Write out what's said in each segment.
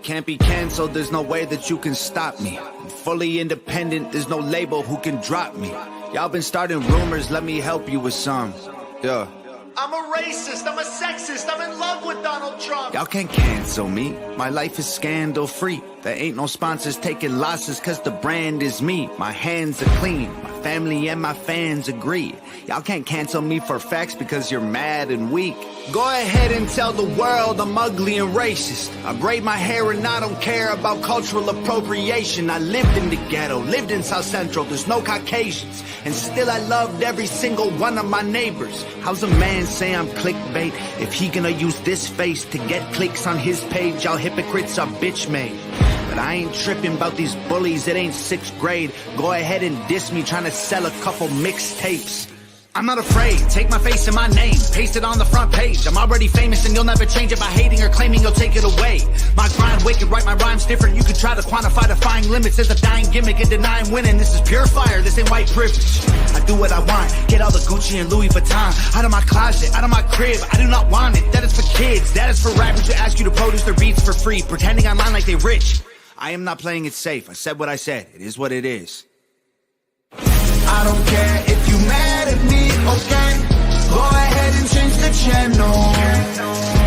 can't be canceled, there's no way that you can stop me. I'm fully independent, there's no label who can drop me. Y'all been starting rumors, let me help you with some. Yeah. I'm a racist, I'm a sexist, I'm in love with Donald Trump. Y'all can't cancel me, my life is scandal free. There ain't no sponsors taking losses cause the brand is me. My hands are clean, my family and my fans agree. Y'all can't cancel me for facts because you're mad and weak. Go ahead and tell the world I'm ugly and racist. I braid my hair and I don't care about cultural appropriation. I lived in the ghetto, lived in South Central, there's no Caucasians. And still I loved every single one of my neighbors. How's a man say I'm clickbait if he gonna use this face to get clicks on his page? Y'all hypocrites are bitch made. But I ain't tripping about these bullies, it ain't 6th grade. Go ahead and diss me trying to sell a couple mixtapes. I'm not afraid, take my face and my name, paste it on the front page. I'm already famous and you'll never change it by hating or claiming you'll take it away. My grind wicked, write my rhymes different. You could try to quantify defying limits as a dying gimmick and denying winning. This is pure fire, this ain't white privilege. I do what I want, get all the Gucci and Louis Vuitton out of my closet, out of my crib. I do not want it, that is for kids, that is for rappers who ask you to produce their beats for free, pretending online like they rich. I am not playing it safe, I said what I said, it is what it is. I don't care if you mad at me, okay? Go ahead and change the channel.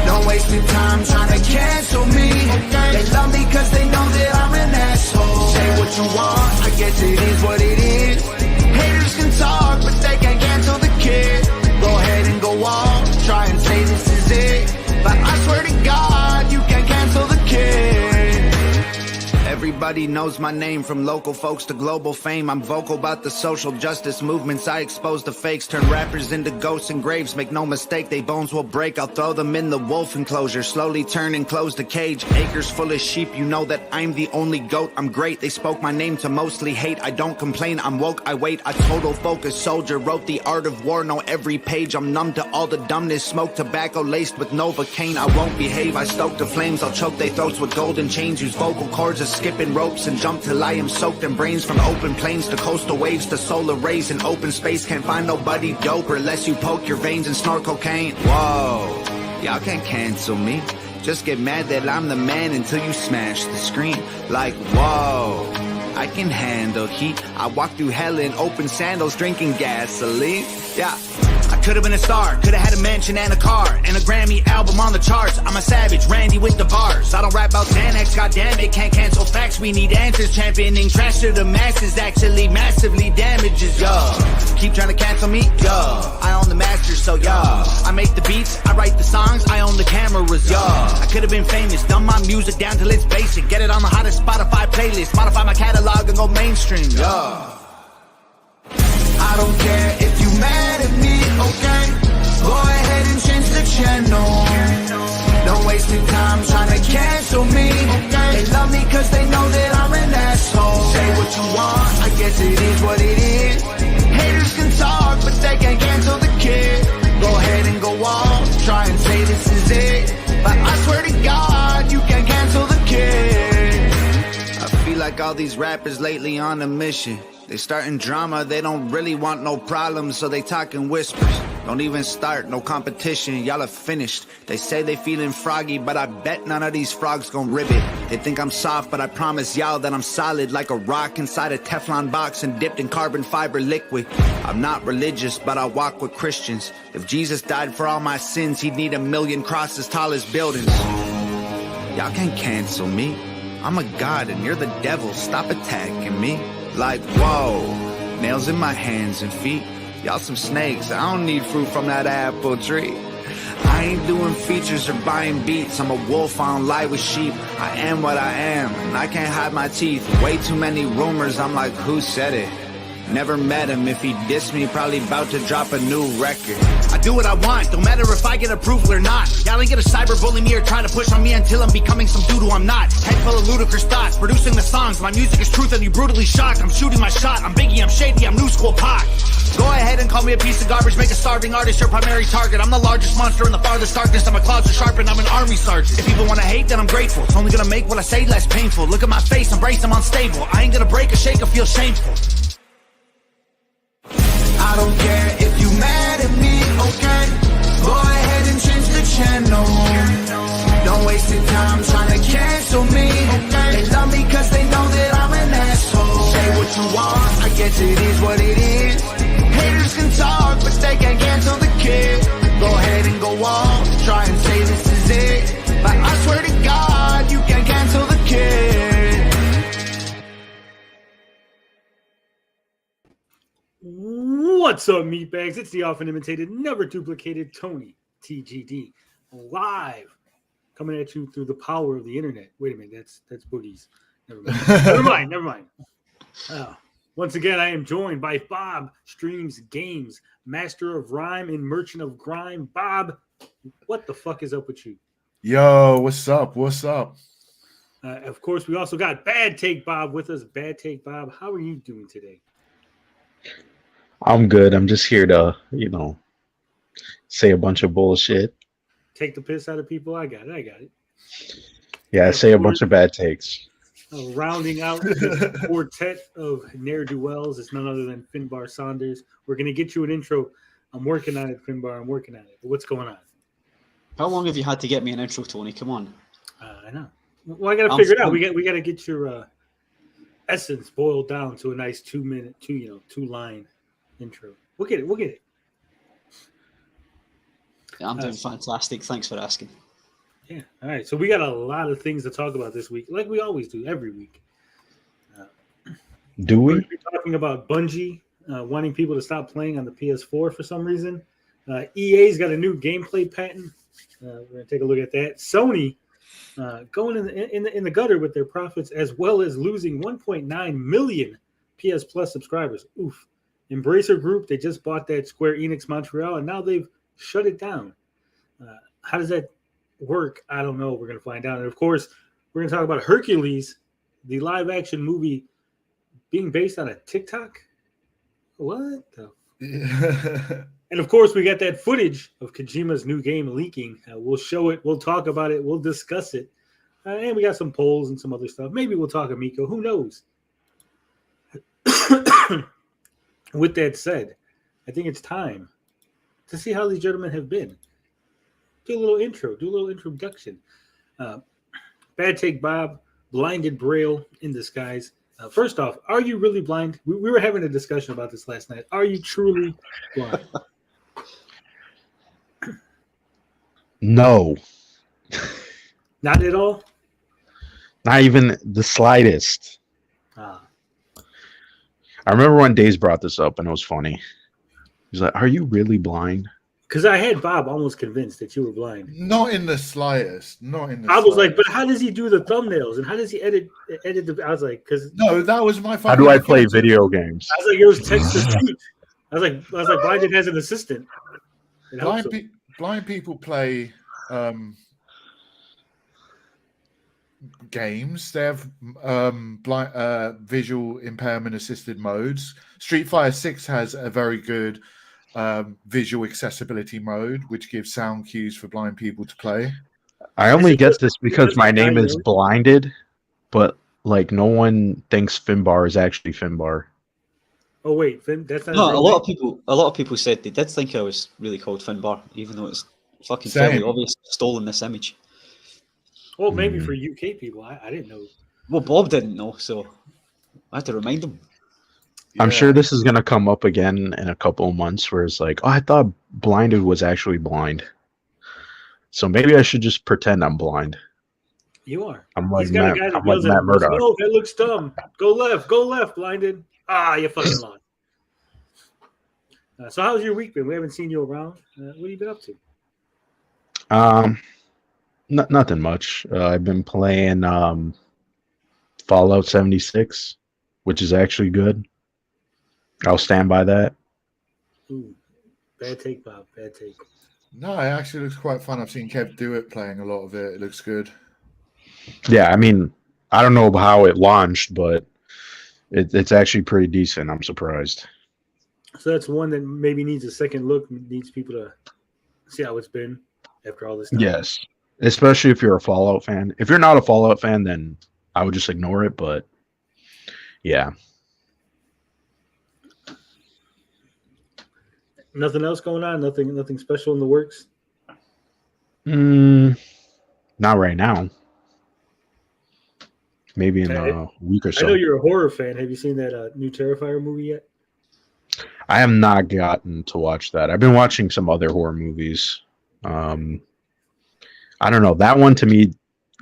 Don't waste your time trying to cancel me, okay? They love me cause they know that I'm an asshole. Say what you want, I guess it is what it is. Haters can talk, but they can't cancel the kid. Go ahead and go on, try and say this is it. But I swear to God, you can't cancel the kid. Everybody knows my name, from local folks to global fame. I'm vocal about the social justice movements. I expose the fakes, turn rappers into ghosts and graves. Make no mistake, they bones will break. I'll throw them in the wolf enclosure, slowly turn and close the cage. Acres full of sheep, you know that I'm the only goat. I'm great, they spoke my name to mostly hate. I don't complain, I'm woke, I wait. A total focus soldier, wrote the art of war. Know every page, I'm numb to all the dumbness. Smoke tobacco laced with Novocaine. I won't behave, I stoke the flames. I'll choke their throats with golden chains. Use vocal cords as skipping ropes and jump till I am soaked in brains. From open plains to coastal waves to solar rays in open space. Can't find nobody doper unless you poke your veins and snort cocaine. Whoa, y'all can't cancel me. Just get mad that I'm the man until you smash the screen. Like whoa, I can handle heat. I walk through hell in open sandals drinking gasoline. Yeah, I could've been a star, could've had a mansion and a car and a Grammy album on the charts. I'm a savage, Randy with the bars. I don't rap about Xanax, goddamn it, can't cancel facts. We need answers, championing trash to the masses actually massively damages, yo. Keep trying to cancel me, yo. I own the masters, so yo. I make the beats, I write the songs, I own the cameras, yo. I could've been famous, dumb my music down till it's basic. Get it on the hottest Spotify playlist, modify my catalog and go mainstream, yo. I don't care if you mad at me, okay? Go ahead and change the channel. Don't waste your time trying to cancel me, okay? They love me cause they know that I'm an asshole. Say what you want, I guess it is what it is. Haters can talk, but they can't cancel the kid. Go ahead and go on, try and say this is it. But I swear to God, you can't cancel the kid. I feel like all these rappers lately on a mission. They starting drama, they don't really want no problems, so they talk in whispers. Don't even start, no competition, y'all are finished. They say they feeling froggy, but I bet none of these frogs gon' ribbit. They think I'm soft, but I promise y'all that I'm solid like a rock inside a Teflon box and dipped in carbon fiber liquid. I'm not religious, but I walk with Christians. If Jesus died for all my sins, he'd need 1,000,000 crosses tall as buildings. Y'all can't cancel me. I'm a god and you're the devil, stop attacking me. Like, whoa, nails in my hands and feet. Y'all some snakes, I don't need fruit from that apple tree. I ain't doing features or buying beats. I'm a wolf, I don't lie with sheep. I am what I am, and I can't hide my teeth. Way too many rumors, I'm like, who said it? Never met him, if he dissed me, probably about to drop a new record. I do what I want, don't matter if I get approval or not. Y'all ain't gonna cyberbully me or try to push on me until I'm becoming some dude who I'm not. Head full of ludicrous thoughts, producing the songs. My music is truth and you brutally shocked. I'm shooting my shot, I'm Biggie, I'm shady, I'm new school Pac. Go ahead and call me a piece of garbage, make a starving artist your primary target. I'm the largest monster in the farthest darkness, I'm a closet sharpened, I'm an army sergeant. If people wanna hate, then I'm grateful. It's only gonna make what I say less painful. Look at my face, embrace, I'm unstable. I ain't gonna break or shake or feel shameful. I don't care if you mad at me, okay? Go ahead and change the channel. Don't waste wasting time trying to cancel me. They love me cause they know that I'm an asshole. Say what you want, I guess it is what it is. Haters can talk, but they can't cancel the kid. Go ahead and go on, try and say this is it. But I swear to God, you can't cancel the kid. What's up, meatbags? It's the often imitated, never duplicated Tony TGD, live, coming at you through the power of the internet. Wait a minute, that's boogies. Never mind. Once again, I am joined by Bob Streams Games, master of rhyme and merchant of grime. Bob, what the fuck is up with you? Yo, what's up? Of course, we also got Bad Take Bob with us. Bad Take Bob, how are you doing today? I'm good. I'm just here to, say a bunch of bullshit. Take the piss out of people? I got it. Yeah, say a bunch of bad takes. Rounding out the quartet of ne'er-do-wells is none other than Finbar Saunders. We're going to get you an intro. I'm working on it, Finbar. I'm working on it. But what's going on? How long have you had to get me an intro, Tony? Come on. I know. Well, I got to figure it out. We got to get your essence boiled down to a nice 2-minute, two-line intro. We'll get it. Yeah, I'm doing fantastic. Thanks for asking. Yeah. All right. So we got a lot of things to talk about this week, like we always do every week. Do we? We're talking about Bungie wanting people to stop playing on the PS4 for some reason. EA's got a new gameplay patent. We're going to take a look at that. Sony going in the gutter with their profits, as well as losing 1.9 million PS Plus subscribers. Oof. Embracer Group, they just bought that Square Enix Montreal, and now they've shut it down. How does that work? I don't know. We're going to find out. And, of course, we're going to talk about Hercules, the live-action movie being based on a TikTok. What the? And, of course, we got that footage of Kojima's new game leaking. We'll show it. We'll talk about it. We'll discuss it. And we got some polls and some other stuff. Maybe we'll talk Amico. Who knows? With that said, I think it's time to see how these gentlemen have been. Do a little intro. Do a little introduction. Bad Take Bob, blinded Braille in disguise. First off, are you really blind? We were having a discussion about this last night. Are you truly blind? No. Not at all? Not even the slightest. I remember when Days brought this up, and it was funny. He's like, are you really blind? Because I had Bob almost convinced that you were blind. Not in the slightest. I was like, but how does he do the thumbnails? And how does he edit the... I was like, because... No, that was my... How do I play video games? I was like, it was text to speech. I was like, Blinded has an assistant. Blind people play games. They have visual impairment assisted modes. Street Fighter 6 has a very good visual accessibility mode, which gives sound cues for blind people to play. I only get this because my name is Blinded, but like no one thinks Finbar is actually Finbar. Oh wait, that's not. No, a lot of people said they did think I was really called Finbar, even though it's fucking fairly obvious stolen this image. Well, maybe for UK people, I didn't know. Well, Bob didn't know, so I had to remind him. Yeah. I'm sure this is going to come up again in a couple of months where it's like, oh, I thought Blinded was actually blind. So maybe I should just pretend I'm blind. You are. I'm like He's got a guy that yells at him, "No, that looks dumb. Go left, Blinded." You fucking lost. So how's your week been? We haven't seen you around. What have you been up to? Nothing much. I've been playing Fallout 76, which is actually good. I'll stand by that. Ooh, bad take, Bob. Bad take. No, it actually looks quite fun. I've seen Kev do it, playing a lot of it. It looks good. Yeah, I mean, I don't know how it launched, but it's actually pretty decent. I'm surprised. So that's one that maybe needs a second look, needs people to see how it's been after all this time. Yes, especially if you're a Fallout fan. If you're not a Fallout fan, then I would just ignore it, but yeah. Nothing else going on? Nothing special in the works? Not right now. Maybe in a week or I know so. you're a horror fan. Have you seen that new Terrifier movie yet? I have not gotten to watch that. I've been watching some other horror movies. I don't know. That one to me,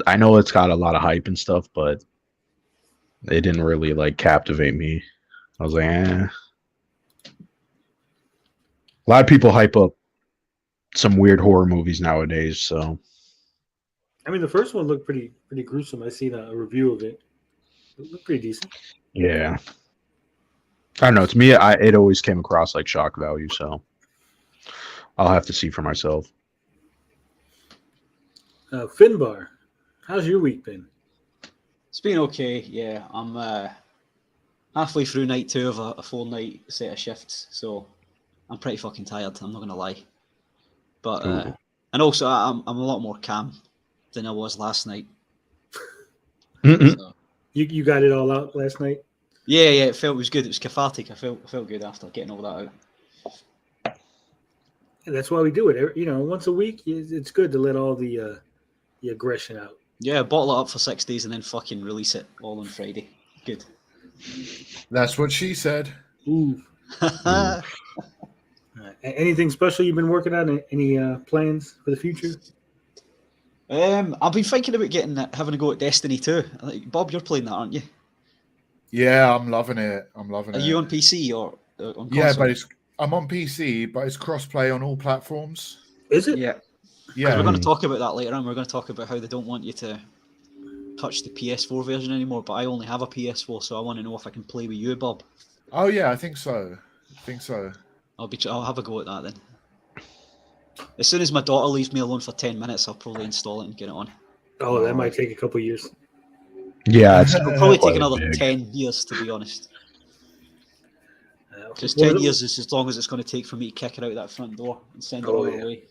I know it's got a lot of hype and stuff, but it didn't really like captivate me. I was like, eh. A lot of people hype up some weird horror movies nowadays, so I mean, the first one looked pretty gruesome. I seen a review of it. It looked pretty decent. yeah. I don't know. To me, it always came across like shock value, so I'll have to see for myself. Finbar, how's your week been? It's been okay, yeah. I'm halfway through night 2 of a 4-night set of shifts, so I'm pretty fucking tired, I'm not going to lie. But and also, I'm a lot more calm than I was last night. So, You got it all out last night? yeah, it was good. It was cathartic. I felt good after getting all that out. And that's why we do it. You know, once a week, it's good to let all the aggression out. Yeah, bottle it up for 6 days and then fucking release it all on Friday. Good. That's what she said. Ooh. Anything special you've been working on? Any plans for the future? I've been thinking about having a go at Destiny 2. Bob, you're playing that, aren't you? Yeah, I'm loving it. Are you on PC or on console? Yeah, but I'm on PC, but it's cross-play on all platforms. Is it? Yeah. Yeah. We're going to talk about that later on. We're going to talk about how they don't want you to touch the PS4 version anymore, but I only have a PS4, so I want to know if I can play with you, Bob. Oh, yeah, I think so. I'll have a go at that then. As soon as my daughter leaves me alone for 10 minutes, I'll probably install it and get it on. Oh, that might take a couple years. Yeah, it's It'll probably take quite another big. 10 years, to be honest. Okay. Because 10 years is as long as it's going to take for me to kick her out that front door and send her all away.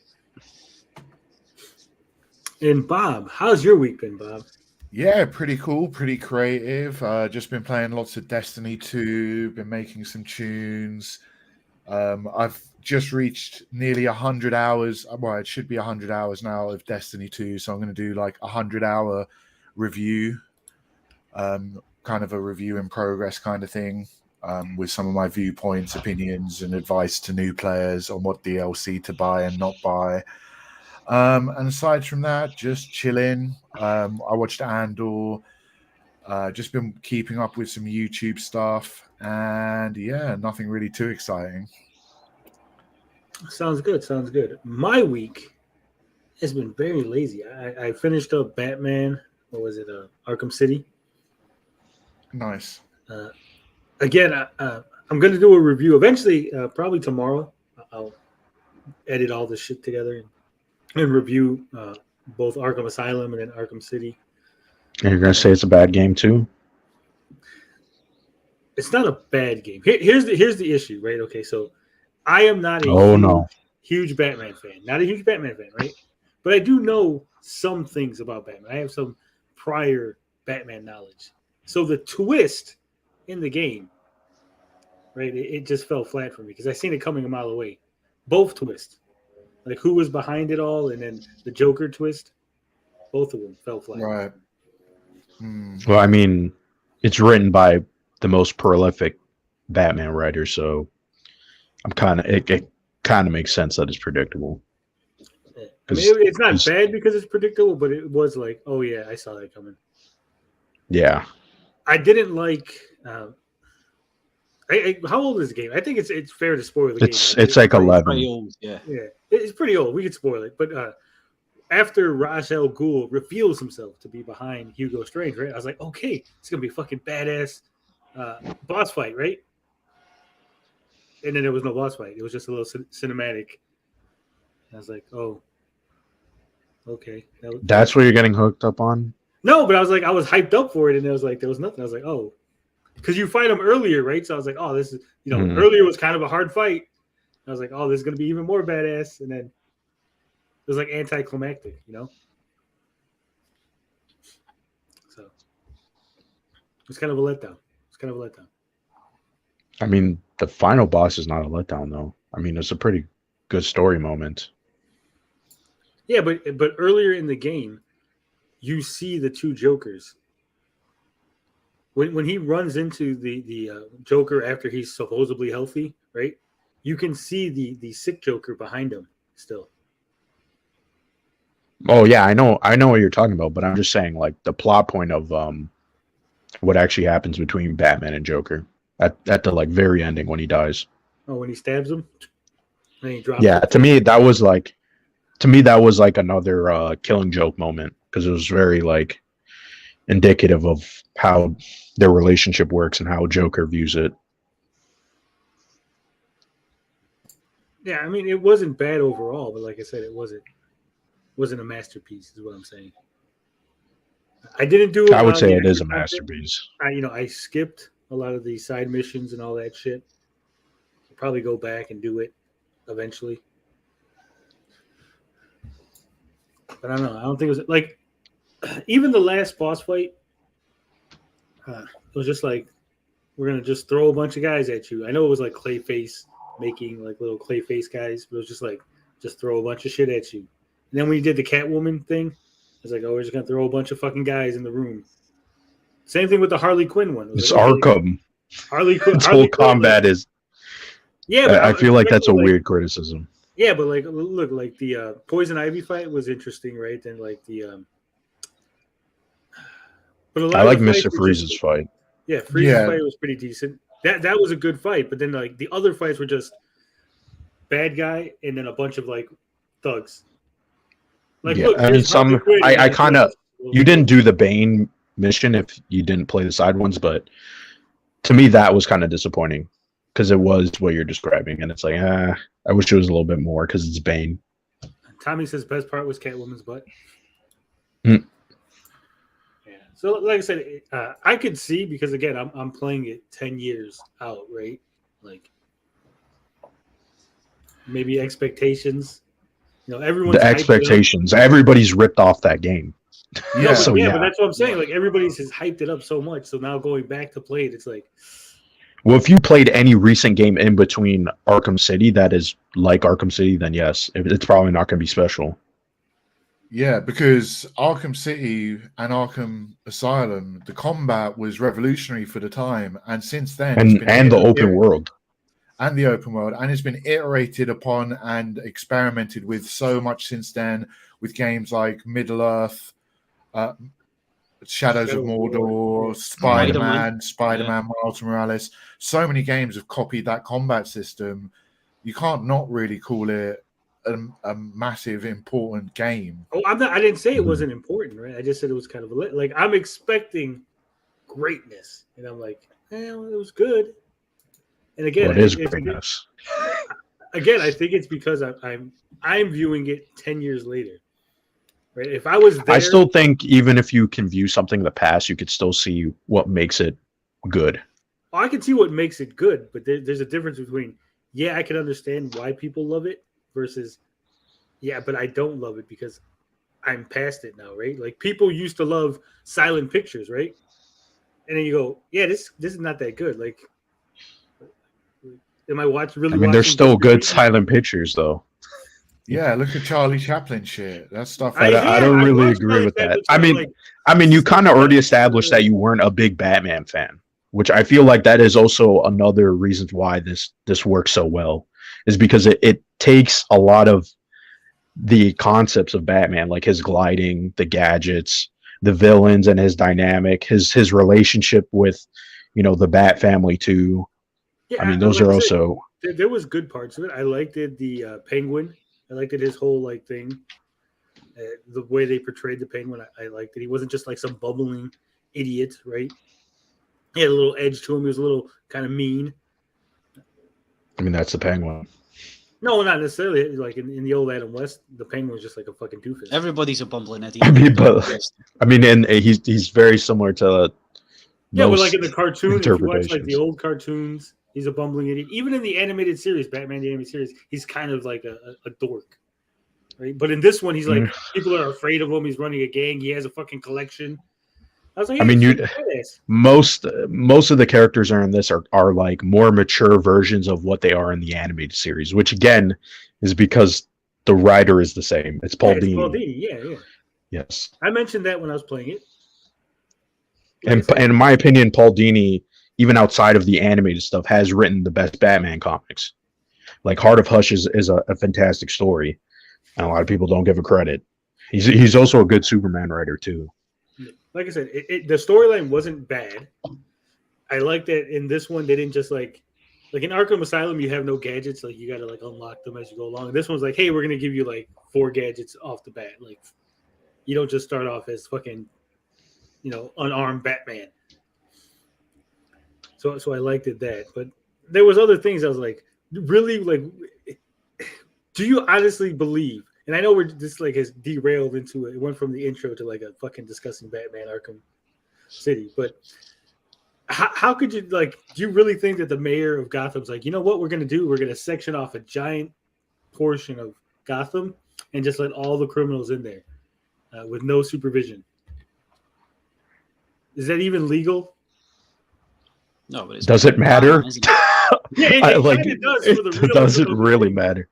And Bob, how's your week been, Bob? Yeah, pretty cool, pretty creative. Just been playing lots of Destiny 2, been making some tunes. I've just reached nearly 100 hours. Well, it should be 100 hours now of Destiny 2, so I'm going to do like 100-hour review, kind of a review in progress kind of thing, with some of my viewpoints, opinions, and advice to new players on what DLC to buy and not buy. And aside from that, just chilling. I watched Andor. Just been keeping up with some YouTube stuff, and yeah, nothing really too exciting. Sounds good. My week has been very lazy. I finished up Batman. What was it? Arkham City. Nice. Again, I'm going to do a review eventually. Probably tomorrow. I'll edit all this shit together and review both Arkham Asylum and then Arkham City. And you're gonna say it's a bad game too? It's not a bad game. Here's the issue, right? Okay, so I am not a huge Batman fan. Not a huge Batman fan, right? But I do know some things about Batman. I have some prior Batman knowledge. So the twist in the game, right? It just fell flat for me because I seen it coming a mile away. Both twists, like who was behind it all, and then the Joker twist. Both of them fell flat. Right. Well, I mean, it's written by the most prolific Batman writer, so it kind of makes sense that it's predictable. I mean, it's not bad because it's predictable, but it was like, oh yeah, I saw that coming. Yeah. I didn't like. How old is the game? I think it's fair to spoil the game. It's like 11. Pretty old, yeah. Yeah, it's pretty old. We could spoil it, but after Ra's al Ghul reveals himself to be behind Hugo Strange, right? I was like, okay, it's gonna be a fucking badass boss fight, right? And then there was no boss fight. It was just a little cinematic. I was like, oh, okay. That's what you're getting hooked up on? No, but I was hyped up for it, and there was nothing. I was like, oh, because you fight him earlier, right? So I was like, oh, this is, earlier was kind of a hard fight. I was like, oh, this is gonna be even more badass, and then it was like anticlimactic, So it's kind of a letdown. I mean, the final boss is not a letdown, though. I mean, it's a pretty good story moment. Yeah, but earlier in the game, you see the two Jokers. When he runs into the Joker after he's supposedly healthy, right? You can see the sick Joker behind him still. Oh yeah, I know what you're talking about, but I'm just saying like the plot point of what actually happens between Batman and Joker at the like very ending when he dies. Oh, when he stabs him, and he drops. Yeah, to me that was like another Killing Joke moment because it was very like indicative of how their relationship works and how Joker views it. Yeah, I mean, it wasn't bad overall, but like I said, it wasn't a masterpiece, is what I'm saying. I didn't do. I would say it is a masterpiece. I skipped a lot of the side missions and all that shit. I'll probably go back and do it eventually. But I don't know. I don't think it was like even the last boss fight. It was just like we're gonna just throw a bunch of guys at you. I know it was like Clayface making like little Clayface guys, but it was just like just throw a bunch of shit at you. And then when you did the Catwoman thing, it's like, oh, we're just gonna throw a bunch of fucking guys in the room. Same thing with the Harley Quinn one. It's like, Arkham. Harley Quinn. Its whole combat is. Yeah, but I feel like that's a weird criticism. Yeah, but like, look, like the Poison Ivy fight was interesting, right? Then like the. But I like Mr. Freeze's fight. Yeah, Freeze's fight was pretty decent. That was a good fight, but then like the other fights were just bad guy and then a bunch of like thugs. Like, yeah, look, I mean, I kind of you didn't do the Bane mission if you didn't play the side ones, but to me that was kind of disappointing because it was what you're describing, and it's like, I wish it was a little bit more because it's Bane. Tommy says best part was Catwoman's butt. Mm. Yeah, so like I said, I could see because again, I'm playing it 10 years out, right? Like maybe expectations. You know, everyone's the expectations. Everybody's ripped off that game. Yeah, but that's what I'm saying. Like everybody's just hyped it up so much. So now going back to play it, it's like. Well, if you played any recent game in between Arkham City that is like Arkham City, then yes, it's probably not going to be special. Yeah, because Arkham City and Arkham Asylum, the combat was revolutionary for the time, and since then, and the open world. And the open world, and it's been iterated upon and experimented with so much since then, with games like Middle-earth, Shadows of Mordor, Spider-Man, Miles Morales. So many games have copied that combat system. You can't not really call it a massive, important game. Oh, I didn't say it wasn't important, right? I just said it was kind of like I'm expecting greatness, and I'm like, well, it was good. And again, it is greatness. Again, I think it's because I'm viewing it 10 years later. Right? If I was there, I still think even if you can view something in the past, you could still see what makes it good. I can see what makes it good, but there's a difference between I can understand why people love it versus but I don't love it because I'm past it now, right? Like people used to love silent pictures, right? And then you go, this is not that good. Like, am I watching? I mean, there's still good silent pictures, though. Yeah, look at Charlie Chaplin shit. That stuff. I don't really agree with that. I mean, you kind of already established that you weren't a big Batman fan, which I feel like that is also another reason why this works so well, is because it takes a lot of the concepts of Batman, like his gliding, the gadgets, the villains, and his dynamic, his relationship with, the Bat family too. Yeah, I mean, those are also. There was good parts of it. I liked it. The Penguin. I liked it. His whole thing. The way they portrayed the Penguin, I liked it. He wasn't just like some bubbling idiot, right? He had a little edge to him. He was a little kind of mean. I mean, that's the Penguin. No, not necessarily. Like in the old Adam West, the Penguin was just like a fucking doofus. Everybody's a bumbling idiot. And he's very similar to. Yeah, but like in the cartoons, if you watch like the old cartoons, he's a bumbling idiot. Even in the animated series, Batman the animated series, he's kind of like a dork, right? But in this one, he's like people are afraid of him. He's running a gang. He has a fucking collection. I was like, I mean, most of the characters are in this are like more mature versions of what they are in the animated series, which again is because the writer is the same. It's Paul Dini. Paul Dini, yeah. Yes. I mentioned that when I was playing it. And in my opinion, Paul Dini, even outside of the animated stuff, has written the best Batman comics. Like Heart of Hush is a fantastic story, and a lot of people don't give it credit. He's also a good Superman writer too. Like I said, the storyline wasn't bad. I like that in this one they didn't just like in Arkham Asylum you have no gadgets, like you got to like unlock them as you go along. And this one's like, hey, we're gonna give you like 4 gadgets off the bat. Like you don't just start off as fucking, unarmed Batman. So I liked it that, but there was other things I was like, really, like, do you honestly believe? And I know we're just like has derailed into it. It went from the intro to like a fucking discussing Batman Arkham City. But how could you like? Do you really think that the mayor of Gotham's like, you know what we're gonna do? We're gonna section off a giant portion of Gotham and just let all the criminals in there with no supervision? Is that even legal? No, but does it matter? Yeah, it does. For the real does it really matter?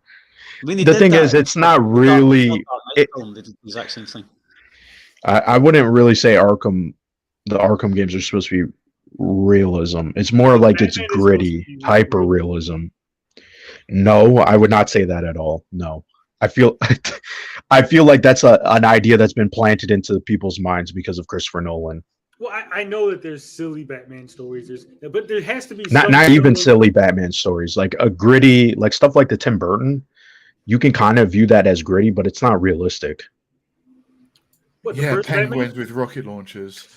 I mean, the thing is, it's not really. They did the exact same thing. I wouldn't really say Arkham. The Arkham games are supposed to be realism. It's more like it's gritty, hyper realism. No, I would not say that at all. No, I feel like that's an idea that's been planted into people's minds because of Christopher Nolan. Well, I know that there's silly Batman stories, but there has to be not even silly Batman stories, like a gritty, like stuff like the Tim Burton. You can kind of view that as gritty, but it's not realistic. What, penguins with rocket launchers.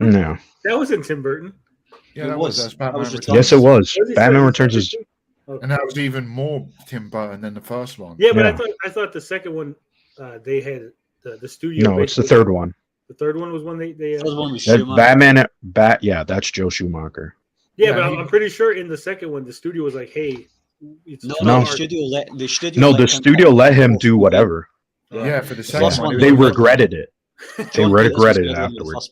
No, that wasn't Tim Burton. Yeah, that's Batman Returns. Yes, it was. Batman Returns is, and that was even more Tim Burton than the first one. Yeah, but I thought the second one they had the studio. No, it's the third one. The third one was one they Batman. Yeah, that's Joe Schumacher. Yeah, but I'm pretty sure in the second one the studio was like, hey. The studio let him do whatever. Yeah, for the second one. They regretted it. They regretted it afterwards.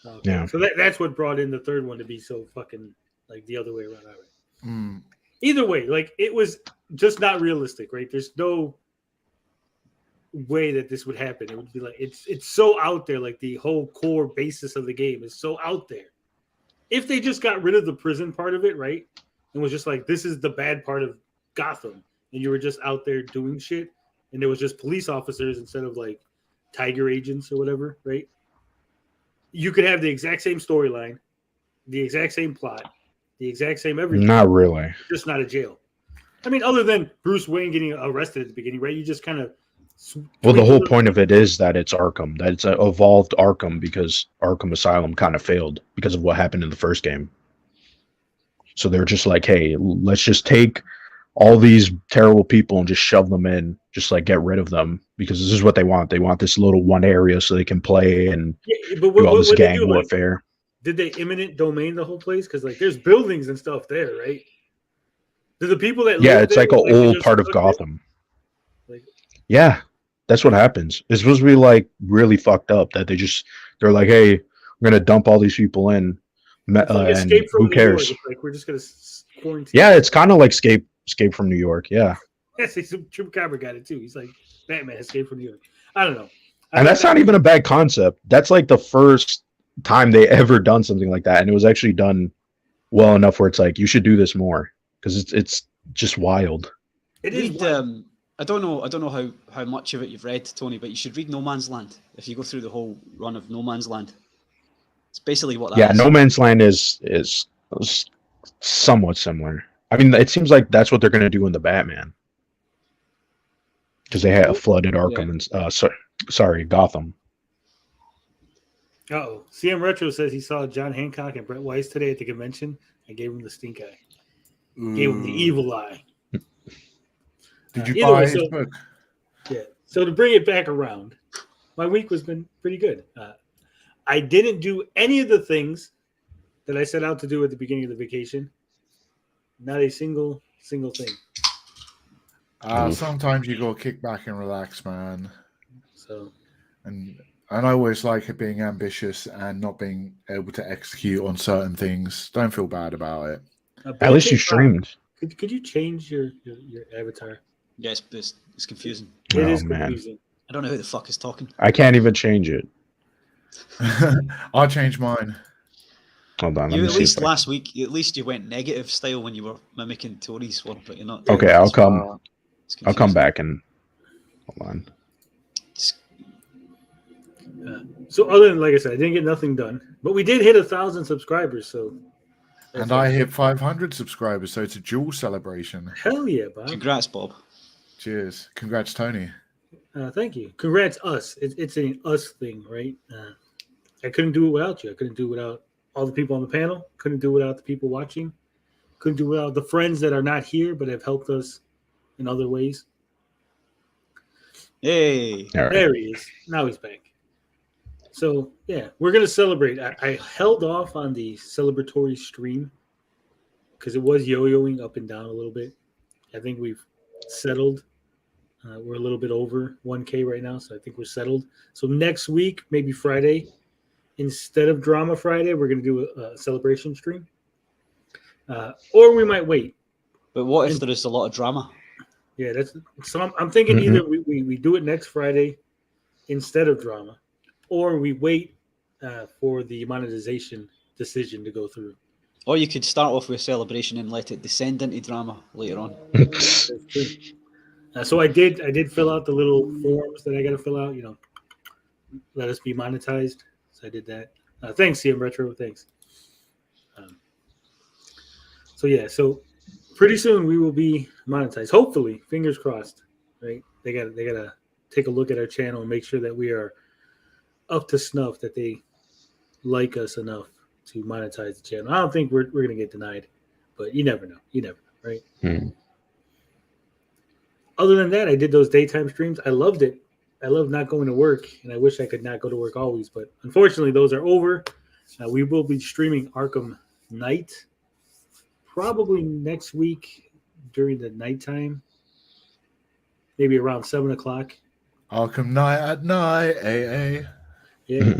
Okay. Yeah. So that's what brought in the third one to be so fucking like the other way around. Either way, like it was just not realistic, right? There's no way that this would happen. It would be like it's so out there, like the whole core basis of the game is so out there. If they just got rid of the prison part of it, right? And was just like, this is the bad part of Gotham. And you were just out there doing shit. And there was just police officers instead of like tiger agents or whatever, right? You could have the exact same storyline, the exact same plot, the exact same everything. Not really. Just not a jail. I mean, other than Bruce Wayne getting arrested at the beginning, right? You just kind of... Well, the whole point of it is that it's Arkham. That it's an evolved Arkham because Arkham Asylum kind of failed because of what happened in the first game. So they're just like, hey, let's just take all these terrible people and just shove them in, just like get rid of them because this is what they want. They want this little one area so they can play and do all this gang warfare. Did they eminent domain the whole place? Because like there's buildings and stuff there, right? Do the people that live it's there, like an old part of Gotham. Yeah, that's what happens. It's supposed to be like really fucked up that they're like, hey, we're gonna dump all these people in. And who cares? Like we're just gonna quarantine. Yeah, it's kind of like Escape from New York. Yeah. Yes, Chupacabra got it too. He's like Batman Escape from New York. I don't know. And that's not even a bad concept. That's like the first time they ever done something like that, and it was actually done well enough where it's like you should do this more because it's just wild. It is. I don't know how much of it you've read, Tony, but you should read No Man's Land if you go through the whole run of No Man's Land. It's basically what that is. No Man's Land is somewhat similar. I mean, it seems like that's what they're going to do in the Batman. Because they had flooded Arkham and Gotham. Uh-oh. CM Retro says he saw John Hancock and Brett Weiss today at the convention. I gave him the stink eye. Gave him the evil eye. Did you buy his book? Yeah. So to bring it back around, my week has been pretty good. I didn't do any of the things that I set out to do at the beginning of the vacation. Not a single thing. Sometimes you go kick back and relax, man. So, and I always like it being ambitious and not being able to execute on certain things. Don't feel bad about it. At least you streamed. Could you change your avatar? Yes, it's confusing. It is confusing. I don't know who the fuck is talking. I can't even change it. I'll change mine. Hold on. You Let at me least see if I- last week, you went negative style when you were mimicking Tori's one, but you're not. Okay, doing I'll this. come. It's I'll come confusing. back and hold on. So other than, like I said, I didn't get nothing done, but we did hit 1,000 subscribers. So, And I hit 500 subscribers, so it's a dual celebration. hell yeah, Bob. Congrats, Bob. Cheers. Congrats, Tony. Thank you. Congrats, us. It's an us thing, right? I couldn't do it without you. I couldn't do it without all the people on the panel. Couldn't do it without the people watching. Couldn't do it without the friends that are not here but have helped us in other ways. Hey. All right. There he is. Now he's back. So, yeah, we're going to celebrate. I held off on the celebratory stream because it was yo-yoing up and down a little bit. I think we've settled. We're a little bit over 1K right now, so I think we're settled. So next week, maybe Friday, instead of Drama Friday, we're going to do a celebration stream. Or we might wait. But what if there is a lot of drama? Yeah, that's so. I'm thinking either we do it next Friday instead of Drama, or we wait for the monetization decision to go through. Or you could start off with celebration and let it descend into drama later on. That's true. So I did fill out the little forms that I got to fill out. Let us be monetized. So I did that. Thanks, CM Retro. Thanks. So yeah, so pretty soon we will be monetized. Hopefully, fingers crossed. Right? They got to take a look at our channel and make sure that we are up to snuff. That they like us enough to monetize the channel. I don't think we're gonna get denied, but you never know. You never know, right? Hmm. Other than that, I did those daytime streams. I loved it. I love not going to work, and I wish I could not go to work always. But unfortunately, those are over. We will be streaming Arkham Knight probably next week during the nighttime, maybe around 7 o'clock. Arkham Knight at night, AA. Yeah.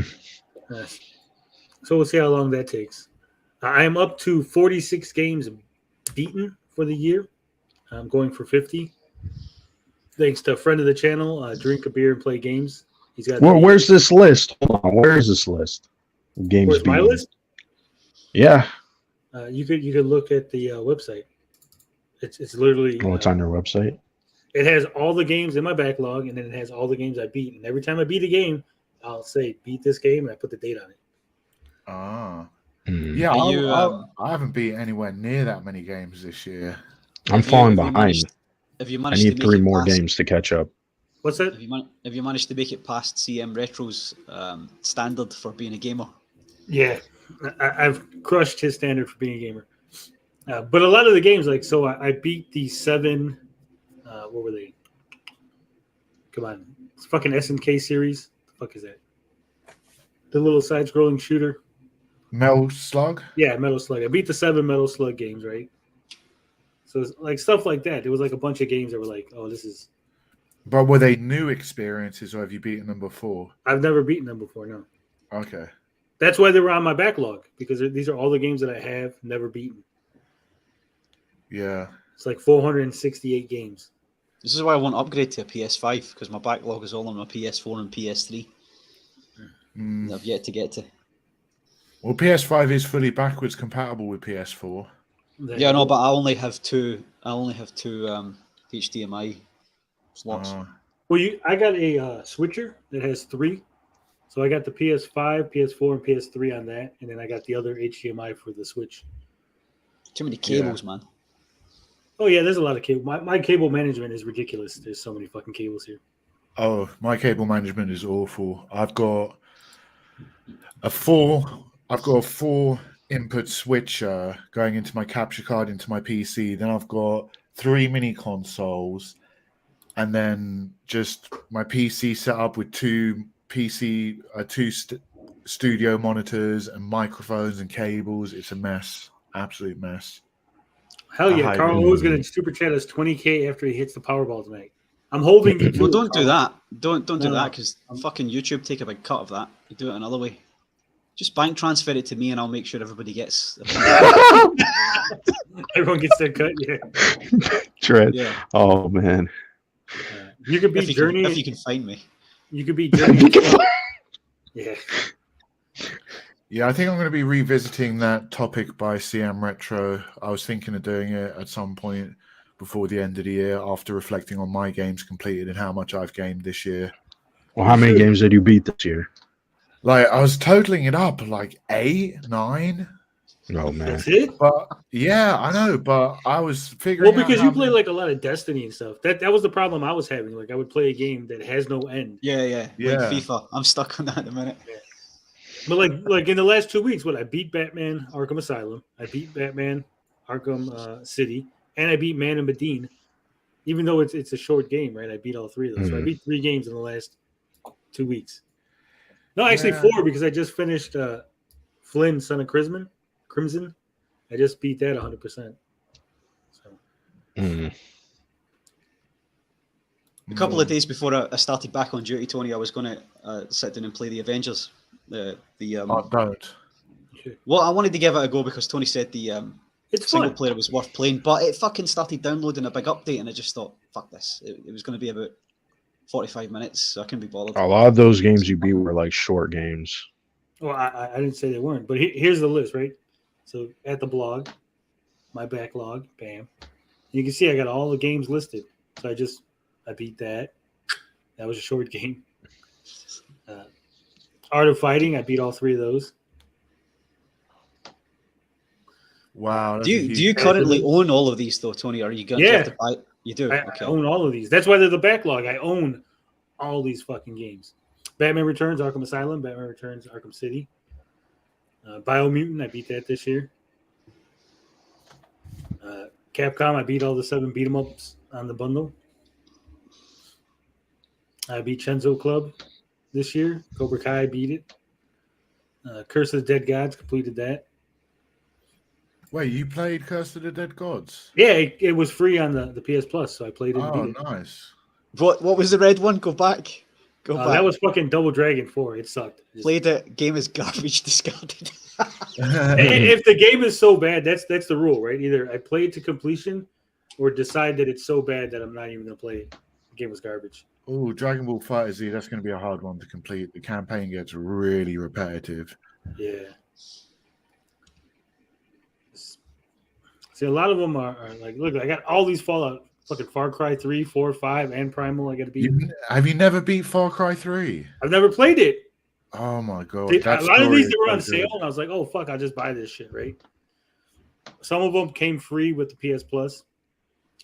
So we'll see how long that takes. I am up to 46 games beaten for the year. I'm going for 50. Thanks to a friend of the channel, Drink a Beer and Play Games. He's got. Well, where's this list? Hold on. Where is this list? Games. Where's my beaten. list? Yeah. You could look at the website. It's literally. Oh, it's on your website. It has all the games in my backlog, and then it has all the games I beat. And every time I beat a game, I'll say beat this game, and I put the date on it. Ah. Hmm. Yeah, Are I haven't beat anywhere near that many games this year. I'm falling behind. Have you I managed to need make 3 it more past, games to catch up. What's that? Have you managed to make it past CM Retro's standard for being a gamer? Yeah, I've crushed his standard for being a gamer. But a lot of the games, like, so I beat the 7. What were they? Come on, it's fucking SNK series. The fuck is that? The little side-scrolling shooter. Metal Slug? Yeah, Metal Slug. I beat the 7 Metal Slug games, right? So it's like stuff like that. There was like a bunch of games that were like, oh, this is. But were they new experiences or have you beaten them before? I've never beaten them before. No. Okay. That's why they were on my backlog, because these are all the games that I have never beaten. Yeah. It's like 468 games. This is why I want to upgrade to a PS5, because my backlog is all on my PS4 and PS3. Mm. That I've yet to get to. Well, PS5 is fully backwards compatible with PS4. Yeah, no, but I only have two HDMI slots. Well, I got a switcher that has 3. So I got the PS5, PS4, and PS3 on that, and then I got the other HDMI for the Switch. Too many cables, man. Oh yeah, there's a lot of cable. My cable management is ridiculous. There's so many fucking cables here. Oh, my cable management is awful. I've got a 4 input switcher going into my capture card into my PC. Then I've got 3 mini consoles, and then just my PC set up with 2 studio monitors and microphones and cables. It's a mess, absolute mess. Hell yeah, Carl O's going to super chat us 20K after he hits the Powerball tonight. I'm holding you to Well, it, don't do Carl. that. Don't do No. that, because fucking YouTube take a big cut of that. You do it another way. Just bank transfer it to me, and I'll make sure everybody gets. Everyone gets their cut. Yeah. Dread. Yeah. Oh man. You could be If you Journey. can find me. You could be German. Yeah. Yeah, I think I'm going to be revisiting that topic by CM Retro. I was thinking of doing it at some point before the end of the year after reflecting on my games completed and how much I've gamed this year. Well, how many games did you beat this year? Like, I was totaling it up like 8, 9. Oh, man. That's it? But yeah, I know. But I was figuring Well, because out you play like a lot of Destiny and stuff. That was the problem I was having. Like I would play a game that has no end. Yeah. Yeah. Like FIFA. I'm stuck on that at the minute. Yeah. But like in the last 2 weeks, I beat Batman Arkham Asylum, I beat Batman Arkham City, and I beat Man and Medine. Even though it's a short game, right? I beat all 3 of those. So I beat 3 games in the last 2 weeks. No, actually 4 because I just finished Flynn, Son of Crimson. I just beat that 100%. So. A couple of days before I started back on duty, Tony, I was going to sit down and play the Avengers. don't. Well, I wanted to give it a go because Tony said the It's single fun. player was worth playing, but it fucking started downloading a big update, and I just thought, fuck this. It was going to be about 45 minutes, so I couldn't be bothered. A lot of those games you beat were like short games. Well, I didn't say they weren't, but here's the list, right? So at the blog, my backlog, bam. You can see I got all the games listed. So I beat that. That was a short game. Art of Fighting, I beat all 3 of those. Wow. Do you currently own all of these though, Tony? Or are you going to have to buy? You do. I own all of these. That's why they're the backlog. I own all these fucking games. Batman Returns, Arkham Asylum, Batman Returns, Arkham City. Biomutant, I beat that this year. Capcom, I beat all the 7 beat 'em ups on the bundle. I beat Chenzo Club this year. Cobra Kai, I beat it. Curse of the Dead Gods, completed that. Wait, you played Curse of the Dead Gods? Yeah, it was free on the PS Plus, so I played it and Oh, beat it. nice. What was the red one? Go back. That was fucking Double Dragon 4. It sucked. Played it. Game is garbage. Discarded. If the game is so bad, that's the rule, right? Either I play it to completion or decide that it's so bad that I'm not even going to play it. The game was garbage. Oh, Dragon Ball FighterZ, that's going to be a hard one to complete. The campaign gets really repetitive. Yeah. See, a lot of them are like, look, I got all these Fallout, fucking Far Cry 3, 4, 5, and Primal. I got to beat. Have you never beat Far Cry 3? I've never played it. Oh my god! A lot of these were on so sale, good. and I was like, "Oh fuck, I'll just buy this shit." Right? Some of them came free with the PS Plus.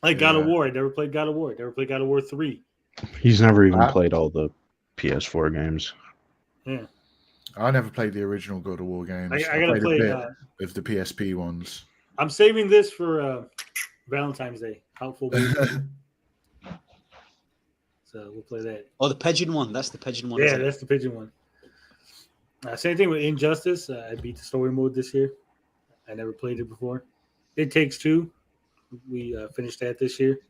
Like God of War, I never played God of War. I never played God of War 3. He's never even played all the PS4 games. Yeah, I never played the original God of War games. I gotta play. With the PSP ones. I'm saving this for Valentine's Day. Out full baby. So we'll play that. Oh, the pigeon one. That's the pigeon one. Yeah, that's the pigeon one. Same thing with Injustice. I beat the story mode this year. I never played it before. It Takes Two. We finished that this year.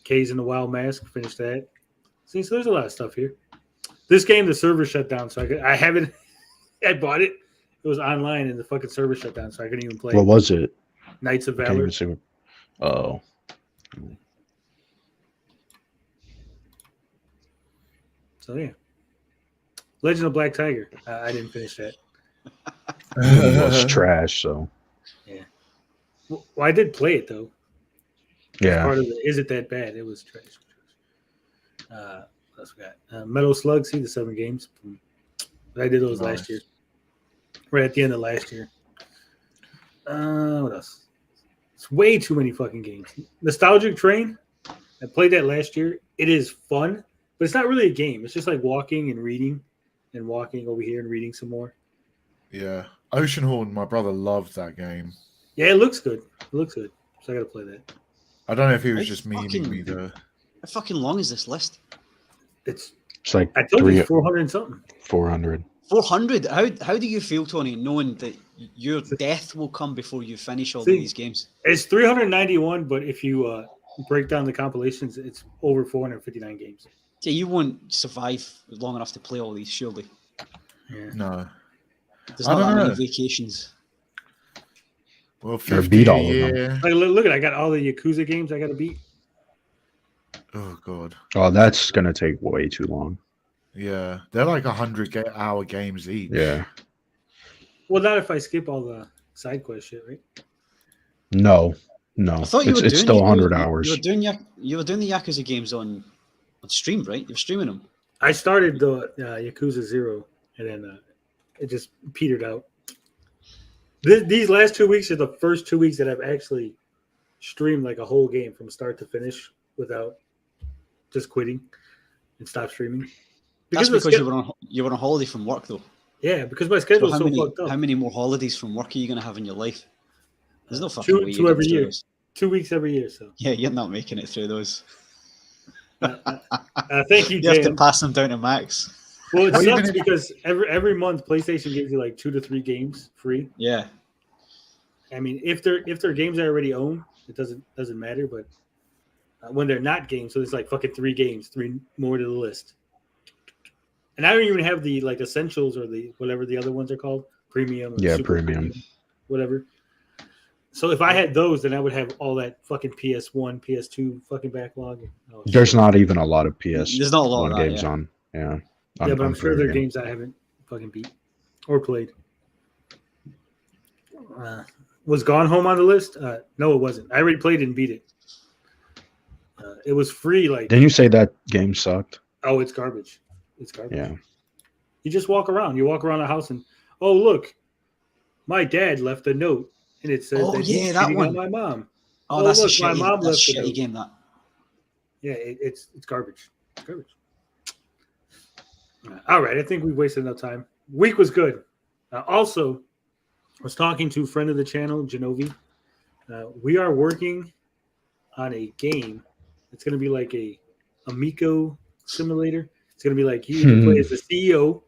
K's in the Wild Mask. Finished that. See, so there's a lot of stuff here. This game, the server shut down, so I haven't. I bought it. It was online, and the fucking server shut down, so I couldn't even play. What was it? Knights of Can't Valor. even see. Oh. So yeah. Legend of Black Tiger. I didn't finish that. It was trash, so. Yeah. Well, I did play it though. Yeah. Part of Is it that bad? It was trash. What else we got? Metal Slug. See the 7 games. I did those last year. Right at the end of last year. What else? It's way too many fucking games. Nostalgic Train. I played that last year. It is fun, but it's not really a game. It's just like walking and reading and walking over here and reading some more. Yeah. Oceanhorn, my brother loved that game. Yeah, it looks good. It looks good. So I got to play that. I don't know if he was It's just memeing me though. How fucking long is this list? It's like I told you 400 and something. 400. 400. How do you feel, Tony, knowing that your death will come before you finish all of these games? It's 391, but if you break down the compilations, it's over 459 games. Yeah, you won't survive long enough to play all these, surely. Yeah. No. There's I not don't that know. many vacations. Well, Or 50 beat a all of them. year. Like, look at I got all the Yakuza games I got to beat. Oh god. Oh, that's gonna take way too long. Yeah, they're like 100-hour games each. Yeah. Well, not if I skip all the side quest shit, right? No. I thought you were It's doing still you 100 were- hours. You were doing the Yakuza games on stream, right? You're streaming them. I started the Yakuza 0, and then it just petered out. These last 2 weeks are the first 2 weeks that I've actually streamed like a whole game from start to finish without just quitting and stop streaming. That's my because sched- you were on holiday from work, though. yeah, because my schedule's how so many fucked up. how many more holidays from work are you going to have in your life? There's no fucking way Two you're every getting through year. those. 2 weeks every year. So Yeah, you're not making it through those. thank you, You have to Dan. pass them down to max. Well, it Well, even sucks if- because every month PlayStation gives you like 2 to 3 games free. Yeah. I mean, if they're games I already own, it doesn't matter. But when they're not games, so it's like fucking 3 games, 3 more to the list. And I don't even have the like essentials or the whatever the other ones are called, premium. Or Yeah, super premium. whatever. So if I had those, then I would have all that fucking PS1, PS2 fucking backlog. Oh, shit. There's not even a lot of PS. There's not a lot of that, games yeah. on. Yeah. Yeah, on- but I'm on sure there are premium. games I haven't fucking beat or played. Was Gone Home on the list? No, it wasn't. I already played it and beat it. It was free. Like, Didn't you say that game sucked? oh, it's garbage. It's garbage. Yeah. You just walk around. You walk around the house and, oh, look, my dad left a note, and it says Oh, that yeah, he's that cheating one. on my mom. Oh, Oh, that's look, a my shitty, mom that's a left a shitty note. game, that. Yeah, it's garbage. It's garbage. All right, I think we've wasted enough time. Week was good. Also, I was talking to a friend of the channel, Genovi. We are working on a game. It's going to be like a Amico simulator. It's going to be like you can play as the CEO,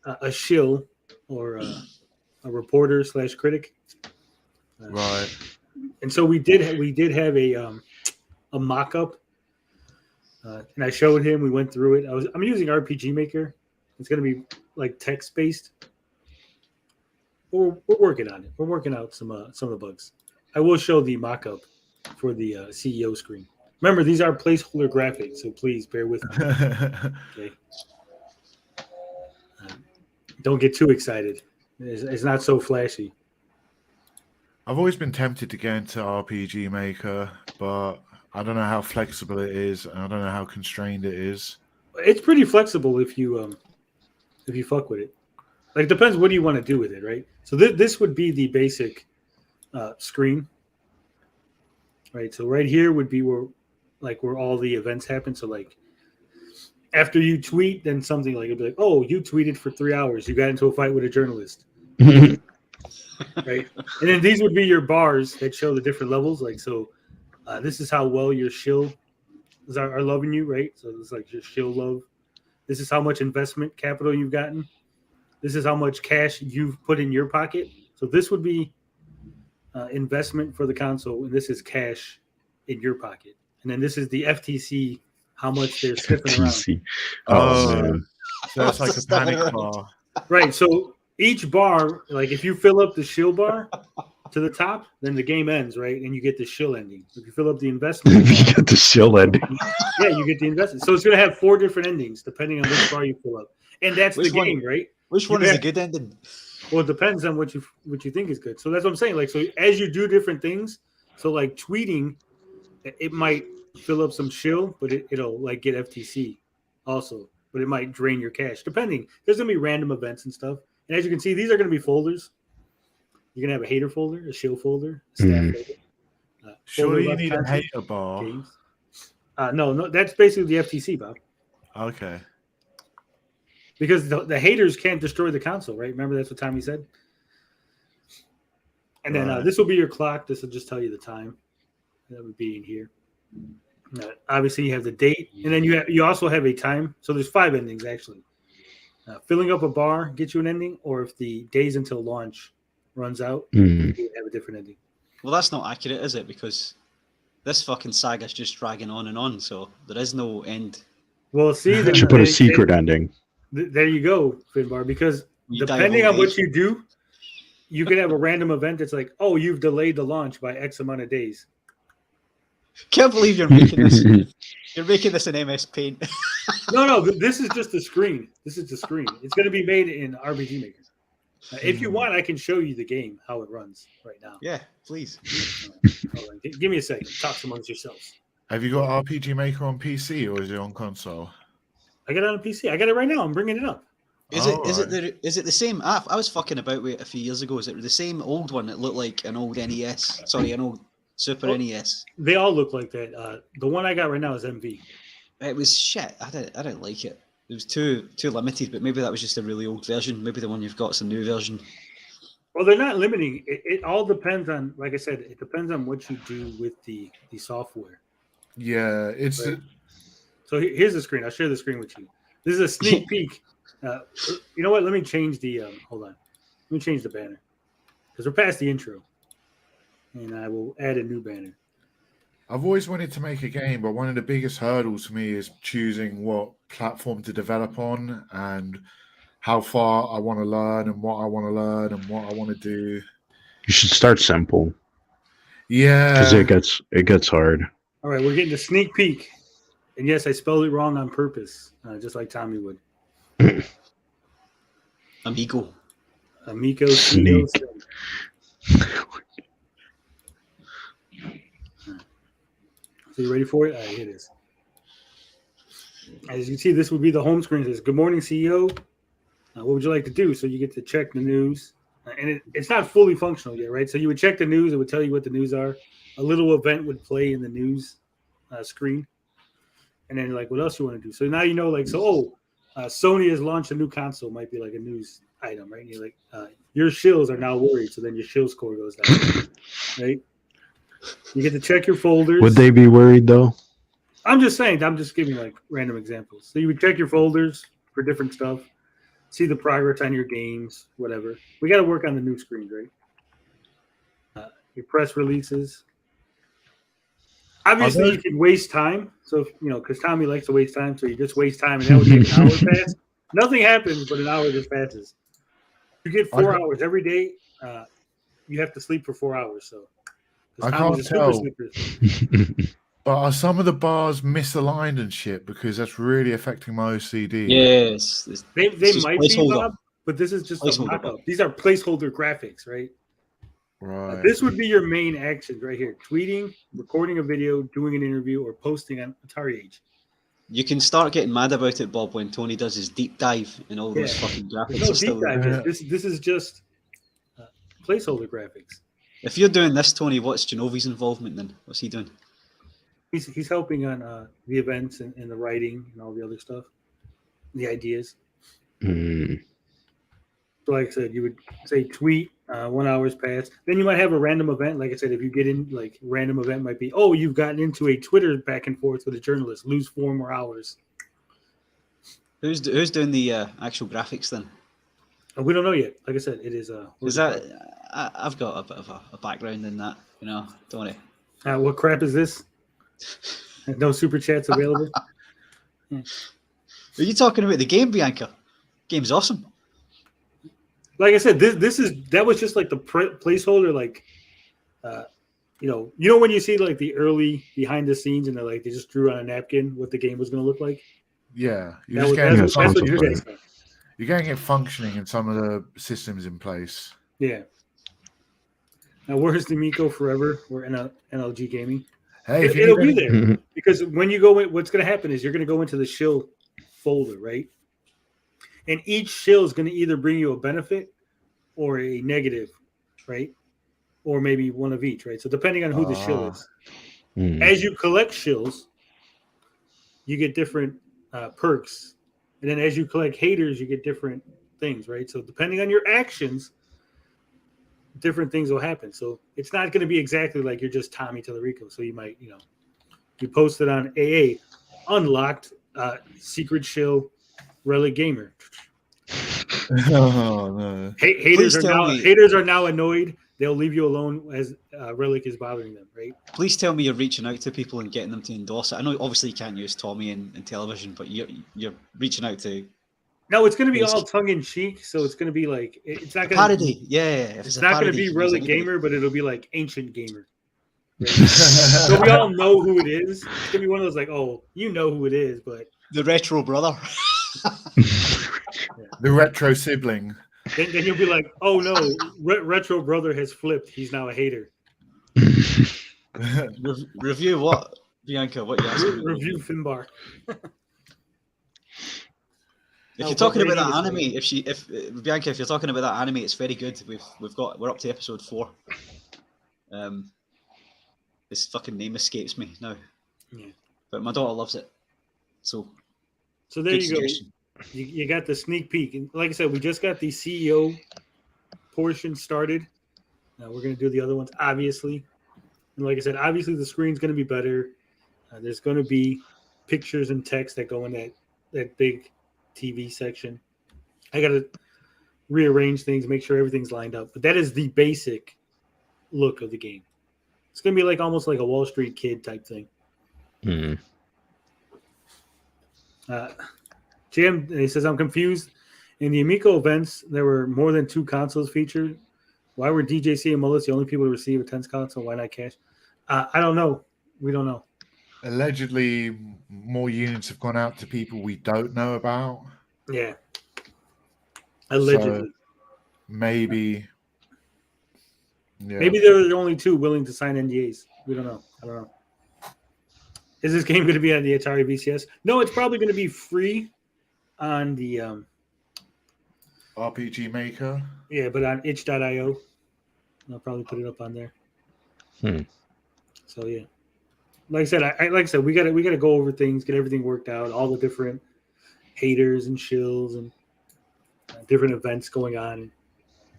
a shill, or a reporter / critic. Right. And so we did have a mock-up, and I showed him. We went through it. I'm using RPG Maker. It's going to be like text-based. We're working on it. We're working out some of the bugs. I will show the mock-up for the CEO screen. Remember, these are placeholder graphics, so please bear with me. Okay. Don't get too excited. It's not so flashy. I've always been tempted to get into RPG Maker, but I don't know how flexible it is, and I don't know how constrained it is. It's pretty flexible if you fuck with it. Like, it depends what do you want to do with it, right? So this would be the basic screen, right? So right here would be where all the events happen. So like after you tweet, then something like it'd be like, oh, you tweeted for 3 hours. You got into a fight with a journalist, right? And then these would be your bars that show the different levels. Like, so this is how well your shill are loving you, right? So it's like your shill love. This is how much investment capital you've gotten. This is how much cash you've put in your pocket. So this would be investment for the console, and this is cash in your pocket. And then this is the FTC, how much they're sniffing around. TC. Oh, Man. So it's like a panic bar. Right. So each bar, like if you fill up the shill bar to the top, then the game ends, right? And you get the shill ending. If you fill up the investment, You get the shill ending. yeah, you get the investment. So it's going to have 4 different endings depending on which bar you fill up. And that's Which the one? game, right? Which one Yeah. is a good ending? Well, it depends on what you think is good. So that's what I'm saying. Like, so as you do different things, so like tweeting, it might fill up some shill, but it'll like get FTC also, but it might drain your cash depending. There's gonna be random events and stuff, and as you can see, these are gonna be folders. You're gonna have a hater folder, a shill folder, a staff folder. Surely you left need a content, hater bar. games. No, that's basically the FTC, Bob. Okay. Because the haters can't destroy the console, right? Remember that's what Tommy said. And then Right. this will be your clock. This will just tell you the time. That would be in here. Obviously, you have the date, and then you also have a time. So there's 5 endings actually. Filling up a bar gets you an ending, or if the days until launch runs out, you have a different ending. Well, that's not accurate, is it? Because this fucking saga's just dragging on and on, so there is no end. Well, see, You should put a secret ending. There you go, Finbar. Because You die depending of on old what age. you do, you could have a random event that's like, oh, you've delayed the launch by X amount of days. Can't believe you're making this. You're making this in MS Paint. No, this is just the screen. This is the screen. It's going to be made in RPG Maker. If you want, I can show you the game, how it runs right now. Yeah, please. Hold on. Give me a second. Talk amongst yourselves. Have you got RPG Maker on PC or is it on console? I got it on PC. I got it right now. I'm bringing it up. Is it the same? I was fucking about with it a few years ago. Is it the same old one that looked like an old NES? Sorry, an old Super NES. They all look like that. The one I got right now is MV. It was shit. I didn't like it. It was too limited. But maybe that was just a really old version. Maybe the one you've got is a new version. Well, they're not limiting. It all depends on, like I said, it depends on what you do with the software. Yeah, it's. Right? So here's the screen. I'll share the screen with you. This is a sneak peek. You know what? Let me change the. Hold on. Let me change the banner because we're past the intro, and I will add a new banner. I've always wanted to make a game, but one of the biggest hurdles for me is choosing what platform to develop on and how far I want to learn and what I want to learn and what I want to do. You should start simple. Yeah, because it gets hard. All right, we're getting a sneak peek, and yes, I spelled it wrong on purpose, just like Tommy would. Amico. Sneak. So you ready for it? All right, here it is. As you can see, this would be the home screen. It says, "Good morning, CEO. What would you like to do?" So you get to check the news. And it's not fully functional yet, right? So you would check the news. It would tell you what the news are. A little event would play in the news screen. And then you're like, what else you want to do? So now you know, like, Sony has launched a new console. Might be like a news item, right? And you're like, your shills are now worried. So then your shill score goes down, right? You get to check your folders. Would they be worried, though? I'm just saying. I'm just giving, like, random examples. So you would check your folders for different stuff. See the progress on your games, whatever. We got to work on the new screens, right? Your press releases. Obviously, you can waste time. So, because Tommy likes to waste time, so you just waste time, and that would take an hour pass. Nothing happens, but an hour just passes. You get 4 hours every day. You have to sleep for 4 hours. So, I can't tell. But are some of the bars misaligned and shit? Because that's really affecting my OCD. Yes. They might be, Bob, but this is just a mock-up. These are placeholder graphics, right? Right. This would be your main actions right here. Tweeting, recording a video, doing an interview, or posting on Atari Age. You can start getting mad about it, Bob, when Tony does his deep dive and all those fucking graphics. No deep dive. This is just placeholder graphics. If you're doing this, Tony, what's Genovi's involvement then? What's he doing? He's helping on the events and the writing and all the other stuff, the ideas. Mm. So like I said, you would say tweet, 1 hour's passed. Then you might have a random event. Like I said, if you get in, like, random event might be, you've gotten into a Twitter back and forth with a journalist. Lose 4 more hours. Who's doing the actual graphics then? We don't know yet. Like I said, it is. Is that? I've got a bit of a background in that, don't I? What crap is this? No super chats available. Are you talking about the game, Bianca? Game's awesome. Like I said, that was just like the placeholder, like, when you see like the early behind the scenes and they just drew on a napkin what the game was going to look like. Yeah, that's what you're getting. You're getting it functioning in some of the systems in place. Yeah. Now, where's the Amico forever? We're in NLG Gaming. Hey, it'll be there because when you go in, what's going to happen is you're going to go into the shill folder, right? And each shill is going to either bring you a benefit or a negative, right? Or maybe one of each, right? So depending on who the shill is. As you collect shills, you get different perks. And then as you collect haters, you get different things, right? So depending on your actions, different things will happen. So it's not going to be exactly like you're just Tommy Tellerico. So you might, you posted on AA, unlocked secret shill Relic Gamer. Oh no! Haters are now annoyed. They'll leave you alone as Relic is bothering them, right? Please tell me you're reaching out to people and getting them to endorse it. I know obviously you can't use Tommy in television, but you're reaching out to. No, it's going to be all tongue in cheek, so it's going to be like it's not going to parody. Yeah, it's not going to be Relic Gamer, but it'll be like Ancient Gamer. So we all know who it is. It's gonna be one of those like, oh, you know who it is, but The retro brother. The retro sibling. then you'll be like, oh no, retro brother has flipped. He's now a hater. Review what, Bianca? What you asking? Review Finbar. If you're talking about that anime, if Bianca, if you're talking about that anime, it's very good. We're up to episode 4. This fucking name escapes me now. Yeah. But my daughter loves it. So there good you go. suggestion. You got the sneak peek, and like I said, we just got the CEO portion started. We're gonna do the other ones, obviously. And like I said, obviously the screen's gonna be better. There's gonna be pictures and text that go in that big TV section. I gotta rearrange things, make sure everything's lined up. But that is the basic look of the game. It's gonna be like almost like a Wall Street Kid type thing. Hmm. Jim, he says, I'm confused. In the Amico events, there were more than 2 consoles featured. Why were DJC and Mullis the only people to receive a 10th console? Why not cash? I don't know. We don't know. Allegedly, more units have gone out to people we don't know about. Yeah. Allegedly. So maybe. Yeah. Maybe they're the only 2 willing to sign NDAs. We don't know. I don't know. Is this game going to be on the Atari VCS? No, it's probably going to be free on the RPG Maker. Yeah, but on itch.io. I'll probably put it up on there. So yeah. Like I said, we gotta go over things, get everything worked out, all the different haters and shills and different events going on.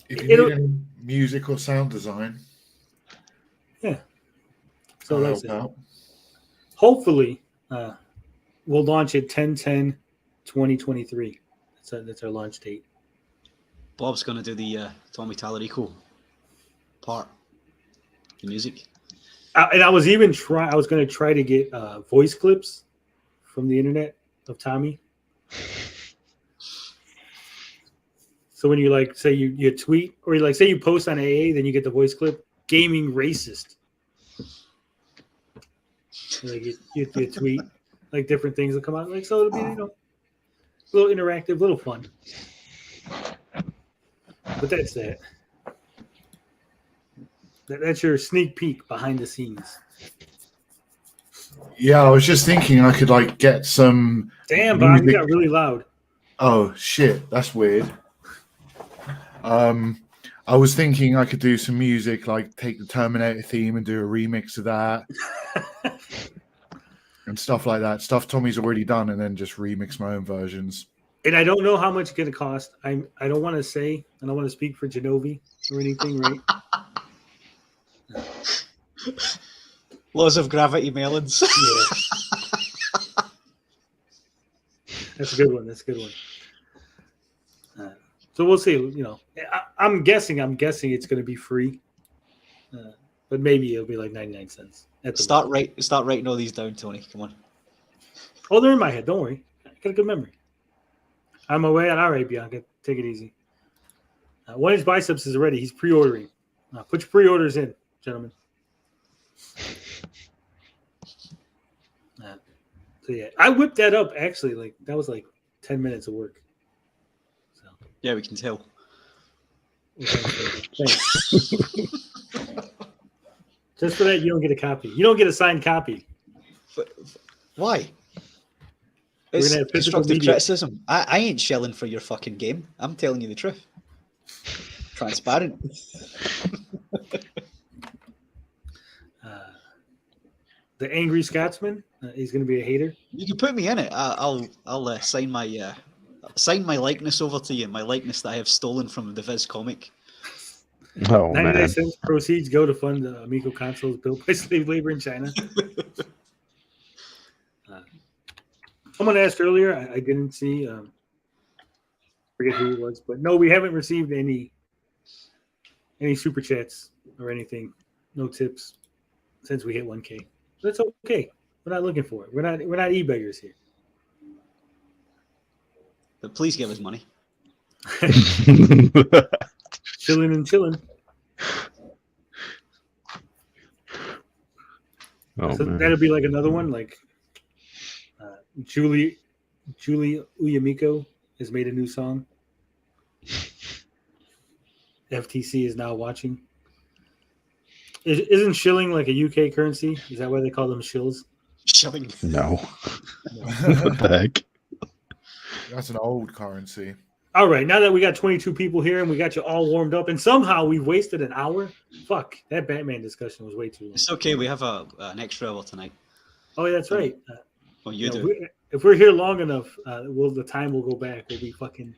If you need any music or sound design. Yeah. So I'll that's help it. out. Hopefully, we'll launch it 10/10/2023. That's our launch date. Bob's gonna do the Tommy Tallarico part, the music. And I was even I was going to try to get voice clips from the internet of Tommy. So when you like say you tweet or you like say you post on AA, then you get the voice clip. Gaming racist. Like you tweet like different things will come out like so it'll be a little interactive, little fun. But that's that. That's your sneak peek behind the scenes. Yeah, I was just thinking I could like get some. Damn, Bob, you got really loud. Oh shit, that's weird. I was thinking I could do some music, like take the Terminator theme and do a remix of that, and stuff like that. Stuff Tommy's already done, and then just remix my own versions. And I don't know how much it's going to cost. I don't want to say. I don't want to speak for Genovi or anything, right? Laws of gravity melons. Yeah. That's a good one. So we'll see. I'm guessing it's going to be free, but maybe it'll be like 99 cents. Start writing all these down, Tony. Come on. Oh, they're in my head. Don't worry. I got a good memory. I'm away. All right, Bianca. Take it easy. 1 Inch Biceps is ready. He's pre-ordering. Put your pre-orders in, gentlemen. So yeah, I whipped that up actually. Like that was like 10 minutes of work. So yeah, we can tell. Thanks. Just for that, you don't get a copy. You don't get a signed copy. Why? It's constructive criticism. I ain't shelling for your fucking game. I'm telling you the truth. Transparent. The Angry Scotsman. He's going to be a hater. You can put me in it. I'll sign my likeness over to you. My likeness that I have stolen from the Viz comic. Oh 99 man! cents proceeds go to fund the Amico consoles built by slave labor in China. Someone asked earlier. I didn't see. Forget who it was, but no, we haven't received any super chats or anything. No tips since we hit 1K. That's okay. We're not looking for it. We're not e-beggars here. But please give us money. Chilling and chilling. Oh, So man. that'd be like another one. Like Julie Uyamiko has made a new song. FTC is now watching. Isn't shilling like a UK currency? Is that why they call them shills? Shilling. No. What the heck? That's an old currency. All right, now that we got 22 people here and we got you all warmed up, and somehow we've wasted an hour. Fuck, that Batman discussion was way too long. It's okay. We have an extra hour tonight. Oh, yeah, that's right. Oh, you do. If we're here long enough, the time will go back. We'll be fucking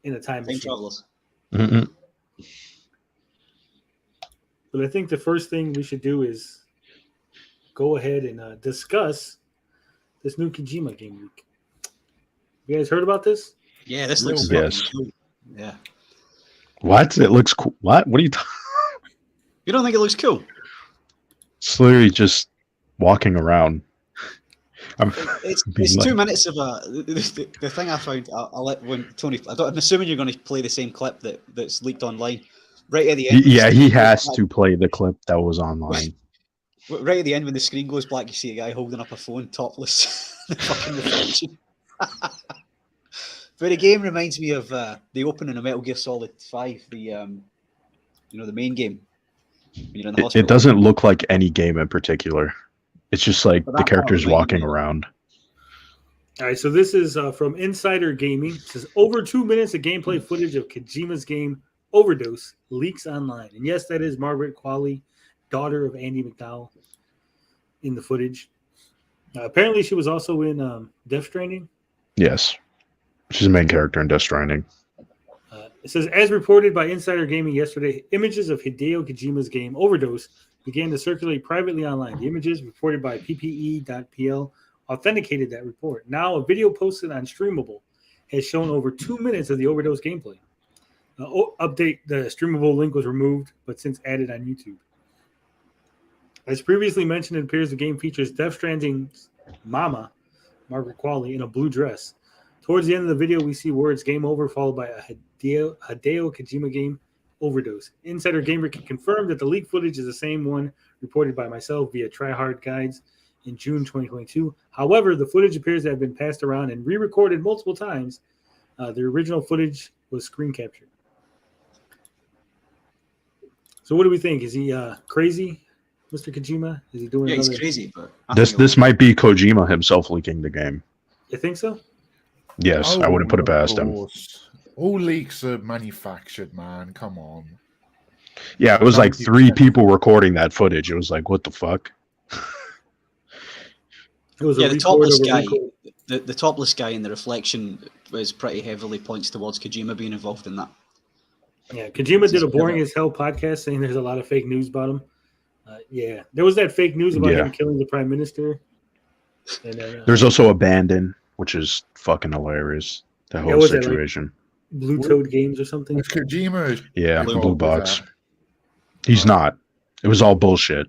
in a time machine. travelers. Mm-mm. But I think the first thing we should do is go ahead and discuss this new Kojima game week. You guys heard about this? Yeah, this looks Yes. fucking cool. Yeah. What? It looks cool. What? What are you talking? You don't think it looks cool? It's literally just walking around. It's being like- 2 minutes of the thing I found. I'll let when Tony. I'm assuming you're going to play the same clip that's leaked online. Right at the end. Yeah, he has to play the clip that was online. Right at the end, when the screen goes black, you see a guy holding up a phone, topless. The fucking reflection. But the game reminds me of the opening of Metal Gear Solid 5, the main game. When you're in the It hospital. doesn't look like any game in particular. It's just like But the that characters part walking reminds me of- around. All right, so this is from Insider Gaming. It says over 2 minutes of gameplay footage of Kojima's game Overdose leaks online. And yes, that is Margaret Qualley, daughter of Andy McDowell, in the footage. Apparently, she was also in Death Stranding. Yes. She's the main character in Death Stranding. It says, as reported by Insider Gaming yesterday, images of Hideo Kojima's game Overdose began to circulate privately online. The images reported by PPE.pl authenticated that report. Now, a video posted on Streamable has shown over 2 minutes of the Overdose gameplay. Update, the streamable link was removed, but since added on YouTube. As previously mentioned, it appears the game features Death Stranding's mama, Margaret Qualley, in a blue dress. Towards the end of the video, we see words "Game Over" followed by a Hideo Kojima game, Overdose. Insider Gamer can confirm that the leaked footage is the same one reported by myself via Tryhard Guides in June 2022. However, the footage appears to have been passed around and re-recorded multiple times. The original footage was screen captured. So what do we think? Is he crazy, Mr. Kojima? Is he doing Yeah, he's another... crazy. But This might be Kojima himself leaking the game. You think so? Yes, I wouldn't put it of past him. course. All leaks are manufactured, man. Come on. Yeah, it was like 3 people recording that footage. It was like, what the fuck? It was yeah, a the record topless of a guy, record. the topless guy in the reflection was pretty heavily points towards Kojima being involved in that. Yeah, Kojima did a boring as hell podcast saying there's a lot of fake news about him. Yeah, there was that fake news about him killing the prime minister. And then, There's also Abandon, which is fucking hilarious. The whole was it, like- situation. Blue Toad Games or something. If Kojima, Yeah, Blue Blue Box. Box. He's not. It was all bullshit.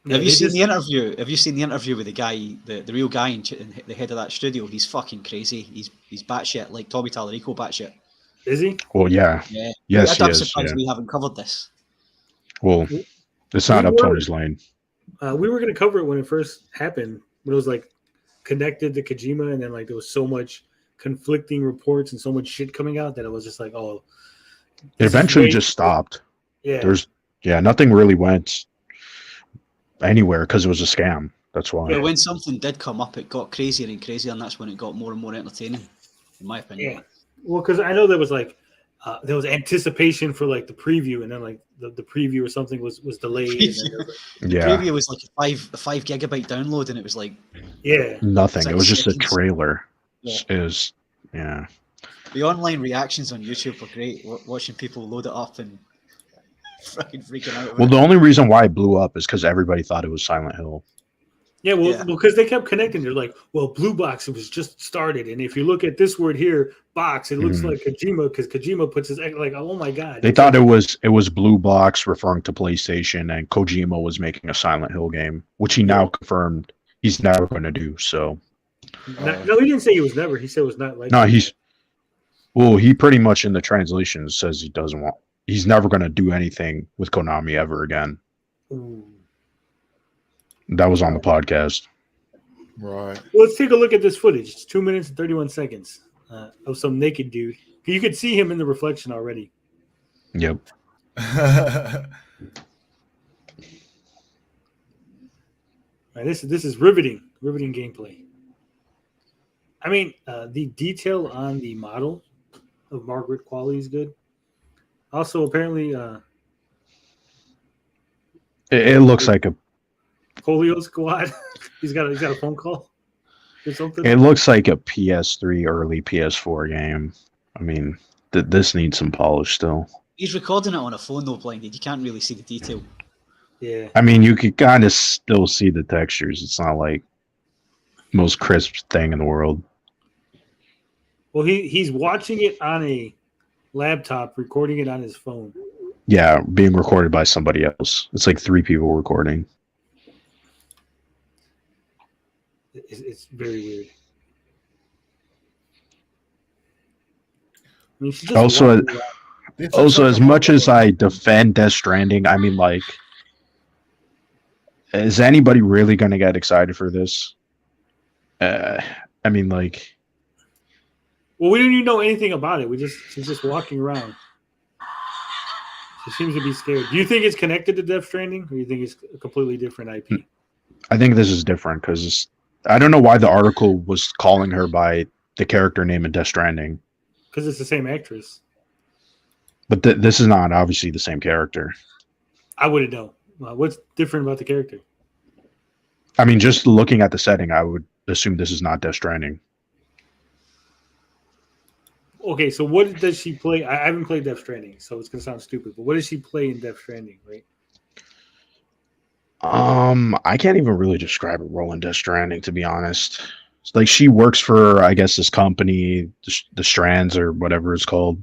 Yeah, Have you they seen just- the interview? Have you seen the interview with the guy, the real guy in the head of that studio? He's fucking crazy. He's batshit, like Tommy Tallarico batshit. Is he? Well, yeah. Yeah. Yes, I'm he is. surprised Yeah. we haven't covered this. Well, it's not We up were- Tony's lane. We were going to cover it when it first happened, when it was like connected to Kojima, and then like there was so much conflicting reports and so much shit coming out that it was just like, oh. It this is eventually way- just stopped. Yeah. Nothing really went anywhere because it was a scam. That's why. But when something did come up, it got crazier and crazier, and that's when it got more and more entertaining, in my opinion. Yeah. Well, because I know there was like there was anticipation for like the preview, and then like the preview or something was delayed. And then there was, like, Yeah, Preview was like a 5 gigabyte download, and it was like yeah. nothing. It's It like was just a seconds. trailer. Yeah. Yeah. the online reactions on YouTube were great. Watching people load it up and fucking freaking out. over Well, it. the only reason why it blew up is because everybody thought it was Silent Hill. Yeah, well, Yeah. because they kept connecting. They're like, well, Blue Box, it was just started. And if you look at this word here, box, it looks Mhm. like Kojima, because Kojima puts his, like, oh my God. They thought it was Blue Box referring to PlayStation, and Kojima was making a Silent Hill game, which he now confirmed he's never going to do. So No, he didn't say he was never. He said it was not like no, he pretty much in the translation says he's never going to do anything with Konami ever again. Ooh. That was on the podcast. Right. Well, let's take a look at this footage. It's 2 minutes and 31 seconds of some naked dude. You could see him in the reflection already. Yep. Right, this is riveting gameplay. I mean, the detail on the model of Margaret Qualley is good. Also, apparently, It looks like a. Polio Squad. he's got a phone call or something. It looks like a PS3 early PS4 game. I mean, this needs some polish still. He's recording it on a phone though, blinded. You can't really see the detail. Yeah. I mean, you could kind of still see the textures. It's not like most crisp thing in the world. Well, he's watching it on a laptop, recording it on his phone. Yeah, being recorded by somebody else. It's like 3 people recording. It's very weird. I mean, she's just Also, walking around. as much as I defend Death Stranding, I mean, like, is anybody really going to get excited for this? I mean, like, Well, we didn't even know anything about it. She's just walking around. She seems to be scared. Do you think it's connected to Death Stranding, or do you think it's a completely different IP? I think this is different because I don't know why the article was calling her by the character name in Death Stranding. Because it's the same actress. But this is not obviously the same character. I wouldn't know. What's different about the character? I mean, just looking at the setting, I would assume this is not Death Stranding. Okay, so what does she play? I haven't played Death Stranding, so it's gonna sound stupid. But what does she play in Death Stranding, right? I can't even really describe her role in Death Stranding, to be honest. It's like she works for, I guess, this company, the Strands or whatever it's called.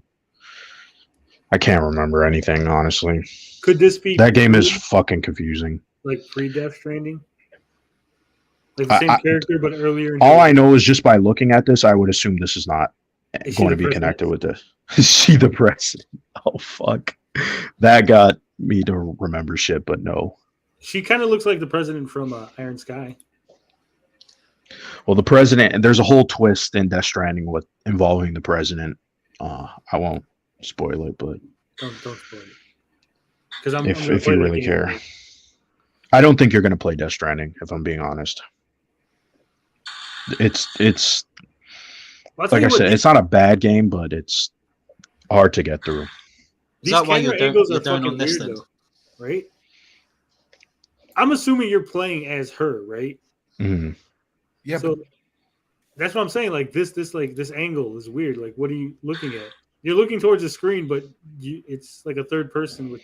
I can't remember anything, honestly. Could this be That game is fucking confusing. like pre-Death Stranding? Like the same character, but earlier. All I know is just by looking at this, I would assume this is not Is she going to the be president? connected with this. Is she the president? Oh, fuck. That got me to remember shit, but no. She kind of looks like the president from Iron Sky. Well, the president, and there's a whole twist in Death Stranding with involving the president. I won't spoil it, but Don't spoil it. Because I'm if gonna you play that really game. care. I don't think you're going to play Death Stranding, if I'm being honest. It's I'll tell like you I what, said, it's not a bad game, but it's hard to get through. Is these that why camera you're angles down are on fucking this weird, then? though, right? I'm assuming you're playing as her, right? Mhm. Yeah, So that's what I'm saying. Like this angle is weird. Like, what are you looking at? You're looking towards the screen, but it's like a third person with.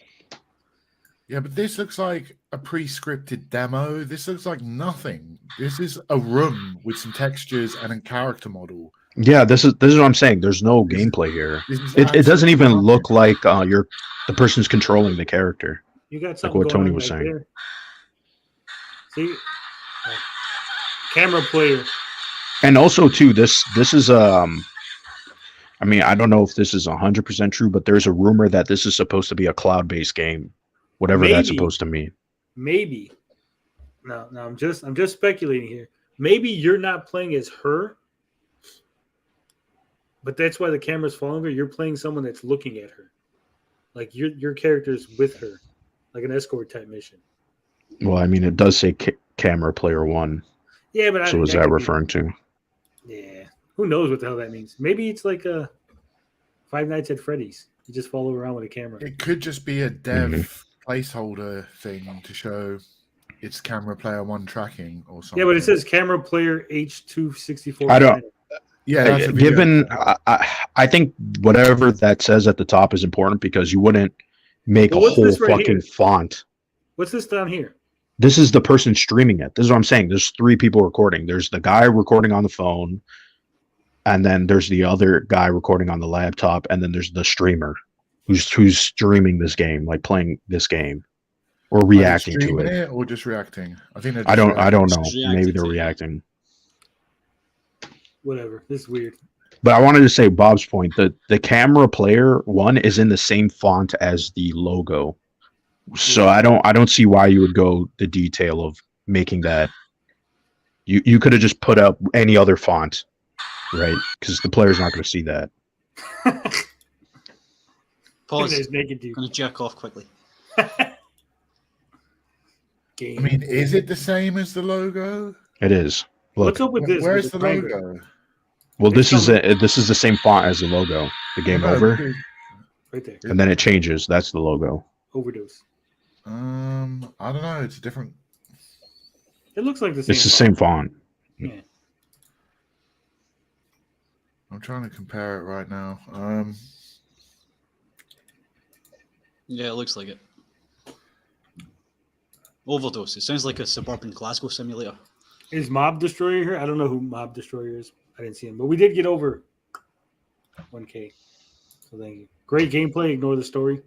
but this looks like a pre-scripted demo. This looks like nothing. This is a room with some textures and a character model. Yeah, this is what I'm saying. There's no gameplay here. This is It doesn't even absolutely look like the person's controlling the character. You got something what going Tony on was right saying. there. See, camera player. And also too, this is I mean, I don't know if this is 100% true, but there's a rumor that this is supposed to be a cloud-based game, whatever that's Maybe. supposed to mean. Maybe. No, I'm just speculating here. Maybe you're not playing as her, but that's why the camera's following her. You're playing someone that's looking at her, like your character's with her, like an escort type mission. Well, I mean, it does say camera player 1. Yeah, but So is that could be- referring to? Yeah, who knows what the hell that means? Maybe it's like a Five Nights at Freddy's. You just follow around with a camera. It could just be a dev placeholder thing to show it's camera player 1 tracking or something. Yeah, but it says camera player H264. I don't. Yeah, that's a video. Given, I think whatever that says at the top is important because you wouldn't make Well, a what's whole this right fucking here? font. What's this down here? This is the person streaming it. This is what I'm saying. There's 3 people recording. There's the guy recording on the phone, and then there's the other guy recording on the laptop, and then there's the streamer who's streaming this game, like playing this game or Are they reacting to streaming it. or just reacting? I think they're I just don't know. Just Maybe reacting they're to it. reacting. Whatever. This is weird. But I wanted to say Bob's point that the camera player 1 is in the same font as the logo. So I don't see why you would go the detail of making that. You could have just put up any other font, right? Because the player's not going to see that. Pause. There's naked I'm gonna jerk off quickly. I mean, is it the same as the logo? It is. Look, What's up with this? Where's with the triangle? logo? well, this is the same font as the logo. The game No, over, because- Right there. and then it changes. That's the logo. Overdose. I don't know. It's a different. It looks like the same. It's the same font. Yeah. I'm trying to compare it right now. Yeah, it looks like it. Overdose. It sounds like a suburban Glasgow simulator. Is Mob Destroyer here? I don't know who Mob Destroyer is. I didn't see him, but we did get over 1K. So thank you. Great gameplay. Ignore the story.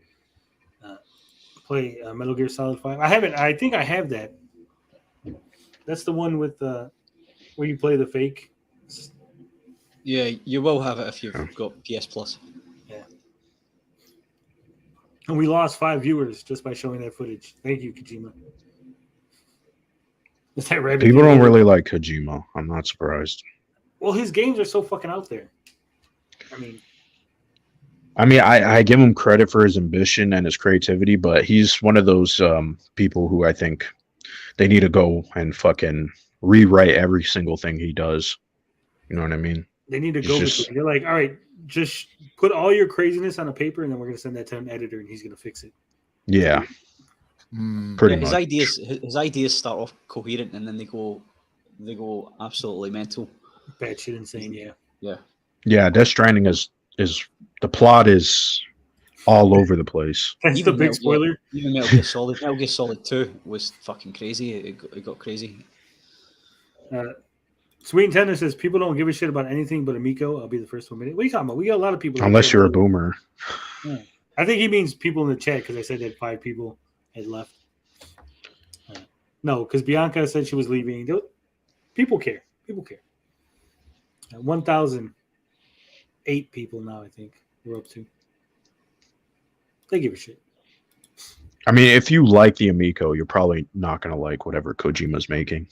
Play Metal Gear Solid 5. I haven't. I think I have that. That's the one with where you play the fake. Yeah, you will have it if you've got PS Plus. Yeah. And we lost 5 viewers just by showing that footage. Thank you, Kojima. Is that right? People don't really like Kojima. I'm not surprised. Well, his games are so fucking out there. I mean, I give him credit for his ambition and his creativity, but he's one of those people who I think they need to go and fucking rewrite every single thing he does. You know what I mean? They need to go. They're like, all right, just put all your craziness on a paper, and then we're going to send that to an editor, and he's going to fix it. Yeah, pretty His much. ideas start off coherent, and then they go absolutely mental. Bad shit, insane. Yeah. Yeah. Yeah, Death Stranding is the plot is all over the place. That's the big spoiler. Even Metal Gear Solid. Metal Gear Solid 2 was fucking crazy. It got crazy. Sweet Nintendo says people don't give a shit about anything but Amico. I'll be the first 1 minute. What are you talking about? We got a lot of people. Unless you're a boomer. Yeah. I think he means people in the chat because I said that 5 people had left. No, because Bianca said she was leaving. People care. People care. 1,008 people now, I think we're up to. They give a shit. I mean, if you like the Amico, you're probably not going to like whatever Kojima's making.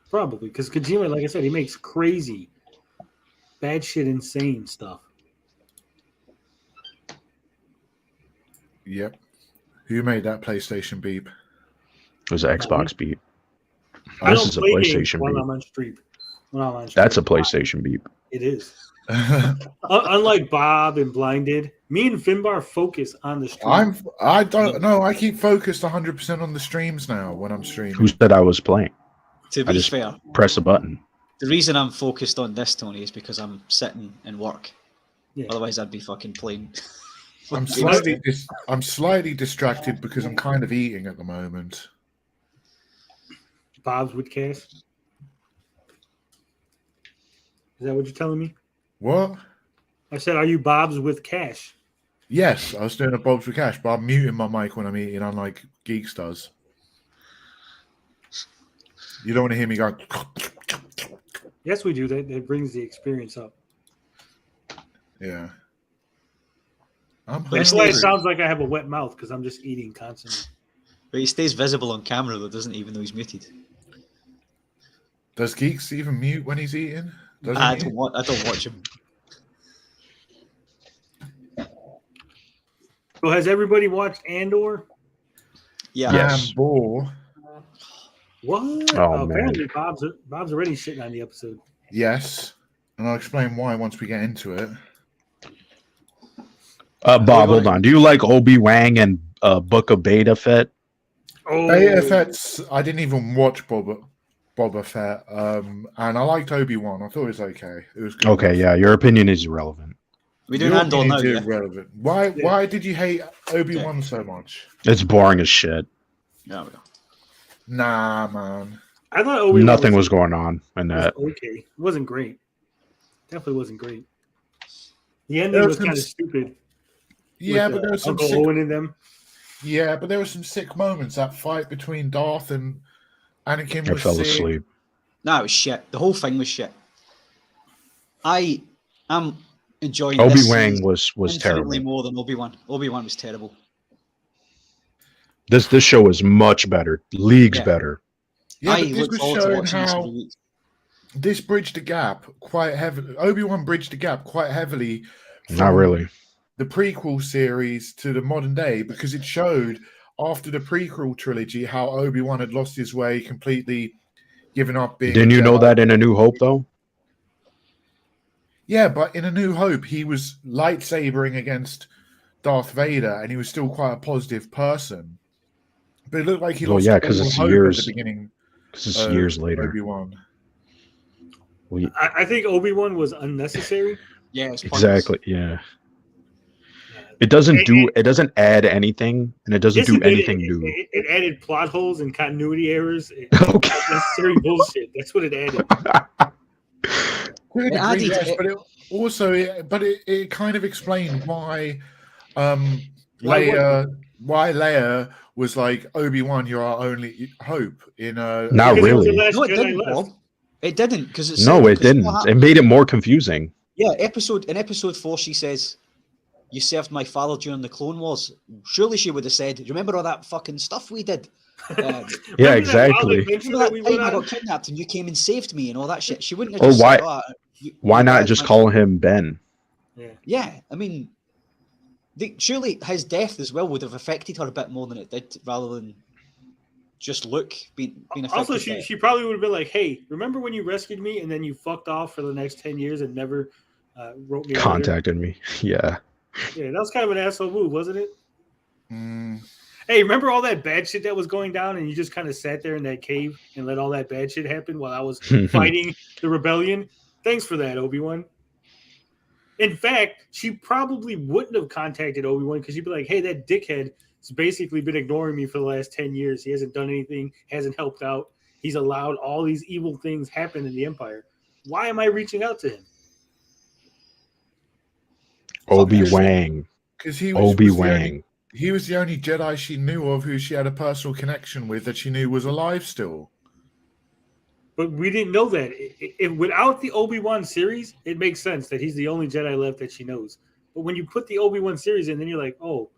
Probably, because Kojima, like I said, he makes crazy, bad shit, insane stuff. Yep. Who made that PlayStation beep? It was an Xbox beep. I This don't is a play games PlayStation while beep. I'm on stream. When I'm on stream. That's a PlayStation beep. It is. Unlike Bob and Blinded, me and Finbar focus on the stream. I don't know. I keep focused 100% on the streams now when I'm streaming. Who said I was playing? To I be just fair, press a button. the reason I'm focused on this, Tony, is because I'm sitting and work. Yeah. Otherwise, I'd be fucking playing. I'm slightly distracted because I'm kind of eating at the moment. Bob's with cash. Is that what you're telling me? What? I said, are you Bob's with cash? Yes, I was doing a Bob's for Cash, but I'm muting my mic when I'm eating, unlike Geeks does. You don't want to hear me going. Yes, we do. That brings the experience up. Yeah. I'm That's why it sounds like I have a wet mouth, because I'm just eating constantly. But he stays visible on camera, though, doesn't he, even though he's muted? Does Geeks even mute when he's eating? I don't watch him. So has everybody watched Andor? Yeah. Yes. Ball. What? Oh, Apparently Bob's already shitting on the episode. Yes. And I'll explain why once we get into it. Bob, hold on. Do you like Obi-Wan and Book of Beta Fett? Oh, Beta Fett's, I didn't even watch Boba Fett. And I liked Obi-Wan. I thought it was okay. It was good. Okay, yeah. Your opinion is irrelevant. We're doing Your Andor now, opinion's yeah? irrelevant. Why did you hate Obi-Wan so much? It's boring as shit. There we go. Nah, man. I thought Obi-Wan Nothing was going on in that. okay. It wasn't great. Definitely wasn't great. The ending was kind of stupid. Yeah, with, but there was some Uncle sick, Owen in them. yeah, but there were some sick moments. That fight between Darth and Anakin I was fell sick. asleep. No, it was shit. The whole thing was shit. I am enjoying Obi-Wan this was infinitely terrible. more than Obi-Wan. Obi-Wan was terrible. This show is much better, leagues Yeah. better. Yeah, I but this look was forward to showing watching this every how week. this bridged the gap quite heavily. Obi-Wan bridged the gap quite heavily Not from really. the prequel series to the modern day, because it showed after the prequel trilogy how Obi-Wan had lost his way, completely given up being Didn't a you know Jedi. that in A New Hope though? Yeah, but in A New Hope, he was lightsabering against Darth Vader, and he was still quite a positive person. But it looked like he Well, lost yeah, all because it's hope at the years. beginning Because it's of years later. Obi-Wan. I think Obi-Wan was unnecessary. Yeah, it's pointless. Exactly. Yeah. It doesn't add anything, and it doesn't Yes, do it did. anything new. It added plot holes and continuity errors. Okay. Unnecessary bullshit. That's what it added. To a degree, added- yes, but it also, it kind of explained why Why Leia was like, Obi-Wan, you're our only hope in Not Because it was really. the last No, it Jedi didn't, left. Bob. It didn't, because it No, said, it 'cause didn't. what It happened- made it more confusing. Yeah, in episode 4, she says, "You served my father during the Clone Wars." Surely she would have said, "Do you remember all that fucking stuff we did? Yeah, Remember that wild exactly. adventure Remember that that we time went I on? got kidnapped and you came and saved me and all that shit?" She wouldn't have Or just why- said, "Oh, Why you not guys just might-" call him Ben? Yeah, I mean, surely his death as well would have affected her a bit more than it did, rather than just Luke being affected. Also, by it. she probably would have been like, "Hey, remember when you rescued me and then you fucked off for the next 10 years and never wrote me a letter?" Contacted me. Yeah. Yeah, that was kind of an asshole move, wasn't it? Mm, Hey, remember all that bad shit that was going down and you just kind of sat there in that cave and let all that bad shit happen while I was fighting the rebellion? Thanks for that, Obi-Wan. In fact, she probably wouldn't have contacted Obi-Wan because she'd be like, "Hey, that dickhead has basically been ignoring me for the last 10 years. He hasn't done anything, hasn't helped out. He's allowed all these evil things happen in the Empire. Why am I reaching out to him?" Obi-Wang. because he was Obi-Wang. he was the only Jedi she knew of who she had a personal connection with that she knew was alive still. But we didn't know that. Without the Obi-Wan series, it makes sense that he's the only Jedi left that she knows. But when you put the Obi-Wan series in, then you're like, oh,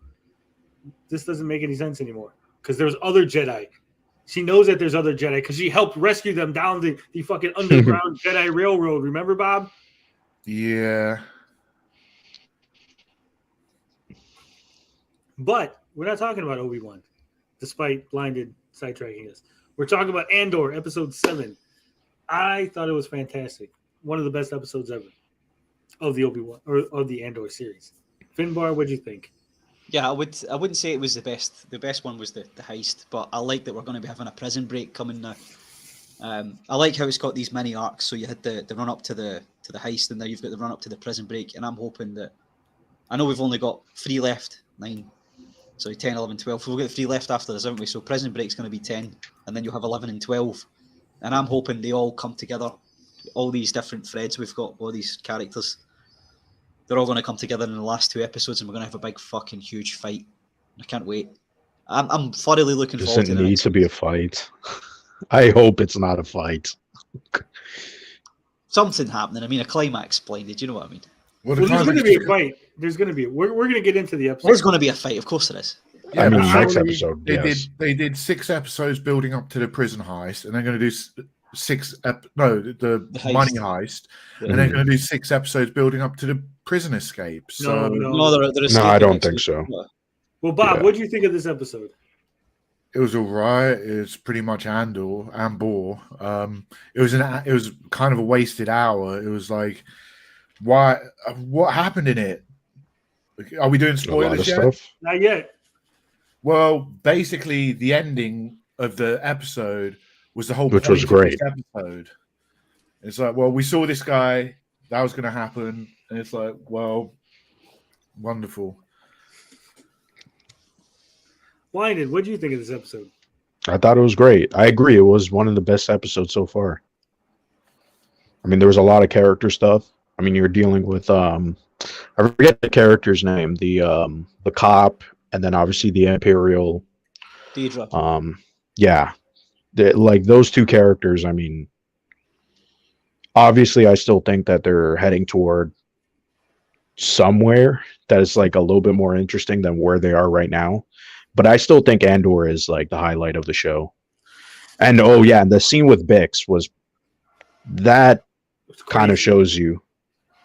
this doesn't make any sense anymore. Because there's other Jedi. She knows that there's other Jedi because she helped rescue them down the fucking underground Jedi railroad. Remember, Bob? Yeah. But we're not talking about Obi-Wan, despite Blinded sidetracking us. We're talking about Andor, episode 7. I thought it was fantastic. One of the best episodes ever of the Obi-Wan or of the Andor series. Finbar, what'd you think? Yeah, I wouldn't say it was the best. The best one was the heist, but I like that we're going to be having a prison break coming now. I like how it's got these mini arcs. So you had the run up to the heist, and now you've got the run up to the prison break. And I'm hoping that, I know we've only got 3 left, 9, sorry, 10, 11, 12. We'll get 3 left after this, haven't we? So prison break's going to be 10, and then you'll have 11 and 12. And I'm hoping they all come together. All these different threads we've got, all these characters, they're all going to come together in the last 2 episodes, and we're going to have a big fucking huge fight. I can't wait. I'm thoroughly looking forward to it. Doesn't need to be a fight. I hope it's not a fight. Something happening. I mean, a climax blinded. You know what I mean? Well, Well, there's going climax- to be a fight. There's going to be. We're going to get into the episode. There's going to be a fight. Of course there is. Yeah, I mean, but next surely episode, they yes. did 6 episodes building up to the prison heist, and they're going to do the heist. money heist, and they're going to do 6 episodes building up to the prison escape. So No, they're No, I escaping don't next think week. so. Well, Bob, Yeah. what do you think of this episode? it was all right. It's pretty much Andor. It was kind of a wasted hour. It was like, why? What happened in it? Are we doing A lot of spoilers yet? stuff. Not yet. Well, basically, the ending of the episode was the whole Which point was of great. this episode. It's like, well, we saw this guy, that was going to happen, and it's like, well, wonderful. Blinded, what do you think of this episode? I thought it was great. I agree. It was one of the best episodes so far. I mean, there was a lot of character stuff. I mean, you're dealing with I forget the character's name, the cop, and then obviously the Imperial. Deidre. Yeah, like those 2 characters. I mean, obviously, I still think that they're heading toward somewhere that is like a little bit more interesting than where they are right now. but I still think Andor is like the highlight of the show. And oh yeah, the scene with Bix was that kind of shows you,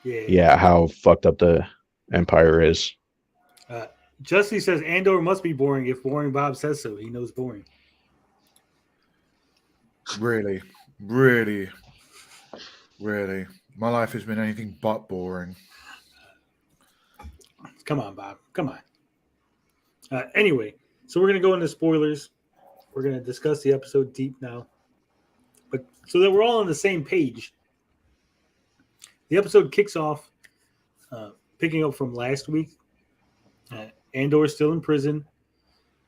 yeah, how fucked up the Empire is. Justy says Andor must be boring if Boring Bob says so. He knows boring. Really, really, really. My life has been anything but boring. Come on, Bob. Come on. Anyway, so we're going to go into spoilers. We're going to discuss the episode deep now. But so that we're all on the same page, the episode kicks off picking up from last week. Andor is still in prison.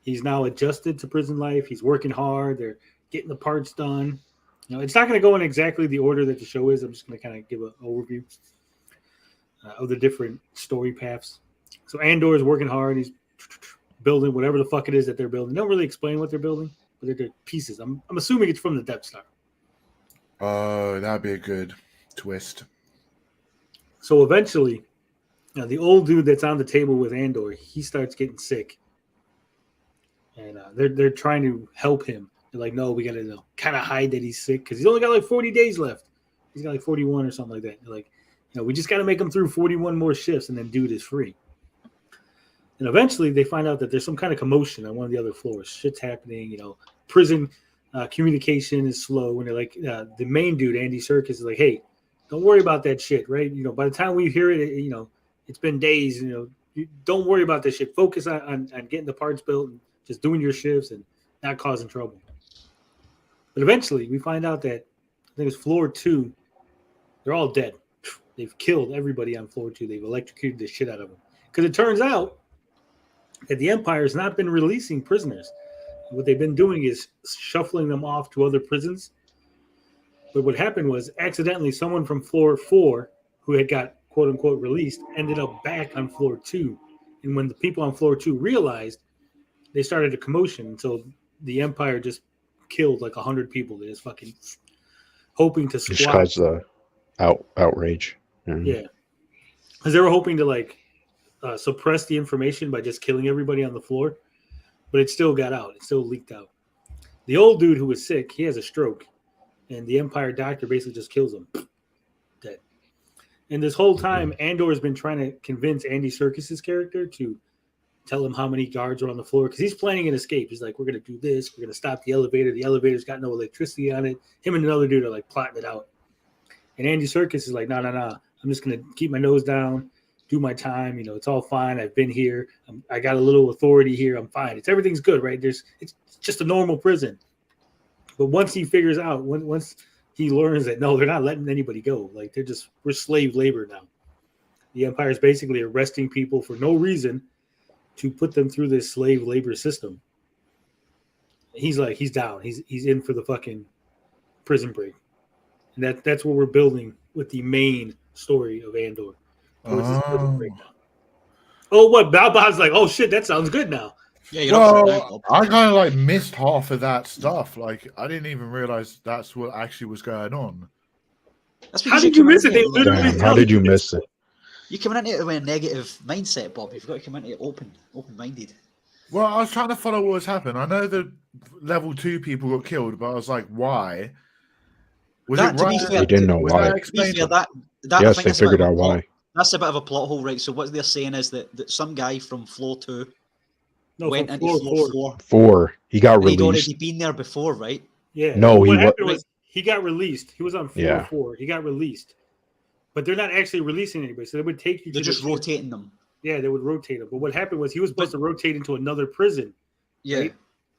He's now adjusted to prison life. He's working hard. They're getting the parts done. You know, it's not going to go in exactly the order that the show is. I'm just going to kind of give an overview of the different story paths. So Andor is working hard. He's building whatever the fuck it is that they're building. They don't really explain what they're building, but they're pieces. I'm assuming it's from the Death Star. Oh, that'd be a good twist. So eventually, the old dude that's on the table with Andor, he starts getting sick. And they're trying to help him. They're like, no, we got to kind of hide that he's sick because he's only got like 40 days left. He's got like 41 or something like that. They're like, we just got to make him through 41 more shifts and then dude is free. And eventually they find out that there's some kind of commotion on one of the other floors. Shit's happening, prison communication is slow. And they're like, the main dude, Andy Serkis, is like, hey, don't worry about that shit, right? By the time we hear it, it's been days, you don't worry about this shit. Focus on getting the parts built and just doing your shifts and not causing trouble. But eventually we find out that I think it's floor 2. They're all dead. They've killed everybody on floor 2. They've electrocuted the shit out of them. Because it turns out that the Empire has not been releasing prisoners. What they've been doing is shuffling them off to other prisons. But what happened was accidentally someone from floor 4 who had got quote unquote released ended up back on floor 2. And when the people on floor 2 realized, they started a commotion. So the Empire just killed like 100 people. They just fucking hoping to squash. Just cause the outrage. Mm-hmm. Yeah. Because they were hoping to suppress the information by just killing everybody on the floor. But it still got out. It still leaked out. The old dude who was sick, he has a stroke. And the Empire doctor basically just kills him. Dead. And this whole time, Andor has been trying to convince Andy Serkis' character to tell him how many guards are on the floor. Because he's planning an escape. He's like, we're going to do this. We're going to stop the elevator. The elevator's got no electricity on it. Him and another dude are plotting it out. And Andy Serkis is like, no. I'm just going to keep my nose down, do my time. It's all fine. I've been here. I got a little authority here. I'm fine. Everything's good, right? It's just a normal prison. But once he figures out, once he learns that, no, they're not letting anybody go. We're slave labor now. The Empire is basically arresting people for no reason to put them through this slave labor system. He's down. He's in for the fucking prison break. And that's what we're building with the main story of Andor. Oh, what? Balbon's like, oh shit, that sounds good now. Yeah, I kind of missed half of that stuff. I didn't even realize that's what actually was going on. How did you miss it? They literally. How did you miss it? You're coming into it with a negative mindset, Bob. You've got to come into it open-minded. Well, I was trying to follow what was happening. I know the level 2 people got killed, but I was like, why? Was that, it right? They didn't know why. Yes, they figured out why. That's a bit of a plot hole, right? So what they're saying is that some guy from floor 2 went into floor 4. He got released. He'd already been there before, right? Yeah. No, what happened was he got released. He was on floor 4. He got released. But they're not actually releasing anybody. So they would take you. They're just rotating them. Yeah, they would rotate him. But what happened was he was supposed to rotate into another prison. Yeah. Right?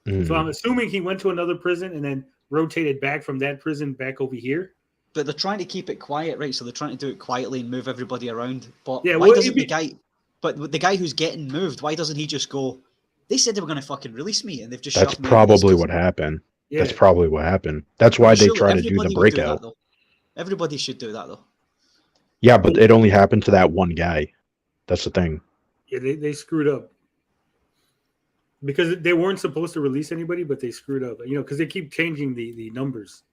Mm-hmm. So I'm assuming he went to another prison and then rotated back from that prison back over here. But they're trying to keep it quiet, right? So they're trying to do it quietly and move everybody around. But yeah, why doesn't the guy? But the guy who's getting moved, why doesn't he just go? They said they were going to fucking release me, and they've just. That's probably what happened. Yeah. That's probably what happened. That's why they try to do the breakout. Everybody should do that, though. Yeah, but it only happened to that one guy. That's the thing. Yeah, they screwed up. Because they weren't supposed to release anybody, but they screwed up. Because they keep changing the numbers.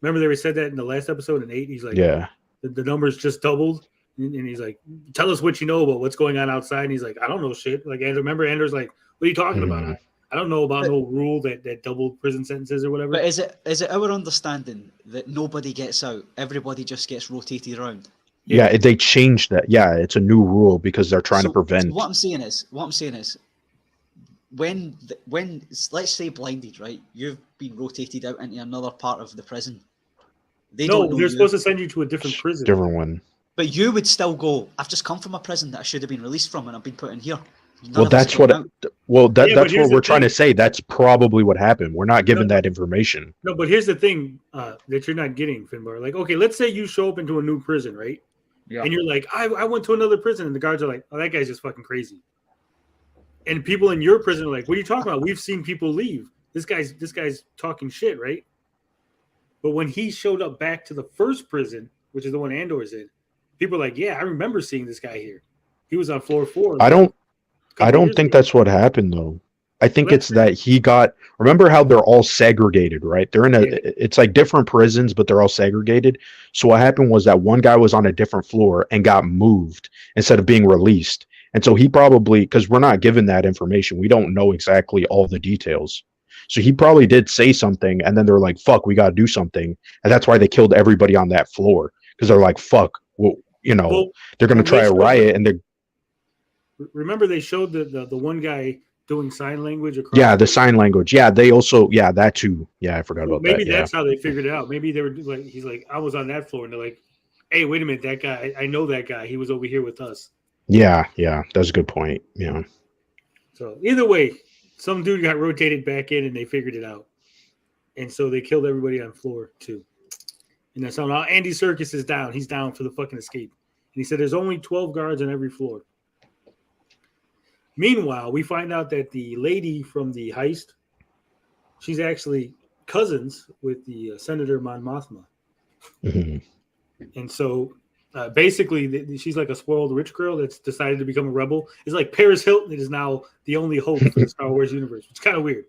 Remember they said that in the last episode in 8? He's like, yeah, the numbers just doubled. And he's like, tell us what you know about what's going on outside. And he's like, I don't know shit. Remember Andor's like, What are you talking about? Mhm. I don't know about no rule that double prison sentences or whatever. But is it our understanding that nobody gets out? Everybody just gets rotated around. Yeah, they changed that. Yeah, it's a new rule because they're trying to So prevent. what I'm saying is, when let's say blinded, right? You've been rotated out into another part of the prison. They don't know they're you, supposed to send you to a different prison. Different one. but you would still go. I've just come from a prison that I should have been released from, and I've been put in here. None Well, of us that's are what. getting out. Well, Yeah, but that's here's what the we're trying to thing. say. That's probably what happened. We're not given No. that information. No, but here's the thing that you're not getting, Finbar. Like, okay, let's say you show up into a new prison, right? Yeah. And you're like, I went to another prison, and the guards are like, oh, that guy's just fucking crazy. And people in your prison are like, what are you talking about? We've seen people leave. This guy's talking shit, right? But when he showed up back to the first prison, which is the one Andor's in, people are like, yeah, I remember seeing this guy here. He was on floor 4. I don't years think ago. that's what happened though. I think Let's it's that he got. Remember how they're all segregated, right? They're in a. Yeah. It's like different prisons, but they're all segregated. So what happened was that one guy was on a different floor and got moved instead of being released. And so he probably, because we're not given that information, we don't know exactly all the details. So he probably did say something, and then they're like, "Fuck, we got to do something," and that's why they killed everybody on that floor because they're like, "Fuck, well, Well, they're gonna when try they a showed riot," and they're remember they showed the one guy doing sign language across. yeah, the sign language. Yeah, they also that too. Yeah, I forgot Well, about maybe that. Yeah. that's how they figured it out. Maybe they were like, he's like, I was on that floor, and they're like, hey, wait a minute, that guy, I know that guy. He was over here with us. Yeah, that's a good point. Yeah. So either way, some dude got rotated back in, and they figured it out, and so they killed everybody on floor 2. And that's how now Andy Serkis is down. He's down for the fucking escape. And he said there's only 12 guards on every floor. Meanwhile, we find out that the lady from the heist, she's actually cousins with the Senator Mon Mothma. Mhm. And so basically, she's like a spoiled rich girl that's decided to become a rebel. It's like Paris Hilton is now the only hope for the Star Wars universe. It's kind of weird,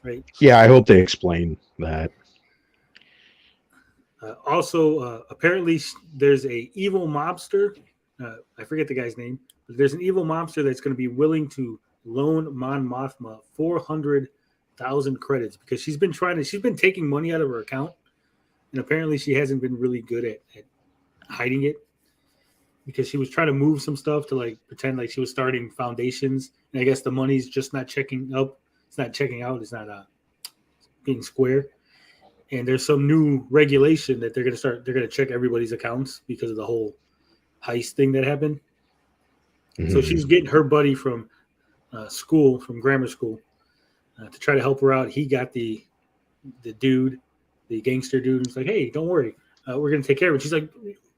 right? Yeah, I hope they explain that. Also, apparently, there's a evil mobster. I forget the guy's name. But there's an evil mobster that's going to be willing to loan Mon Mothma 400,000 credits because she's been taking money out of her account, and apparently she hasn't been really good at hiding it because she was trying to move some stuff to like pretend like she was starting foundations, and I guess the money's just not checking up. It's not checking out. It's not being square. And there's some new regulation that they're going to check everybody's accounts because of the whole heist thing that happened. Mhm. So she's getting her buddy from school, from grammar school, to try to help her out. He got the dude, the gangster dude, and he's like, hey, don't worry. We're going to take care of it. She's like,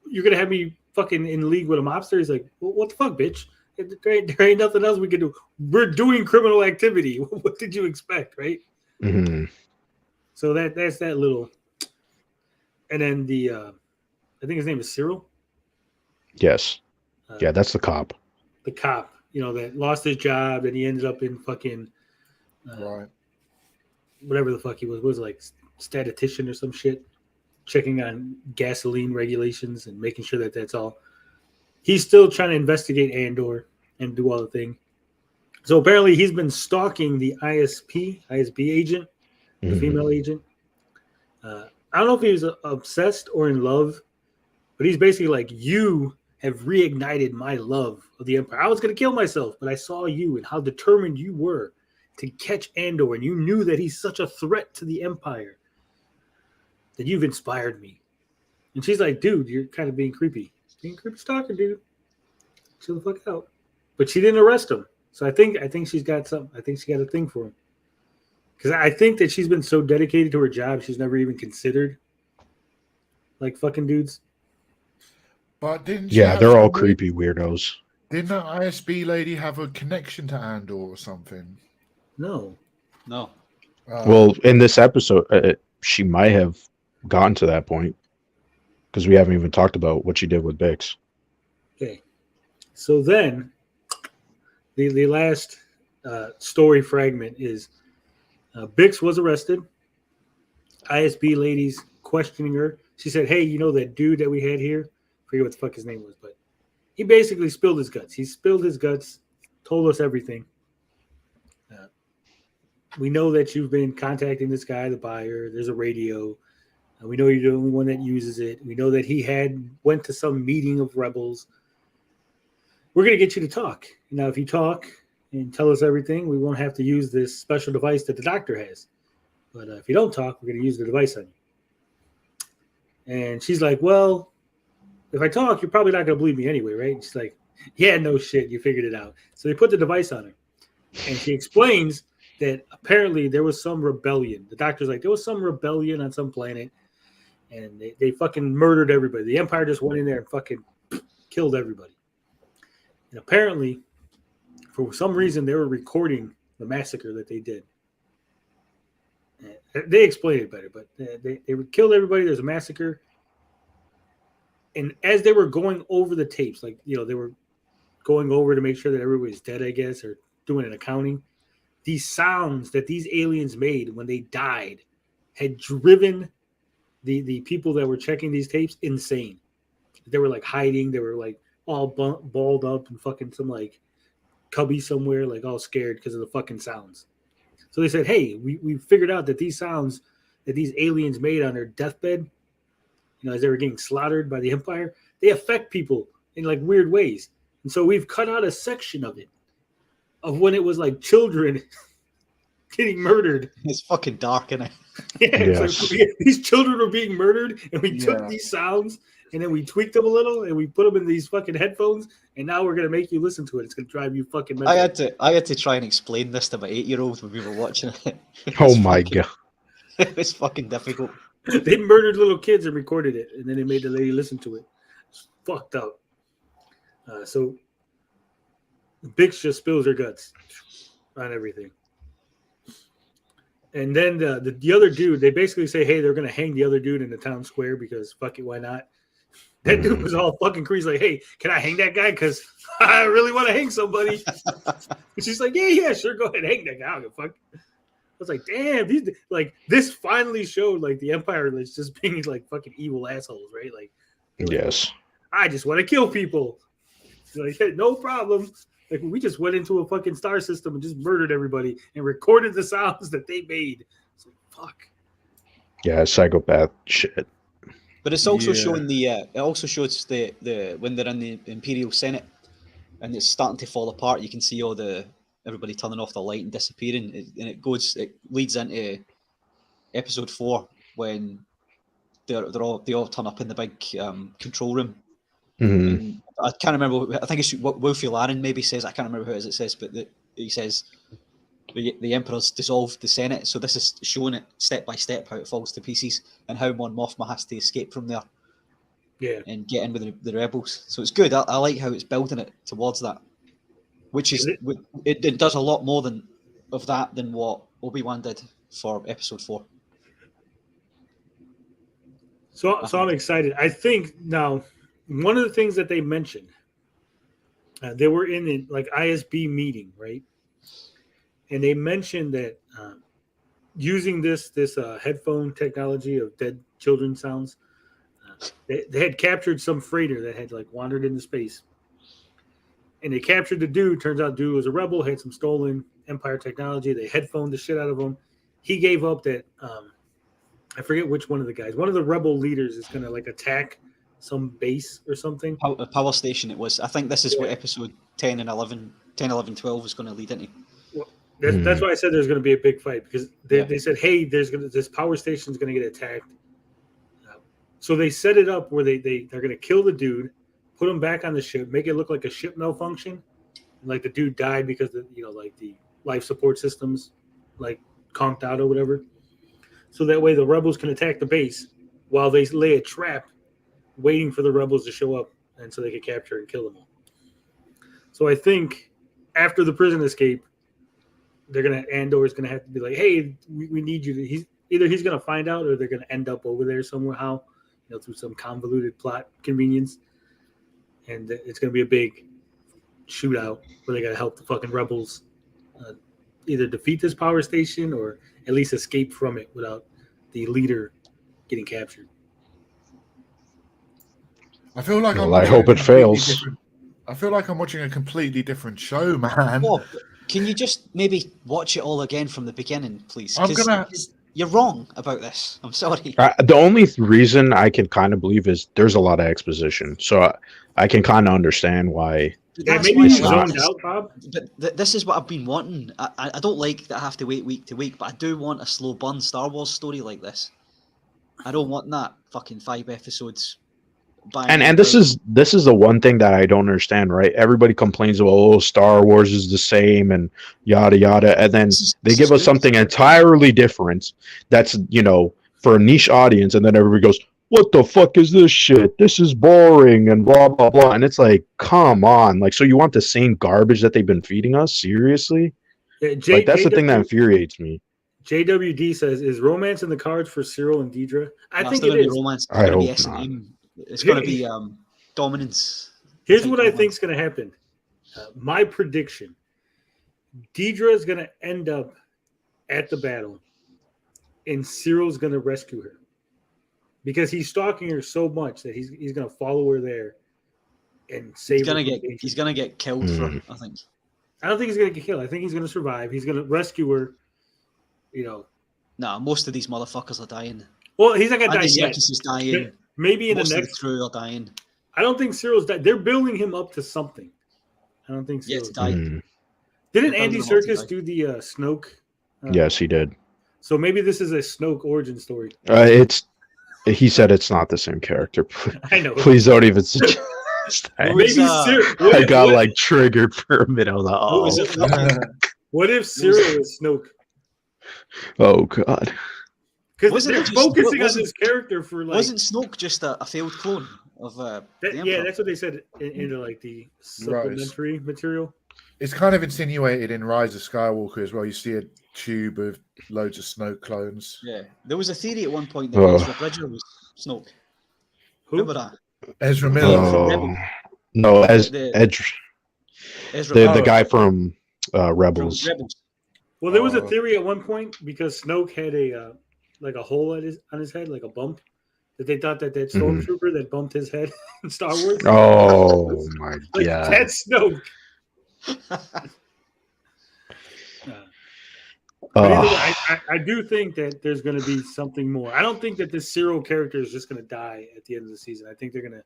you're going to have me fucking in league with a mobster? He's like, well, what the fuck, bitch? There ain't nothing else we can do. We're doing criminal activity. What did you expect, right? Mhm. So that's that little. And then I think his name is Cyril. Yes. Yeah, that's the cop. The cop, that lost his job and he ended up in fucking Right. whatever the fuck he was like statistician or some shit, checking on gasoline regulations and making sure that that's all. He's still trying to investigate Andor and do all the thing. So apparently he's been stalking the ISB agent, the Mhm. female agent. I don't know if he was obsessed or in love, but he's basically like, you have reignited my love of the Empire. I was going to kill myself, but I saw you and how determined you were to catch Andor, and you knew that he's such a threat to the Empire that you've inspired me. And she's like, dude, you're kind of being creepy. Being creepy stalker, dude. Chill the fuck out. But she didn't arrest him. So I think she's got something. I think she got a thing for him. Because I think that she's been so dedicated to her job, she's never even considered like fucking dudes. But didn't she Yeah, have they're all some- creepy weirdos. Didn't that ISB lady have a connection to Andor or something? No. No. Well, in this episode, she might have gotten to that point because we haven't even talked about what she did with Bix. Okay. So then the last story fragment is Bix was arrested. ISB ladies questioning her. She said, hey, that dude that we had here? I forget what the fuck his name was, but he basically spilled his guts. He spilled his guts, told us everything. we know that you've been contacting this guy, the buyer. There's a radio. We know you're the only one that uses it. We know that he went to some meeting of rebels. We're going to get you to talk. Now, if you talk and tell us everything, we won't have to use this special device that the doctor has. But if you don't talk, we're going to use the device on you. And she's like, well, if I talk, you're probably not going to believe me anyway, right? And she's like, yeah, no shit. You figured it out. So they put the device on her. And she explains that apparently there was some rebellion. The doctor's like, there was some rebellion on some planet. And they fucking murdered everybody. The Empire just went in there and fucking killed everybody. And apparently, for some reason, they were recording the massacre that they did. They explained it better, but they killed everybody. There's a massacre. And as they were going over the tapes, like, you know, they were going over to make sure that everybody's dead, I guess, or doing an accounting. These sounds that these aliens made when they died had driven the people that were checking these tapes insane. They were like hiding. They were like all balled up and fucking some like cubby somewhere, like all scared because of the fucking sounds. So they said, hey, we figured out that these sounds that these aliens made on their deathbed, you know, as they were getting slaughtered by the Empire, they affect people in like weird ways. And so we've cut out a section of it, of when it was like children getting murdered. It's fucking dark, isn't it? Yeah, it's like, these children were being murdered, and we took these sounds, and then we tweaked them a little, and we put them in these fucking headphones, and now we're gonna make you listen to it. It's gonna drive you fucking mental. I had to try and explain this to my 8-year-old when we were watching it. Oh my god, it was fucking difficult. They murdered little kids and recorded it, and then they made the lady listen to it. It's fucked up. So Bix just spills her guts on everything. And then the other dude, they basically say, hey, they're going to hang the other dude in the town square because fuck it, why not? That dude was all fucking crazy, like, hey, can I hang that guy? Because I really want to hang somebody. And she's like, yeah, sure, go ahead, hang that guy. I don't give a fuck. I was like, damn, this finally showed like the Empire is just being like fucking evil assholes, right? Like, yes, I just want to kill people. Like, hey, no problem. Like, we just went into a fucking star system and just murdered everybody and recorded the sounds that they made. It's like, fuck. Yeah, psychopath shit. But it's also showing it also shows the when they're in the Imperial Senate and it's starting to fall apart. You can see everybody turning off the light and disappearing, and it leads into episode 4 when they all turn up in the big control room. Mm-hmm. I can't remember. I think it's Wolfie Larin maybe says. I can't remember who it says, but he says the Emperor's dissolved the Senate. So this is showing it step by step how it falls to pieces and how Mon Mothma has to escape from there. Yeah, and get in with the rebels. So it's good. I like how it's building it towards that, which is it does a lot more than what Obi-Wan did for episode 4. So I'm excited. I think now. One of the things that they mentioned, they were in the like ISB meeting, right? And they mentioned that using this headphone technology of dead children sounds, they had captured some freighter that had like wandered into space, and they captured the dude. Turns out, dude was a rebel, had some stolen Empire technology. They headphoned the shit out of him. He gave up that. I forget which one of the guys. One of the rebel leaders is going to like attack some base or something. A power station it was. I think this is what episode 10 and 11, 12 is going to lead into. Well, that's why I said there's going to be a big fight, because they said, hey, this power station is going to get attacked. So they set it up where they're going to kill the dude, put him back on the ship, make it look like a ship malfunction. Like the dude died because the life support systems like conked out or whatever. So that way the rebels can attack the base while they lay a trap waiting for the rebels to show up, and so they could capture and kill them all. So I think after the prison escape, Andor's gonna have to be like, hey, we need you to. He's gonna find out, or they're gonna end up over there somehow, through some convoluted plot convenience, and it's gonna be a big shootout where they gotta help the fucking rebels either defeat this power station or at least escape from it without the leader getting captured. I feel like I hope it fails. I feel like I'm watching a completely different show, man. Oh, Can you just maybe watch it all again from the beginning, please? I'm gonna. You're wrong about this. I'm sorry. The only reason I can kind of believe is there's a lot of exposition, so I can kind of understand why. Yeah, That's maybe why you I like zoned this. out, Bob. But this is what I've been wanting. I don't like that I have to wait week to week, but I do want a slow burn Star Wars story like this. I don't want that fucking 5 episodes. And this is the one thing that I don't understand, right? Everybody complains about, oh, Star Wars is the same and yada yada, and then they give us something entirely different that's, you know, for a niche audience, and then everybody goes, what the fuck is this shit? This is boring and blah blah blah. And it's like, come on, like, so you want the same garbage that they've been feeding us? Seriously? Yeah, Like, that's the thing that infuriates me. JWD says, is romance in the cards for Cyril and Deidre? I think it is. is. Romance. It's I going to be hope not. S&M. It's going to be dominance. Here's what I think is going to happen. My prediction: Deidre is going to end up at the battle, and Cyril's going to rescue her because he's stalking her so much that he's going to follow her there and save her. He's going to get killed for it, I think. I don't think he's going to get killed. I think he's going to survive. He's going to rescue her. You know. Nah, most of these motherfuckers are dying. Well, he's not going to die yet. Is dying. Maybe in most the next of the crew are dying. I don't think Cyril's died. They're building him up to something. I don't think Cyril's died. Didn't Andy Serkis do the Snoke? Yes, he did. So maybe this is a Snoke origin story. He said it's not the same character. I know. Please don't even suggest that. Maybe I got like triggered for a minute. I was like, oh. What if Cyril is Snoke? Oh god. Because they're focusing on this character for like. Wasn't Snoke just a failed clone of yeah, that's what they said in like the supplementary material. It's kind of insinuated in Rise of Skywalker as well. You see a tube of loads of Snoke clones. Yeah, there was a theory at one point that Ezra Bridger was Snoke. Who? Remember that? Ezra Miller. No, the guy from Rebels. From Rebels. Well, there was a theory at one point because Snoke had a like a hole on his head, like a bump, that they thought that stormtrooper that bumped his head in Star Wars. Oh my like, god, that's Snoke. But either way, I do think that there's going to be something more. I don't think that this Cyril character is just going to die at the end of the season. I think they're going to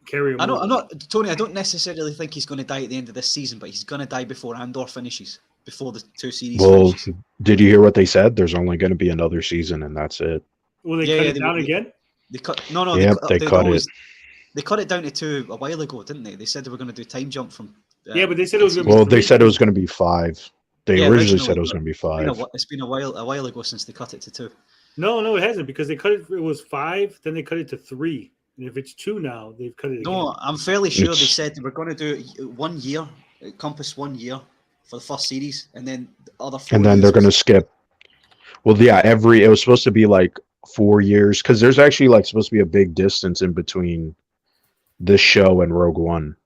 carry him. I'm not Tony. I don't necessarily think he's going to die at the end of this season, but he's going to die before Andor finishes. Before the 2 series. Well, did you hear what they said? There's only going to be another season, and that's it. Will they cut it down again? They cut. No. Yep, they cut it. They cut it down to 2 a while ago, didn't they? They said they were going to do time jump from. Yeah, but they said it was going to be. Well, they said it was going to be 5. They originally said it was going to be 5. It's been a while ago since they cut it to 2. No, it hasn't, because they cut it. It was 5, then they cut it to 3, and if it's 2 now, they've cut it again. No, I'm fairly sure they said they were going to do it 1 year, encompass 1 year for the first series, and then the other 4 and then they're going to skip. Well, yeah, it was supposed to be like 4 years, because there's actually like supposed to be a big distance in between this show and Rogue One.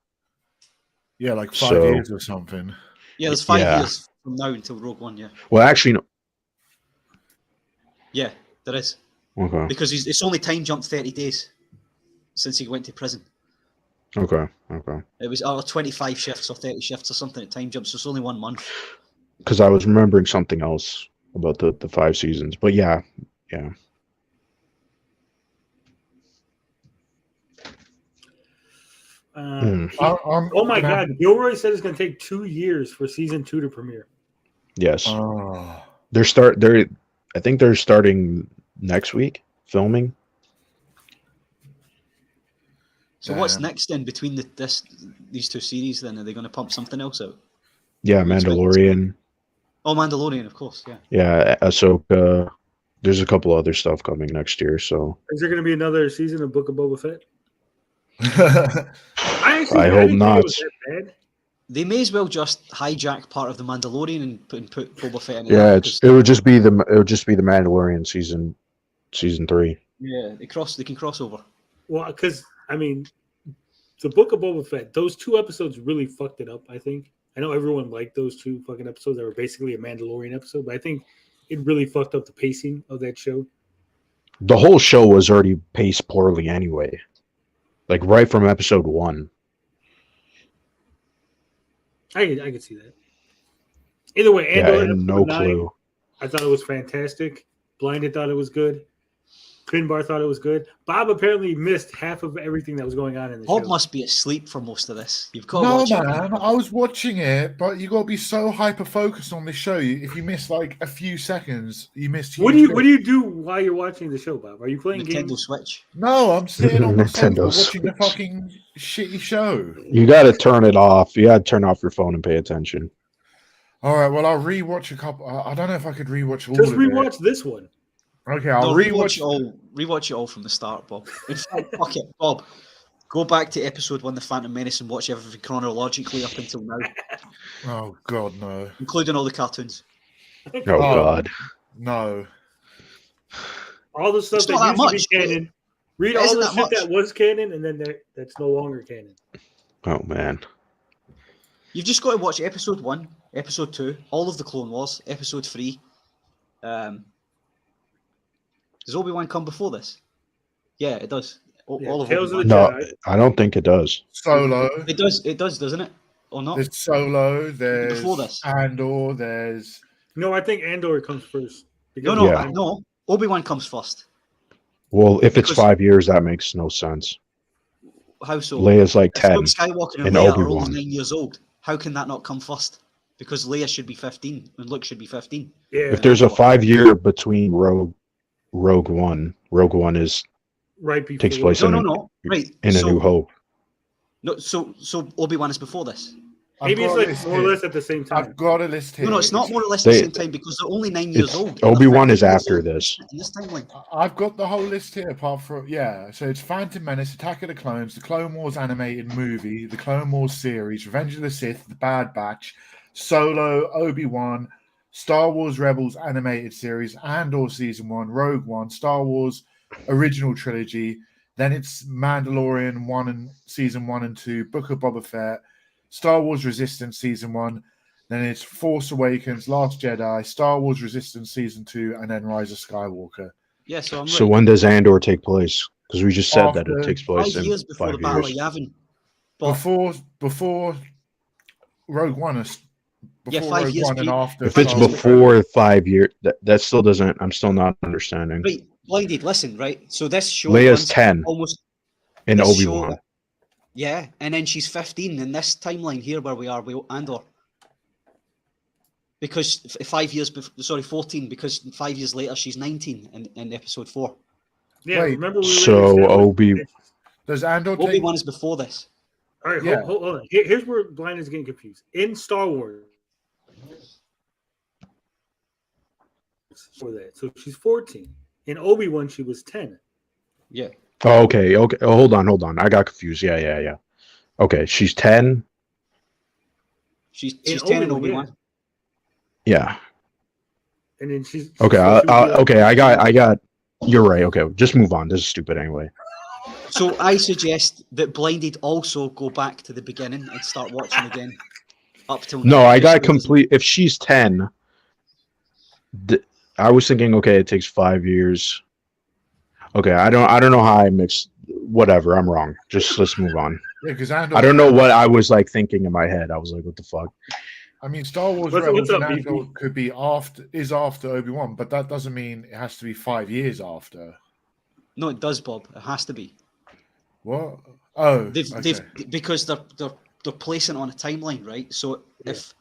Yeah, like 5 years or something. Yeah, there's 5 years from now until Rogue One. Yeah. Well, actually, no. Yeah, there is. Okay. Because it's only time jumped 30 days since he went to prison. Okay. It was 25 shifts or 30 shifts or something at time jumps. So it's only 1 month. Because I was remembering something else about the 5 seasons, but yeah. Oh my God! Gilroy said it's going to take 2 years for season 2 to premiere. Yes. I think they're starting next week filming. So what's next then between these 2 series? Then are they going to pump something else out? Yeah, Mandalorian. Oh, Mandalorian, of course. Yeah. Yeah, Ahsoka. There's a couple other stuff coming next year. So is there going to be another season of Book of Boba Fett? I hope not. They may as well just hijack part of the Mandalorian and put Boba Fett in it. Yeah, it would just be the Mandalorian season 3. Yeah, they can cross over. Well, because I mean, the Book of Boba Fett, those 2 episodes really fucked it up. I think. I know everyone liked those 2 fucking episodes that were basically a Mandalorian episode, but I think it really fucked up the pacing of that show. The whole show was already paced poorly anyway. Like right from episode 1. I can see that. Either way, Yeah, Andor and no episode 9, clue. I thought it was fantastic. Blinded thought it was good. Finbar thought it was good. Bob apparently missed half of everything that was going on in the Bob show. must be asleep for most of this. You've got to No, watch man, it. I was watching it, but you got to be so hyper focused on this show. If you miss like a few seconds, you missed. What do you do while you're watching the show, Bob? Are you playing Nintendo games? Switch. No, I'm sitting on my sofa Nintendo watching the Switch. fucking shitty show. You got to turn it off. You got to turn off your phone and pay attention. All right, well, I'll rewatch a couple. I don't know if I could rewatch all Just of rewatch it. this one. Okay, I'll No, rewatch. rewatch it all from the start, Bob. In fact, fuck it, Bob. Go back to episode 1, The Phantom Menace, and watch everything chronologically up until now, Oh God, no, including all the cartoons. Oh, God. no. All the stuff It's that not that used to be much. canon. Read It all isn't the that shit much. that was canon, and then that's no longer canon. Oh, man. You've just got to watch episode 1, episode 2, all of the Clone Wars, episode 3. Does Obi-Wan come before this? Yeah, it does. Yeah, All of Tales of Obi-Wan. the No, Jedi. I don't think it does. Solo. It does, doesn't it? Or not? There's Solo. There's Before this. Andor. There's No, I think Andor comes first. No, Yeah. no. Obi-Wan comes first. Well, if it's Because- 5 years, that makes no sense. How so? Leia's like If 10. Luke Skywalker and and Leia are Obi-Wan. only 9 years old, how can that not come first? Because Leia should be 15 and Luke should be 15. Yeah, If there's a 5-year between Rogue One is right before. takes place No. Right. in A New Hope. No, so Obi-Wan is before this. Maybe I've it's got a like list more or here. less at the same time. I've got a list here. No, it's not more or less at the They- same time because they're only 9 years It's old. Obi-Wan is They're 13 after years this. old In this timeline. I've got the whole list here, apart from So it's Phantom Menace, Attack of the Clones, the Clone Wars animated movie, the Clone Wars series, Revenge of the Sith, the Bad Batch, Solo, Obi-Wan, Star Wars Rebels animated series, Andor season 1, Rogue One, Star Wars original trilogy. Then it's Mandalorian season 1 and 2, Book of Boba Fett, Star Wars Resistance season 1. Then it's Force Awakens, Last Jedi, Star Wars Resistance season 2, and then Rise of Skywalker. Yeah, so I'm So right. when does Andor take place? Because we just said that After it takes 5 place in years before 5 the Battle of years. Yavin. But Before Rogue One is Yeah, before 5 Rogue years One and be- after. If it's Star Wars. before 5 years, that still doesn't. I'm still not understanding. right, Blinded, listen, right? So this show Leia's runs 10 almost in this Obi show- Wan. Yeah, and then she's 15 in this timeline here where we are with Andor. Because 5 years before, 14, because 5 years later she's 19 in episode 4. Yeah, Wait, remember we so already said- Does Andor take? Obi-Wan is before this. All right, Yeah. hold on. Here's where Blind is getting confused. In Star Wars, for that, so she's 14. In Obi-Wan, she was 10. Yeah. Oh, okay. Oh, hold on. I got confused. Yeah. Okay, she's 10. She's In 10 in Obi-Wan, Obi-Wan. Yeah. And then she's Okay. so she would be like- Okay. I got. You're right. Okay, just move on. This is stupid anyway. So I suggest that Blinded also go back to the beginning and start watching again. Up till No, now. I got Just so it complete. If she's 10, I was thinking, okay, it takes 5 years. Okay, I don't know how I mixed. Whatever, I'm wrong. Just let's move on. Yeah, because Andor. I don't know what I was like thinking in my head. I was like, what the fuck? I mean, Star Wars What's Rebels up, and Andor BP? could be after Obi-Wan, but that doesn't mean it has to be 5 years after. No, it does, Bob. It has to be. What? Oh, They've okay. because they're placing it on a timeline, right? So if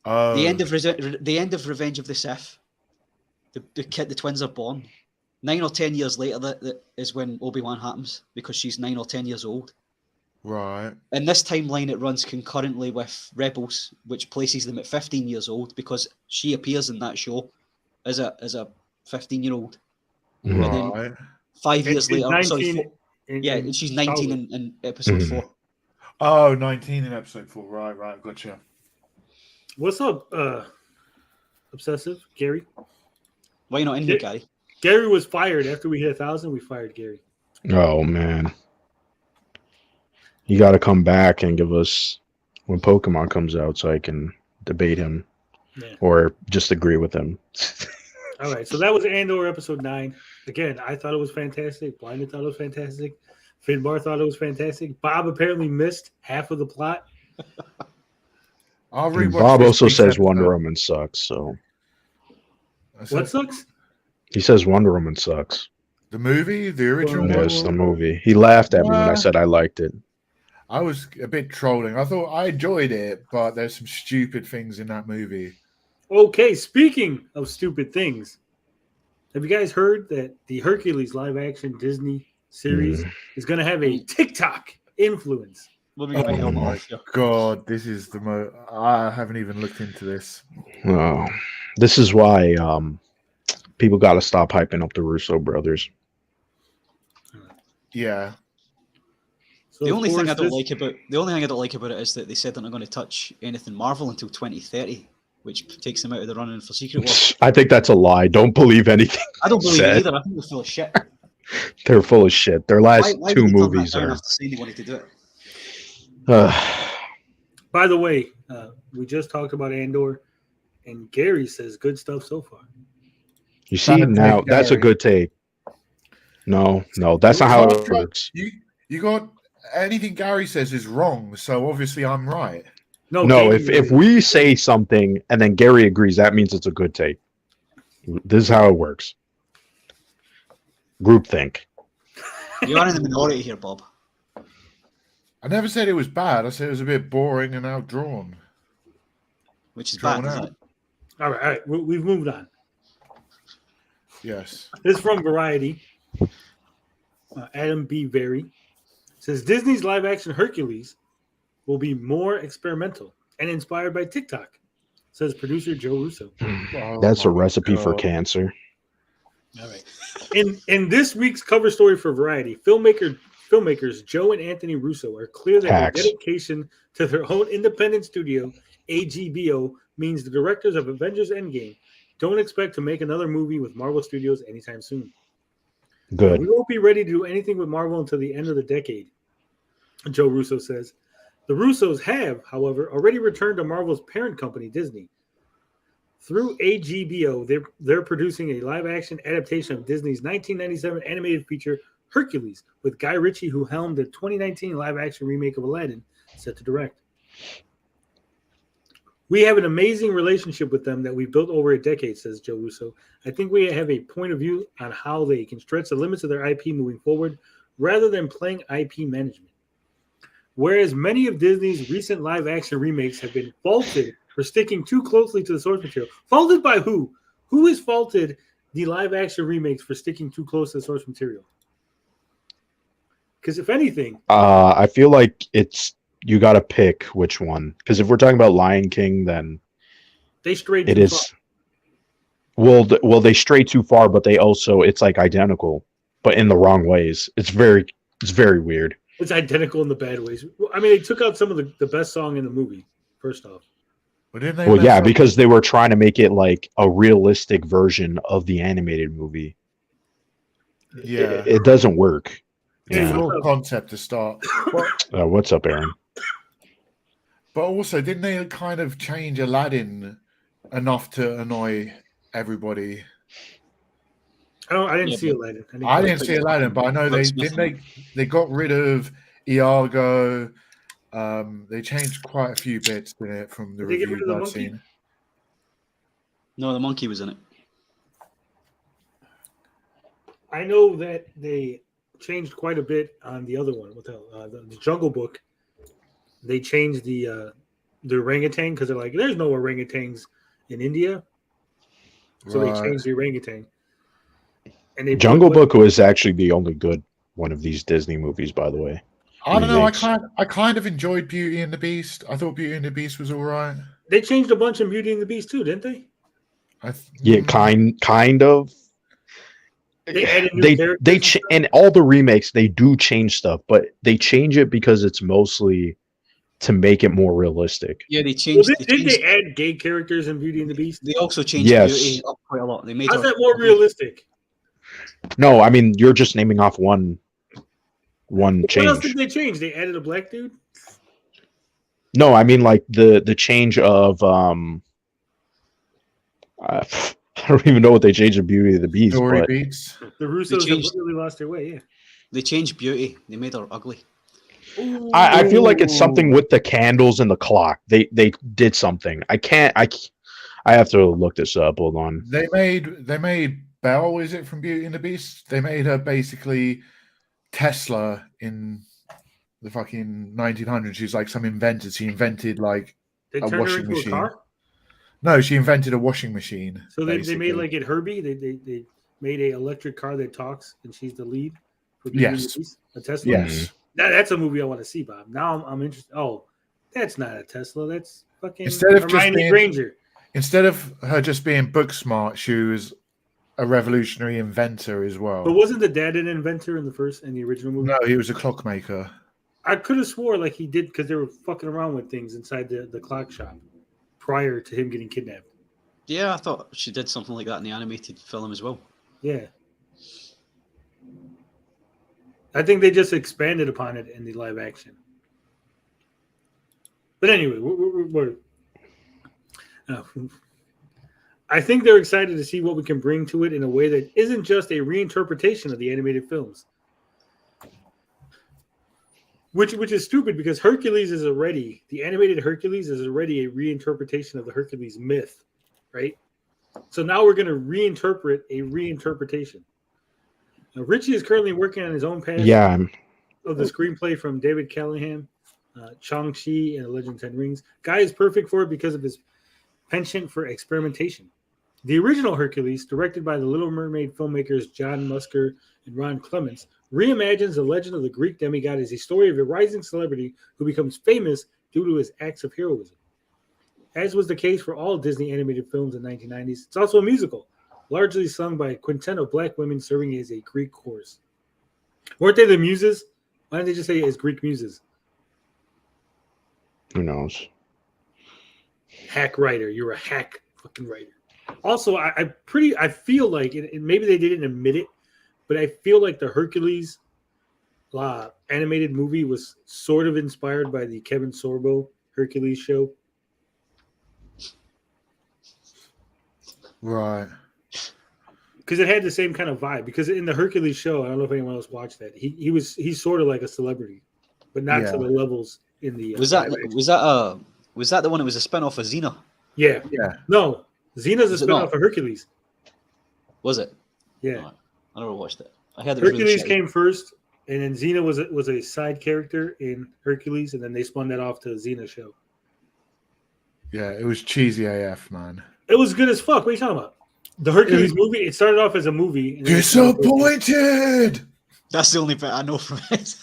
Oh, the end of Revenge of the Sith, the twins are born. 9 or 10 years later, that is when Obi-Wan happens because she's 9 or 10 years old. right. In this timeline, it runs concurrently with Rebels, which places them at 15 years old because she appears in that show as a 15-year-old. Mhm. And then Right. 5 And years she's later, 19 yeah, and she's 19 in episode Mhm. 4. Oh, 19 in episode 4. Right. Gotcha. What's up, Obsessive? Gary? Why not in here, Yeah. Gary? Gary was fired after we hit 1,000. We fired Gary. Oh man, you got to come back and give us when Pokemon comes out, so I can debate him Yeah. or just agree with him. All right, so that was Andor episode 9. Again, I thought it was fantastic. Blinded thought it was fantastic. Finbar thought it was fantastic. Bob apparently missed half of the plot. I'll And rewatch Bob this also week's says Wonder episode. Woman sucks. So What sucks? he says Wonder Woman sucks. The movie, the original Well, one. Yes, the movie. He laughed at me when I said I liked it. I was a bit trolling. I thought I enjoyed it, but there's some stupid things in that movie. Okay, speaking of stupid things, have you guys heard that the Hercules live-action Disney series is going to have a TikTok influence? What have we got here? Oh my god, this is the most. I haven't even looked into this. Oh, this is why people got to stop hyping up the Russo brothers. Yeah. So The of only thing course I don't this- like about it is that they said they're not going to touch anything Marvel until 2030, which takes them out of the running for Secret Wars. I think that's a lie. Don't believe anything. I don't believe said. it either. I think they're full of shit. They're full of shit. Their last Why two would they turn that movies down are. after saying they wanted to do it? By the way, we just talked about Andor, and Gary says good stuff so far. You see Bad now, take, that's a Gary. good take. No, that's not how it works. You got anything Gary says is wrong, so obviously I'm right. No, Gary, if we say something and then Gary agrees, that means it's a good take. This is how it works. Groupthink. You are in the minority here, Bob. I never said it was bad. I said it was a bit boring and outdrawn. Which is Drawn bad, isn't out. it? all right, we've moved on. Yes. This is from Variety. Adam B. Very says Disney's live-action Hercules will be more experimental and inspired by TikTok, says producer Joe Russo. Oh That's a my recipe for God. cancer. All right. In this week's cover story for Variety, filmmakers Joe and Anthony Russo are clear that Hacks. their dedication to their own independent studio, AGBO, means the directors of Avengers Endgame don't expect to make another movie with Marvel Studios anytime soon. Good. We won't be ready to do anything with Marvel until the end of the decade, Joe Russo says. The Russos have, however, already returned to Marvel's parent company, Disney. Through AGBO, they're producing a live-action adaptation of Disney's 1997 animated feature Hercules, with Guy Ritchie, who helmed the 2019 live-action remake of Aladdin, set to direct. We have an amazing relationship with them that we've built over a decade, says Joe Russo. I think we have a point of view on how they can stretch the limits of their IP moving forward rather than playing IP management. Whereas many of Disney's recent live-action remakes have been faulted for sticking too closely to the source material. Faulted by who? Who has faulted the live-action remakes for sticking too close to the source material? Because if anything... I feel like you got to pick which one. Because if we're talking about Lion King, then they strayed it too is. far. Well, they stray too far, but they also it's like identical, but in the wrong ways. It's very weird. It's identical in the bad ways. I mean, they took out some of the best song in the movie, first off. But didn't they Well, mess yeah, up- because they were trying to make it like a realistic version of the animated movie. yeah, It doesn't work. it's a Yeah. flawed concept to start. What's up, Aaron? But also, didn't they kind of change Aladdin enough to annoy everybody? I didn't Yeah, see but- Aladdin. I didn't see Aladdin, but I know Will Smith. they got rid of Iago. They changed quite a few bits in it from the Did they get reviews rid of the I've monkey? seen. No, the monkey was in it. I know that they changed quite a bit on the other one. What the hell? The Jungle Book. They changed the orangutan because they're like, there's no orangutans in India, so Right. they changed the orangutan. And they Jungle put- Book was actually the only good one of these Disney movies, by the way. I don't know. Remakes. I kind of enjoyed Beauty and the Beast. I thought Beauty and the Beast was all right. They changed a bunch in Beauty and the Beast too, didn't they? Yeah, kind of. They added new They characters. in all the remakes they do change stuff, but they change it because it's mostly to make it more realistic. Yeah, they Well, changed. did they add gay characters in Beauty and the Beast? They also changed Yes. Beauty up quite a lot. They made How's her that more realistic? No, I mean you're just naming off one What else change. did they change? They added a black dude. No, I mean like the change of I don't even know what they changed in Beauty of the Beast, Story but beats. The Russos have changed- really lost their way. Yeah. They changed Beauty. They made her ugly. I feel like it's something with the candles and the clock. They did something. I have to look this up. Hold on. They made Belle, is it, from Beauty and the Beast? They made her basically Tesla in the fucking 1900s. She's like some inventor. She invented like They a turned her washing into machine. a car? No, she invented a washing machine. So they basically. made like it Herbie. They made a electric car that talks, and she's the lead. For Beauty and the Yes. Beast? A Tesla. Yes. That's a movie I want to see, Bob. Now I'm interested. Oh, that's not a Tesla. That's fucking Instead of just Hermione being- Granger. Instead of her just being book smart, she was a revolutionary inventor as well. But wasn't the dad an inventor in the original movie? No, he was a clockmaker. I could have swore like he did because they were fucking around with things inside the clock shop prior to him getting kidnapped. Yeah, I thought she did something like that in the animated film as well. Yeah. I think they just expanded upon it in the live action. But anyway, we're I think they're excited to see what we can bring to it in a way that isn't just a reinterpretation of the animated films. Which is stupid because the animated Hercules is already a reinterpretation of the Hercules myth, right? So now we're going to reinterpret a reinterpretation. Now, Richie is currently working on his own path of the screenplay from David Callahan, Chang-Chi, and The Legend of Ten Rings. Guy is perfect for it because of his penchant for experimentation. The original Hercules, directed by the Little Mermaid filmmakers John Musker and Ron Clements, reimagines the legend of the Greek demigod as a story of a rising celebrity who becomes famous due to his acts of heroism. As was the case for all Disney animated films in the 1990s, it's also a musical, largely sung by a quintet of black women serving as a Greek chorus. Weren't they the muses? Why didn't they just say as Greek muses? Who knows? Hack writer. You're a hack fucking writer. Also, I feel like, and maybe they didn't admit it, but I feel like the Hercules animated movie was sort of inspired by the Kevin Sorbo Hercules show. Right. Because it had the same kind of vibe. Because in the Hercules show, I don't know if anyone else watched that. He's sort of like a celebrity, but not to the levels in the. Was that the one that was a spin-off of Xena? Yeah. Yeah. No, Xena's a Was it spin-off not? of Hercules. Was it? Yeah. Alright. I never watched it. I heard it was really Hercules shitty. came first, and then Xena was a side character in Hercules, and then they spun that off to Xena show. Yeah, it was cheesy AF, man. It was good as fuck. What are you talking about? The Hercules movie. It started off as a movie. And then Disappointed. That's the only bit I know from it.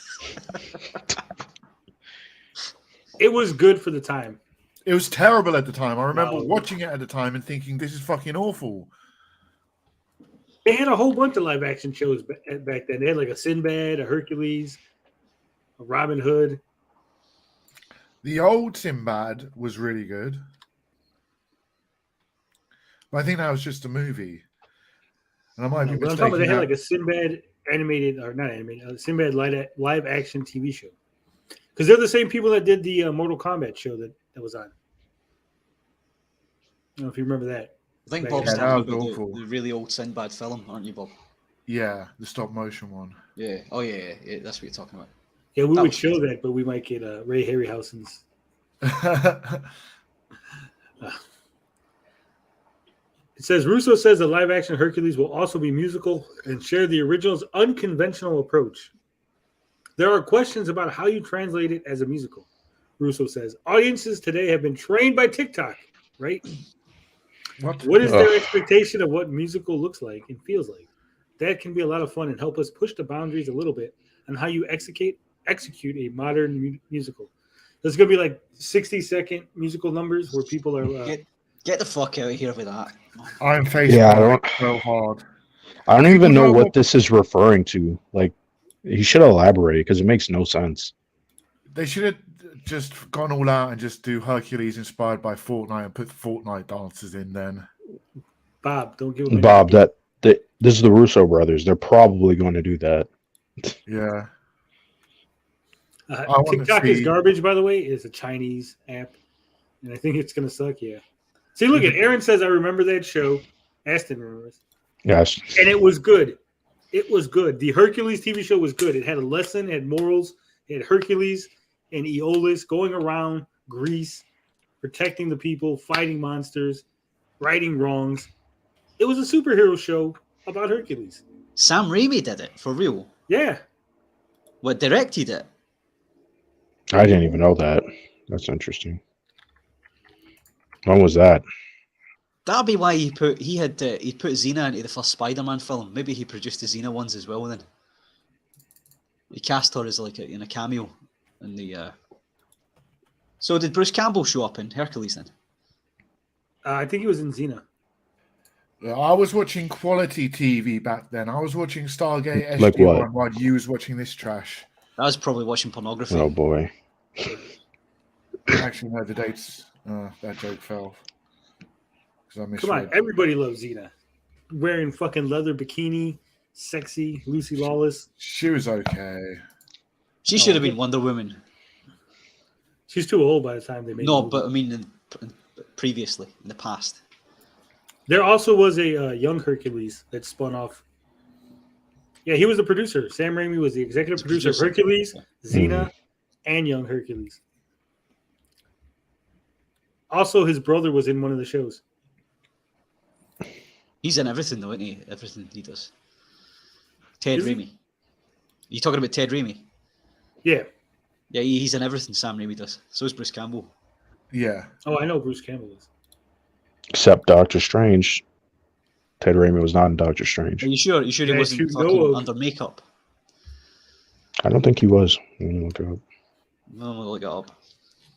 it was good for the time. It was terrible at the time. I remember No. watching it at the time and thinking, this is fucking awful. They had a whole bunch of live action shows back then. They had like a Sinbad, a Hercules, a Robin Hood. The old Sinbad was really good. But I think that was just a movie. And I might be But I'm talking about mistaken. they had that- like a Sinbad animated, or not animated, a Sinbad live action TV show. Because they're the same people that did the Mortal Kombat show that was on. I don't know if you remember that. I think Yeah, Bob's that talking was about awful. the really old Sinbad film, aren't you, Bob? Yeah, the stop motion one. Yeah. Oh, yeah. That's what you're talking about. Yeah, we That would was show that, but we might get Ray Harryhausen's. It says Russo says the live action Hercules will also be musical and share the original's unconventional approach. There are questions about how you translate it as a musical. Russo says audiences today have been trained by TikTok, right? What is their expectation of what musical looks like and feels like? That can be a lot of fun and help us push the boundaries a little bit on how you execute a modern musical. There's going to be like 60-second musical numbers where people are. Get the fuck out of here with that. I'm facing so hard. I don't even know know what what- this is referring to. Like, he should elaborate because it makes no sense. They should have just gone all out and just do Hercules inspired by Fortnite and put Fortnite dances in then. Bob, don't give them Bob, this is the Russo brothers. They're probably going to do that. Yeah. I wanna TikTok is see- garbage, by the way. It's a Chinese app, and I think it's going to suck. Yeah. See, look at Aaron says, I remember that show. Aston remembers. Yes. And it was good. It was good. The Hercules TV show was good. It had a lesson, had morals, He had Hercules and Aeolus going around Greece, protecting the people, fighting monsters, righting wrongs. It was a superhero show about Hercules. Sam Raimi did it for real. Yeah. What directed it? I didn't even know that. That's interesting. When was that? That'd be why he put Xena into the first Spider-Man film. Maybe he produced the Xena ones as well. Then he cast her as like in a cameo in the. So did Bruce Campbell show up in Hercules then? I think he was in Xena. I was watching quality TV back then. I was watching Stargate SG1 Like what? while you was watching this trash. I was probably watching pornography. Oh boy. Actually, no, the dates. That joke fell. I Come on, everybody loves Xena. Wearing fucking leather bikini, sexy, Lucy Lawless. She was okay. She should have been Wonder Woman. She's too old by the time they made. No, the movie. but I mean, previously in the past. There also was a young Hercules that spun off. Yeah, he was the producer. Sam Raimi was the executive producer of Hercules, Xena, and Young Hercules. Also, his brother was in one of the shows. He's in everything, though, isn't he? Everything he does. Ted Is he? Raimi. You talking about Ted Raimi? Yeah. Yeah, he's in everything Sam Raimi does. So is Bruce Campbell. Yeah. Oh, I know Bruce Campbell is. Except Doctor Strange. Ted Raimi was not in Doctor Strange. Are you sure? You sure he Yes, wasn't you fucking know. under makeup? I don't think he was. Let me look it up. No, we'll look it up.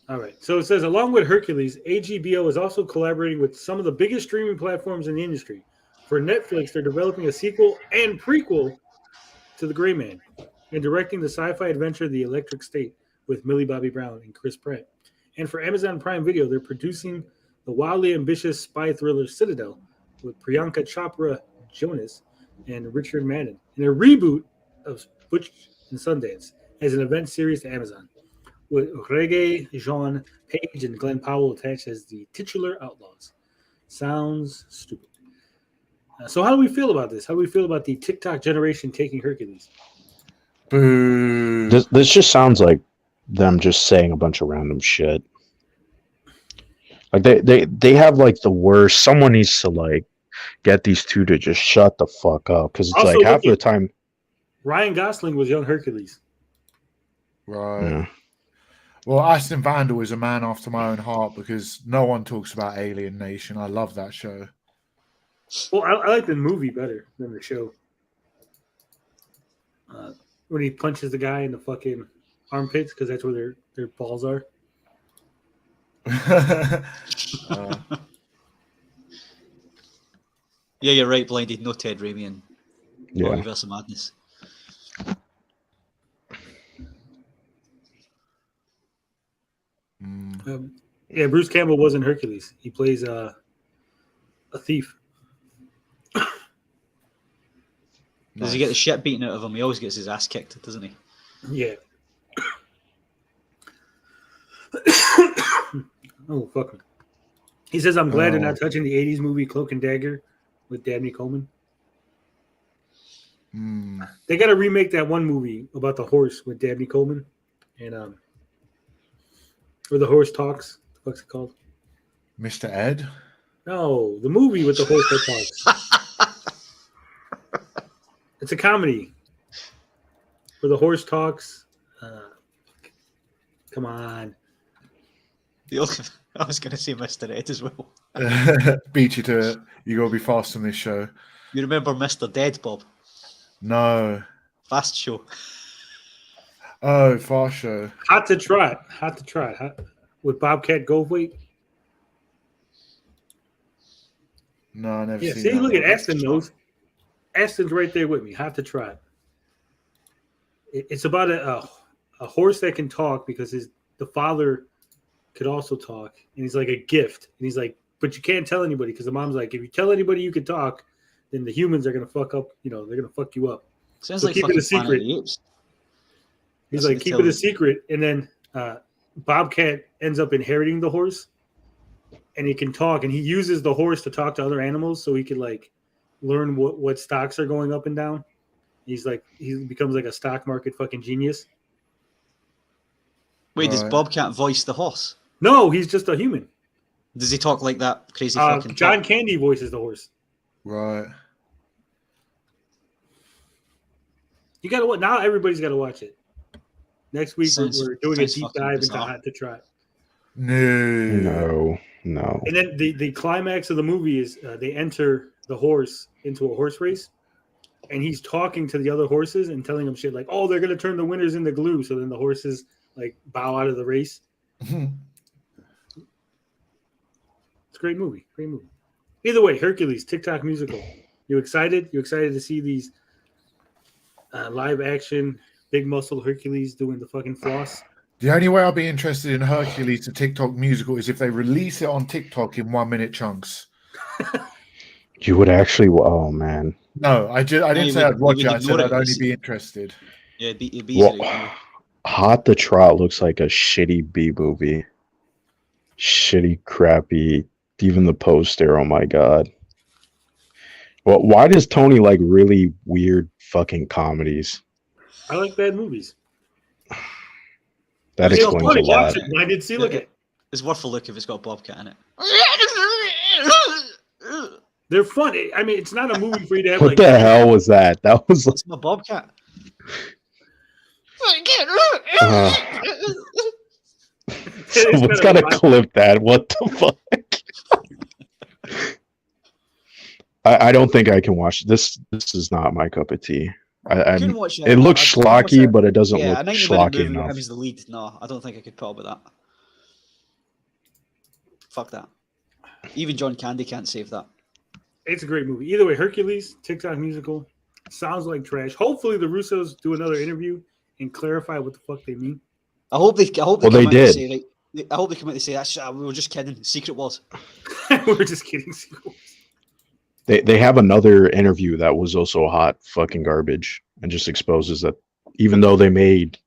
All right. So it says, along with Hercules, AGBO is also collaborating with some of the biggest streaming platforms in the industry. For Netflix, they're developing a sequel and prequel to The Gray Man and directing the sci-fi adventure The Electric State with Millie Bobby Brown and Chris Pratt. And for Amazon Prime Video, they're producing the wildly ambitious spy thriller Citadel with Priyanka Chopra Jonas and Richard Madden in a reboot of Butch and Sundance as an event series to Amazon, with Reggae Jean Page and Glenn Powell attached as the titular outlaws. Sounds stupid. So how do we feel about this? How do we feel about the TikTok generation taking Hercules? Boo. This just sounds like them just saying a bunch of random shit. Like they have like the worst. Someone needs to like get these two to just shut the fuck up, because it's Also, like half of look the time. Ryan Gosling was young Hercules. Right. Yeah. Well, Aston Vandal is a man after my own heart because no one talks about Alien Nation. I love that show. Well, I like the movie better than the show. When he punches the guy in the fucking armpits, because that's where their balls are. Yeah, you're right, Blinded. No Ted Raimi and Yeah. Multiverse of Madness. Yeah, Bruce Campbell was in Hercules. He plays a thief. Does he get the shit beaten out of him? He always gets his ass kicked, doesn't he? Yeah. Oh, fuck him. He says, I'm glad they're not touching the 80s movie Cloak and Dagger with Dabney Coleman. They got to remake that one movie about the horse with Dabney Coleman. And, where the horse talks. What the fuck's it called? Mr. Ed? No, the movie with the horse that talks. It's a comedy where the horse talks. Come on. I was going to say Mr. Ed as well. Beat you to it. You got to be fast on this show. You remember Mr. Dead, Bob? No. Fast Show. Oh, Fast Show. Hot to Trot. With Bobcat Goldthwait. No, I never Yeah, seen see, that look at one. Aston knows. Aston's right there with me. Hot to Trot. It's about a horse that can talk because the father could also talk, and he's like a gift. And he's like, but you can't tell anybody because the mom's like, if you tell anybody you can talk, then the humans are gonna fuck up. You know, they're gonna fuck you up. Sounds So like keep it fucking a secret. Planet of the Apes. He's That's like, what keep they it a tell secret. And then Bobcat ends up inheriting the horse, and he can talk, and he uses the horse to talk to other animals so he can like learn what stocks are going up and down. He becomes like a stock market fucking genius. Wait, does Right. Bobcat voice the horse? No, he's just a human. Does he talk like that crazy fucking John talk? Candy voices the horse. Right. You gotta now. Everybody's got to watch it. Next week we're doing a sounds deep fucking dive into bizarre. Hot to Trot. No. No. And then the climax of the movie is they enter the horse into a horse race, and he's talking to the other horses and telling them shit like, "Oh, they're gonna turn the winners into glue." So then the horses like bow out of the race. It's a great movie. Great movie. Either way, Hercules, TikTok musical. You excited? You excited to see these live action, big muscle Hercules doing the fucking floss? The only way I'll be interested in Hercules, the TikTok musical, is if they release it on TikTok in 1 minute chunks. You would actually. Oh man. No, I didn't you say would- I'd watch you it. would I said ignore I'd it. only be interested. Yeah, it'd be easy. Well, Hot the Trot looks like a shitty B movie. Shitty, crappy. Even the poster. Oh my god. Well, why does Tony like really weird fucking comedies? I like bad movies. That It's explains a funny, lot. I did see. Look at. It's worth a look if it's got Bobcat in it. They're fun. I mean, it's not a movie for you to have. What like, the hell was that? That was like, It's my Bobcat. someone's got to clip that. What the fuck? I don't think I can watch this. This is not my cup of tea. Couldn't watch It looks I couldn't watch schlocky, it. but it doesn't Yeah, look a 90-minute schlocky movie with enough. him as the lead. No, I don't think I could put up with that. Fuck that. Even John Candy can't save that. It's a great movie. Either way, Hercules, TikTok musical, sounds like trash. Hopefully, the Russos do another interview and clarify what the fuck they mean. I hope they Well, come they out did. and say, like, I hope they come out and say, "That's we were just kidding. Secret was." We're just kidding. They have another interview that was also hot fucking garbage and just exposes that even though they made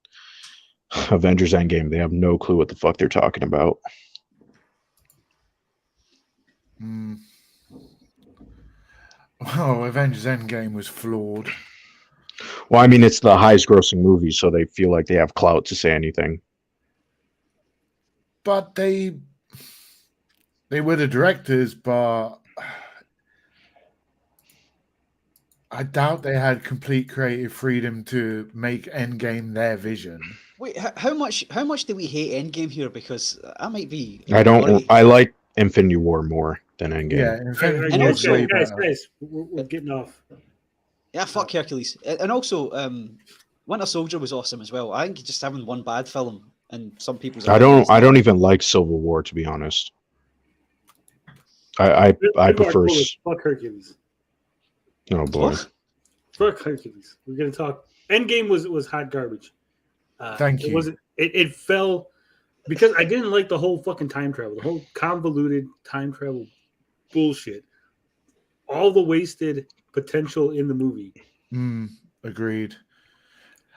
Avengers Endgame, they have no clue what the fuck they're talking about. Oh, Avengers Endgame was flawed. Well, I mean, it's the highest grossing movie, so they feel like they have clout to say anything. But they were the directors, but I doubt they had complete creative freedom to make Endgame their vision. Wait, how much did we hate Endgame here? Because I might be. I don't. I like Infinity War more than Endgame. Yeah, Infinity And War also- was way guys, better. we're getting off. Yeah, fuck Hercules. And also, Winter Soldier was awesome as well. I think just having one bad film and some people's. I don't even like Civil War, to be honest. I prefer. Fuck Hercules. Oh boy. What? Fuck Hercules. We're gonna talk. Endgame was hot garbage. Thank It you. wasn't. It fell because I didn't like the whole fucking time travel, the whole convoluted time travel bullshit. All the wasted potential in the movie. Agreed.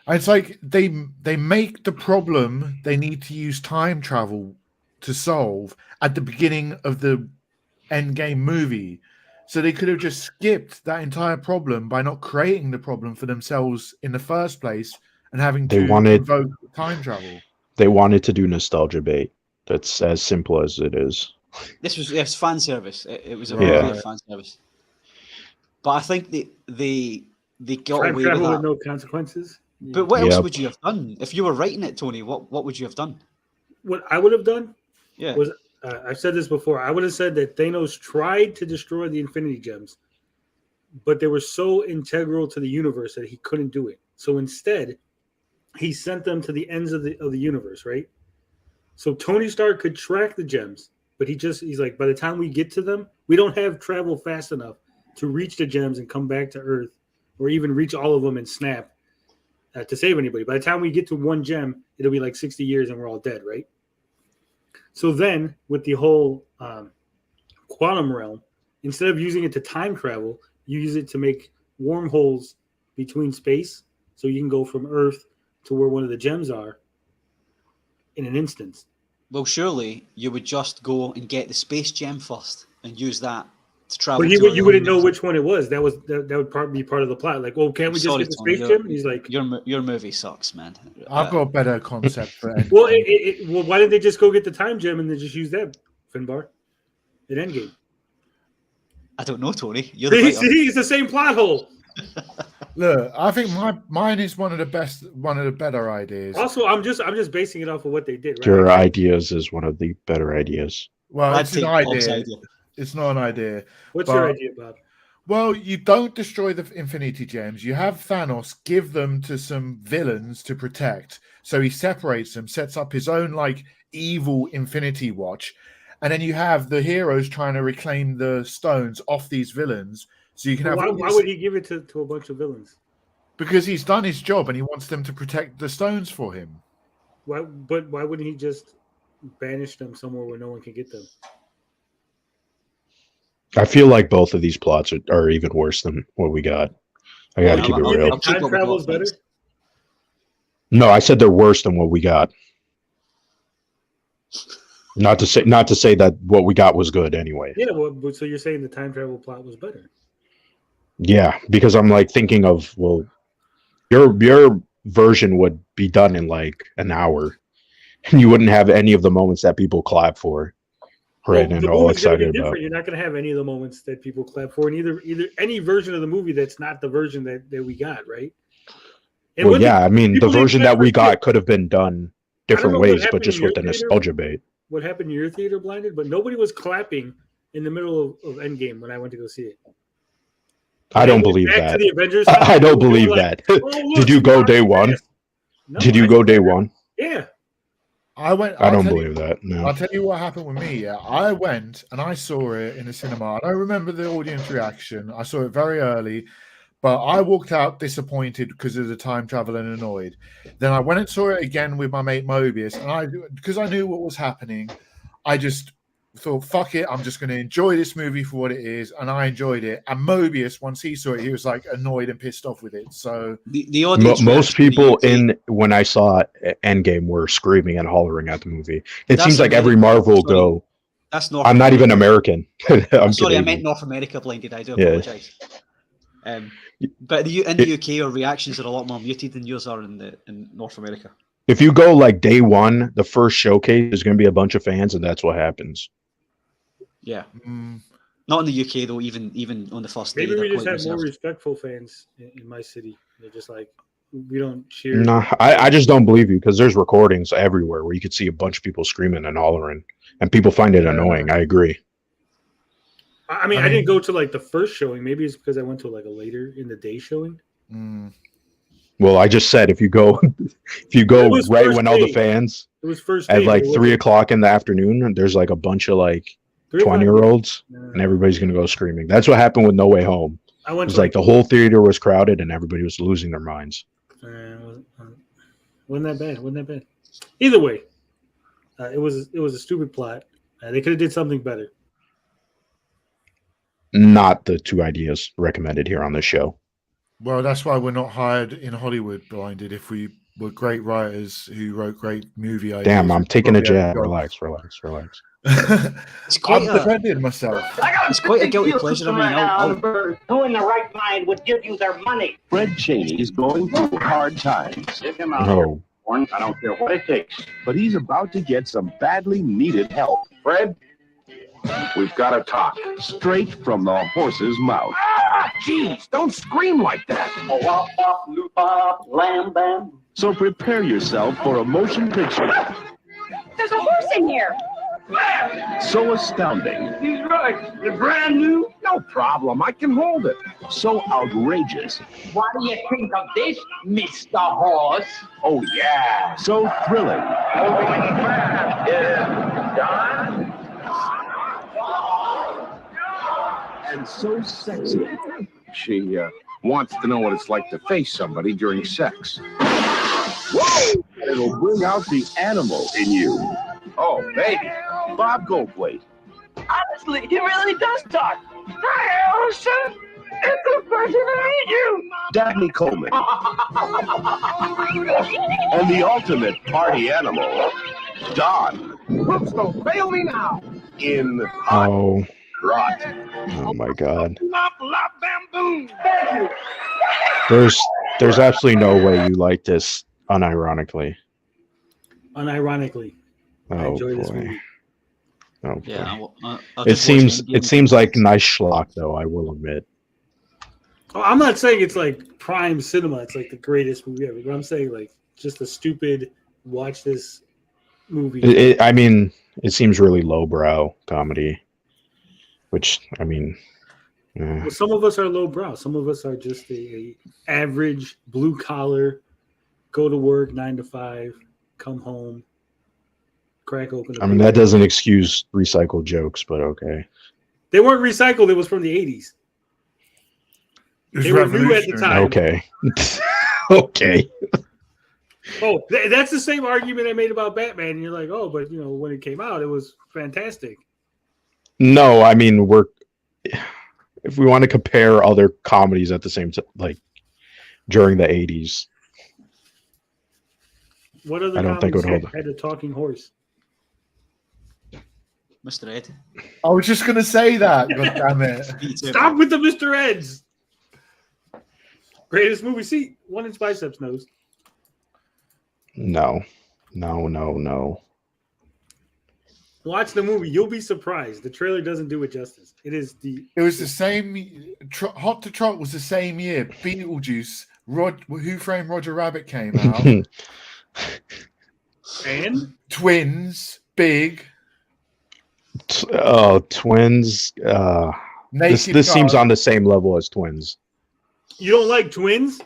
It's like they make the problem they need to use time travel to solve at the beginning of the Endgame movie. So they could have just skipped that entire problem by not creating the problem for themselves in the first place and having to invoke time travel. They wanted to do nostalgia bait. That's as simple as it is. This was fan service. It was a Yeah. movie of fan service. But I think they got Time away with travel with that. no consequences. But what else Yep. would you have done if you were writing it, Tony? What would you have done? What I would have done Yeah. was I've said this before. I would have said that Thanos tried to destroy the Infinity Gems, but they were so integral to the universe that he couldn't do it. So instead, he sent them to the ends of the universe, right? So Tony Stark could track the gems, but he's like, by the time we get to them, we don't have travel fast enough to reach the gems and come back to Earth, or even reach all of them and snap to save anybody. By the time we get to one gem, it'll be like 60 years and we're all dead, right? So then, with the whole quantum realm, instead of using it to time travel, you use it to make wormholes between space, so you can go from Earth to where one of the gems are in an instance. Well, surely you would just go and get the space gem first and use that to travel. But you wouldn't know which one it was. That would be part of the plot. Like, well, can't we just get the space gem? And he's like, your movie sucks, man. I've got a better concept for Endgame. Well, why didn't they just go get the time gem and then just use that, Finbar, in Endgame? I don't know, Tony. You're the writer. See, it's the same plot hole. Look, I think mine is one of the better ideas. Also, I'm just basing it off of what they did. Right? Your ideas is one of the better ideas. Well, it's an idea. It's not an idea. What's your idea, Bob? Well, you don't destroy the Infinity Gems. You have Thanos give them to some villains to protect. So he separates them, sets up his own like evil Infinity Watch, and then you have the heroes trying to reclaim the stones off these villains. So you can have. Why would he give it to a bunch of villains? Because he's done his job and he wants them to protect the stones for him. Why wouldn't he just banish them somewhere where no one can get them? I feel like both of these plots are even worse than what we got. I got to keep it real. Time travel is better? No, I said they're worse than what we got. Not to say that what we got was good anyway. Yeah, well, so you're saying the time travel plot was better? Yeah, because I'm like thinking of, well, your version would be done in like an hour, and you wouldn't have any of the moments that people clap for, right? Well, and all excited about. You're not going to have any of the moments that people clap for, and either any version of the movie that's not the version that we got, right? And well, yeah, I mean, the version that we got could have been done different ways, but just with the nostalgia bait. What happened in your theater, Blinded? But nobody was clapping in the middle of Endgame when I went to go see it. I don't believe that. I don't believe that. Did you go day one? Did you go day one? Yeah. I went. I don't believe that. No. I'll tell you what happened with me. Yeah, I went and I saw it in the cinema. I don't remember the audience reaction. I saw it very early, but I walked out disappointed because of the time travel and annoyed. Then I went and saw it again with my mate Mobius, and because I knew what was happening, I just thought, fuck it, I'm just going to enjoy this movie for what it is, and I enjoyed it. And Mobius, once he saw it, he was like annoyed and pissed off with it. So the audience, most people when I saw Endgame were screaming and hollering at the movie. It seems like every Marvel go. That's North I'm not even American. I'm sorry, I meant North America. Blinded. I do apologize. But in the UK, our reactions are a lot more muted than yours are in North America. If you go like day one, the first showcase is going to be a bunch of fans, and that's what happens. Yeah, not in the UK though. Even on the first day, maybe we just have more respectful fans in my city. They're just like, we don't cheer. No, I just don't believe you, because there's recordings everywhere where you could see a bunch of people screaming and hollering, and people find it annoying. I agree. I mean, I didn't go to like the first showing. Maybe it's because I went to like a later in the day showing. Well, I just said if you go right when all the fans, it was first at like 3 o'clock in the afternoon, and there's like a bunch of like 20-year-olds, and everybody's gonna go screaming. That's what happened with No Way Home. It was like the whole theater was crowded, and everybody was losing their minds. Wasn't that bad? Either way, it was a stupid plot. They could have did something better. Not the two ideas recommended here on this show. Well, that's why we're not hired in Hollywood, Blinded. If we were great writers who wrote great movie ideas. Damn, I'm taking a jab. Relax. It's quite defending myself. It's quite a guilty pleasure. I mean, who in the right mind would give you their money? Fred Cheney is going through hard times. Get him out here. I don't care what it takes. But he's about to get some badly needed help. Fred, we've got to talk. Straight from the horse's mouth. Ah, jeez, don't scream like that. Wop, wop, loop, wop, lam, bam. So prepare yourself for a motion picture. There's a horse in here. So astounding. He's right. They're brand new. No problem. I can hold it. So outrageous. What do you think of this, Mr. Horse? Oh, yeah. So thrilling. Don? And so sexy. She wants to know what it's like to face somebody during sex. Whoa! It'll bring out the animal in you. Oh, baby. Bob Goldthwait. Honestly, he really does talk. Hi, Elsa. It's a pleasure to meet you. Dabney Coleman. And the ultimate party animal, Don. Whoops, don't fail me now. In rot. Oh my god. Lop, lop, bam, boom. There's absolutely no way you like this unironically. Unironically, I enjoy this movie. Oh, Yeah, I'll it just watch seems Endgame it seems again. like nice schlock though. I will admit. Oh, I'm not saying it's like prime cinema. It's like the greatest movie ever. But I'm saying like just a stupid watch this movie. I mean, it seems really lowbrow comedy, which I mean, Well, some of us are lowbrow. Some of us are just a average blue collar, go to work 9 to 5, come home, crack open. I mean that doesn't excuse recycled jokes, but okay. They weren't recycled. It was from the 80s. They were new at the time. Okay. Okay. Oh, that's the same argument I made about Batman. And you're like, oh, but you know, when it came out, it was fantastic. No, I mean if we want to compare other comedies at the same time, like during the 80s. What other I don't think it would comedies hold. had a talking horse? Mr. Ed. I was just gonna say that. God damn it! Stop with the Mr. Eds. Greatest movie. See, 1 inch biceps nose. No. Watch the movie. You'll be surprised. The trailer doesn't do it justice. It was the same. Hot to Trot was the same year. Beetlejuice, Who Framed Roger Rabbit came out. And Twins, Big. Twins. This seems on the same level as Twins. You don't like Twins?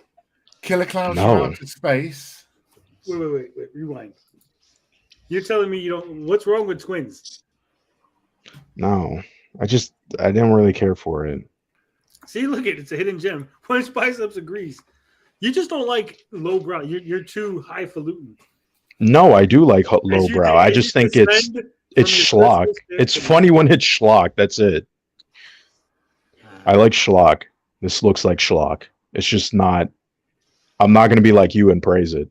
Killer Clowns No. from Outer Space. Wait. Rewind. You're telling me you don't. What's wrong with Twins? No, I didn't really care for it. See, look at it. It's a hidden gem. 1 inch biceps agrees. You just don't like lowbrow. You're too highfalutin. No, I do like lowbrow. I just think it's schlock. It's funny when it's schlock. That's it. I like schlock. This looks like schlock. It's just not. I'm not gonna be like you and praise it.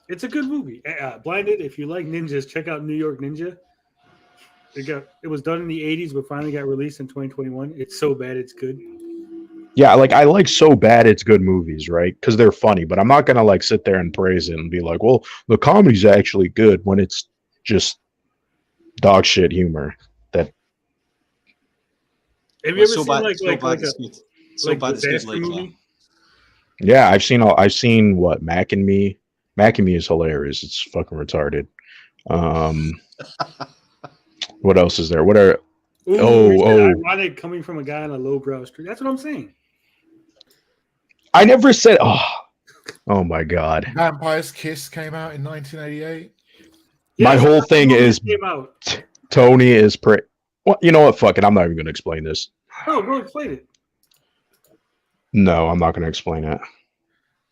It's a good movie. Blinded. If you like ninjas, check out New York Ninja. It was done in the 80s, but finally got released in 2021. It's so bad, it's good. Yeah, like I like so bad it's good movies, right? Because they're funny, but I'm not gonna like sit there and praise it and be like, well, the comedy's actually good when it's just dog shit humor. That have you ever seen like a disaster movie? Yeah, I've seen what Mac and Me. Mac and Me is hilarious. It's fucking retarded. What else is there? What are ironic coming from a guy on a lowbrow street. That's what I'm saying. I never said oh my god. Vampire's Kiss came out in 1988. My whole thing is Tony is well, you know what? Fuck it. I'm not even gonna explain this. Oh, go explain it. No, I'm not gonna explain it.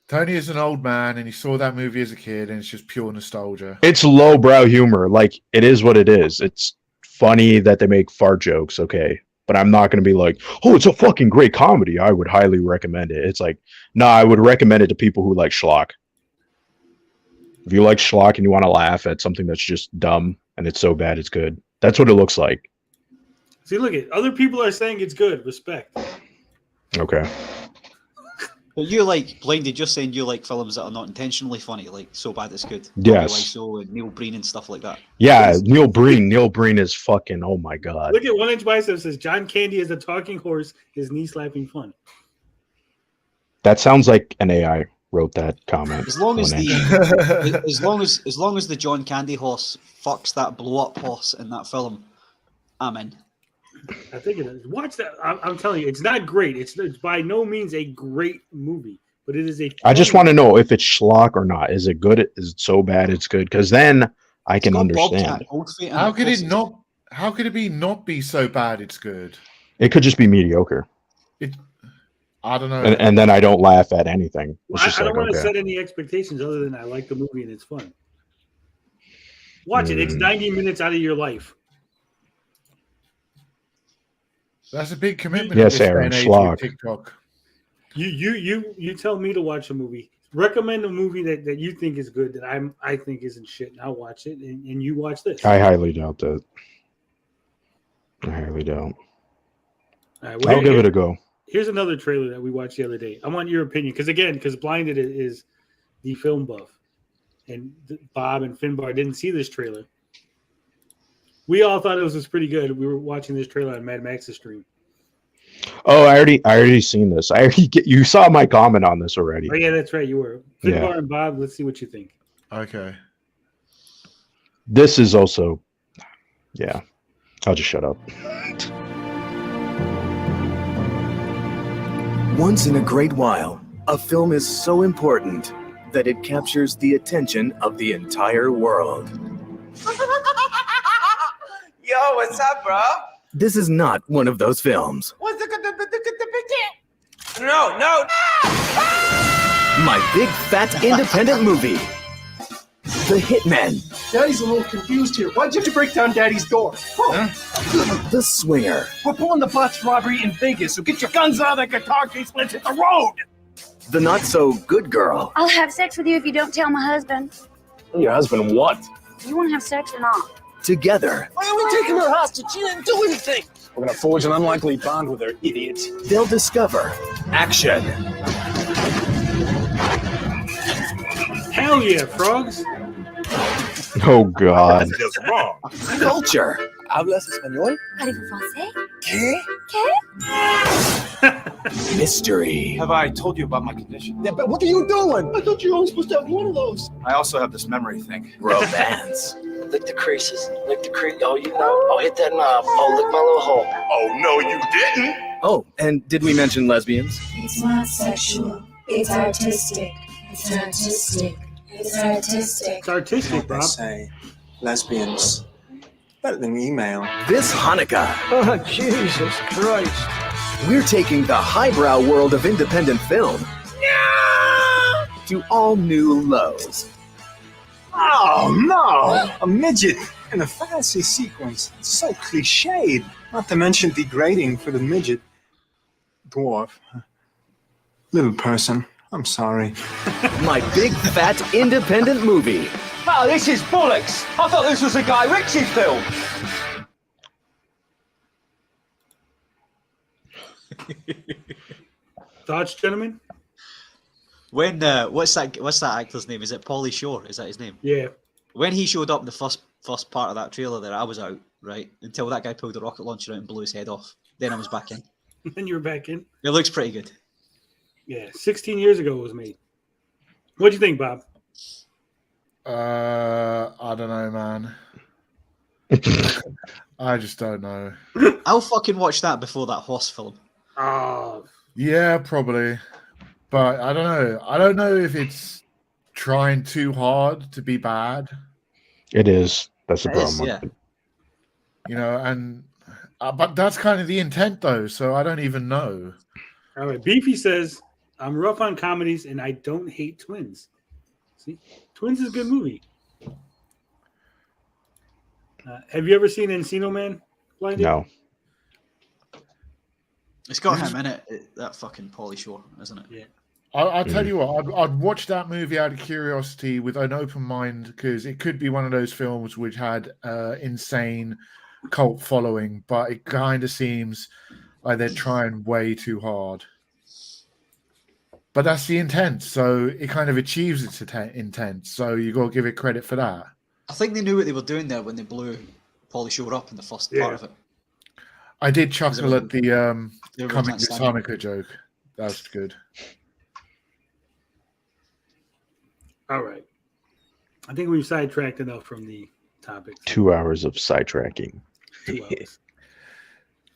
Tony is an old man, and he saw that movie as a kid, and it's just pure nostalgia. It's lowbrow humor. Like, it is what it is. It's funny that they make fart jokes, okay. But I'm not going to be like, oh, it's a fucking great comedy. I would highly recommend it. It's like, nah, I would recommend it to people who like schlock. If you like schlock and you want to laugh at something that's just dumb and it's so bad it's good, that's what it looks like. See, look at other people are saying it's good. Respect. Okay. But you like Blinded, just saying you like films that are not intentionally funny, like So Bad It's Good. Yes. Like So and Neil Breen and stuff like that. Yeah, Neil Breen is fucking, oh my god. Look at 1 inch biceps says John Candy is a talking horse, his knee slapping fun. That sounds like an AI wrote that comment. As long as as long as the John Candy horse fucks that blow up horse in that film, I'm in. I think it is. Watch that. I'm telling you, it's not great. It's by no means a great movie, but it is a. I just want to know if it's schlock or not. Is it good? Is it so bad it's good? Because then I can understand. How could it not? How could it not be so bad it's good? It could just be mediocre. I don't know. And then I don't laugh at anything. It's just I don't want to set any expectations other than I like the movie and it's fun. Watch it. It's 90 minutes out of your life. That's a big commitment. Yes, Aaron, schlock. TikTok. You tell me to watch a movie. Recommend a movie that you think is good that I think isn't shit, and I'll watch it, and you watch this. I highly doubt that. I highly doubt. All right, I'll give it a go. Here's another trailer that we watched the other day. I want your opinion because Blinded is the film buff, and Bob and Finbar didn't see this trailer. We all thought it was pretty good. We were watching this trailer on Mad Max's stream. Oh, I already seen this. You saw my comment on this already. Oh yeah, that's right. You were Finbar and Bob. Let's see what you think. Okay. This is also, yeah. I'll just shut up. Once in a great while, a film is so important that it captures the attention of the entire world. Yo, what's up, bro? This is not one of those films. What's the No. My big fat independent movie. The Hitman. Daddy's a little confused here. Why'd you have to break down Daddy's door? The Swinger. We're pulling the botched robbery in Vegas, so get your guns out of that guitar case. Let's hit the road. The Not So Good Girl. I'll have sex with you if you don't tell my husband. Your husband what? You want to have sex or not? Together. Why are we taking her hostage? She didn't do anything. We're gonna forge an unlikely bond with her, idiot. They'll discover action. Hell yeah, frogs. Oh, God. That's wrong. Culture. ¿Hablas español? Parlez-vous français? ¿Qué? ¿Qué? Mystery. Have I told you about my condition? Yeah, but what are you doing? I thought you were only supposed to have one of those. I also have this memory thing. Romance. Lick the creases. Lick the crease. Oh, you know. Oh, hit that knob. Oh, lick my little hole. Oh, no, you didn't. Oh, and did we mention lesbians? It's not sexual. It's artistic. It's artistic. It's artistic. It's artistic, Bob. Say lesbians. Better than email. This Hanukkah. Oh, Jesus Christ. We're taking the highbrow world of independent film to all new lows. Oh, no! A midget in a fantasy sequence. It's so cliched. Not to mention degrading for the midget. Dwarf. Little person. I'm sorry. My big fat independent movie. Oh, this is bollocks. I thought this was a Guy Ritchie film. Thoughts, gentlemen? When what's that actor's name? Is it Pauly Shore? Is that his name? Yeah. When he showed up in the first part of that trailer there, I was out, right? Until that guy pulled the rocket launcher out and blew his head off. Then I was back in. Then you were back in? It looks pretty good. Yeah, 16 years ago it was made. What do you think, Bob? I don't know, man. I just don't know. I'll fucking watch that before that horse film. Oh. Yeah, probably. But I don't know. I don't know if it's trying too hard to be bad. It is. That's the It problem. is, with yeah. it. You know, and but that's kind of the intent, though. So I don't even know. All right. Beefy says, I'm rough on comedies and I don't hate Twins. See? Twins is a good movie. Have you ever seen Encino Man? Blinded? No. It's got him in it, that fucking Pauly Shore, isn't it? Yeah. I'll tell you what, I'd watch that movie out of curiosity with an open mind because it could be one of those films which had insane cult following, but it kind of seems like they're trying way too hard. But that's the intent, so it kind of achieves its intent, so you got to give it credit for that. I think they knew what they were doing there when they blew Pauly Shore up in the first part of it. I did chuckle at the coming can't this stand Hanukkah joke. That's good. All right. I think we've sidetracked enough from the topic. 2 hours of sidetracking. 2 hours.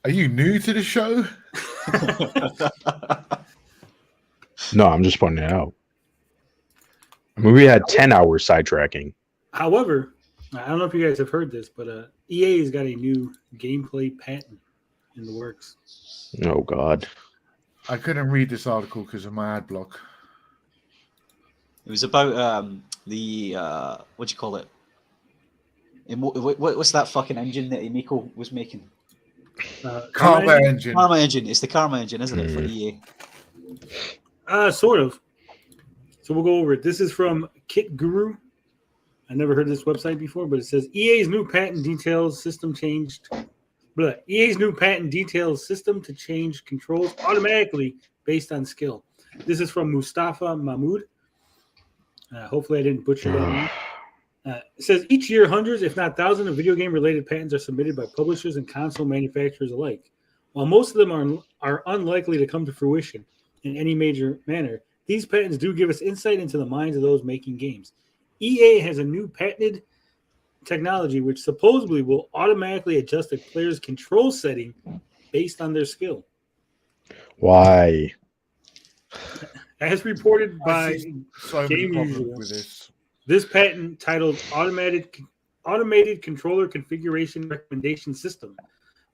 Are you new to the show? No, I'm just pointing it out. I mean, we had 10 hours sidetracking. However, I don't know if you guys have heard this, but EA has got a new gameplay patent in the works. Oh, God. I couldn't read this article because of my ad block. It was about the what do you call it? What's that fucking engine that Amico was making? Karma engine. Karma engine. It's the Karma engine, isn't it, for EA? Sort of. So we'll go over it. This is from Kit Guru. I never heard of this website before, but it says EA's new patent details system changed But EA's new patent details system to change controls automatically based on skill. This is from Mustafa Mahmoud. Hopefully I didn't butcher that name. It says each year hundreds, if not thousands, of video game related patents are submitted by publishers and console manufacturers alike. While most of them are unlikely to come to fruition in any major manner, these patents do give us insight into the minds of those making games. EA has a new patented technology which supposedly will automatically adjust a player's control setting based on their skill. Why? As reported by Game Usual, this patent, titled Automated Controller Configuration Recommendation System,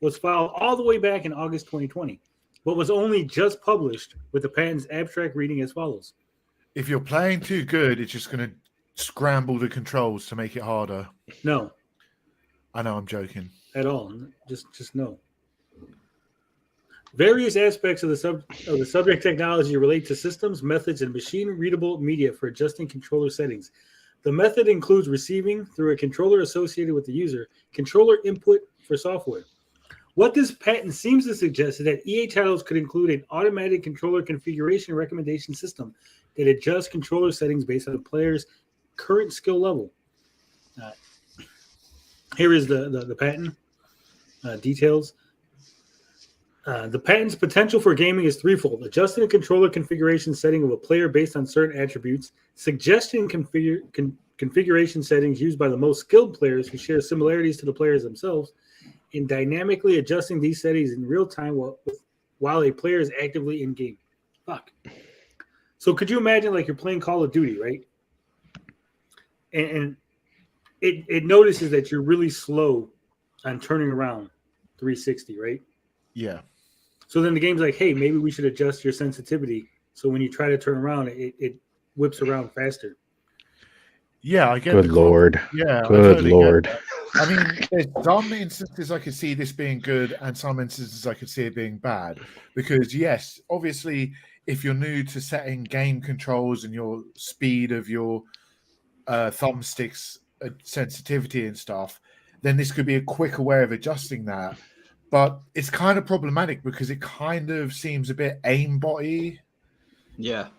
was filed all the way back in August 2020, but was only just published with the patent's abstract reading as follows. If you're playing too good, it's just going to scramble the controls to make it harder. No. I know, I'm joking. At all. Just no. Various aspects of the subject technology relate to systems, methods, and machine-readable media for adjusting controller settings. The method includes receiving, through a controller associated with the user, controller input for software. What this patent seems to suggest is that EA titles could include an automatic controller configuration recommendation system that adjusts controller settings based on the player's current skill level. Here is the patent details. The patent's potential for gaming is threefold: adjusting the controller configuration setting of a player based on certain attributes, suggesting configuration settings used by the most skilled players who share similarities to the players themselves, and dynamically adjusting these settings in real time while a player is actively in game. Fuck. So could you imagine, like, you're playing Call of Duty, right? And it notices that you're really slow on turning around 360, right? Yeah. So then the game's like, hey, maybe we should adjust your sensitivity so when you try to turn around, it whips around faster. Yeah, I get Good Lord. Yeah. Good Lord. I mean, there's some instances I could see this being good and some instances I could see it being bad. Because, yes, obviously, if you're new to setting game controls and your speed of your thumbsticks sensitivity and stuff, then this could be a quicker way of adjusting that. But it's kind of problematic because it kind of seems a bit aimbot-y. Yeah.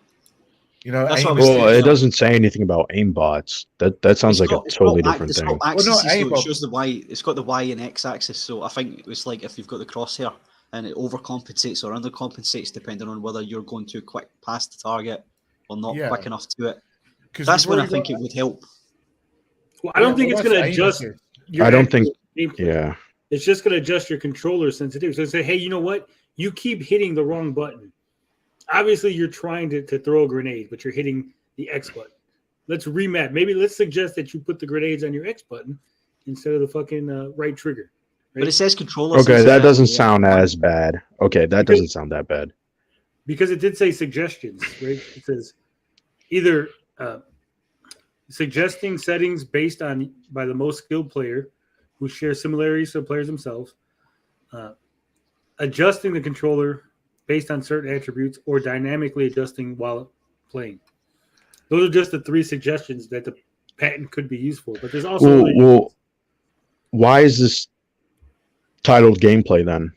You know, That's well, it doesn't say anything about aimbots. That sounds like a totally different thing. It's got axes, so it shows the Y. It's got the Y and X axis. So I think it's like if you've got the crosshair and it overcompensates or undercompensates depending on whether you're going too quick past the target or not quick enough to it. That's when I think it would help. Well, I don't think it's going to adjust. I don't think. Yeah. It's just going to adjust your controller sensitivity. So say, hey, you know what? You keep hitting the wrong button. Obviously, you're trying to throw a grenade, but you're hitting the X button. Let's remap. Maybe let's suggest that you put the grenades on your X button instead of the fucking right trigger. Right? But it says controller. Okay, that doesn't sound as bad. Okay, that doesn't sound that bad. Because it did say suggestions, right? It says either suggesting settings based on by the most skilled player who share similarities to the players themselves, adjusting the controller based on certain attributes, or dynamically adjusting while playing. Those are just the three suggestions that the patent could be used for. But there's also well, why is this titled gameplay then?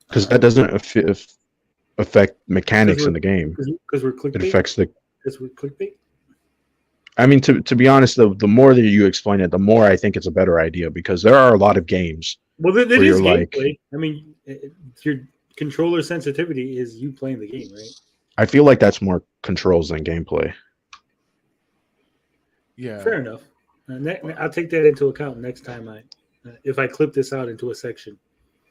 Because that doesn't affect mechanics in the game. Because we're clickbait. It affects the. Because we're clickbait. I mean, to be honest, the more that you explain it, the more I think it's a better idea, because there are a lot of games. Well, that is gameplay. Like, I mean, your controller sensitivity is you playing the game, right? I feel like that's more controls than gameplay. Yeah. Fair enough. I'll take that into account next time if I clip this out into a section.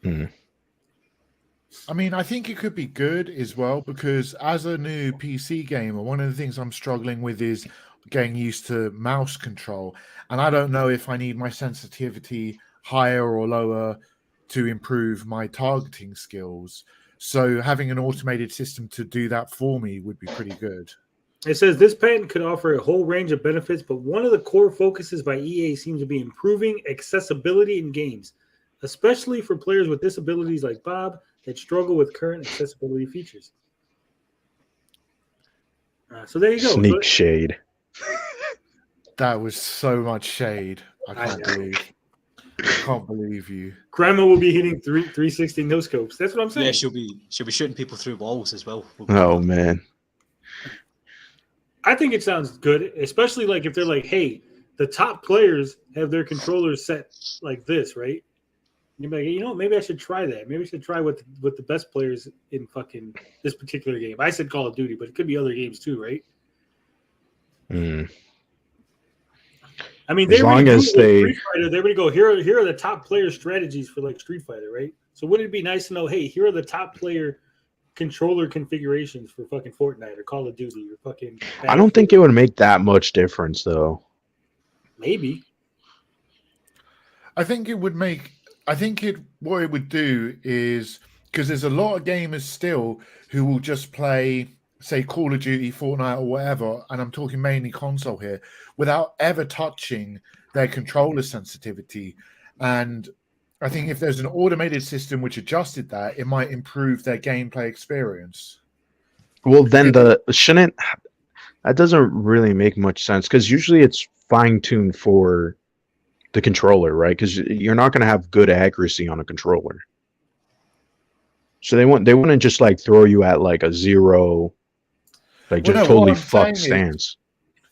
I mean, I think it could be good as well, because as a new PC gamer, one of the things I'm struggling with is getting used to mouse control. And I don't know if I need my sensitivity higher or lower to improve my targeting skills. So having an automated system to do that for me would be pretty good. It says this patent could offer a whole range of benefits, but one of the core focuses by EA seems to be improving accessibility in games, especially for players with disabilities like Bob that struggle with current accessibility features. So there you go. Sneak shade. That was so much shade. I can't believe. can't believe you. Grandma will be hitting 360 no scopes. That's what I'm saying. Yeah, she'll be shooting people through walls as well. Oh man. I think it sounds good, especially like if they're like, hey, the top players have their controllers set like this, right? You'd be like, you know, maybe I should try that. Maybe I should try what the best players in fucking this particular game. I said Call of Duty, but it could be other games too, right? I mean, as long as they Street Fighter, they're going to go, here are the top player strategies for like Street Fighter, right? So wouldn't it be nice to know, hey, here are the top player controller configurations for fucking Fortnite or Call of Duty or fucking I don't think it would make that much difference though. Maybe. I think it would make what it would do is, because there's a lot of gamers still who will just play, say, Call of Duty, Fortnite, or whatever, and I'm talking mainly console here, without ever touching their controller sensitivity. And I think if there's an automated system which adjusted that, it might improve their gameplay experience. Well, then that doesn't really make much sense, because usually it's fine-tuned for the controller, right? Because you're not going to have good accuracy on a controller. So they wouldn't just like throw you at like a 0, like just totally fucked stance.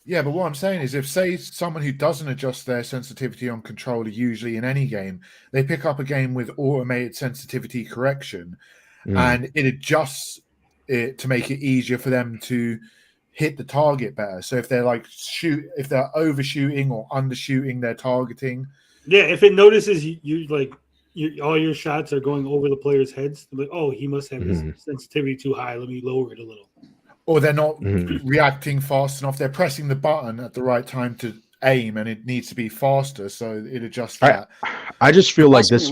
Yeah, but what I'm saying is, if say someone who doesn't adjust their sensitivity on controller usually in any game, they pick up a game with automated sensitivity correction, and it adjusts it to make it easier for them to hit the target better. So if they're like if they're overshooting or undershooting their targeting, yeah, if it notices all your shots are going over the player's heads, like, oh, he must have his sensitivity too high. Let me lower it a little. Or they're not reacting fast enough. They're pressing the button at the right time to aim, and it needs to be faster, so it adjusts that. I just feel like this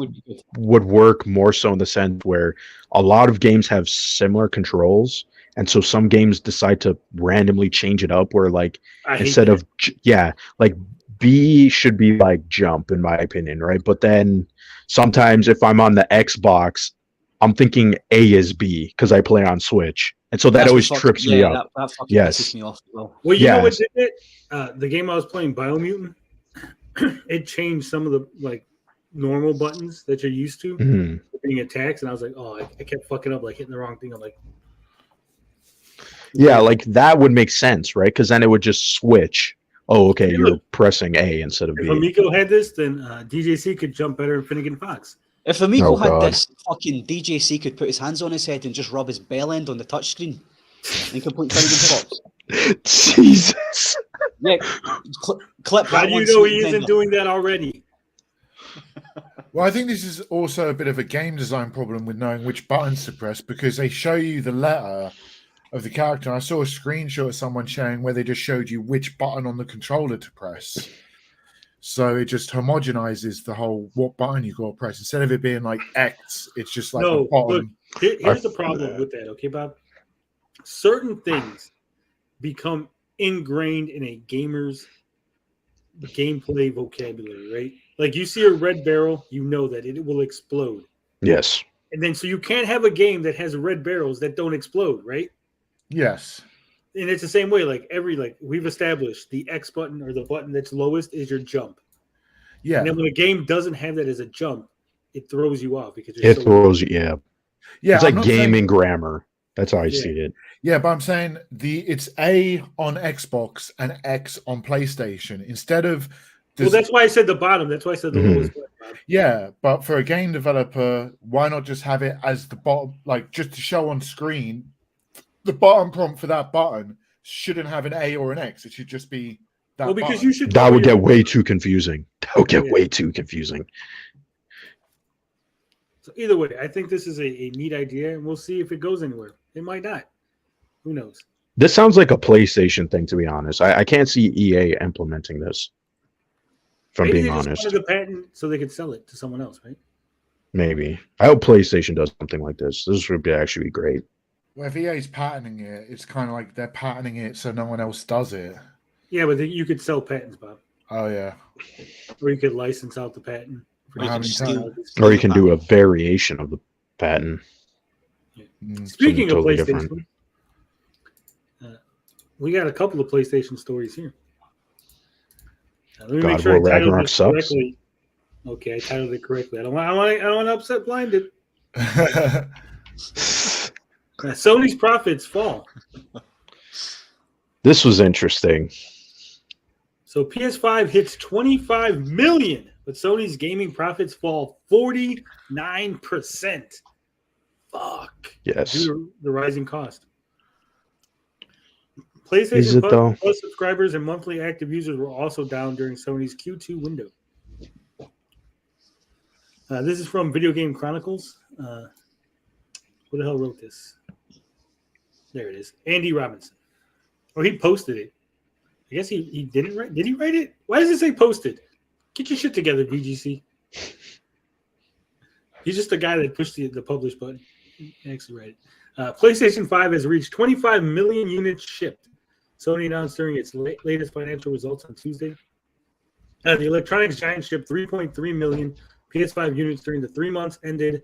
would work more so in the sense where a lot of games have similar controls, and so some games decide to randomly change it up where like instead of like B should be like jump in my opinion, right? But then sometimes if I'm on the Xbox, I'm thinking A is B because I play on Switch. And so that always trips me up. That fucking pisses me off as well. Well, you know what did it? The game I was playing, Biomutant, it changed some of the like normal buttons that you're used to being attacks, and I was like, oh, I kept fucking up, like hitting the wrong thing. I'm like, yeah, like that would make sense, right? Because then it would just switch. Oh, okay, you're pressing A instead of B. If Amico had this, then DJC could jump better than Finnegan Fox. If Amico had this, fucking DJC could put his hands on his head and just rub his bell end on the touchscreen and complete Finnegan Fox. Jesus. Yeah, clip. How do you know he isn't doing that already? Well, I think this is also a bit of a game design problem with knowing which buttons to press, because they show you the letter of the character. I saw a screenshot of someone showing where they just showed you which button on the controller to press. So it just homogenizes the whole what button you got to press. Instead of it being like X, it's just like the bottom. Look, here's the problem with that, okay, Bob? Certain things become ingrained in a gamer's gameplay vocabulary, right? Like you see a red barrel, you know that it will explode. Yes. And then so you can't have a game that has red barrels that don't explode, right? Yes. And it's the same way, like we've established the X button or the button that's lowest is your jump. Yeah. And then when a game doesn't have that as a jump, it throws you off because it throws you. Yeah. Yeah. It's like gaming grammar. That's how I see it. Yeah, but I'm saying it's A on Xbox and X on PlayStation instead of. Well, that's why I said the bottom. That's why I said the lowest button. Yeah, but for a game developer, why not just have it as the bottom, like just to show on screen? The bottom prompt for that button shouldn't have an A or an X. It should just be that. Well, because button. you should. That would get way too confusing. Way too confusing. So either way, I think this is a neat idea, and we'll see if it goes anywhere. It might not. Who knows? This sounds like a PlayStation thing, to be honest. I can't see EA implementing this. If I'm being honest, just wanted the patent so they could sell it to someone else, right? Maybe. I hope PlayStation does something like this. This would actually be great. Well, if EA's patenting it, it's kind of like they're patenting it so no one else does it. Yeah, but you could sell patents, Bob. Oh, yeah. Or you could license out the patent. Or you can do a variation of the patent. Yeah. Speaking of PlayStation, we got a couple of PlayStation stories here. Let me make sure I titled this correctly. Okay, I titled it correctly. I don't want to upset Blinded. Sony's profits fall. This was interesting. So PS5 hits 25 million, but Sony's gaming profits fall 49%. Fuck. Yes. Due to the rising cost. PlayStation Plus subscribers and monthly active users were also down during Sony's Q2 window. This is from Video Game Chronicles. Who the hell wrote this? There it is. Andy Robinson. Or he posted it. I guess he didn't write. Did he write it? Why does it say posted? Get your shit together, VGC. He's just the guy that pushed the publish button. He actually read it. PlayStation 5 has reached 25 million units shipped. Sony announced during its latest financial results on Tuesday. The electronics giant shipped 3.3 million PS5 units during the 3 months ended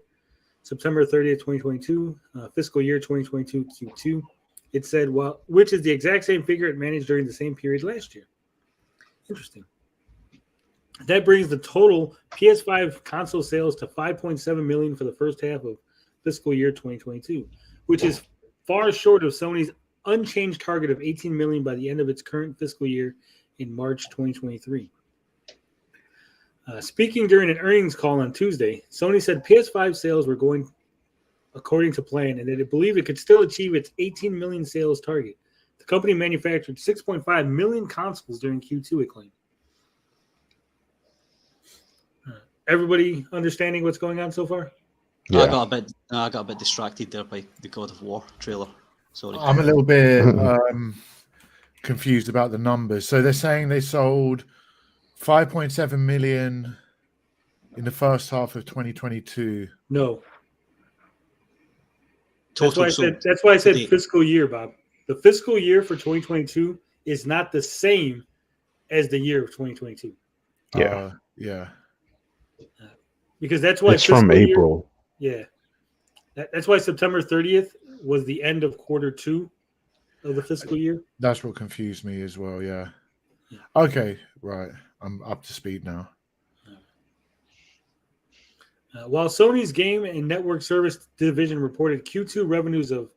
September 30th, 2022, fiscal year 2022 Q2. It said, well, which is the exact same figure it managed during the same period last year. Interesting. That brings the total PS5 console sales to 5.7 million for the first half of fiscal year 2022, which is far short of Sony's unchanged target of 18 million by the end of its current fiscal year in March 2023. Speaking during an earnings call on Tuesday, Sony said PS5 sales were going according to plan and that it believed it could still achieve its 18 million sales target. The company manufactured 6.5 million consoles during Q2, it claimed. Everybody understanding what's going on so far? Yeah. I got a bit distracted there by the God of War trailer. Sorry. I'm a little bit confused about the numbers. So they're saying they sold 5.7 million in the first half of 2022. No. That's why I said fiscal year, Bob. The fiscal year for 2022 is not the same as the year of 2022. Yeah. Yeah. Because that's why it's from April. Yeah. That's why September 30th was the end of quarter 2 of the fiscal year. That's what confused me as well, yeah. Okay, right. I'm up to speed now. While Sony's game and network service division reported Q2 revenues of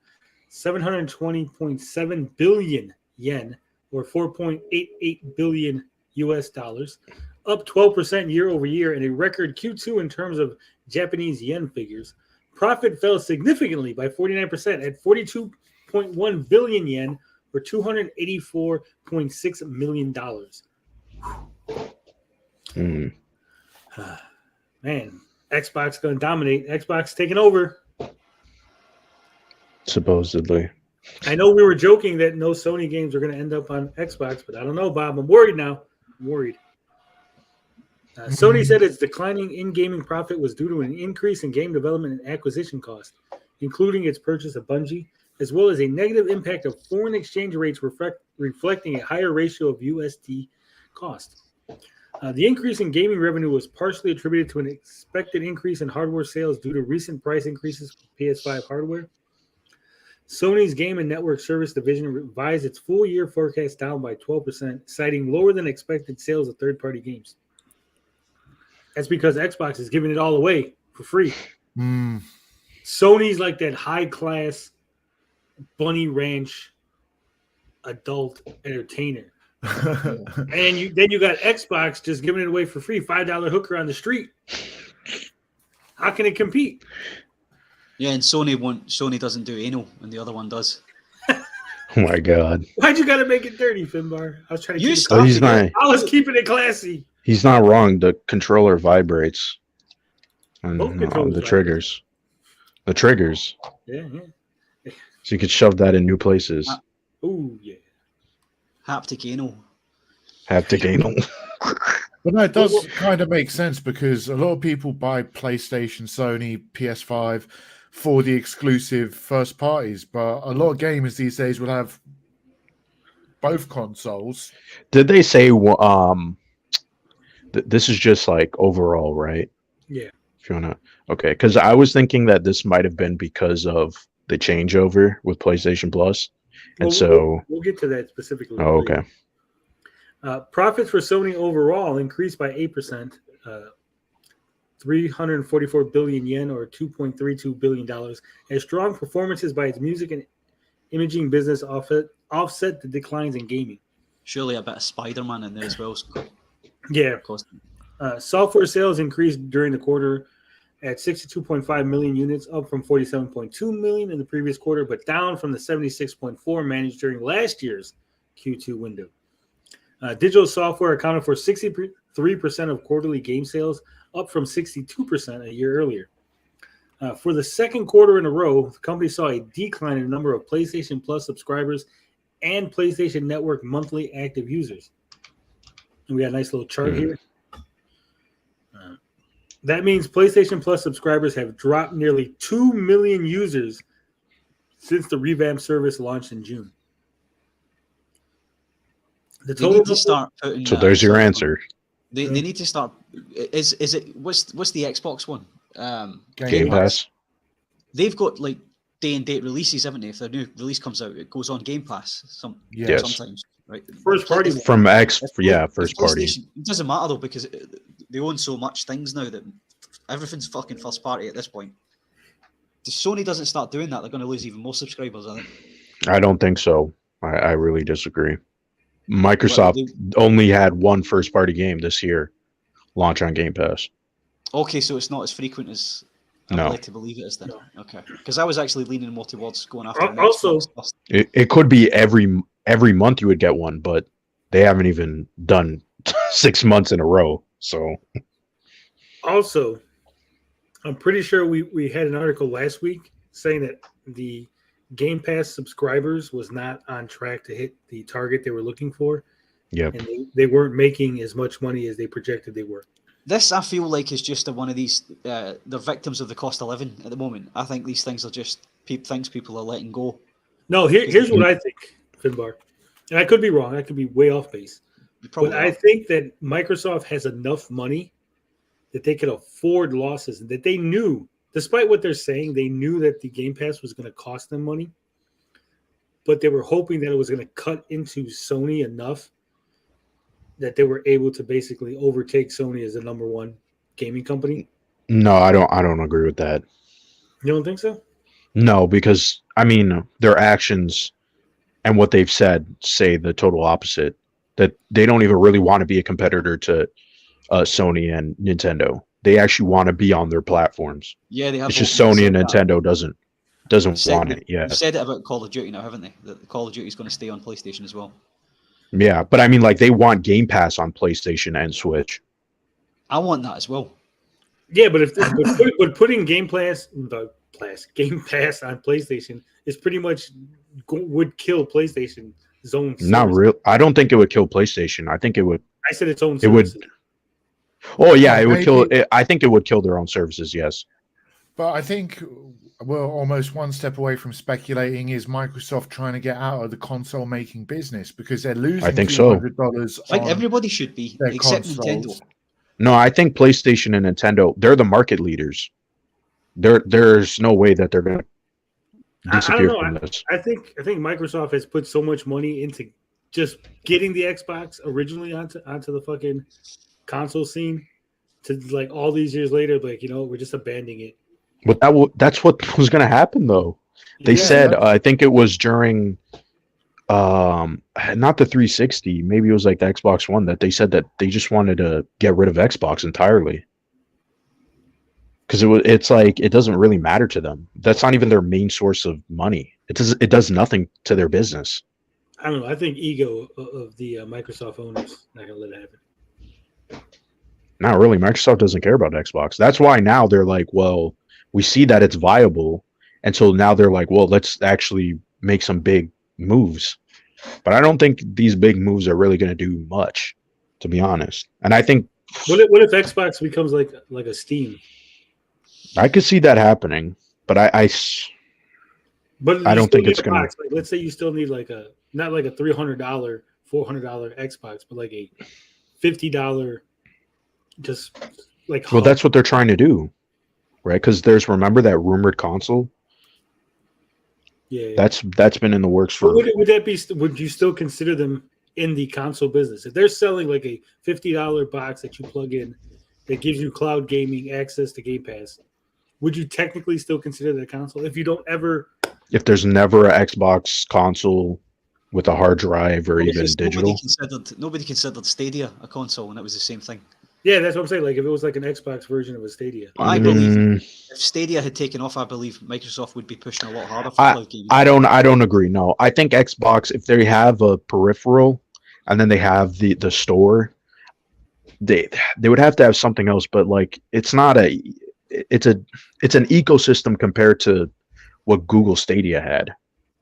720.7 billion yen, or 4.88 billion US dollars, up 12% year over year, and a record Q2 in terms of Japanese yen figures. Profit fell significantly by 49% at 42.1 billion yen, or $284.6 million. Man, Xbox going to dominate. Xbox taking over. Supposedly. I know we were joking that no Sony games are going to end up on Xbox, but I don't know, Bob. I'm worried now. I'm worried. Sony said its declining in-gaming profit was due to an increase in game development and acquisition costs, including its purchase of Bungie, as well as a negative impact of foreign exchange rates reflecting a higher ratio of USD cost. The increase in gaming revenue was partially attributed to an expected increase in hardware sales due to recent price increases for PS5 hardware. Sony's Game and Network Service division revised its full-year forecast down by 12%, citing lower than expected sales of third-party games. That's because Xbox is giving it all away for free. Sony's like that high-class Bunny Ranch adult entertainer. And then you got Xbox just giving it away for free, $5 hooker on the street. How can it compete? Yeah, and Sony doesn't do anal, and the other one does. Oh my god! Why'd you gotta make it dirty, Finbar? I was trying to I was keeping it classy. He's not wrong. The controller vibrates on the triggers. The triggers. Yeah. So you could shove that in new places. Oh yeah. Haptic anal. Haptic anal. But no, it does kind of make sense because a lot of people buy PlayStation, Sony, PS5 for the exclusive first parties, but a lot of gamers these days will have both consoles. Did they say this is just like overall, right? Yeah. If you wanna, okay, because I was thinking that this might have been because of the changeover with PlayStation Plus, and we'll get to that specifically. Oh, okay. Profits for Sony overall increased by 8%, 344 billion yen, or $2.32 billion, as strong performances by its music and imaging business offset the declines in gaming. Surely a bit of Spider-Man in there as well. Yeah. Software sales increased during the quarter at 62.5 million units, up from 47.2 million in the previous quarter, but down from the 76.4 managed during last year's Q2 window. Digital software accounted for 63% of quarterly game sales, up from 62% a year earlier. For the second quarter in a row, the company saw a decline in the number of PlayStation Plus subscribers and PlayStation Network monthly active users. And we got a nice little chart here. That means PlayStation Plus subscribers have dropped nearly 2 million users since the revamped service launched in June. The They need to start putting. So there's your answer. They need to start. Is it what's the Xbox one? Game Pass. They've got like day and date releases, haven't they? If their new release comes out, it goes on Game Pass. Sometimes, right? First party from first party. It doesn't matter though, because they own so much things now that everything's fucking first party at this point. If Sony doesn't start doing that, they're going to lose even more subscribers, I think. I don't think so. I really disagree. Microsoft only had one first party game this year launch on Game Pass. Okay, so it's not as frequent as I'd like to believe it is then. No. Okay, because I was actually leaning more towards going after. Also, it could be every month you would get one, but they haven't even done 6 months in a row. So, also, I'm pretty sure we had an article last week saying that the Game Pass subscribers was not on track to hit the target they were looking for. Yeah, and they weren't making as much money as they projected they were. This, I feel like, is just one of these. They're victims of the cost of living at the moment. I think these things are just things people are letting go. No, here's what I think, Finbar. And I could be wrong. I could be way off base. But I think that Microsoft has enough money that they could afford losses, and that they knew, despite what they're saying, they knew that the Game Pass was going to cost them money. But they were hoping that it was going to cut into Sony enough that they were able to basically overtake Sony as the number one gaming company. No, I don't agree with that. You don't think so? No, because I mean their actions and what they've said say the total opposite. That they don't even really want to be a competitor to Sony and Nintendo. They actually want to be on their platforms. Yeah, they have. It's just Sony and Nintendo doesn't want it. Yeah, they've said it about Call of Duty now, haven't they? That Call of Duty is going to stay on PlayStation as well. Yeah, but I mean, like, they want Game Pass on PlayStation and Switch. I want that as well. Yeah, but putting Game Pass on PlayStation is pretty much would kill PlayStation's own service. Not real. I don't think it would kill PlayStation. I think it would. I said its own services. It would. Oh yeah, it would kill. I think it would kill their own services. Yes. But I think we're almost one step away from speculating is Microsoft trying to get out of the console making business because they're losing. I think so. $200 I think everybody should be, except Nintendo. No, I think PlayStation and Nintendo, they're the market leaders. There's no way that they're going to disappear from this. I think Microsoft has put so much money into just getting the Xbox originally onto the fucking console scene to like all these years later, like, you know, we're just abandoning it. But that's what was going to happen, though. They said, I think it was during, not the 360, maybe it was like the Xbox One, that they said that they just wanted to get rid of Xbox entirely. Because it's like, it doesn't really matter to them. That's not even their main source of money. It does nothing to their business. I don't know. I think ego of the Microsoft owners not going to let it happen. Not really. Microsoft doesn't care about Xbox. That's why now they're like, well, we see that it's viable. And so now they're like, well, let's actually make some big moves. But I don't think these big moves are really going to do much, to be honest. And I think... What if Xbox becomes like a Steam? I could see that happening. But I don't think it's going to... Like, let's say you still need not like a $300, $400 Xbox, but like a $50 just like... Well, that's what they're trying to do. Right, because remember that rumored console? Yeah, that's been in the works for. Would that be? Would you still consider them in the console business if they're selling like a $50 box that you plug in that gives you cloud gaming access to Game Pass, would you technically still consider that a console if you don't ever? If there's never an Xbox console with a hard drive or even Because digital, nobody considered Stadia a console, and it was the same thing. Yeah, that's what I'm saying. Like if it was like an Xbox version of a Stadia. I believe if Stadia had taken off, I believe Microsoft would be pushing a lot harder for cloud gaming. I don't agree. No, I think Xbox, if they have a peripheral and then they have the store, they would have to have something else. But like, it's not it's an ecosystem compared to what Google Stadia had.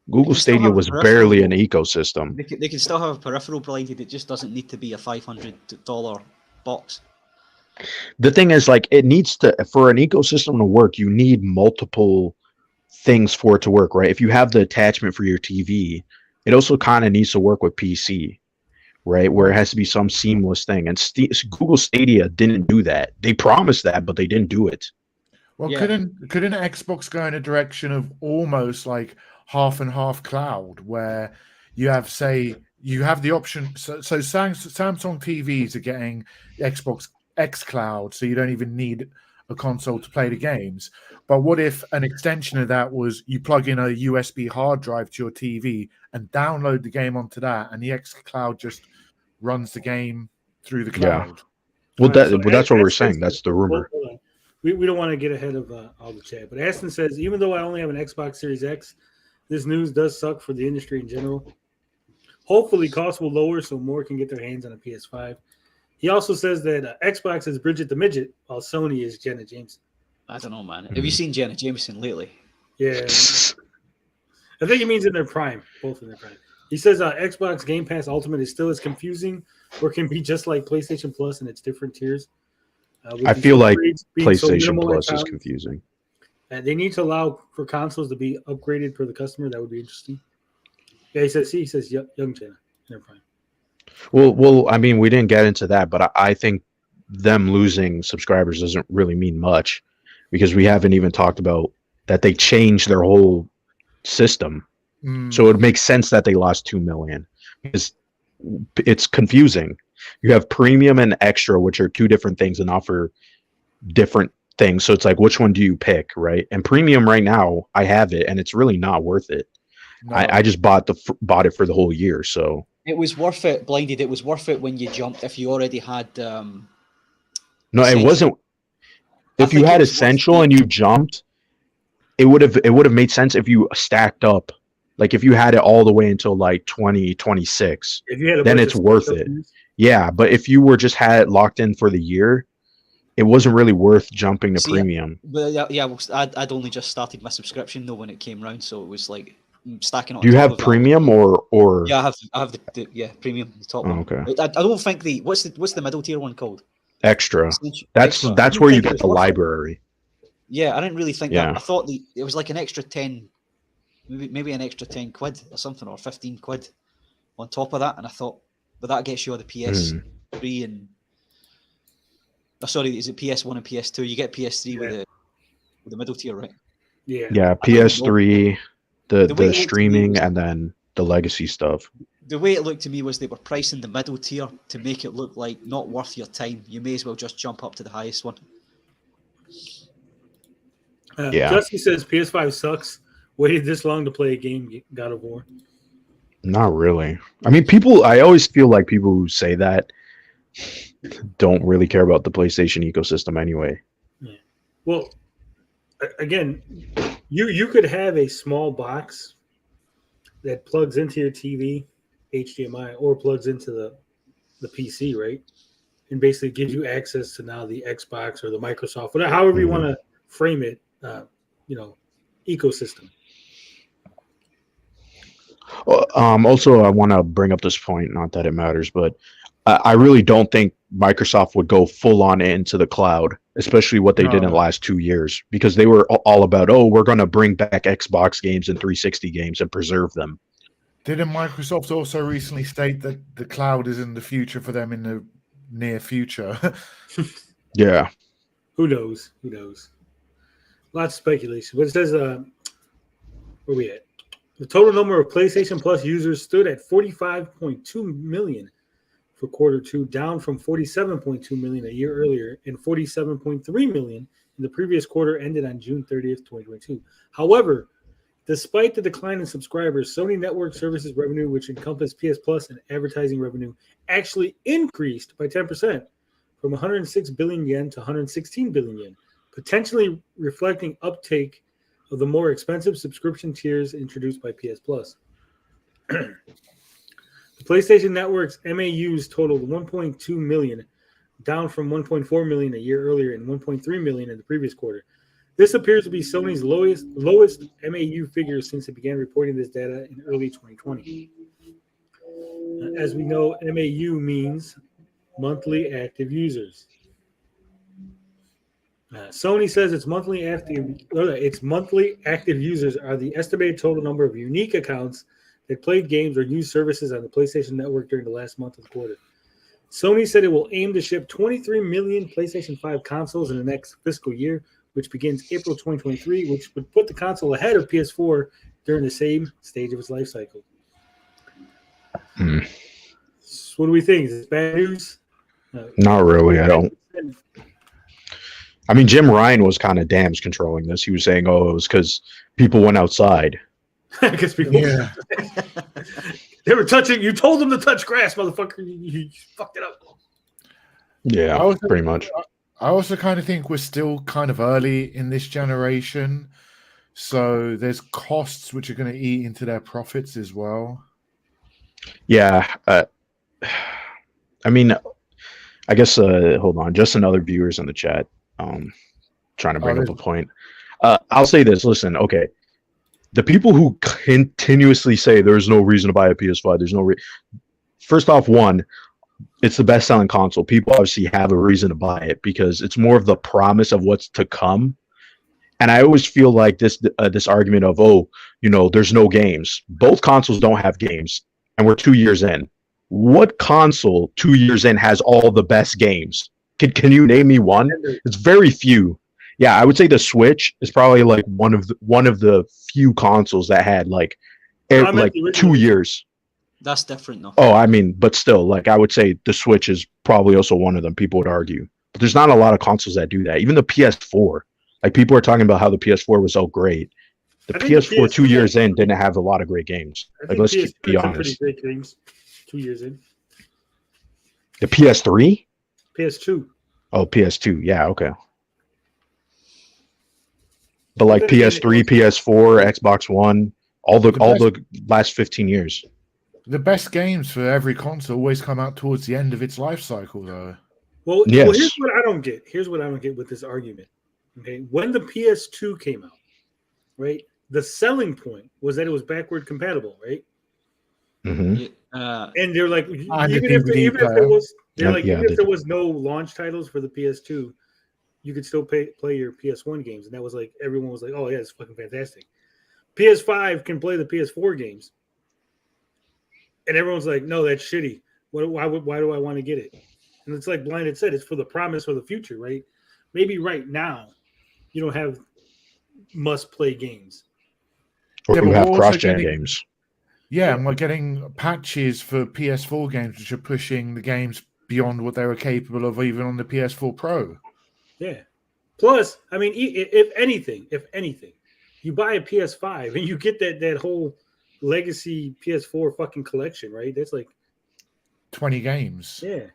Google Stadia was barely an ecosystem. They can still have a peripheral provided. It just doesn't need to be a $500 box. The thing is, like, it needs to, for an ecosystem to work, you need multiple things for it to work, right? If you have the attachment for your TV, it also kind of needs to work with PC, right? Where it has to be some seamless thing. And Google Stadia didn't do that. They promised that, but they didn't do it. Well, couldn't Xbox go in a direction of almost like half and half cloud, where you have, say, you have the option. So Samsung TVs are getting Xbox X Cloud, so you don't even need a console to play the games. But what if an extension of that was you plug in a USB hard drive to your TV and download the game onto that, and the X Cloud just runs the game through the cloud? Well, that's what we're saying. That's the rumor. We don't want to get ahead of all the chat, but Aston says, even though I only have an Xbox Series X, this news does suck for the industry in general. Hopefully, costs will lower so more can get their hands on a PS5. He also says that Xbox is Bridget the Midget, while Sony is Jenna Jameson. I don't know, man. Have you seen Jenna Jameson lately? Yeah. I think he means in their prime, both in their prime. He says Xbox Game Pass Ultimate is still as confusing or can be just like PlayStation Plus in its different tiers. I feel like PlayStation Plus is confusing. They need to allow for consoles to be upgraded for the customer. That would be interesting. Yeah, he says young Jenna in their prime. Well, I mean, we didn't get into that, but I think them losing subscribers doesn't really mean much because we haven't even talked about that they changed their whole system. So it makes sense that they lost 2 million because it's confusing. You have premium and extra, which are two different things and offer different things. So it's like, which one do you pick, right? And premium right now, I have it, and it's really not worth it. No. I just bought it for the whole year, so it was worth it. Blinded, it was worth it when you jumped. If you already had, no, it wasn't. If you had Essential and you jumped, it would have made sense if you stacked up. Like if you had it all the way until like 2026, then it's worth it. Yeah, but if you were just had it locked in for the year, it wasn't really worth jumping to premium. But yeah, I'd only just started my subscription though when it came round, so it was like stacking on. Do you have premium or? Yeah, I have the premium, the top one. Okay. I don't think what's the middle tier one called? Extra. That's where you get the library. Yeah, I didn't really think that. I thought it was like an extra 10, maybe an extra 10 quid or something, or 15 quid on top of that, and I thought, but that gets you all the PS3 and. Oh, sorry, is it PS1 and PS2? You get PS3 with the middle tier, right? Yeah. Yeah, PS3, the streaming, and then the legacy stuff. The way it looked to me was they were pricing the middle tier to make it look like not worth your time. You may as well just jump up to the highest one. Justy says PS5 sucks. Waited this long to play a game, God of War. Not really. I mean, I always feel like people who say that don't really care about the PlayStation ecosystem anyway. Yeah. Well, again, you could have a small box that plugs into your TV, HDMI, or plugs into the PC, right? And basically gives you access to now the Xbox or the Microsoft, whatever, however you want to frame it, ecosystem. Also, I want to bring up this point, not that it matters, but I really don't think Microsoft would go full on into the cloud, especially what they did in the last 2 years, because they were all about, we're going to bring back Xbox games and 360 games and preserve them. Didn't Microsoft also recently state that the cloud is in the future for them in the near future? Yeah. Who knows? Lots of speculation. But it says, where are we at? The total number of PlayStation Plus users stood at 45.2 million for quarter two, down from 47.2 million a year earlier and 47.3 million in the previous quarter ended on June 30th, 2022. However, despite the decline in subscribers, Sony Network Services revenue, which encompassed PS Plus and advertising revenue, actually increased by 10% from 106 billion yen to 116 billion yen, potentially reflecting uptake of the more expensive subscription tiers introduced by PS Plus. The PlayStation Network's MAUs totaled 1.2 million, down from 1.4 million a year earlier and 1.3 million in the previous quarter. This appears to be Sony's lowest MAU figure since it began reporting this data in early 2020. As we know, MAU means monthly active users. Sony says its monthly active users are the estimated total number of unique accounts that played games or used services on the PlayStation Network during the last month of the quarter. Sony said it will aim to ship 23 million PlayStation 5 consoles in the next fiscal year, which begins April 2023, which would put the console ahead of PS4 during the same stage of its life cycle. So what do we think? Is this bad news? Not really. I don't. I mean, Jim Ryan was kind of damage controlling this. He was saying, "Oh, it was because people went outside." Because people, they were touching. You told them to touch grass, motherfucker. You fucked it up. Yeah, pretty much. I also kind of think we're still kind of early in this generation, so there's costs which are going to eat into their profits as well. Yeah, I mean, I guess. Hold on, just another viewers in the chat. Trying to bring up a point. I'll say this. Listen, okay. The people who continuously say there's no reason to buy a PS5, there's no first off, one, it's the best-selling console. People obviously have a reason to buy it because it's more of the promise of what's to come. And I always feel like this argument of, there's no games. Both consoles don't have games, and we're 2 years in. What console 2 years in has all the best games? Can you name me one? It's very few. Yeah, I would say the Switch is probably like one of the few consoles that had like 2 years. That's different though. Oh, I mean, but still, like I would say the Switch is probably also one of them. People would argue, but there's not a lot of consoles that do that. Even the PS4, like people are talking about how the PS4 was so great. The PS4 2 years in didn't have a lot of great games. Like let's be honest. Pretty great games 2 years in. The PS3. PS2. Oh, PS2. Yeah, okay. But like PS3, PS4, Xbox One, all the last 15 years. The best games for every console always come out towards the end of its life cycle, though. Well, here's what I don't get. Here's what I don't get with this argument. Okay, when the PS2 came out, right, the selling point was that it was backward compatible, right? Mm-hmm. And they're like, even if there was no launch titles for the PS2, you could still play your PS1 games, and that was like everyone was like, "Oh yeah, it's fucking fantastic." PS5 can play the PS4 games, and everyone's like, "No, that's shitty. Why do I want to get it?" And it's like Blinded said, it's for the promise for the future, right? Maybe right now you don't have must-play games, or you have cross-gen games. Yeah, and we're getting patches for PS4 games which are pushing the games beyond what they were capable of even on the PS4 Pro. Yeah. Plus, I mean, if anything, you buy a PS5 and you get that whole legacy PS4 fucking collection, right? That's like 20 games. Yeah.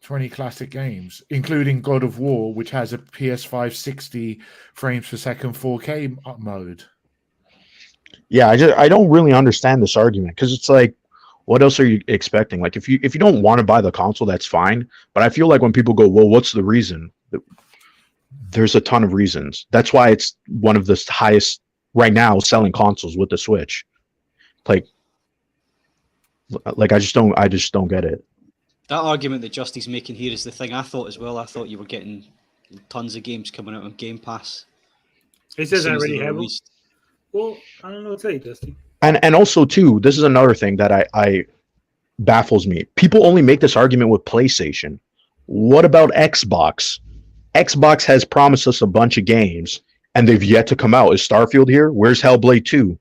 20 classic games, including God of War, which has a PS5 60 frames per second 4K mode. Yeah, I don't really understand this argument because it's like, what else are you expecting? Like, if you don't want to buy the console, that's fine. But I feel like when people go, well, what's the reason? There's a ton of reasons. That's why it's one of the highest right now selling consoles with the Switch. Like I just don't get it. That argument that Justy's making here is the thing I thought as well. I thought you were getting tons of games coming out on Game Pass. He says I already have them. Well, I don't know what to tell you, Justin. And also too, this is another thing that I baffles me. People only make this argument with PlayStation. What about Xbox? Xbox has promised us a bunch of games, and they've yet to come out. Is Starfield here? Where's Hellblade 2?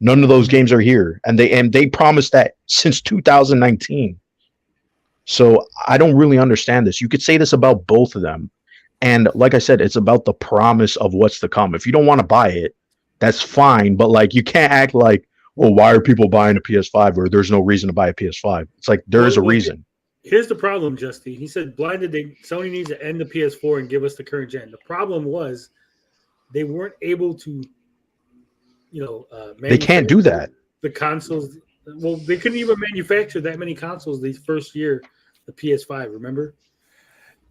None of those games are here, and they promised that since 2019. So I don't really understand this. You could say this about both of them. And like I said, it's about the promise of what's to come. If you don't want to buy it, that's fine. But like, you can't act like, well, why are people buying a PS5 or there's no reason to buy a PS5? It's like, there's a reason. Here's the problem, Justy. He said, Sony needs to end the PS4 and give us the current gen. The problem was they weren't able to, they can't do that. The consoles. Well, they couldn't even manufacture that many consoles the first year, the PS5, remember?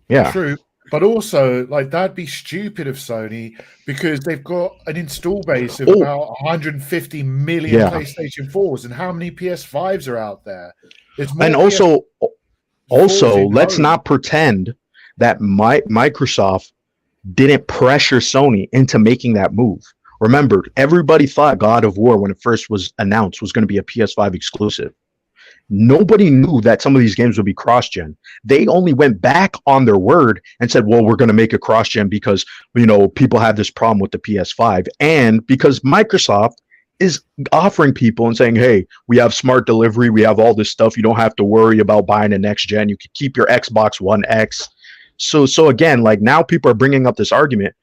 Yeah. True. But also, like, that'd be stupid of Sony because they've got an install base of about 150 million PlayStation 4s, and how many PS5s are out there? There's more. And also, let's not pretend that Microsoft didn't pressure Sony into making that move. Remember, everybody thought God of War, when it first was announced, was going to be a PS5 exclusive. Nobody knew that some of these games would be cross-gen. They only went back on their word and said, well, we're going to make a cross-gen because, people have this problem with the PS5. And because Microsoft is offering people and saying, hey, we have smart delivery. We have all this stuff. You don't have to worry about buying a next gen. You can keep your Xbox One X. So again, like, now people are bringing up this argument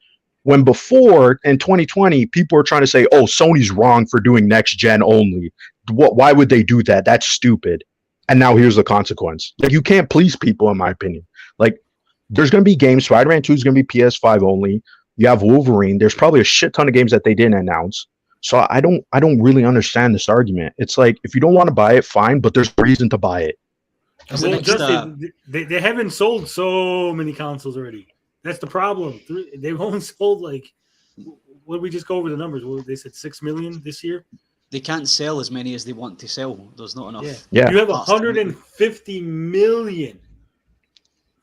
when before in 2020, people were trying to say, oh, Sony's wrong for doing next gen only. Why would they do that? That's stupid. And now here's the consequence. Like, you can't please people, in my opinion. Like, there's going to be games. Spider-Man 2 is going to be PS5 only. You have Wolverine. There's probably a shit ton of games that they didn't announce. So I don't really understand this argument. It's like, if you don't want to buy it, fine, but there's a reason to buy it. Well, Justin, they haven't sold so many consoles already. That's the problem. They've only sold, like, what did we just go over the numbers? What, they said 6 million this year? They can't sell as many as they want to sell. There's not enough. Yeah. You have 150 million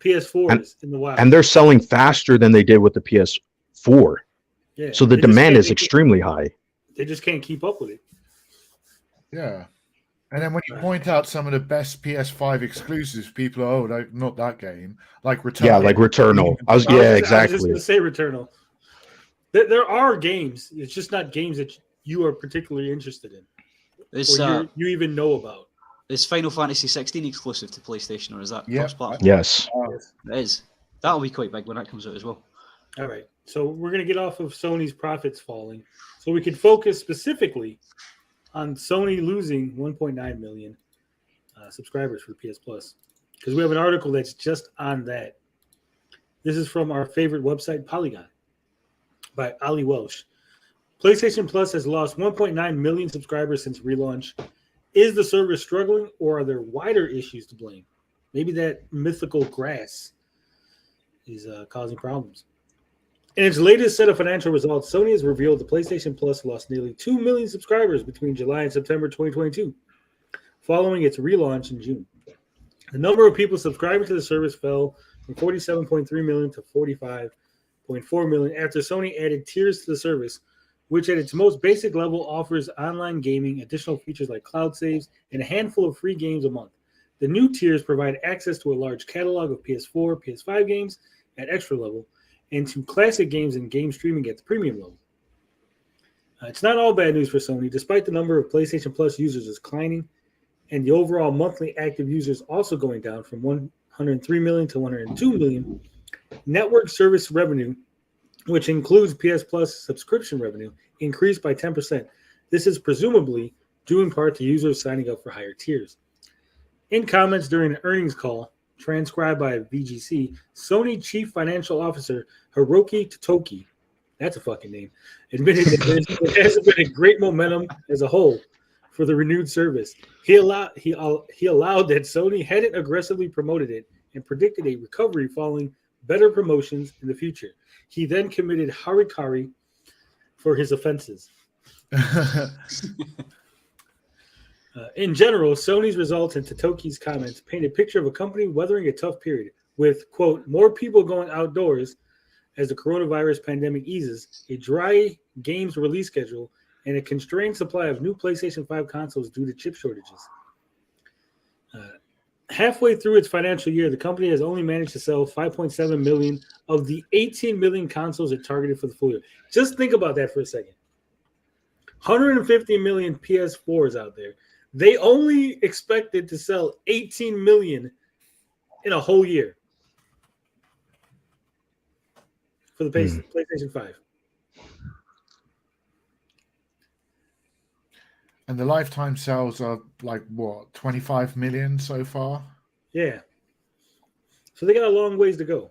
PS4s in the wild. And they're selling faster than they did with the PS4. Yeah. So the demand is extremely high. They just can't keep up with it. Yeah. And then when you point out some of the best PS5 exclusives, people are, like, not that game. Like Returnal. Yeah, like Returnal. I was exactly. just going to say Returnal. There are games. It's just not games that you are particularly interested in. Or you even know about. Is Final Fantasy 16 exclusive to PlayStation, or is that cross-platform? Yes. It is. That'll be quite big when that comes out as well. All right. So we're going to get off of Sony's profits falling so we can focus specifically on Sony losing 1.9 million subscribers for PS Plus, because we have an article that's just on that. This is from our favorite website, Polygon, by Ali Welsh. PlayStation Plus has lost 1.9 million subscribers since relaunch. Is the service struggling, or are there wider issues to blame? Maybe that mythical grass is causing problems. In its latest set of financial results, Sony has revealed the PlayStation Plus lost nearly 2 million subscribers between July and September 2022, following its relaunch in June. The number of people subscribing to the service fell from 47.3 million to 45.4 million after Sony added tiers to the service, which at its most basic level offers online gaming, additional features like cloud saves, and a handful of free games a month. The new tiers provide access to a large catalog of PS4, PS5 games at extra level, and to classic games and game streaming at the premium level. It's not all bad news for Sony. Despite the number of PlayStation Plus users declining and the overall monthly active users also going down from 103 million to 102 million, network service revenue, which includes PS Plus subscription revenue, increased by 10%. This is presumably due in part to users signing up for higher tiers. In comments during an earnings call, transcribed by VGC, Sony Chief Financial Officer Hiroki Totoki, that's a fucking name, admitted that there hasn't been a great momentum as a whole for the renewed service. He allowed that Sony hadn't aggressively promoted it and predicted a recovery following better promotions in the future. He then committed harikari for his offenses. In general, Sony's results and Totoki's comments paint a picture of a company weathering a tough period with, quote, more people going outdoors as the coronavirus pandemic eases, a dry games release schedule, and a constrained supply of new PlayStation 5 consoles due to chip shortages. Halfway through its financial year, the company has only managed to sell 5.7 million of the 18 million consoles it targeted for the full year. Just think about that for a second. 150 million PS4s out there. They only expected to sell 18 million in a whole year for the PlayStation 5. And the lifetime sales are like what, 25 million so far? Yeah. So they got a long ways to go.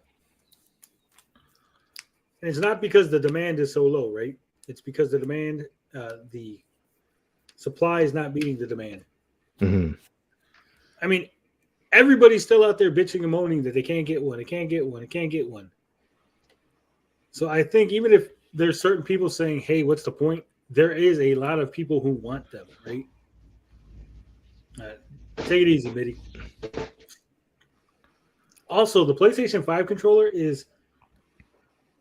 And it's not because the demand is so low, right? It's because the demand, the supply is not meeting the demand. Mm-hmm. I mean, everybody's still out there bitching and moaning that they can't get one. They can't get one. They can't get one. So I think even if there's certain people saying, hey, what's the point? There is a lot of people who want them, right? Take it easy, Mitty. Also, the PlayStation 5 controller is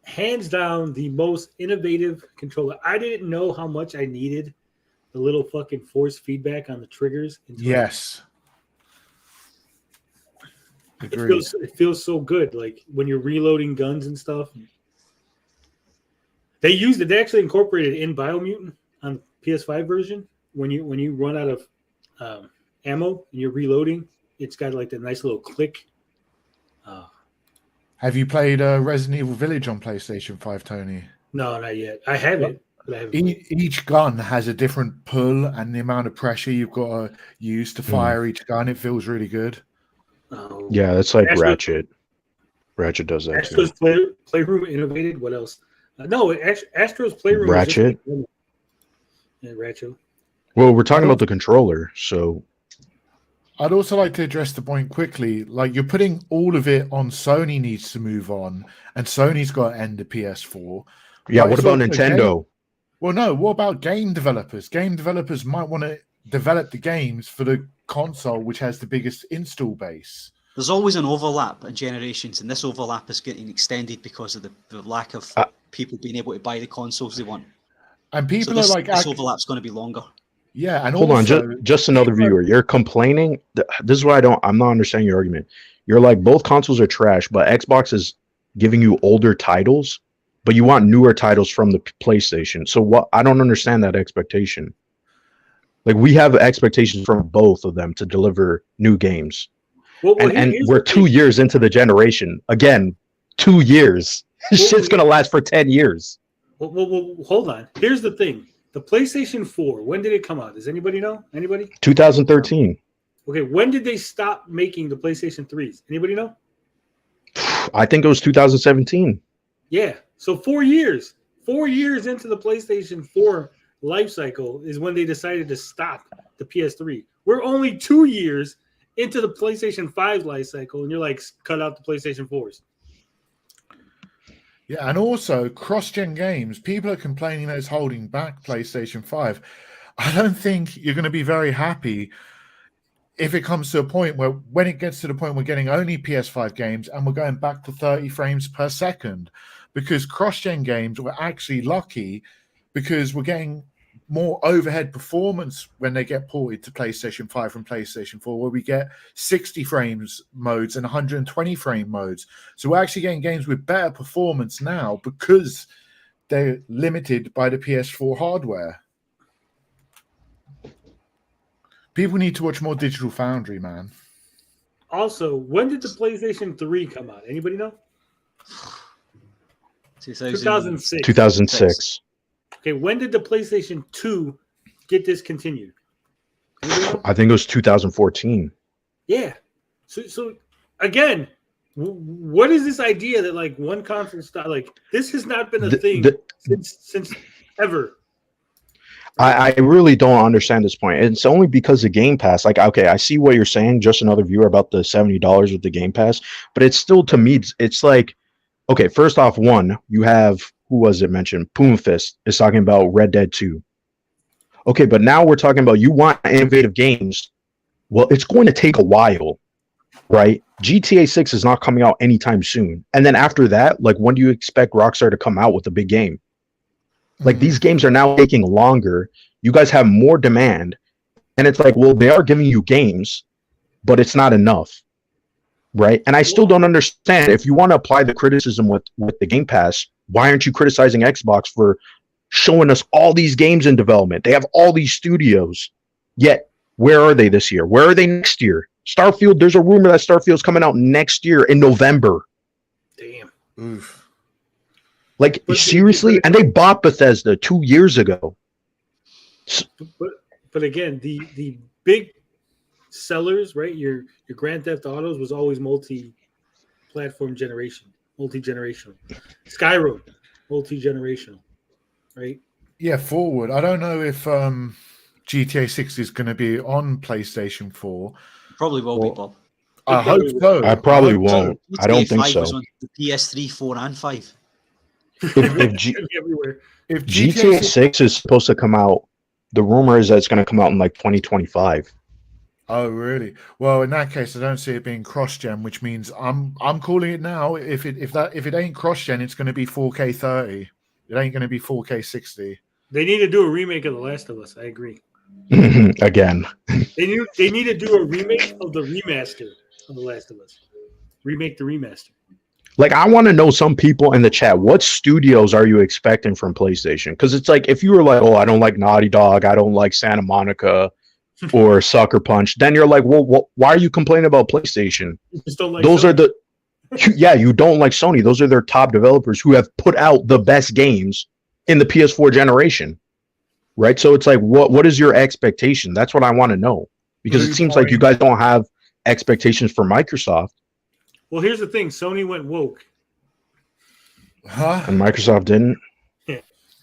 hands down the most innovative controller. I didn't know how much I needed the little fucking force feedback on the triggers. Yes. It feels so good, like when you're reloading guns and stuff. They actually incorporated in Biomutant on PS5 version. When you run out of ammo and you're reloading, it's got like the nice little click. Have you played Resident Evil Village on PlayStation 5, Tony? No, not yet. I haven't. But I haven't Each gun has a different pull, and the amount of pressure you've got to use to fire each gun, it feels really good. Yeah, that's like Ratchet. Ratchet does that Astro's too. Playroom innovated. What else? No, Astro's Playroom. Ratchet. Yeah, Ratchet. Well, we're talking about the controller, so I'd also like to address the point quickly. Like, you're putting all of it on Sony needs to move on, and Sony's got to end the PS4. Yeah, Might what as well about put Nintendo? Well, no, what about game developers? Game developers might want to develop the games for the console, which has the biggest install base. There's always an overlap in generations, and this overlap is getting extended because of the lack of people being able to buy the consoles they want. And people this, are like, this overlap's going to be longer. Yeah, and hold also, on, just another viewer. You're complaining. This is why I'm not understanding your argument. You're like, both consoles are trash, but Xbox is giving you older titles, but you want newer titles from the PlayStation. So what? I don't understand that expectation. Like, we have expectations from both of them to deliver new games. And we're 2 years into the generation. Again, 2 years. Shit's going to last for 10 years. Well, hold on. Here's the thing. The PlayStation 4, when did it come out? Does anybody know? Anybody? 2013. Okay, when did they stop making the PlayStation 3s? Anybody know? I think it was 2017. Yeah. So 4 years. 4 years into the PlayStation 4 life cycle is when they decided to stop the PS3. We're only 2 years into the PlayStation 5 life cycle, and you're like, cut out the PlayStation 4s. Yeah, and also cross-gen games. People are complaining that it's holding back PlayStation 5. I don't think you're going to be very happy if it comes to a point where, when it gets to the point we're getting only PS5 games and we're going back to 30 frames per second, because cross-gen games were actually lucky because we're getting more overhead performance when they get ported to PlayStation 5 from PlayStation 4, where we get 60 frames modes and 120 frame modes. So we're actually getting games with better performance now because they're limited by the PS4 hardware. People need to watch more Digital Foundry, man. Also, when did the PlayStation 3 come out? Anybody know? 2006. 2006. Okay, when did the PlayStation 2 get discontinued? I think it was 2014. Yeah. So again, what is this idea that like one console style, like this has not been a thing since ever? I really don't understand this point. It's only because of Game Pass. Like, okay, I see what you're saying. Just another viewer about the $70 with the Game Pass, but it's still, to me, it's like, okay, first off, one, you have, who was it mentioned? Poomfist is talking about Red Dead 2. Okay, but now we're talking about you want innovative games. Well, it's going to take a while, right? GTA 6 is not coming out anytime soon. And then after that, like, when do you expect Rockstar to come out with a big game? Like, these games are now taking longer. You guys have more demand. And it's like, well, they are giving you games, but it's not enough. Right? And I still don't understand. If you want to apply the criticism with the Game Pass, why aren't you criticizing Xbox for showing us all these games in development? They have all these studios. Yet, where are they this year? Where are they next year? Starfield, there's a rumor that Starfield's coming out next year in November. Damn. Oof. Like, seriously? And they bought Bethesda 2 years ago. But again, the big sellers, right? Your Grand Theft Autos was always multi-platform multi-generational. Skyrim, multi-generational, right? Yeah, forward. I don't know if GTA 6 is going to be on PlayStation 4. Probably will be, Bob. I hope so. I probably won't. I don't think so. Was on the PS3, 4, and 5. If GTA 6 is supposed to come out, the rumor is that it's going to come out in like 2025. Oh, really? Well, in that case, I don't see it being cross-gen, which means I'm calling it now. If it ain't cross-gen, it's going to be 4K 30. It ain't going to be 4K 60. They need to do a remake of The Last of Us. I agree. Again. They need to do a remake of the remaster of The Last of Us. Remake the remaster. Like, I want to know, some people in the chat, what studios are you expecting from PlayStation? Because it's like, if you were like, oh, I don't like Naughty Dog, I don't like Santa Monica or Sucker Punch, then you're like, well, why are you complaining about PlayStation? You just don't like Those Sony. are the... Yeah, you don't like Sony. Those are their top developers who have put out the best games in the PS4 generation, right? So it's like, what is your expectation? That's what I want to know, because it seems like you guys don't have expectations for Microsoft. Well, here's the thing. Sony went woke. And Microsoft didn't. Yeah.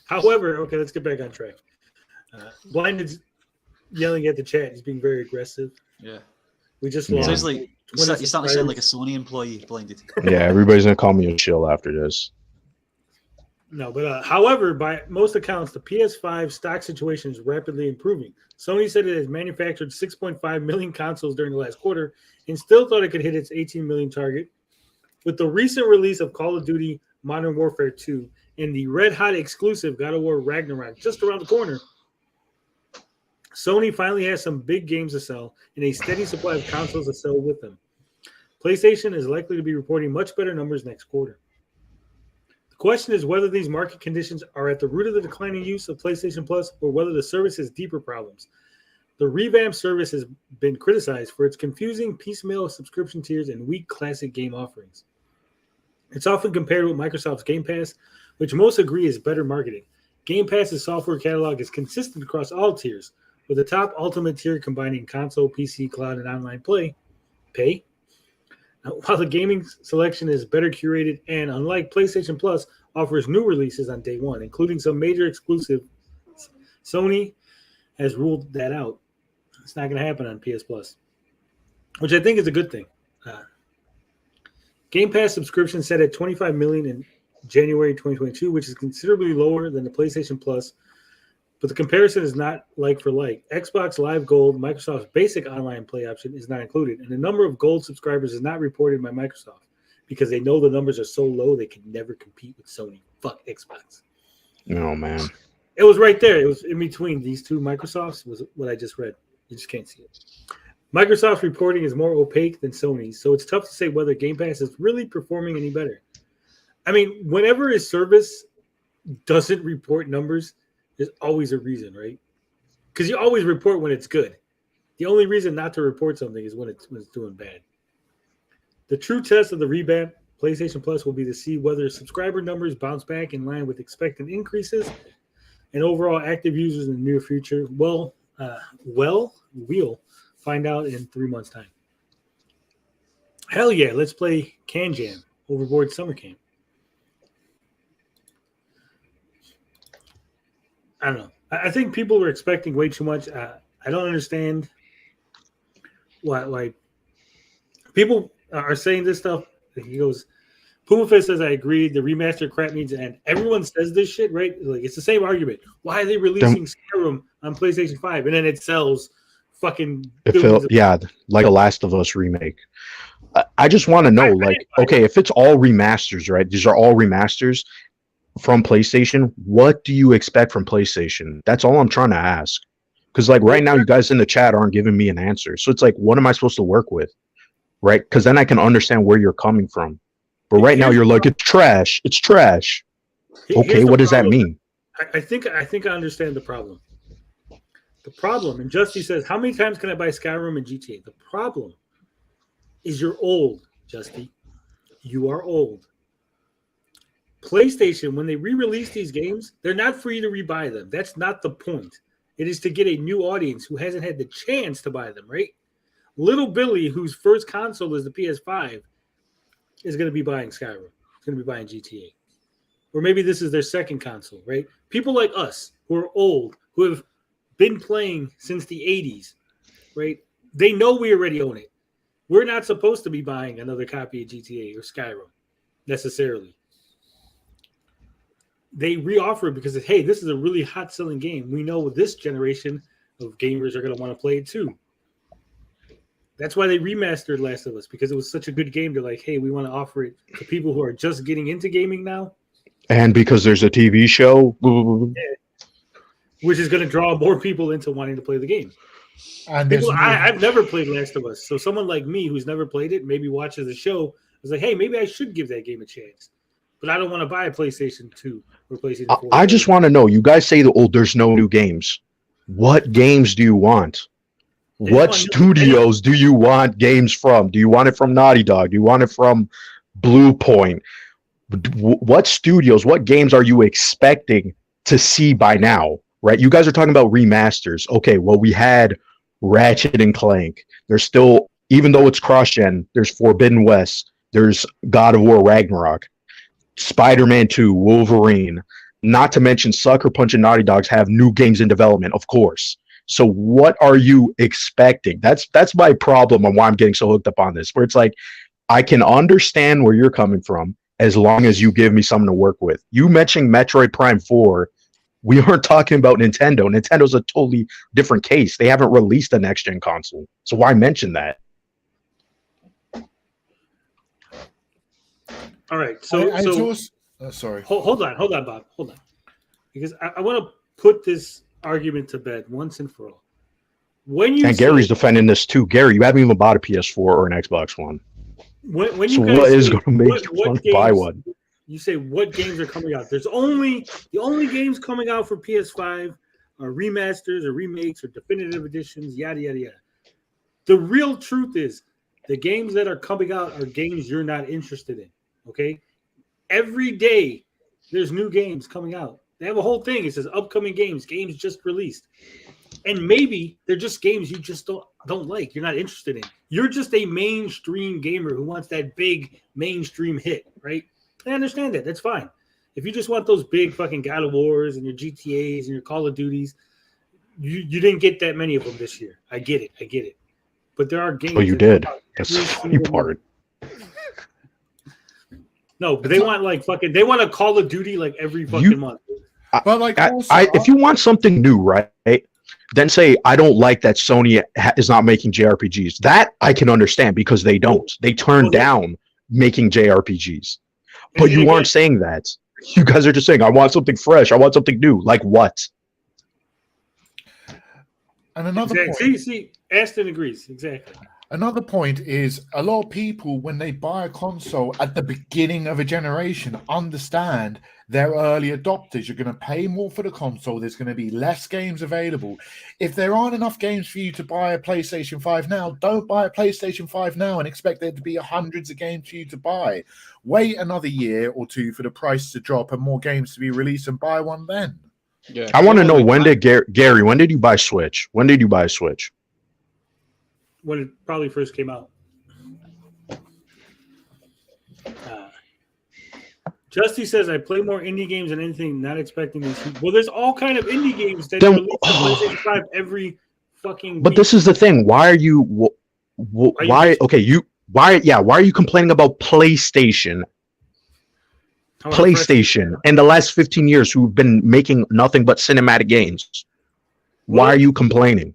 However, okay, let's get back on track. Blinded's yelling at the chat. He's being very aggressive. Yeah. We just Sounds lost. like you're starting to sound like a Sony employee, Blinded. Yeah, everybody's going to call me a chill after this. No, but however, by most accounts, the PS5 stock situation is rapidly improving. Sony said it has manufactured 6.5 million consoles during the last quarter and still thought it could hit its 18 million target. With the recent release of Call of Duty Modern Warfare 2 and the red-hot exclusive God of War Ragnarok just around the corner, Sony finally has some big games to sell and a steady supply of consoles to sell with them. PlayStation is likely to be reporting much better numbers next quarter. The question is whether these market conditions are at the root of the declining use of PlayStation Plus or whether the service has deeper problems. The revamped service has been criticized for its confusing piecemeal subscription tiers and weak classic game offerings. It's often compared with Microsoft's Game Pass, which most agree is better marketing. Game Pass's software catalog is consistent across all tiers, with the top ultimate tier combining console, PC, cloud, and online pay. Now, while the gaming selection is better curated and, unlike PlayStation Plus, offers new releases on day one, including some major exclusives, Sony has ruled that out. It's not going to happen on PS Plus, which I think is a good thing. Game Pass subscription set at 25 million in January 2022, which is considerably lower than the PlayStation Plus, but the comparison is not like for like. Xbox Live Gold, Microsoft's basic online play option, is not included, and the number of Gold subscribers is not reported by Microsoft because they know the numbers are so low they can never compete with Sony. Fuck Xbox. Oh, man. It was right there. It was in between these two Microsofts was what I just read. You just can't see it. Microsoft's reporting is more opaque than Sony's, so it's tough to say whether Game Pass is really performing any better. I mean, whenever a service doesn't report numbers, there's always a reason, right? Because you always report when it's good. The only reason not to report something is when it's doing bad. The true test of the revamp PlayStation Plus will be to see whether subscriber numbers bounce back in line with expected increases and overall active users in the near future. We'll find out in 3 months' time. Hell yeah, let's play Can Jam, Overboard Summer Camp. I don't know. I think people were expecting way too much. I don't understand why people are saying this stuff. He goes, PumaFest says, I agree. The remaster crap needs to end. Everyone says this shit, right? Like, it's the same argument. Why are they releasing Skyrim on PlayStation 5 and then it sells fucking like a Last of Us remake. I just want to know, like, okay, if it's all remasters, right? These are all remasters from PlayStation. What do you expect from PlayStation? That's all I'm trying to ask. Because, like, right now, you guys in the chat aren't giving me an answer. So it's like, what am I supposed to work with? Right? Because then I can understand where you're coming from. But right now, you're like, it's trash. It's trash. Okay, what does that mean? I think I understand the problem. The problem, and Justy says, how many times can I buy Skyrim and GTA? The problem is you're old, Justy. You are old. PlayStation, when they re-release these games, they're not free to rebuy them. That's not the point. It is to get a new audience who hasn't had the chance to buy them, right? Little Billy, whose first console is the PS5, is going to be buying Skyrim. He's going to be buying GTA. Or maybe this is their second console, right? People like us who are old, who have been playing since the 80s, right? They know we already own it. We're not supposed to be buying another copy of GTA or Skyrim necessarily. They re-offer it because, hey, this is a really hot-selling game. We know this generation of gamers are going to want to play it too. That's why they remastered Last of Us, because it was such a good game. They're like, hey, we want to offer it to people who are just getting into gaming now. And because there's a TV show. Which is going to draw more people into wanting to play the game. And I've never played Last of Us. So someone like me who's never played it, maybe watches the show, is like, hey, maybe I should give that game a chance. But I don't want to buy a PlayStation 2 or PlayStation 4. I just want to know, you guys say there's no new games. What games do you want? What studios do you want games from? Do you want it from Naughty Dog? Do you want it from Blue Point? What studios, what games are you expecting to see by now? Right? You guys are talking about remasters. Okay, well, we had Ratchet and Clank. There's still, even though it's cross-gen, there's Forbidden West. There's God of War Ragnarok. Spider-Man 2, Wolverine, not to mention Sucker Punch and Naughty Dogs have new games in development, of course. So what are you expecting? That's my problem and why I'm getting so hooked up on this, where it's like, I can understand where you're coming from as long as you give me something to work with. You mentioning Metroid Prime 4, we aren't talking about Nintendo. Nintendo's a totally different case. They haven't released a next-gen console. So why mention that? All right, sorry. Hold on, Bob. Hold on. Because I want to put this argument to bed once and for all. Gary's defending this too. Gary, you haven't even bought a PS4 or an Xbox One. When so what is going to make you want to buy one? You say what games are coming out? The only games coming out for PS5 are remasters or remakes or definitive editions, yada yada yada. The real truth is the games that are coming out are games you're not interested in. Okay, every day there's new games coming out. They have a whole thing. It says upcoming games just released, and maybe they're just games you just don't like. You're not interested in. You're just a mainstream gamer who wants that big mainstream hit, right? I understand that. That's fine. If you just want those big fucking God of Wars and your GTAs and your Call of Duties, you didn't get that many of them this year. I get it. But there are games. Oh, you did. That's the funny part. No, but they want they want a Call of Duty like every fucking month. But like, if you want something new, right? Then say I don't like that Sony is not making JRPGs. That I can understand because they don't. They turn down making JRPGs. But you aren't saying that. You guys are just saying I want something fresh. I want something new. Like what? And another point. See, Aston agrees exactly. Another point is a lot of people, when they buy a console at the beginning of a generation, understand they're early adopters. You're going to pay more for the console. There's going to be less games available. If there aren't enough games for you to buy a PlayStation 5 now, don't buy a PlayStation 5 now and expect there to be hundreds of games for you to buy. Wait another year or two for the price to drop and more games to be released and buy one then. Yeah. I want to know, when did Gary, when did you buy Switch? When did you buy a Switch? When it probably first came out. Justy says, I play more indie games than anything, not expecting these. Well, there's all kind of indie games that release on PlayStation 5 every fucking week. But this is the thing. Why are you why are you complaining about PlayStation? PlayStation in the last 15 years who've been making nothing but cinematic games. Why are you complaining?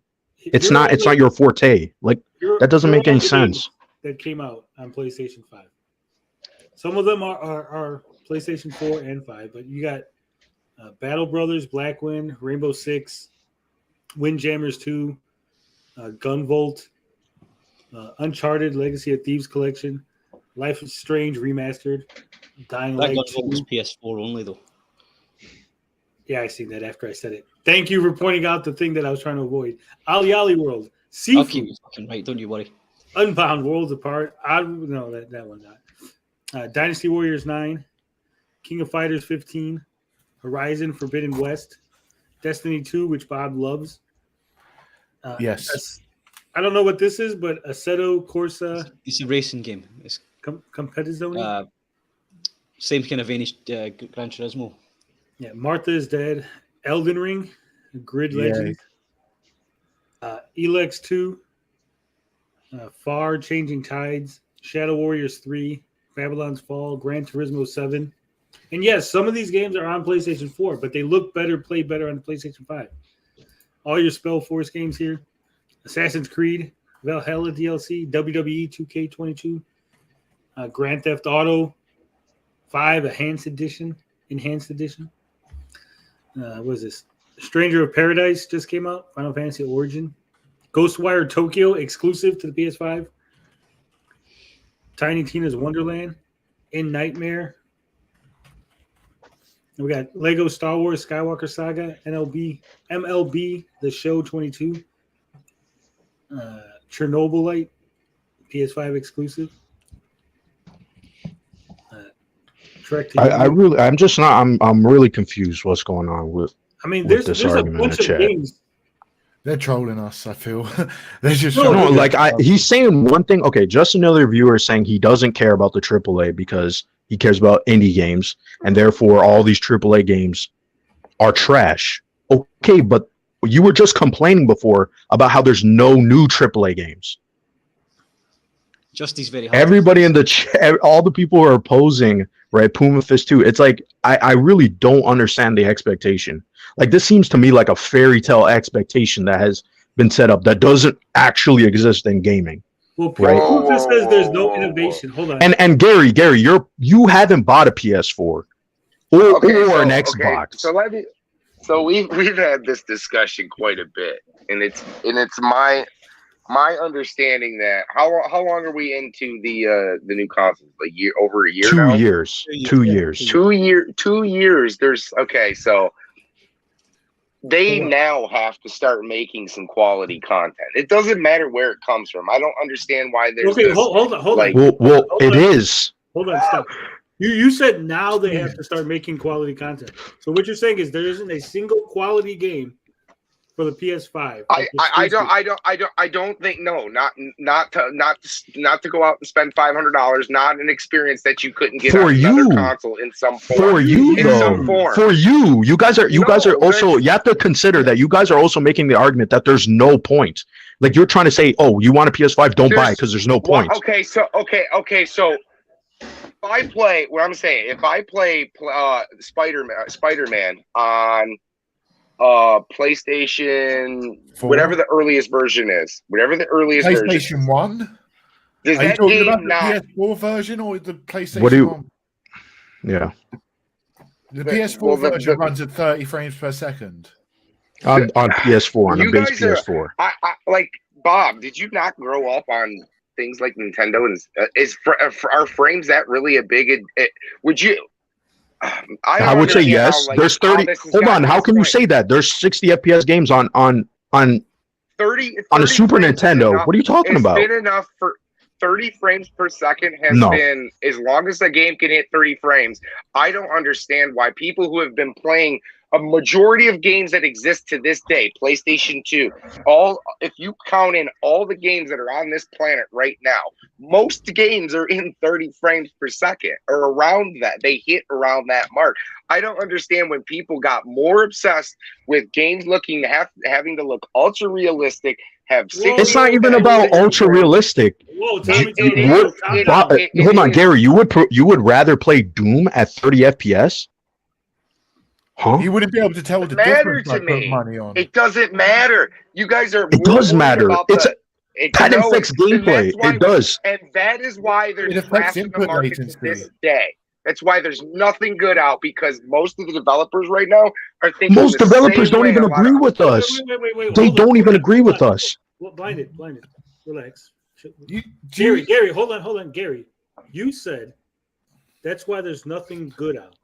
It's not your forte. Like, that doesn't make any sense. That came out on PlayStation 5. Some of them are PlayStation 4 and 5, but you got Battle Brothers, Blackwind, Rainbow Six, Windjammers 2, Gunvolt, Uncharted Legacy of Thieves Collection, Life is Strange Remastered, Dying Light 2. Gunvolt was PS4 only, though. Yeah, I seen that after I said it. Thank you for pointing out the thing that I was trying to avoid. Ali World. Seafood. I'll keep you fucking right, don't you worry. Unbound Worlds Apart. No, that one not. Dynasty Warriors 9, King of Fighters 15, Horizon Forbidden West, Destiny 2, which Bob loves. Yes. I don't know what this is, but Assetto Corsa. It's a racing game. It's Competizione. Same kind of vein as Gran Turismo. Yeah, Martha is Dead, Elden Ring, Grid Legends, Elex 2, Far Changing Tides, Shadow Warriors 3, Babylon's Fall, Gran Turismo 7. And yes, some of these games are on PlayStation 4, but they look better, play better on the PlayStation 5. All your Spellforce games here. Assassin's Creed, Valhalla DLC, WWE 2K22, Grand Theft Auto 5 Enhanced Edition. What is this? Stranger of Paradise just came out. Final Fantasy Origin. Ghostwire Tokyo exclusive to the PS5. Tiny Tina's Wonderland. In Nightmare. And we got Lego Star Wars Skywalker Saga. MLB The Show 22. Chernobylite. PS5 exclusive. I'm really confused what's going on with. I mean, there's a bunch of games. They're trolling us. I feel they're just he's saying one thing. Okay, just another viewer is saying he doesn't care about the AAA because he cares about indie games, and therefore all these AAA games are trash. Okay, but you were just complaining before about how there's no new AAA games. Just these very hard. Everybody in the chat, all the people who are opposing, right? Puma Fist 2. It's like I really don't understand the expectation. Like this seems to me like a fairy tale expectation that has been set up that doesn't actually exist in gaming. Well, right? Puma Fist says there's no innovation. Hold on. And Gary, you haven't bought a PS4 or an Xbox. So we've had this discussion quite a bit, and it's my understanding that how long are we into the new consoles? Over a year now? 2 years. 2 years. 2 years. So they now have to start making some quality content. It doesn't matter where it comes from. I don't understand why there's hold on. Well, it is. Hold on, stop. You said now they have to start making quality content. So what you're saying is there isn't a single quality game for the PS5. I don't think not to go out and spend $500, not an experience that you couldn't get on another console in some form. For you guys are also you have to consider that you guys are also making the argument that there's no point. Like you're trying to say, oh, you want a PS5, don't buy it because there's no point. Okay, so if I play Spider-Man on PlayStation 4? whatever the earliest version is, PlayStation 1. Does Are you that talking game about the not? PS4 version or the PlayStation 1? Yeah. The PS4 version runs at 30 frames per second. On PS4, on a base PS4. I like Bob. Did you not grow up on things like Nintendo? And are frames that really a big? Would you? I would say yes. There's 30. Hold on. How can you say that? There's 60 FPS games on 30 on a Super Nintendo. What are you talking about? It's been enough for 30 frames per second has been as long as the game can hit 30 frames. I don't understand why people who have been playing a majority of games that exist to this day, PlayStation 2, if you count in all the games that are on this planet right now, most games are in 30 frames per second or around that. They hit around that mark. I don't understand when people got more obsessed with games having to look ultra realistic. It's not even about ultra realistic. Hold on, Gary. You would rather play Doom at 30 FPS? Huh? You wouldn't be able to tell the difference. Money on. It doesn't matter. You guys are. It does matter. That affects gameplay. It does. And that is why there's trash in the market to this day. That's why there's nothing good out, because most of the developers right now are thinking. Most developers don't even agree with us. They don't even agree with us. Well, blinded. Relax. Gary, hold on. Gary, you said that's why there's nothing good out.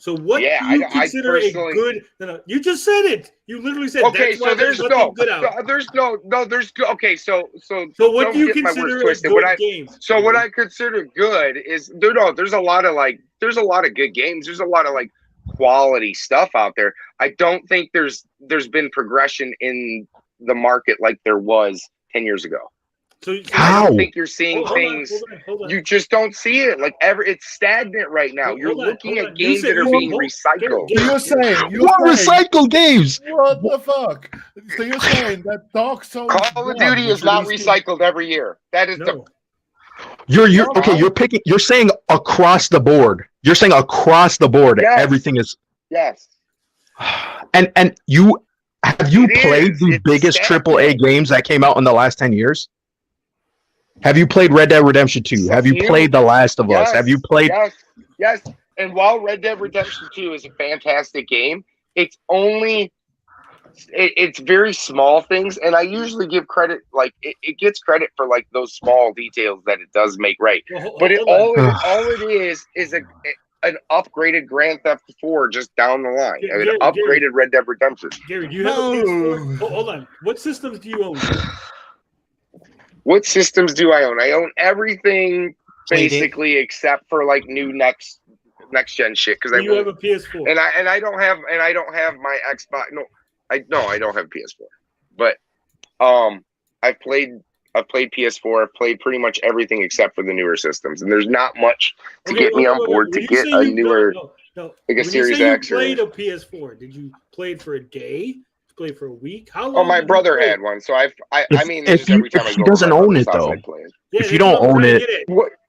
So what do you consider a good? No, you just said it. You literally said. Okay, so there's no. Okay, so what do you consider a good game? So what I consider good is there's a lot of good games. There's a lot of like quality stuff out there. I don't think there's been progression in the market like there was 10 years ago. So I don't think you're seeing things. Hold on. You just don't see it. Like it's stagnant right now. You're looking at games that are being recycled. You're saying recycle games? What the fuck? So you're saying that Dark Souls Call of Duty is not recycled every year. That is the. You're okay. You're saying across the board. You're saying across the board. Yes. Everything is. Yes. And you played the biggest AAA games that came out in the last 10 years? Have you played Red Dead Redemption 2? Have you played The Last of Us? Have you played? Yes. And while Red Dead Redemption 2 is a fantastic game, it's very small things, and I usually give credit, like it gets credit for like those small details that it does make right. But all it is an upgraded Grand Theft 4 just down the line. An upgraded Red Dead Redemption. Gary, do you have a PS4? Hold on. What systems do you own? What systems do I own? I own everything basically except for like new next gen shit because you have a PS4. And I don't have my Xbox. No, I don't have a PS4. But I've played PS4. I've played pretty much everything except for the newer systems, and there's not much to get me on board to get a newer like a Series X. You played a PS4. Did you play it for a day? Play for a week? How long? Oh, my brother had one, so I mean, if every time I he doesn't own it though, if you don't own it,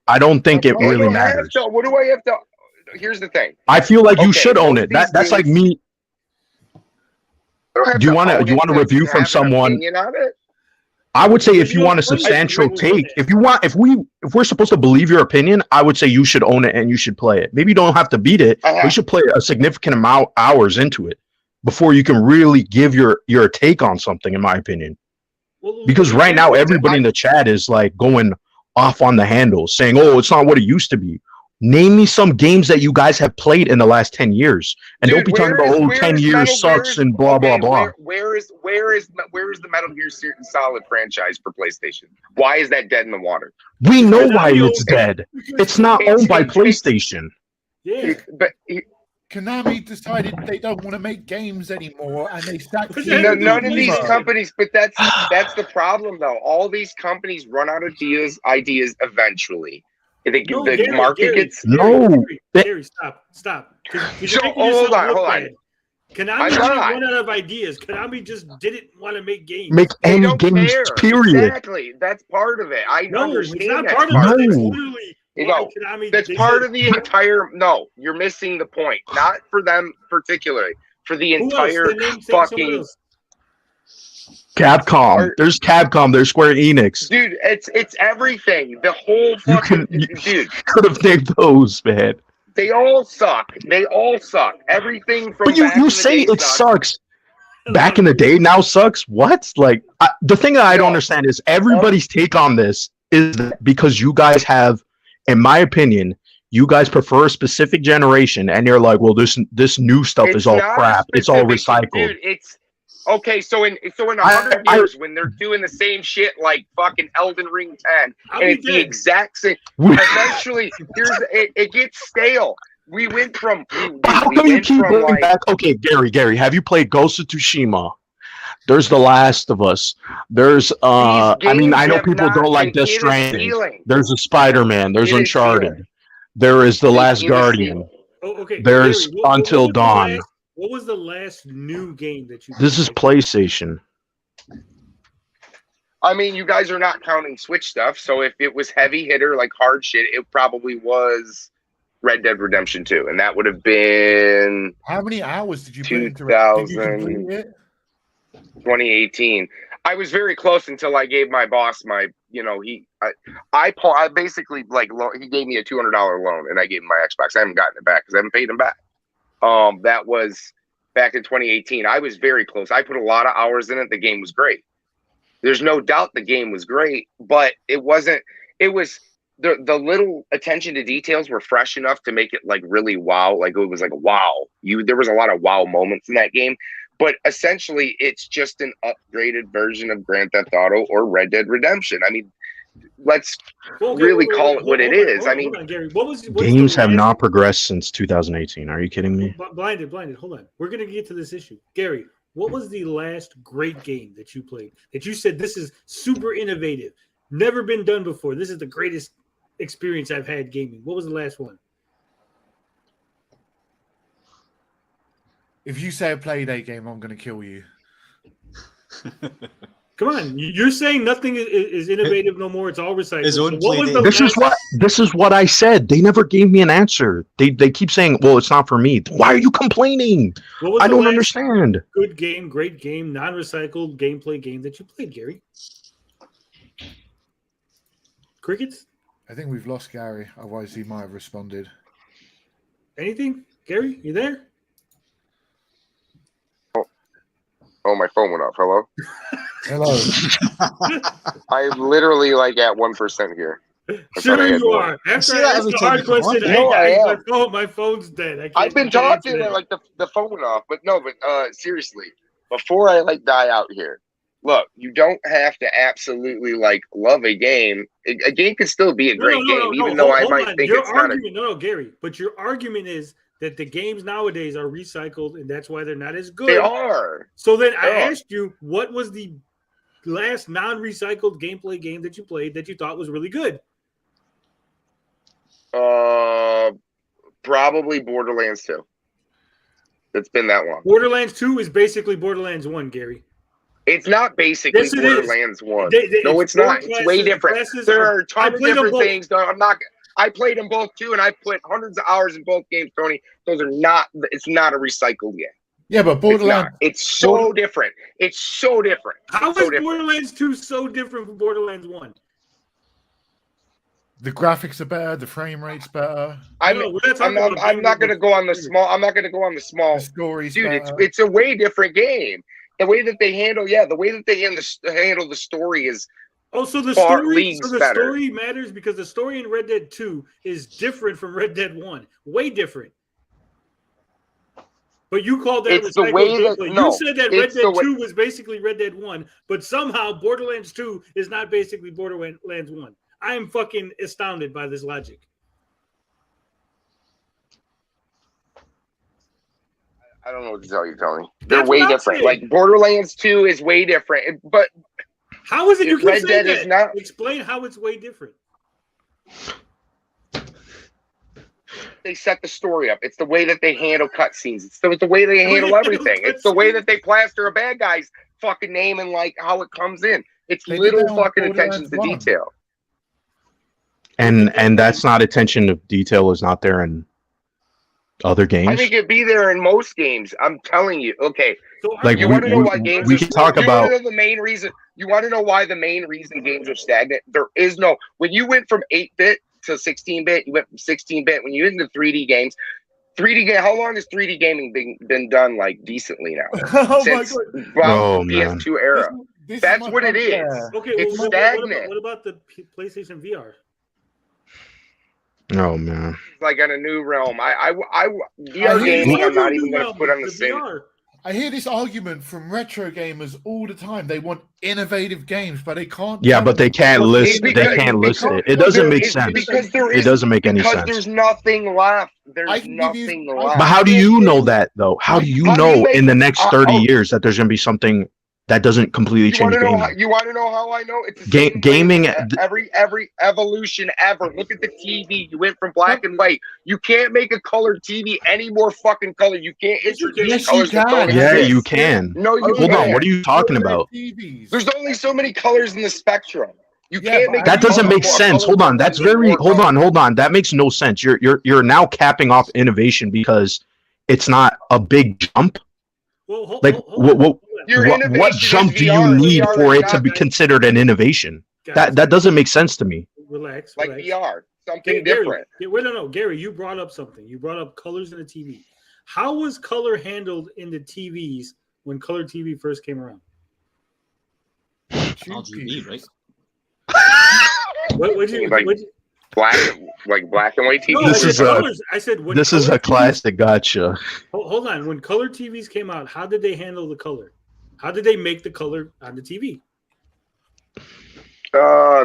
I don't think it really matters. What do I have to? Here's the thing. I feel like you should own it. That's like me. Do you want to review from someone? I would say if you want a substantial take, if we're supposed to believe your opinion, I would say you should own it and you should play it. Maybe you don't have to beat it. We should play a significant amount hours into it before you can really give your take on something, in my opinion. Because right now, everybody in the chat is like going off on the handle, saying, "Oh, it's not what it used to be." Name me some games that you guys have played in the last 10 years, and don't be talking about 10 years sucks and blah blah blah. Where is the Metal Gear Solid franchise for PlayStation? Why is that dead in the water? We know why it's dead. It's not owned by PlayStation. Yeah, but. Konami decided they don't want to make games anymore, and they sacked none of these companies. But that's the problem, though. All these companies run out of ideas eventually. The market gets Gary, stop. So hold on. Konami didn't run out of ideas. Konami just didn't want to make games. Make any games, period. Exactly. That's part of it. I understand. It's not part of it. It's literally. That's part of the entire. No, you're missing the point. Not for them particularly. For the entire fucking. Capcom. There's Capcom. There's Square Enix. Dude, it's everything. The whole fucking dude. Could have named those, man. They all suck. Everything from. But you say it sucks. Back in the day, now sucks. What? Like the thing that I don't understand is everybody's take on this is that because you guys have. In my opinion, you guys prefer a specific generation, and you're like, well, this new stuff is all crap. It's all recycled. Dude, it's okay. So in 100 years, when they're doing the same shit like fucking Elden Ring 10, and it's the exact same, eventually it gets stale. We went from. How come you keep going back? Okay, Gary, have you played Ghost of Tsushima? There's The Last of Us. There's I know people don't like Death Stranding. There's a Spider-Man. There's Uncharted. There is The Last Guardian. There's Until Dawn. What was the last new game that you? This is PlayStation. I mean, you guys are not counting Switch stuff. So if it was heavy hitter like hard shit, it probably was Red Dead Redemption 2, and that would have been. How many hours did you put into it? Did you complete it? 2018. I was very close until I gave my boss my, I basically he gave me a $200 loan and I gave him my Xbox. I haven't gotten it back because I haven't paid him back. That was back in 2018. I was very close. I put a lot of hours in it. The game was great. There's no doubt the game was great, but it wasn't. It was the little attention to details were fresh enough to make it like really wow. Like it was like wow. There was a lot of wow moments in that game. But essentially, it's just an upgraded version of Grand Theft Auto or Red Dead Redemption. I mean, let's really call it what it is. I mean, Gary, games have not progressed since 2018. Are you kidding me? Blinded. Hold on. We're going to get to this issue. Gary, what was the last great game that you played that you said this is super innovative, never been done before? This is the greatest experience I've had gaming. What was the last one? If you say a Playdate game, I'm going to kill you. Come on, you're saying nothing is innovative no more. It's all recycled. This is what I said. They never gave me an answer. They keep saying, "Well, it's not for me." Why are you complaining? I don't understand. Good game, great game, non-recycled gameplay game that you played, Gary. Crickets? I think we've lost Gary. Otherwise, he might have responded. Anything, Gary? You there? Oh, my phone went off. Hello? Hello. I'm literally like at 1% here. Sure you are. After I asked the hard question, my phone's dead. I've been talking and like the phone went off. But seriously, before I like die out here, look, you don't have to absolutely like love a game. A game can still be a great game, even though I might think it's not. No, Gary, but your argument is that the games nowadays are recycled, and that's why they're not as good. They are. So then I asked you, what was the last non-recycled gameplay game that you played that you thought was really good? Probably Borderlands 2. It's been that long. Borderlands 2 is basically Borderlands 1, Gary. It's not basically Borderlands 1. No, it's not. It's way different. There are a ton of different things. I played them both too, and I put hundreds of hours in both games, Tony. Those are not. It's not a recycled game. Yeah, but Borderlands. It's so different. It's so different. How is Borderlands 2 so different from Borderlands 1? The graphics are better. The frame rate's better. I'm not going to go on the small. I'm not going to go on the small. The story's dude, better. it's a way different game. The way that they handle, handle the story is. Oh, so the story matters because the story in Red Dead 2 is different from Red Dead 1. Way different. But you called that you said that Red Dead 2 was basically Red Dead 1, but somehow Borderlands 2 is not basically Borderlands 1. I am fucking astounded by this logic. I don't know what to tell you, Tony. They're way different. Like Borderlands 2 is way different, but how is it you can say that? Is not... Explain how it's way different. They set the story up. It's the way that they handle cutscenes. It's the way they handle everything. It's the way that they plaster a bad guy's fucking name and like how it comes in. It's little fucking attention to detail. And that's not attention to detail is not there in other games. I think it'd be there in most games. I'm telling you. Okay. Like you want to know why games we can talk about the main reason. You want to know why the main reason games are stagnant? There is no. When you went from 8-bit to 16-bit, you went from 16-bit. When you into 3D games, how long has 3D gaming been done like decently now? Since PS2 era. That's what it is. Okay, it's stagnant. What about the PlayStation VR? Oh man! Like in a new realm. VR gaming. I'm not even going to put on the same. I hear this argument from retro gamers all the time. They want innovative games, but they can't. Yeah, but they can't list. They can't list it. It doesn't make sense. It doesn't make any sense. There's nothing left. There's nothing left. But how do you know that though? How do you know in the next 30 years that there's going to be something that doesn't completely change gaming? You want to know how I know? It's gaming. Every evolution ever. Look at the TV. You went from black and white. You can't make a colored TV any more fucking color. You can't introduce colors. Yeah, you can. No, you hold on. What are you talking about? There's only so many colors in the spectrum. You can't make that doesn't make sense. Hold on. That's very. Hold on. That makes no sense. You're now capping off innovation because it's not a big jump. Well, like what jump do you need for it to be considered an innovation? That doesn't make sense to me. Relax. Like VR, something different. No, Gary, you brought up something. You brought up colors in the TV. How was color handled in the TVs when color TV first came around? RGB, right? What black and white TV. No, This is colors. I said when this is a color classic gotcha. Hold on. When color TVs came out, how did they handle the color? How did they make the color on the TV?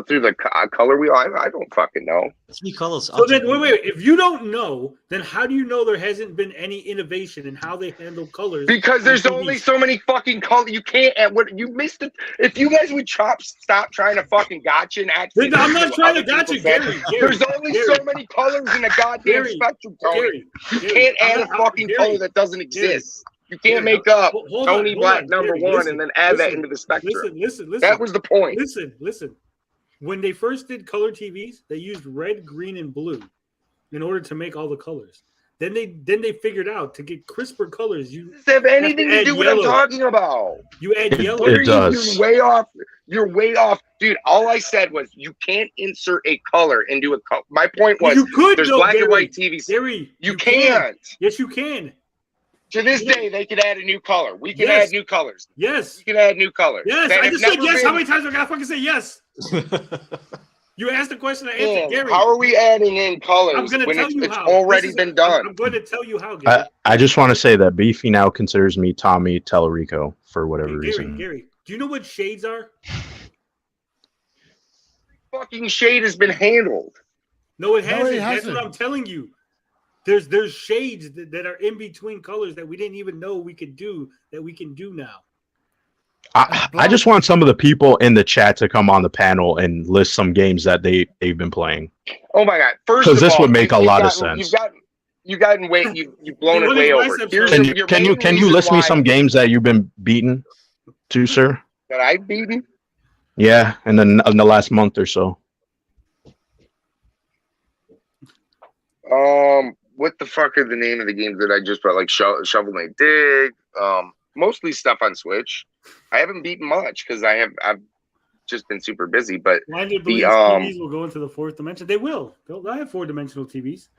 Through the color wheel. I don't fucking know. 3 colors. So then, wait. If you don't know, then how do you know there hasn't been any innovation in how they handle colors? Because there's only so many fucking colors. You can't. You missed it. If you guys would stop trying to fucking gotcha and actually. I'm not trying to gotcha, Gary. There's only so many colors in the goddamn spectrum, Tony. You can't add a fucking color that doesn't exist. You can't make up Tony Black number 1 and then add that into the spectrum. Listen. That was the point. Listen. When they first did color TVs, they used red, green, and blue in order to make all the colors. Then they figured out to get crisper colors. You does it have anything to do with what I'm talking about? You add yellow. It does. You're way off. You're way off, dude. All I said was you can't insert a color into a color. My point was you could. There's black and white TVs. Gary, you can't. Yes, you can. To this day, they could add a new color. We can add new colors. Yes. We can add new colors. Yes. I just said yes. How many times I gotta fucking say yes? You asked the question, I answered, Gary. How are we adding in colors when it's already been done? I'm going to tell you how, Gary. I just want to say that Beefy now considers me Tommy Tellerico for whatever reason. Gary, do you know what shades are? Fucking shade has been handled. No, it hasn't. That's what I'm telling you. There's shades that are in between colors that we didn't even know we could do that we can do now. I just want some of the people in the chat to come on the panel and list some games that they've been playing. Oh my god! First, because this would make a lot of sense. You've blown it way over. Can you list me some games that you've been beaten to, sir? That I've beaten? Yeah, in the last month or so. What the fuck are the name of the games that I just brought? Like Shovel Knight Dig. Mostly stuff on Switch. I haven't beaten much because I've just been super busy. But why do you believe TVs will go into the 4th dimension? They will. They'll have 4-dimensional TVs.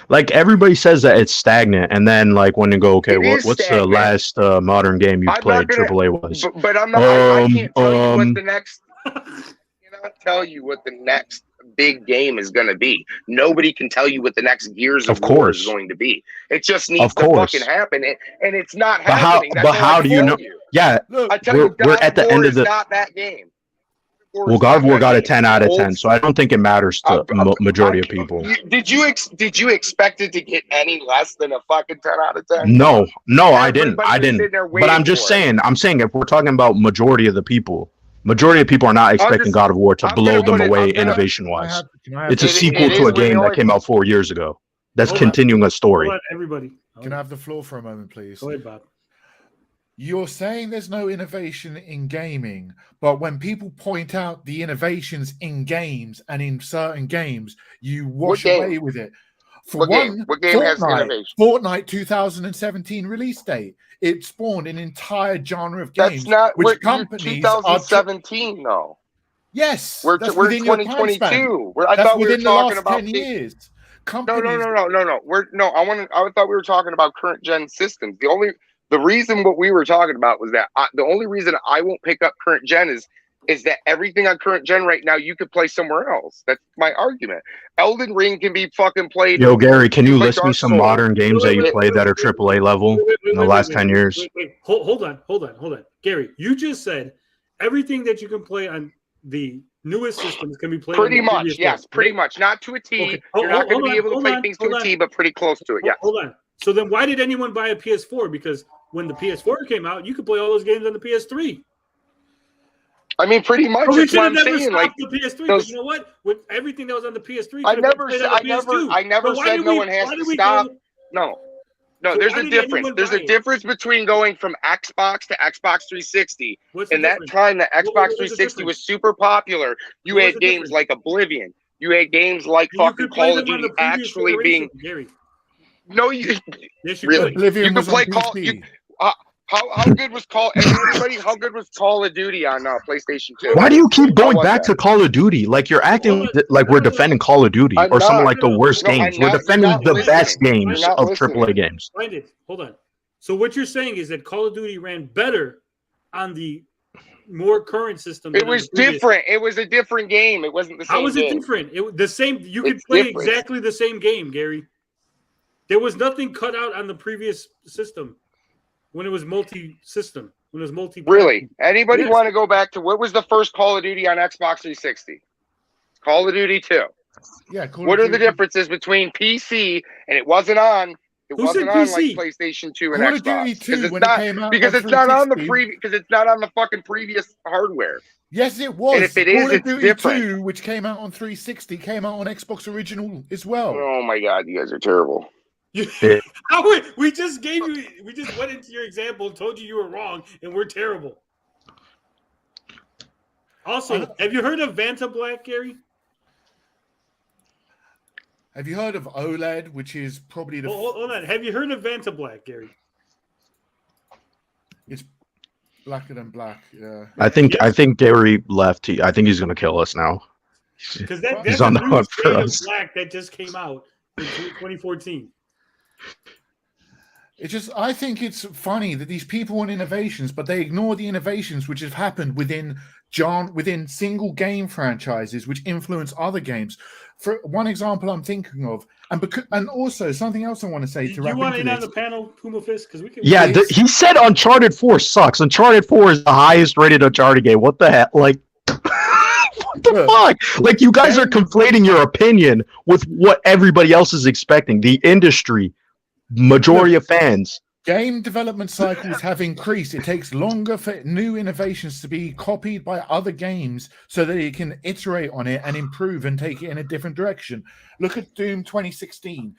Like everybody says that it's stagnant, and then like when you go, okay, what's the last modern game you played? AAA was. But I'm not. I can't tell you what the next. I cannot tell you what the next big game is going to be. Nobody can tell you what the next Gears of War is going to be. It just needs to fucking happen, and it's not happening. But how do you know? Yeah, we're at the end of the. Not that game. Well, God of War got a 10 out of 10, so I don't think it matters to majority of people. Did you expect it to get any less than a fucking 10 out of 10? No, I didn't. But I'm just saying. I'm saying if we're talking about majority of the people. Majority of people are not expecting God of War to blow them away innovation-wise. It's a sequel to a game that came out 4 years ago. That's continuing a story. Hold on, everybody. Can I have the floor for a moment, please? Go ahead, Bob. You're saying there's no innovation in gaming, but when people point out the innovations in games and in certain games, you wash away with it. For one, what game has innovation? Fortnite 2017 release date. It spawned an entire genre of games. That's not which companies 2017 though. Yes, we're 2022. I thought we were talking about 10 years. No. I thought we were talking about current gen systems. The reason what we were talking about was that the only reason I won't pick up current gen is that everything on current gen right now you could play somewhere else. That's my argument. Elden Ring can be fucking played. Yo, Gary, can you list me some modern games that you played that are AAA level in the last 10 years? Hold on. Gary, you just said everything that you can play on the newest systems can be played. Pretty much, yes, pretty much. Not to a T. Okay. You're not going to be able to play things to a T, but pretty close to it. Yeah. Hold on. So then, why did anyone buy a PS4? Because when the PS4 came out, you could play all those games on the PS3. I mean, pretty much. But we should have never saying. Like the PS3. But you know what? With everything that was on the PS3, I never said no one has to stop. No. There's a difference. There's a difference between going from Xbox to Xbox 360. And that time that Xbox 360 was super popular, you had games like Oblivion. You had games like fucking Call of Duty actually being. Gary. No, you really. You can play Call. How good was How good was Call of Duty on PlayStation 2? Why do you keep going back to Call of Duty? Like you're acting like we're defending Call of Duty or some of like the worst games. We're defending the best games of AAA games. Hold on. So what you're saying is that Call of Duty ran better on the more current system. It was different. It was a different game. It wasn't the same. How was it game. different? It the same. You could play exactly the same game, Gary. There was nothing cut out on the previous system when it was multi-system. When it was multi. Really? Anybody want to go back to what was the first Call of Duty on Xbox 360? Call of Duty 2. Yeah. What are the differences between PC and it wasn't on? It wasn't on like PlayStation 2 and Call of Duty Xbox 2 when it came out because on it's not on the 360. because it's not on the fucking previous hardware. Yes, it was. And if it is, Call of it's Duty different. 2, which came out on 360, came out on Xbox Original as well. Oh my god, you guys are terrible. We just gave you. We just went into your example, told you were wrong, and we're terrible. Also, have you heard of Vanta Black, Gary? Have you heard of OLED, which is probably the... Hold on. Have you heard of Vanta Black, Gary? It's blacker than black, yeah. I think Gary left. I think he's going to kill us now. Because that's he's on the new hunt for shade of us. black that just came out in 2014. It's just, I think it's funny that these people want innovations, but they ignore the innovations which have happened within single game franchises, which influence other games. For one example, I'm thinking of, and also something else I want to say to Do wrap you want into in on this. the panel, Puma Fist? Because we can. Yeah, he said Uncharted 4 sucks. Uncharted 4 is the highest rated Uncharted game. What the heck? Like, what the fuck? Like, you guys are conflating your opinion with what everybody else is expecting. The industry, majority of fans. Game development cycles have increased. It takes longer for new innovations to be copied by other games so that it can iterate on it and improve and take it in a different direction. Look at Doom 2016.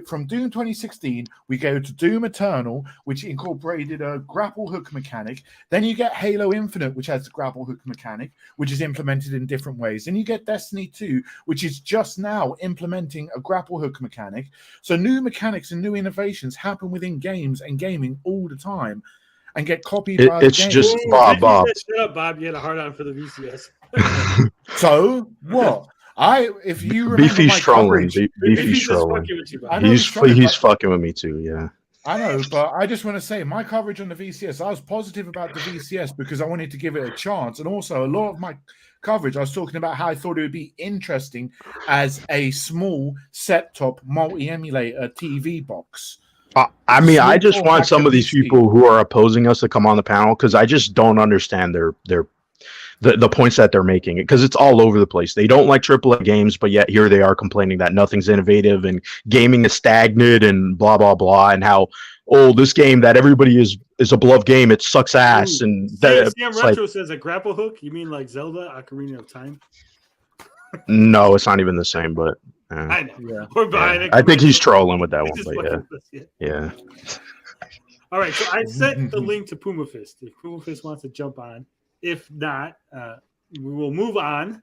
From Doom 2016, we go to Doom Eternal, which incorporated a grapple hook mechanic. Then you get Halo Infinite, which has the grapple hook mechanic, which is implemented in different ways. Then you get Destiny 2, which is just now implementing a grapple hook mechanic. So new mechanics and new innovations happen within games and gaming all the time and get copied by It's games. just Bob. Shut up, Bob. You had a hard on for the VCS. So what? If you remember Beefy's my trolling. coverage, Beefy's trolling. I know He's fucking with me too. Yeah. I know, but I just want to say my coverage on the VCS, I was positive about the VCS because I wanted to give it a chance. And also a lot of my coverage, I was talking about how I thought it would be interesting as a small set-top multi-emulator TV box. I mean, I just want some of these people who are opposing us to come on the panel because I just don't understand the points that they're making, because it's all over the place. They don't like AAA games, but yet here they are complaining that nothing's innovative and gaming is stagnant and blah blah blah, and how this game that everybody is a beloved game, it sucks ass. And Sam Retro says a grapple hook. You mean like Zelda Ocarina of Time? No, it's not even the same, but I know. Yeah. We're buying it. I think he's trolling with that He's one, just but fucking with us, yeah. All right, so I sent the link to Puma Fist. If Puma Fist wants to jump on, if not, we will move on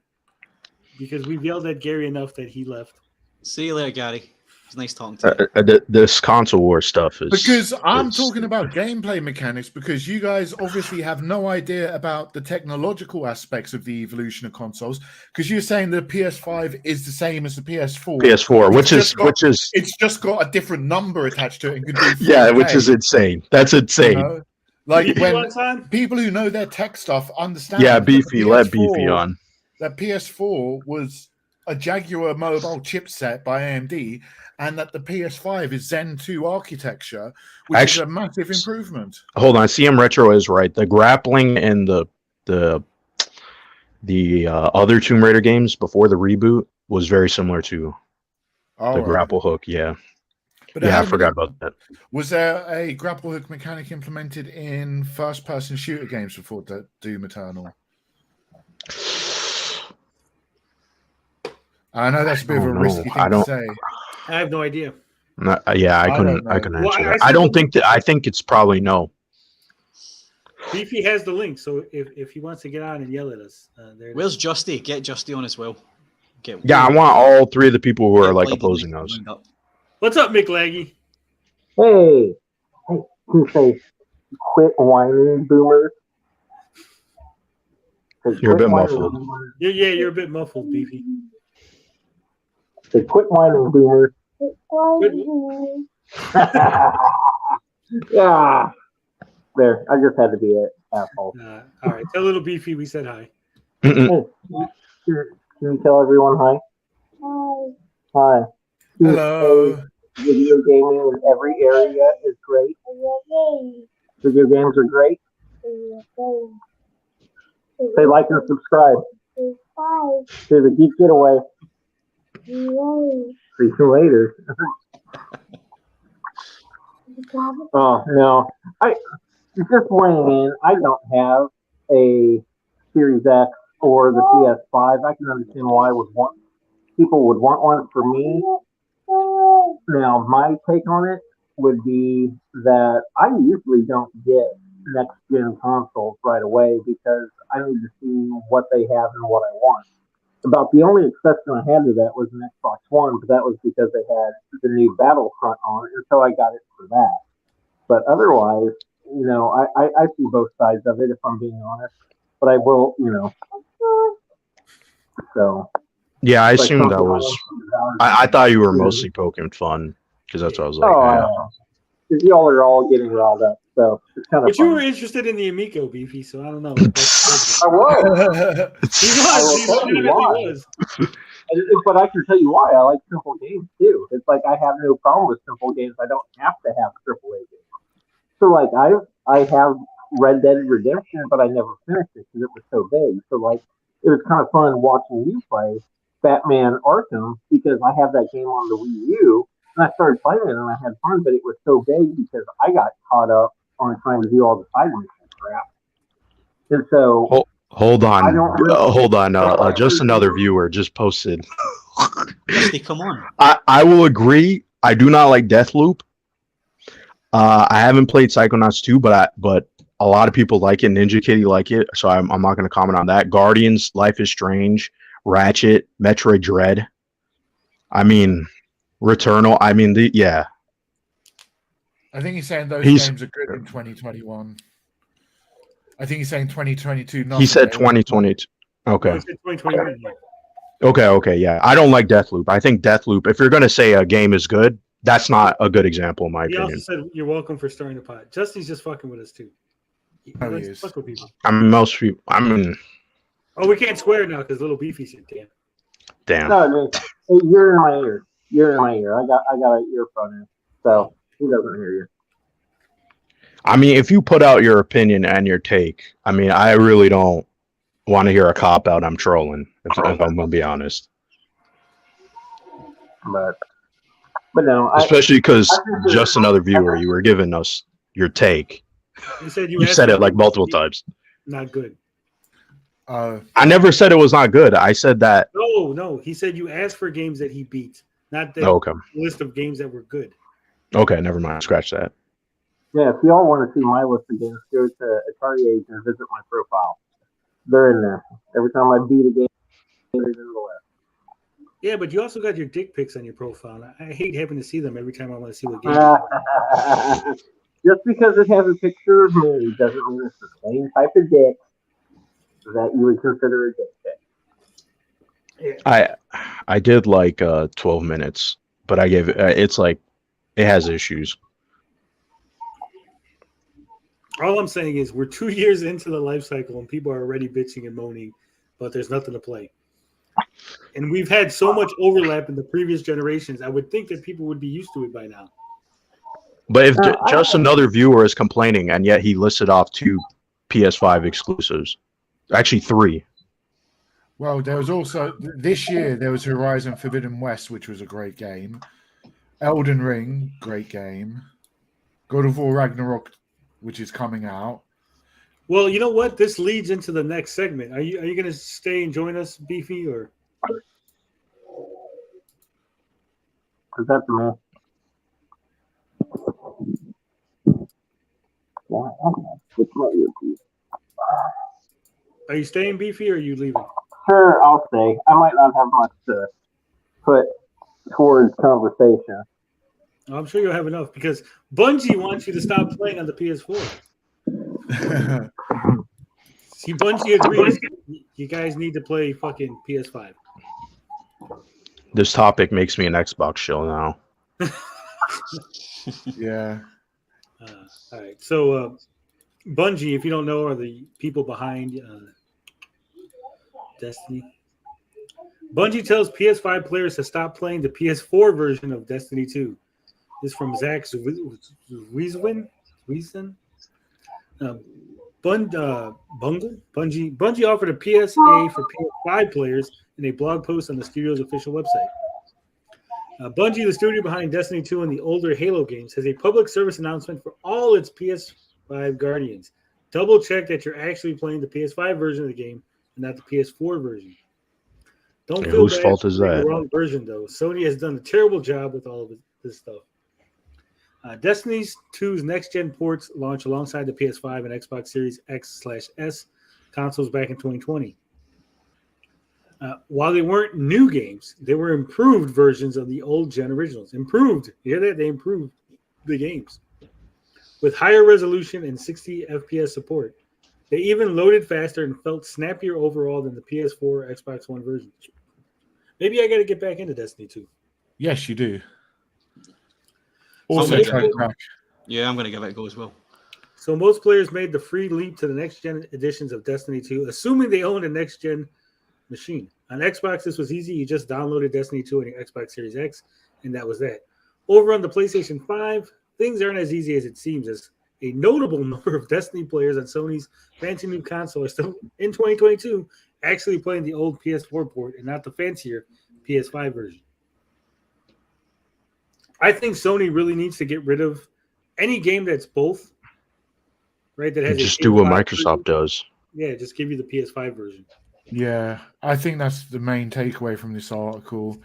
because we've yelled at Gary enough that he left. See you later, Gary. It's nice talking to you. This console war stuff is because I'm talking about gameplay mechanics, because you guys obviously have no idea about the technological aspects of the evolution of consoles, because you're saying the PS5 is the same as the PS4. Which is it's just got a different number attached to it and can do 4K. Which is insane. That's insane. You know? Like when people who know their tech stuff understand. Yeah, Beefy, let Beefy on. That PS4 was a Jaguar mobile chipset by AMD, and that the PS5 is Zen 2 architecture, which is a massive improvement. Hold on, CM Retro is right. The grappling and the other Tomb Raider games before the reboot was very similar to the grapple hook. Yeah. But I forgot about that. Was there a grapple hook mechanic implemented in first-person shooter games before Doom Eternal? I know that's a bit of a risky thing to say. I have no idea. I couldn't answer that. I don't think that. I think it's probably no. Beefy has the link, so if he wants to get on and yell at us, where's Justy? Get Justy on as well. I want all three of the people who are like opposing us. What's up, Mick Laggy? Hey, you say quit whining, boomer. You're a bit muffled. You're a bit muffled, Beefy. Say quit whining, boomer. Yeah. There, I just had to be it. asshole. All right, tell little Beefy we said hi. Hey, can you tell everyone hi? Hi. Hello. Video gaming in every area is great. Video games are great. Say like and subscribe to the Geek Getaway. See you later. Oh no, just weighing in. I don't have a Series X or the PS5. I can understand why people would want one for me. Now, my take on it would be that I usually don't get next-gen consoles right away because I need to see what they have and what I want. About the only exception I had to that was an Xbox One, but that was because they had the new Battlefront on it, and so I got it for that. But otherwise, I see both sides of it, if I'm being honest. But I will, so... Yeah, I assumed that was. I thought you were mostly poking fun because that's what I was like. Because y'all are all getting riled up, so it's kind of. But you were interested in the Amico, Beefy, so I don't know. I was. He was. But I can tell you why. I like simple games too. It's like I have no problem with simple games. I don't have to have AAA games. So like I have Red Dead Redemption, but I never finished it because it was so big. So like it was kind of fun watching you play Batman Arkham because I have that game on the Wii U and I started playing it and I had fun, but it was so big because I got caught up on trying to do all the side mission crap. And so hold on. Just another viewer just posted. Come on. I will agree. I do not like Deathloop. I haven't played Psychonauts 2, but a lot of people like it. Ninja Kitty like it, so I'm not going to comment on that. Guardians, Life is Strange, Ratchet, Metroid Dread. I mean, Returnal. I mean, yeah. I think he's saying those games are good in 2021. I think he's saying 2022. He said 2022. Okay. He said 2021. Okay, yeah. I don't like Deathloop. I think Deathloop, if you're going to say a game is good, that's not a good example in my opinion. He also said, you're welcome for starting the pod. Justy's just fucking with us, too. He likes to fuck with people. I mean, most people, Oh, we can't swear now because little Beefy said, damn. No, man. Hey, you're in my ear. You're in my ear. I got an earphone in, so he doesn't hear you. I mean, if you put out your opinion and your take, I mean, I really don't want to hear a cop out. I'm trolling, if I'm going to be honest. But no, especially because just another viewer, you were giving us your take. You said you said it like multiple times. Not good. I never said it was not good. I said that. No. He said you asked for games that he beat, not the list of games that were good. Okay, never mind. Scratch that. Yeah, if y'all want to see my list of games, go to Atari Age and visit my profile. They're in there. Every time I beat a game, it's in the list. Yeah, but you also got your dick pics on your profile. I hate having to see them every time I want to see what game. Just because it has a picture of me doesn't mean it's the same type of dick that you would consider a dick pic. I did like 12 minutes, but I gave it. It's like it has issues. All I'm saying is we're 2 years into the life cycle and people are already bitching and moaning, but there's nothing to play. And we've had so much overlap in the previous generations. I would think that people would be used to it by now. But if just another viewer is complaining, and yet he listed off 2 PS5 exclusives, actually 3. Well, there was also this year there was Horizon Forbidden West, which was a great game. Elden Ring, great game. God of War Ragnarok, which is coming out. Well, you know what? This leads into the next segment. Are you going to stay and join us, Beefy, or? Is that me? Are you staying, Beefy, or are you leaving? Sure, I'll stay. I might not have much to put towards conversation. I'm sure you'll have enough because Bungie wants you to stop playing on the PS4. See, Bungie agrees. You guys need to play fucking PS5. This topic makes me an Xbox shill now. Yeah. All right. So Bungie, if you don't know, are the people behind Destiny. Bungie tells PS5 players to stop playing the PS4 version of Destiny 2. This is from Zach Wieswin. Bungie offered a PSA for PS5 players in a blog post on the studio's official website. Bungie, the studio behind Destiny 2 and the older Halo games, has a public service announcement for all its PS5 Guardians. Double check that you're actually playing the PS5 version of the game and not the PS4 version. Don't feel whose bad fault for is playing that? The wrong version, though. Sony has done a terrible job with all of this stuff. Destiny 2's next-gen ports launch alongside the PS5 and Xbox Series X/S consoles back in 2020. While they weren't new games, they were improved versions of the old-gen originals. Improved. You hear that? They improved the games. With higher resolution and 60 FPS support. They even loaded faster and felt snappier overall than the PS4 or Xbox One versions. Maybe I got to get back into Destiny 2. Yes, you do. Also, Yeah, I'm going to give it a go as well. So most players made the free leap to the next-gen editions of Destiny 2, assuming they owned a next-gen machine. On Xbox, this was easy. You just downloaded Destiny 2 on your Xbox Series X, and that was that. Over on the PlayStation 5, things aren't as easy as it seems, as a notable number of Destiny players on Sony's fancy new console are still, in 2022, actually playing the old PS4 port and not the fancier PS5 version. I think Sony really needs to get rid of any game that's both, right? That has just do what Microsoft does. Yeah, just give you the PS5 version. Yeah, I think that's the main takeaway from this article.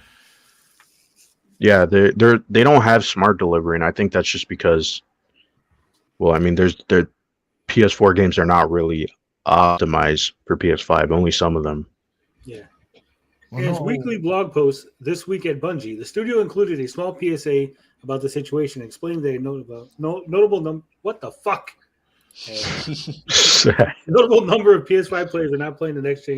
Yeah, they don't have smart delivery, and I think that's just because, well, I mean, their PS4 games are not really optimized for PS5. Only some of them. Yeah. In its weekly blog post this week at Bungie, the studio included a small PSA about the situation, explaining that a notable number. What the fuck? Notable number of PS5 players are not playing the next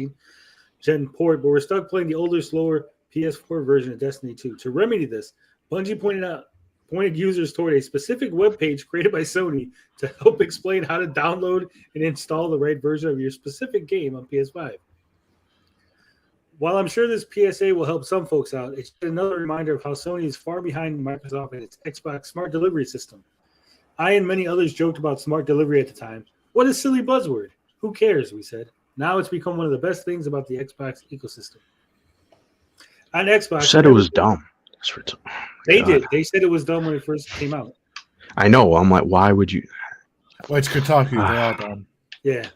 gen port, but we're stuck playing the older, slower PS4 version of Destiny 2. To remedy this, Bungie pointed users toward a specific web page created by Sony to help explain how to download and install the right version of your specific game on PS5. While I'm sure this PSA will help some folks out, it's another reminder of how Sony is far behind Microsoft and its Xbox smart delivery system. I and many others joked about smart delivery at the time. What a silly buzzword. Who cares, we said. Now it's become one of the best things about the Xbox ecosystem. On Xbox... said it was dumb. They did. They said it was dumb when it first came out. I know. I'm like, why would you... Well, it's Kotaku. They are dumb. Yeah.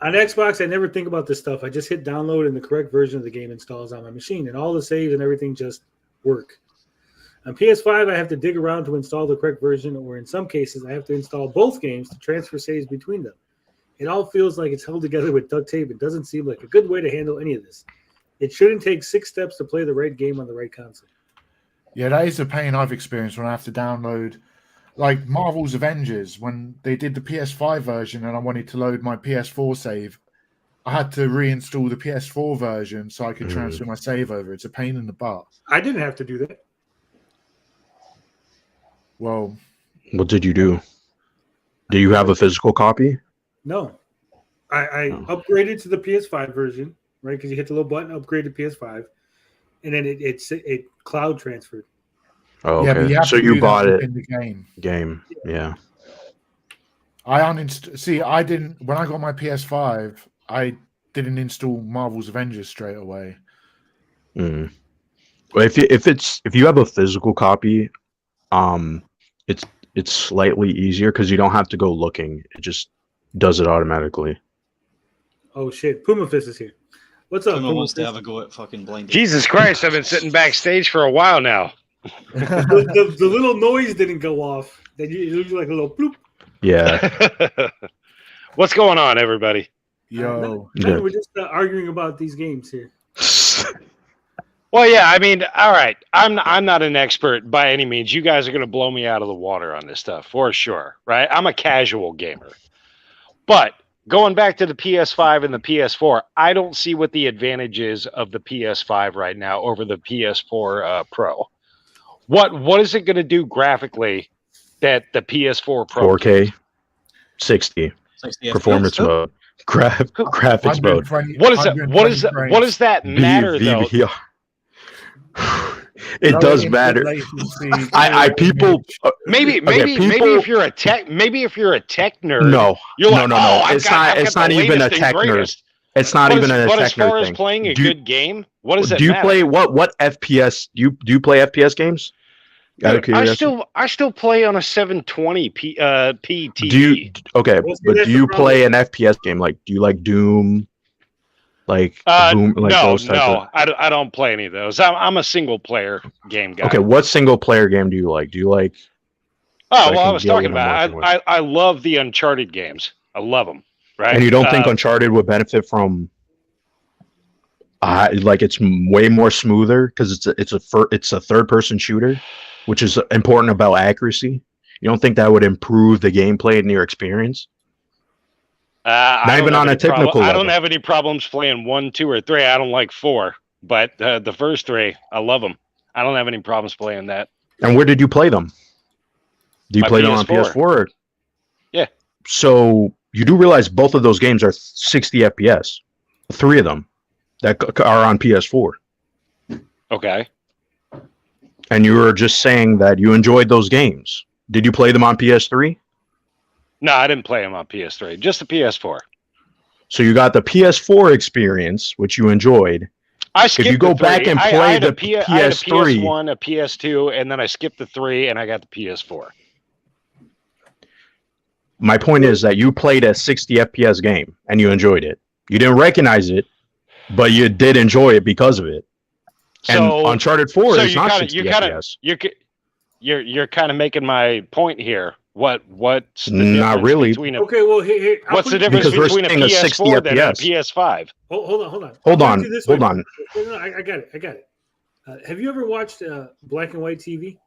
On Xbox, I never think about this stuff. I just hit download and the correct version of the game installs on my machine, and all the saves and everything just work. On PS5, I have to dig around to install the correct version, or in some cases, I have to install both games to transfer saves between them. It all feels like it's held together with duct tape. It doesn't seem like a good way to handle any of this. It shouldn't take 6 steps to play the right game on the right console. Yeah, that is a pain I've experienced when I have to download, like Marvel's Avengers, when they did the PS5 version and I wanted to load my PS4 save. I had to reinstall the PS4 version so I could transfer my save over. It's a pain in the butt. I didn't have to do that. Well, what did you do? Do you have a physical copy? No. I upgraded to the PS5 version, right? Because you hit the little button, upgrade to PS5, and then it cloud transferred. Oh, yeah, okay. but So you bought it in the game. Yeah. I didn't. When I got my PS5, I didn't install Marvel's Avengers straight away. Well, if you have a physical copy, it's slightly easier because you don't have to go looking. It just does it automatically. Oh shit! Puma Fist is here. What's up? Puma wants to have a go at fucking blind. Jesus Christ! I've been sitting backstage for a while now. the little noise didn't go off. Then it was like a little bloop. Yeah. What's going on, everybody? Yo, we're just arguing about these games here. Well, yeah, I mean, all right. I'm not an expert by any means. You guys are going to blow me out of the water on this stuff for sure, right? I'm a casual gamer. But going back to the PS5 and the PS4, I don't see what the advantage is of the PS5 right now over the PS4 Pro. What is it going to do graphically that the PS4 Pro 4K? 60 60 performance FPS. mode. Graphics mode. What is that? What does that matter though? It does matter. I people maybe if you're a tech nerd. No, you're like, no. It's not even a tech nerd. It's not even a tech nerd thing. But as far as playing a good game, what does it do you matter? play what FPS? Do you play FPS games? Dude, I still play on a 720 p TV. Do you but do you play an FPS game? Like, do you like Doom? Like, Boom, like those types of... I don't play any of those. I'm a single player game guy. Okay, what single player game do you like? Do you like? Oh well, I was talking about. I love the Uncharted games. I love them. Right. And you don't think Uncharted would benefit from? Like it's way more smoother because it's a third person shooter, which is important about accuracy. You don't think that would improve the gameplay and your experience? Not even on a technical level. I don't have any problems playing 1, 2, or 3. I don't like 4, but the first 3, I love them. I don't have any problems playing that. And where did you play them? Do you play them on PS4? Yeah. So you do realize both of those games are 60 FPS. 3 of them that are on PS4. Okay. And you were just saying that you enjoyed those games. Did you play them on PS3? No, I didn't play them on PS3. Just the PS4. So you got the PS4 experience, which you enjoyed. If you go back and play the PS3, I had a PS1, a PS2, and then I skipped the 3, and I got the PS4. My point is that you played a 60 FPS game and you enjoyed it. You didn't recognize it, but you did enjoy it because of it. And Uncharted 4 is not 60 FPS. You're kind of making my point here. What's the not difference really between a, okay, well, what's the difference between a PS4 and a PS5? Hold on. No, I got it. Have you ever watched black and white TV?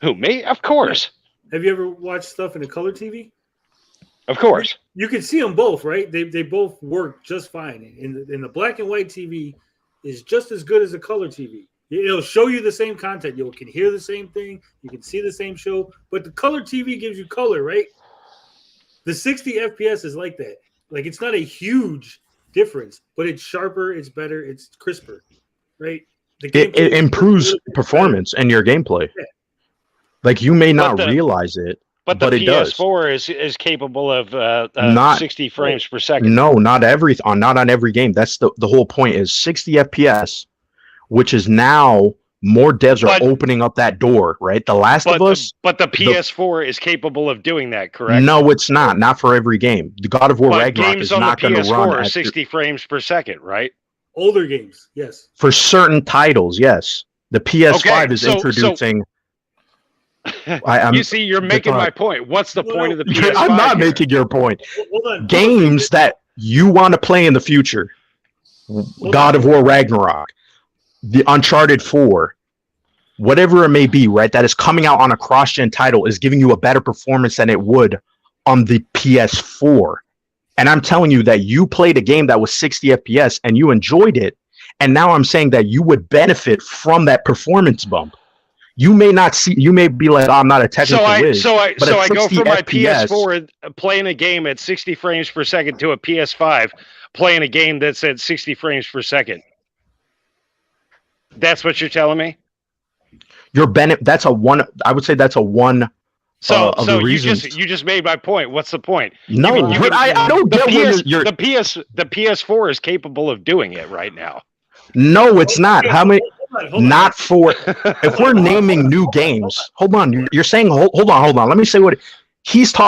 Who, me? Of course. Have you ever watched stuff in a color TV? Of course. You can see them both, right? They both work just fine. In the black and white TV is just as good as a color TV. It'll show you the same content. You can hear the same thing. You can see the same show. But the color TV gives you color, right? The 60 FPS is like that. Like, it's not a huge difference, but it's sharper, it's better, it's crisper, right? It improves performance and your gameplay. Yeah. Like, you may not realize it, but the it does. PS4 is capable of not 60 frames per second. No, not on every game. That's the whole point is 60 FPS. Which is now more devs are opening up that door, right? The Last of Us. But the PS4 is capable of doing that, correct? No, it's not. Not for every game. The God of War Ragnarok is not going to run at 60 frames per second, right? Older games, yes. For certain titles, yes. The PS5 is introducing. You see, you're making my point. What's the point of the PS5? I'm not making your point. Hold on. Games that you want to play in the future. God of War Ragnarok. The Uncharted 4, whatever it may be, right, that is coming out on a cross-gen title is giving you a better performance than it would on the PS4. And I'm telling you that you played a game that was 60 FPS and you enjoyed it. And now I'm saying that you would benefit from that performance bump. You may not see, you may be like, oh, I'm not a technical whiz. So I go from my PS4 playing a game at 60 frames per second to a PS5 playing a game that's at 60 frames per second. That's what you're telling me? That's a one. I would say that's a one. So you just made my point. What's the point? No, I don't get what the PS4 is capable of doing it right now. No, it's not. How many? Not for. If we're naming new games, hold on. You're saying hold on. Let me say what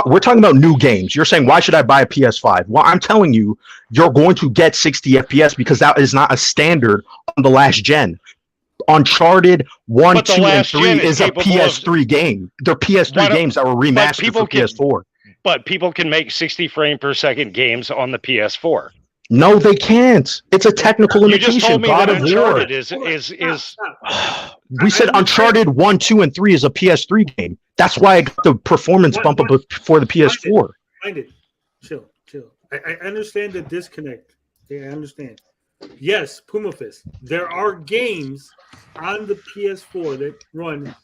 we're talking about new games. You're saying why should I buy a PS5? Well, I'm telling you, you're going to get 60 FPS because that is not a standard on the last gen. Uncharted 1, 2, and 3 is a PS3 game. They're PS3 games that were remastered for PS4. But people can make 60 frame per second games on the PS4. No, they can't. It's a technical limitation. You just told me God that of Uncharted War. is. We said Uncharted 1, 2, and 3 is a PS3 game. That's why I got the performance bump up for the PS4. Chill. I understand the disconnect. Okay, I understand. Yes, Puma Fist. There are games on the PS4 that run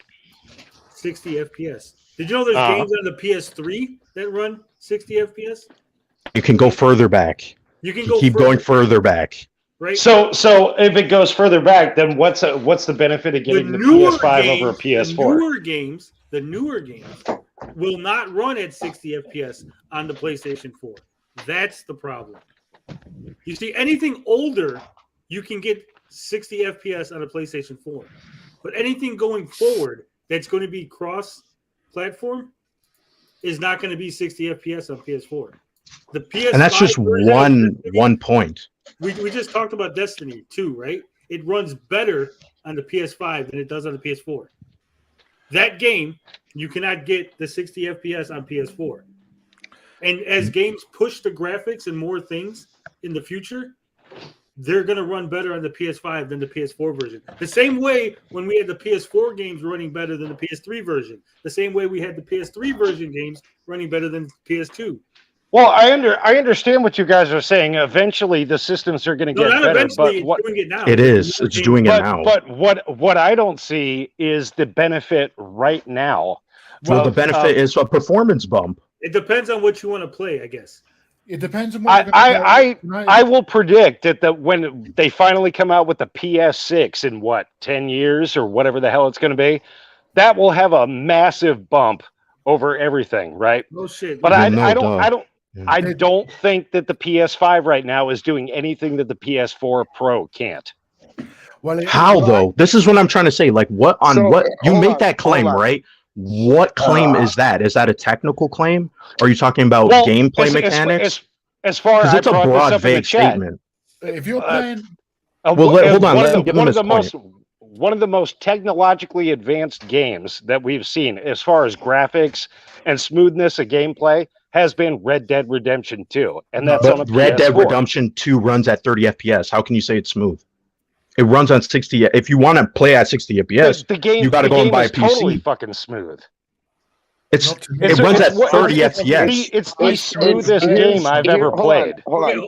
60 FPS. Did you know there's games on the PS3 that run 60 FPS. You can go further back. You can keep going further back. Right. So if it goes further back, then what's the benefit of getting the PS5 over a PS4? The newer games will not run at 60 FPS on the PlayStation 4. That's the problem. You see, anything older, you can get 60 FPS on a PlayStation 4. But anything going forward that's going to be cross-platform is not going to be 60 FPS on PS4. The PS5 and that's just one point. We just talked about Destiny 2, right? It runs better on the PS5 than it does on the PS4. That game, you cannot get the 60 FPS on PS4. And as games push the graphics and more things in the future, they're going to run better on the PS5 than the PS4 version. The same way when we had the PS4 games running better than the PS3 version. The same way we had the PS3 version games running better than PS2. Well, I understand what you guys are saying. Eventually, the systems are going to get better. But what, doing it now. It is. It's doing it now. But what I don't see is the benefit right now. Well, the benefit is a performance bump. It depends on what you want to play, I guess. It depends on what I will predict that when they finally come out with the PS6 in 10 years or whatever the hell it's going to be, that will have a massive bump over everything, right? No shit. But I don't think that the PS5 right now is doing anything that the PS4 Pro can't. Well, how though? This is what I'm trying to say. Like, what you make that claim, right? What claim is that? Is that a technical claim? Or are you talking about gameplay mechanics? As far as it's a broad, vague statement. If you're playing, hold on. Let him give him his point. One of the most technologically advanced games that we've seen, as far as graphics and smoothness of gameplay, has been Red Dead Redemption 2, and that's on a PS4. Red Dead Redemption 2 runs at 30 FPS. How can you say it's smooth? It runs on 60. If you want to play at 60 FPS, you got to go and buy a PC. Totally fucking smooth. It runs at 30 FPS. It's the smoothest game I've ever played. Hold on.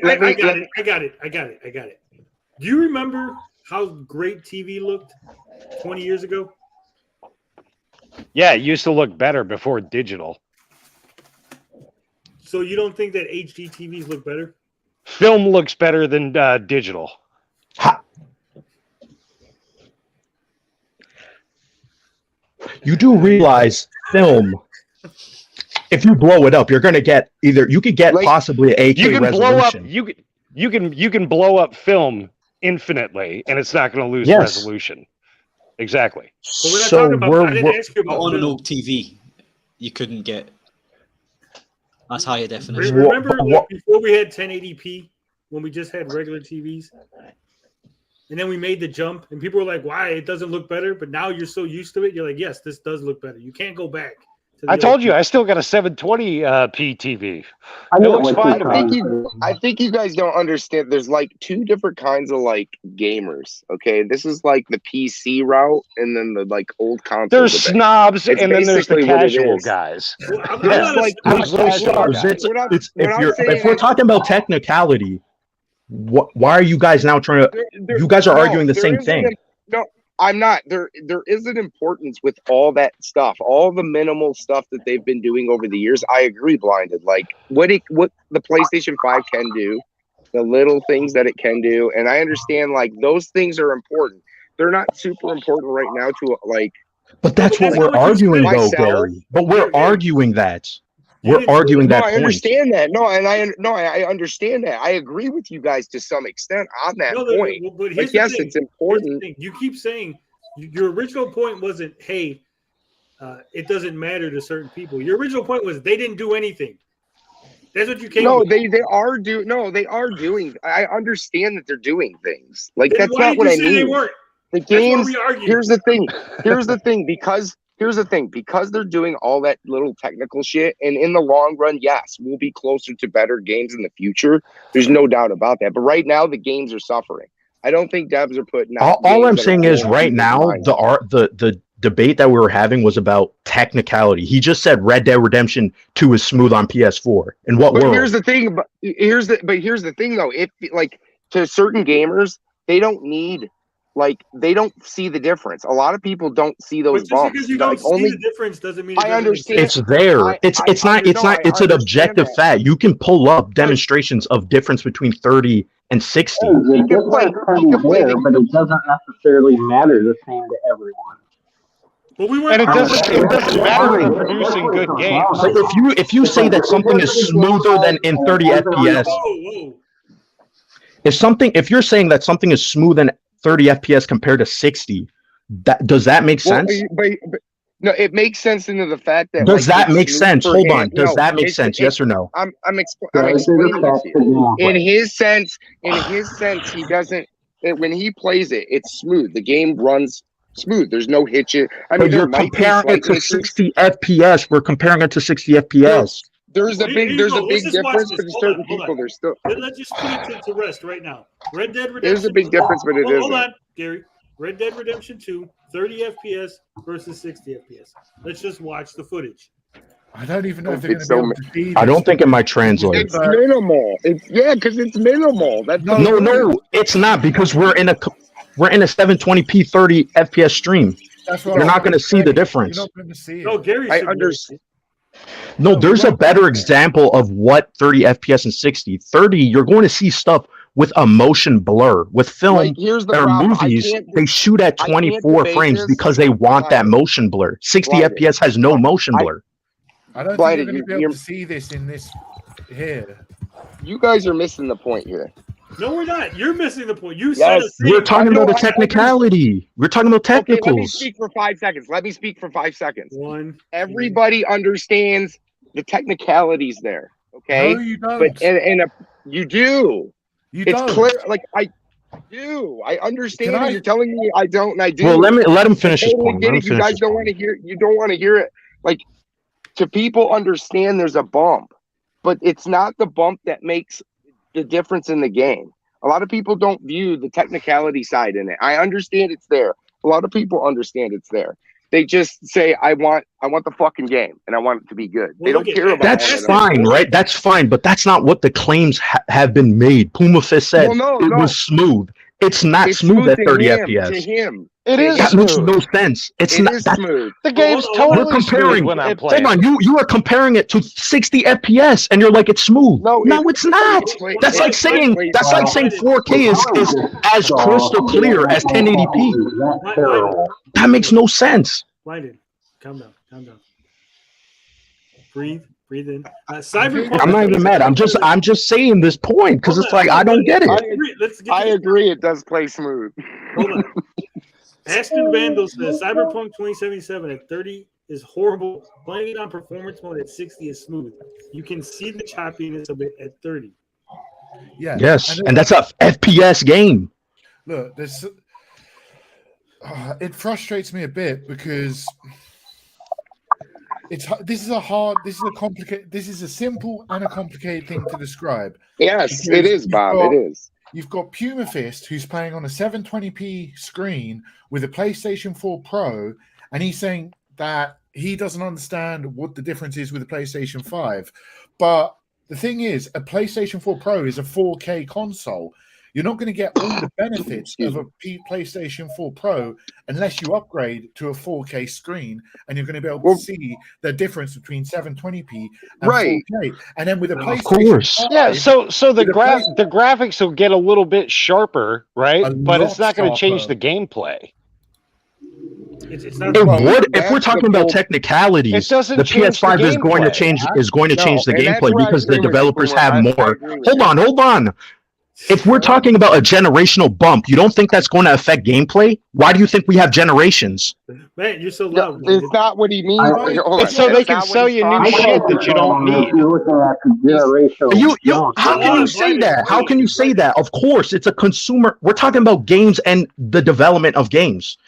I got it. Do you remember how great TV looked 20 years ago? Yeah, it used to look better before digital. So you don't think that HD TVs look better? Film looks better than digital. Ha. You do realize film, if you blow it up, you're going to get you could get possibly an 8K resolution. You can blow up film infinitely, and it's not going to lose resolution. Exactly. But we're not talking about. I didn't ask you about on an old TV, you couldn't get as high a definition. Remember before we had 1080p, when we just had regular TVs, and then we made the jump, and people were like, "Why it doesn't look better?" But now you're so used to it, you're like, "Yes, this does look better." You can't go back. I told you, I still got a 720p TV. It looks fine to me. I think you guys don't understand. There's like two different kinds of like gamers. Okay, this is like the PC route, and then the like old console. There's snobs, and then there's the casual guys. If we're talking about technicality, why are you guys now trying to? You guys are arguing the same thing. No, I'm not. There is an importance with all that stuff, all the minimal stuff that they've been doing over the years. I agree, Blinded. Like what the PlayStation 5 can do, the little things that it can do, and I understand like those things are important. They're not super important right now to like. But that's what we're arguing, though, Gary. But we're arguing that. We're arguing that. I understand that. I understand that. I agree with you guys to some extent on that point. But yes, it's important. You keep saying your original point wasn't, hey, it doesn't matter to certain people. Your original point was they didn't do anything. That's what you came. No, with. they are doing. No, they are doing. I understand that they're doing things. Like then that's not what I mean. They weren't? The games. Here's the thing. Because they're doing all that little technical shit, and in the long run, yes, we'll be closer to better games in the future. There's no doubt about that. But right now, the games are suffering. I don't think devs are putting out. All I'm saying is, right now, the debate that we were having was about technicality. He just said Red Dead Redemption 2 is smooth on PS4. In what world? Here's the thing. Here's the thing, though. If like to certain gamers, they don't need Like, they don't see the difference. A lot of people don't see those But just bumps. because you don't see the difference doesn't mean I understand. It's there. It's an objective fact. You can pull up demonstrations of difference between 30 and 60. The difference can be there, but it doesn't necessarily matter the same to everyone. But we And it doesn't matter for producing good games. But if you say that something is smoother than in 30 FPS, if you're saying that something is smooth in 30 FPS compared to 60, does that make sense? But no, it makes sense into the fact that Does that make sense? Hold on. Does that make sense? Yes or no? I'm explaining this to you. In his sense, he doesn't. When he plays it, it's smooth. The game runs smooth. There's no hitches. I mean, But you're comparing it to 60 FPS. We're comparing it to 60 FPS. There's a big difference, but certain people there's still. Let's just put it to rest right now. Red Dead Redemption. There's a big difference, but it isn't. Hold on, Gary. Red Dead Redemption 2, 30 FPS versus 60 FPS. Let's just watch the footage. I don't even know if they're going to be able to see this. I don't think it might translate. It's minimal. Because it's minimal. That's No, it's not, because we're in a 720p 30 FPS stream. You're not going to see the difference. You're not going to see it. No, Gary. I understand. No, there's a better example of what 30 FPS and 60. 30, you're going to see stuff with a motion blur. With film or movies, they shoot at 24 frames because they want that motion blur. 60 FPS has no motion blur. I don't think you're going to be able to see this in this here. You guys are missing the point here. No, we're not. You're missing the point. You said we're talking about a technicality. We're talking about technicals. Okay, let me speak for 5 seconds. Everybody understands the technicalities there. Okay, No, you don't. But you do. It's don't. clear. Like I do. I understand. Can I- You're telling me I don't, and I do. Well, let him finish I his totally point. get Let him it. You finish guys his don't want to hear. You don't want to hear it. Like, to people understand there's a bump, but it's not the bump that makes the difference in the game. A lot of people don't view the technicality side in it. I understand it's there. A lot of people understand it's there. They just say, I want the fucking game, and I want it to be good. They don't care about That's fine, right? That's fine, but that's not what the claims have been made. Puma Fist said it was smooth. It's not smooth at 30 FPS. To him. It is That makes no sense. It's not smooth. The game's We're totally comparing. smooth when I'm playing. Hold on, you are comparing it to 60 FPS, and you're like it's smooth. No, it's not. That's like saying 4K is as crystal clear as 1080p. That makes no sense. Blinded. Calm down. Breathe in. Cyberpunk. I'm not even mad. I'm just saying this point because it's like I don't get it. I agree. It does play smooth. Hold on. Aston Vandal says Cyberpunk 2077 at 30 is horrible. Playing it on performance mode at 60 is smooth. You can see the choppiness of it at 30. Yeah. Yes, and that's a FPS game. Look, it frustrates me a bit because this is a simple and a complicated thing to describe. Yes, it is, Bob. It is. You've got Puma Fist, who's playing on a 720p screen with a PlayStation 4 Pro, and he's saying that he doesn't understand what the difference is with the PlayStation 5. But the thing is, a PlayStation 4 Pro is a 4K console. You're not going to get all the benefits of a PlayStation 4 Pro unless you upgrade to a 4K screen, and you're going to be able to see the difference between 720p and 4K. And then with a PlayStation 5, so the graphics will get a little bit sharper, right? But it's not going to change the gameplay. It's not It would if we're talking about technicalities. The PS5 is going to change the gameplay because the developers have more. Hold on. If we're talking about a generational bump, you don't think that's going to affect gameplay? Why do you think we have generations? Man, you're so loud. It's not what he means. It's so they can sell you new shit that you don't need. How can you say that? How can you say that? Of course, it's a consumer. We're talking about games and the development of games.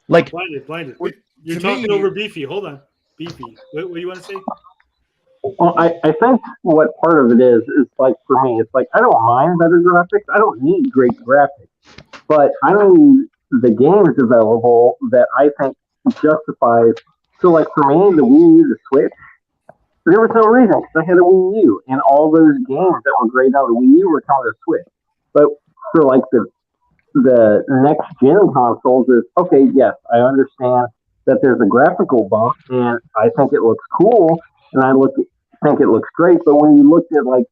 Like blinded. You're talking over Beefy. Hold on, Beefy. What do you want to say? Well, I think what part of it is like for me, it's like I don't mind better graphics. I don't need great graphics, but I need the games available that I think justifies. So, like for me, the Wii U, the Switch, there was no reason because I had a Wii U, and all those games that were great on the Wii U were coming to Switch. But for like the the next gen consoles is okay. Yes, I understand that there's a graphical bump, and I think it looks cool, and think it looks great. But when you looked at like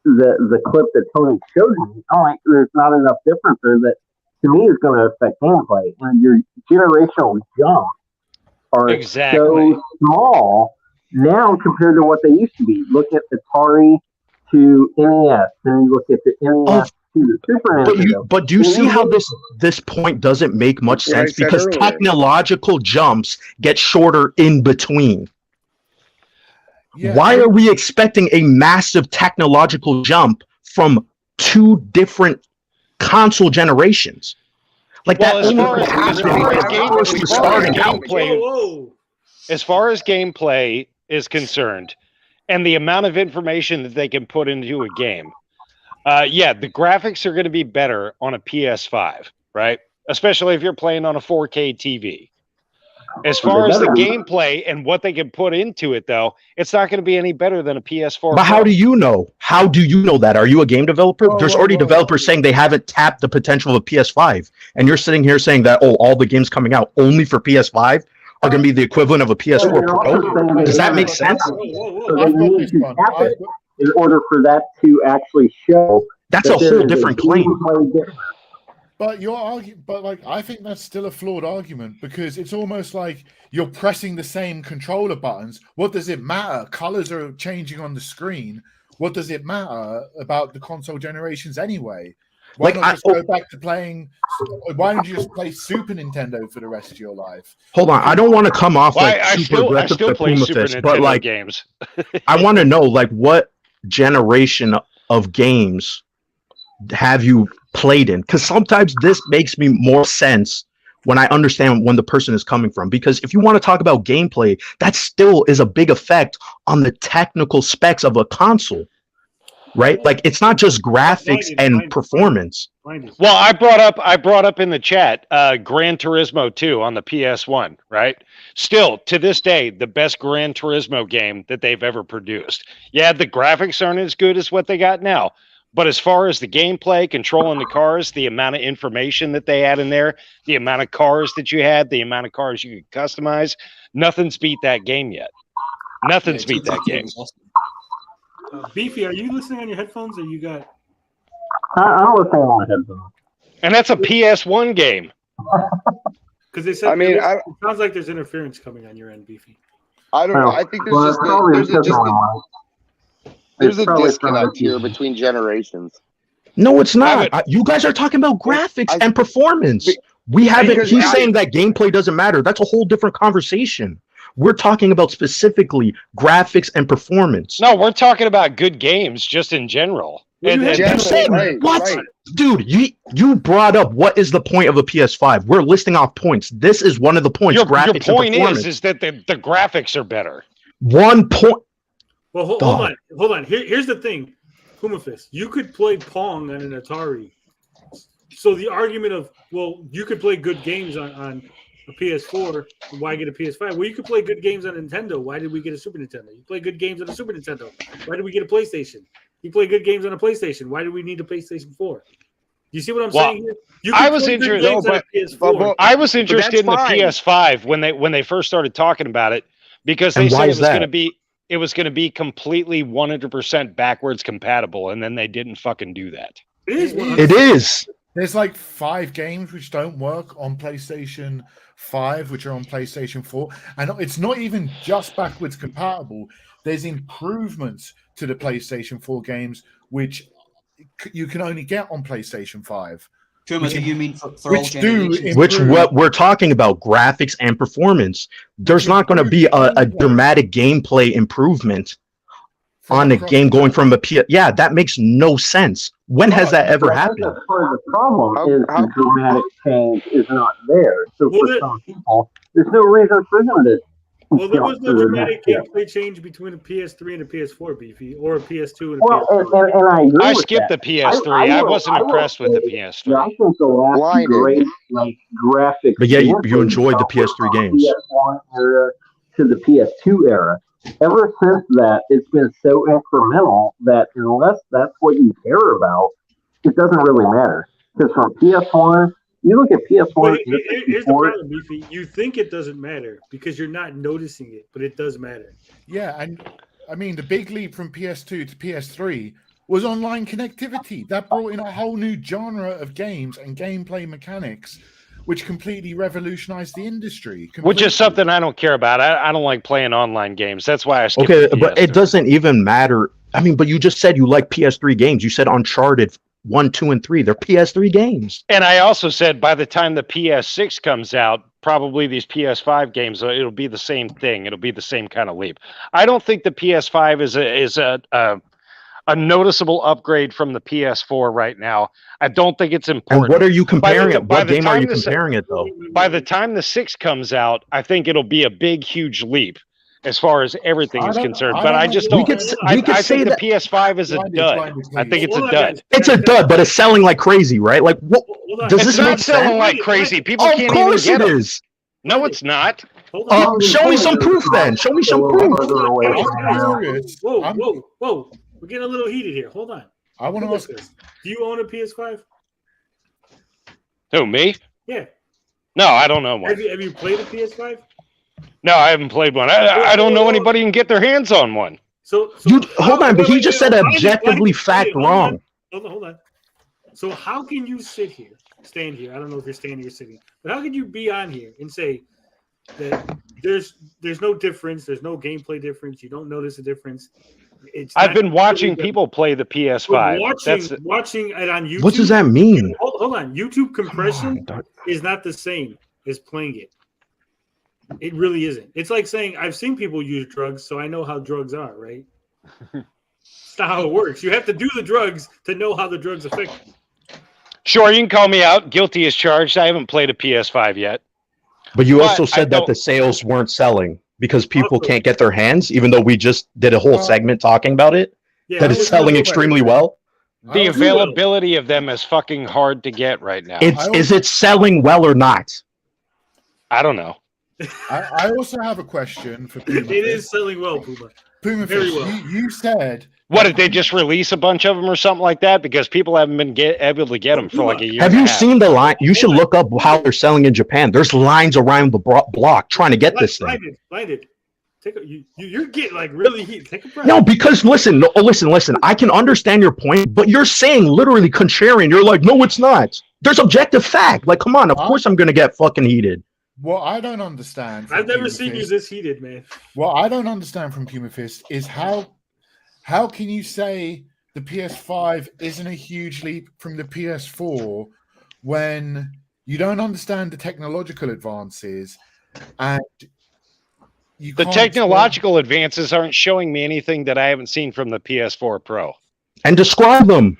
the clip that Tony showed me, I'm like, there's not enough difference there that to me is going to affect gameplay. And your generational jumps are so small now compared to what they used to be. Look at Atari to NES, and you look at the NES to the Super Nintendo. But do you see how this point doesn't make much sense? Because technological jumps get shorter in between. Yeah. Why are we expecting a massive technological jump from two different console generations? Like that only as far as gameplay is concerned, and the amount of information that they can put into a game, the graphics are going to be better on a PS5, right? Especially if you're playing on a 4K TV. As far as the gameplay and what they can put into it, though, it's not going to be any better than a PS4. But how do you know? How do you know that? Are you a game developer? There's already developers saying they haven't tapped the potential of PS5. And you're sitting here saying that, all the games coming out only for PS5 are going to be the equivalent of a PS4 Pro? Does that make sense? So they need to tap it in order for that to actually show. That's a whole different claim. But I think that's still a flawed argument, because it's almost like you're pressing the same controller buttons. What does it matter? Colors are changing on the screen. What does it matter about the console generations anyway? Why not just go back to playing? Why don't you just play Super Nintendo for the rest of your life? Hold on, I don't want to come off like I still play Super Nintendo but like games. I want to know like what generation of games have you played in? Because sometimes this makes me more sense when I understand when the person is coming from. Because if you want to talk about gameplay, that still is a big effect on the technical specs of a console, right? Like it's not just graphics and performance. Well, I brought up in the chat Gran Turismo 2 on the PS1, right? Still, to this day, the best Gran Turismo game that they've ever produced. Yeah, the graphics aren't as good as what they got now. But as far as the gameplay, controlling the cars, the amount of information that they had in there, the amount of cars that you had, the amount of cars you could customize, nothing's beat that game yet. Nothing's beat that game. Beefy, are you listening on your headphones, or you got? I'm listening on my headphones. And that's a PS1 game. Because they said, it sounds like there's interference coming on your end, Beefy. I don't know. I think there's a disconnect here between generations. No, it's not. You guys are talking about graphics and performance. We haven't. He's saying that gameplay doesn't matter. That's a whole different conversation. We're talking about specifically graphics and performance. No, we're talking about good games just in general. What? Dude, you brought up what is the point of a PS5. We're listing off points. This is one of the points. Your point is that the graphics are better. 1 point. Well, hold on. Here's the thing, Humafist. You could play Pong on an Atari. So the argument of, well, you could play good games on a PS4. Why get a PS5? Well, you could play good games on Nintendo. Why did we get a Super Nintendo? You play good games on a Super Nintendo. Why did we get a PlayStation? You play good games on a PlayStation. Why do we need a PlayStation 4? You see what I'm saying here? I was interested in the PS5 when they first started talking about it, because they said it was going to be completely 100% backwards compatible, and then they didn't fucking do that. It is. There's like 5 games which don't work on PlayStation 5, which are on PlayStation 4. And it's not even just backwards compatible. There's improvements to the PlayStation 4 games, which you can only get on PlayStation 5. What do you mean for all generations? Which what we're talking about, graphics and performance. There's not going to be a dramatic gameplay improvement on a game going from a PS. Yeah, that makes no sense. When has that ever happened? Part of the problem is the dramatic change is not there. So for some people, there's no reason for them to. Well, there was no dramatic gameplay change between a PS3 and a PS4, Beefy, or a PS2 and a PS4. And I agree I skipped the PS3. I wasn't impressed with the PS3. Yeah, I think the last great graphics. But yeah, you enjoyed the PS3 games. PS1 era to the PS2 era. Ever since that, it's been so incremental that unless that's what you care about, it doesn't really matter. Because from PS1, you look at PS1. But here's the problem, Beefy. You think it doesn't matter because you're not noticing it, but it does matter. Yeah, and I mean the big leap from PS2 to PS3 was online connectivity. That brought in a whole new genre of games and gameplay mechanics, which completely revolutionized the industry. Which is something I don't care about. I don't like playing online games. That's why I skipped Okay, the but PS3. it doesn't even matter. I mean, but you just said you like PS3 games. You said Uncharted 1, 2, and 3. They're PS3 games. And I also said by the time the PS6 comes out, probably these PS5 games, it'll be the same thing. It'll be the same kind of leap. I don't think the PS5 is a noticeable upgrade from the PS4 right now. I don't think it's important. And what are you comparing it? What game are you comparing it though? By the time the 6 comes out, I think it'll be a big, huge leap as far as everything is concerned. But I just don't. I think the PS5 is a dud. I think it's a dud. It's a dud, but it's selling like crazy, right? Like, what? Does this It's not make selling sense? like crazy. People Of can't even course get it them. is. No, it's not. Show me some proof then. Show me some proof. Whoa. We're getting a little heated here. Hold on. I want to ask this. Do you own a PS5? Who, me? Yeah. No, I don't know one. Have you played a PS5? No, I haven't played one. I don't know anybody who can get their hands on one. So Hold on, but he just said objectively fact wrong. Hold on. So how can you stand here? I don't know if you're standing or sitting, but how can you be on here and say that there's no difference, there's no gameplay difference, you don't notice a difference? I've been watching people play the PS5. Watching it on YouTube. What does that mean? Hold on. YouTube compression is not the same as playing it. It really isn't. It's like saying I've seen people use drugs, so I know how drugs are, right? It's not how it works. You have to do the drugs to know how the drugs affect you. Sure, you can call me out. Guilty as charged. I haven't played a PS5 yet. But you also said that the sales weren't selling because people can't get their hands, even though we just did a whole segment talking about it. Yeah, that it's selling extremely well. The availability of them is fucking hard to get right now. Is it selling well or not? I don't know. I also have a question for Puma. It is selling well, Puma. Puma Very Fish, well. you said... What, did they just release a bunch of them or something like that? Because people haven't been able to get them for like a year. Have you seen the line? You should look up how they're selling in Japan. There's lines around the block trying to get this thing. Blinded. You're getting like really heat. Take a breath. No, because listen. I can understand your point, but you're saying literally contrarian. You're like, no, it's not. There's objective fact. Like, come on. Of course, I'm gonna get fucking heated. What I don't understand. I've never seen you this heated, man. What I don't understand from Puma Fist is how can you say the PS5 isn't a huge leap from the PS4 when you don't understand the technological advances and the technological advances aren't showing me anything that I haven't seen from the PS4 Pro. And describe them.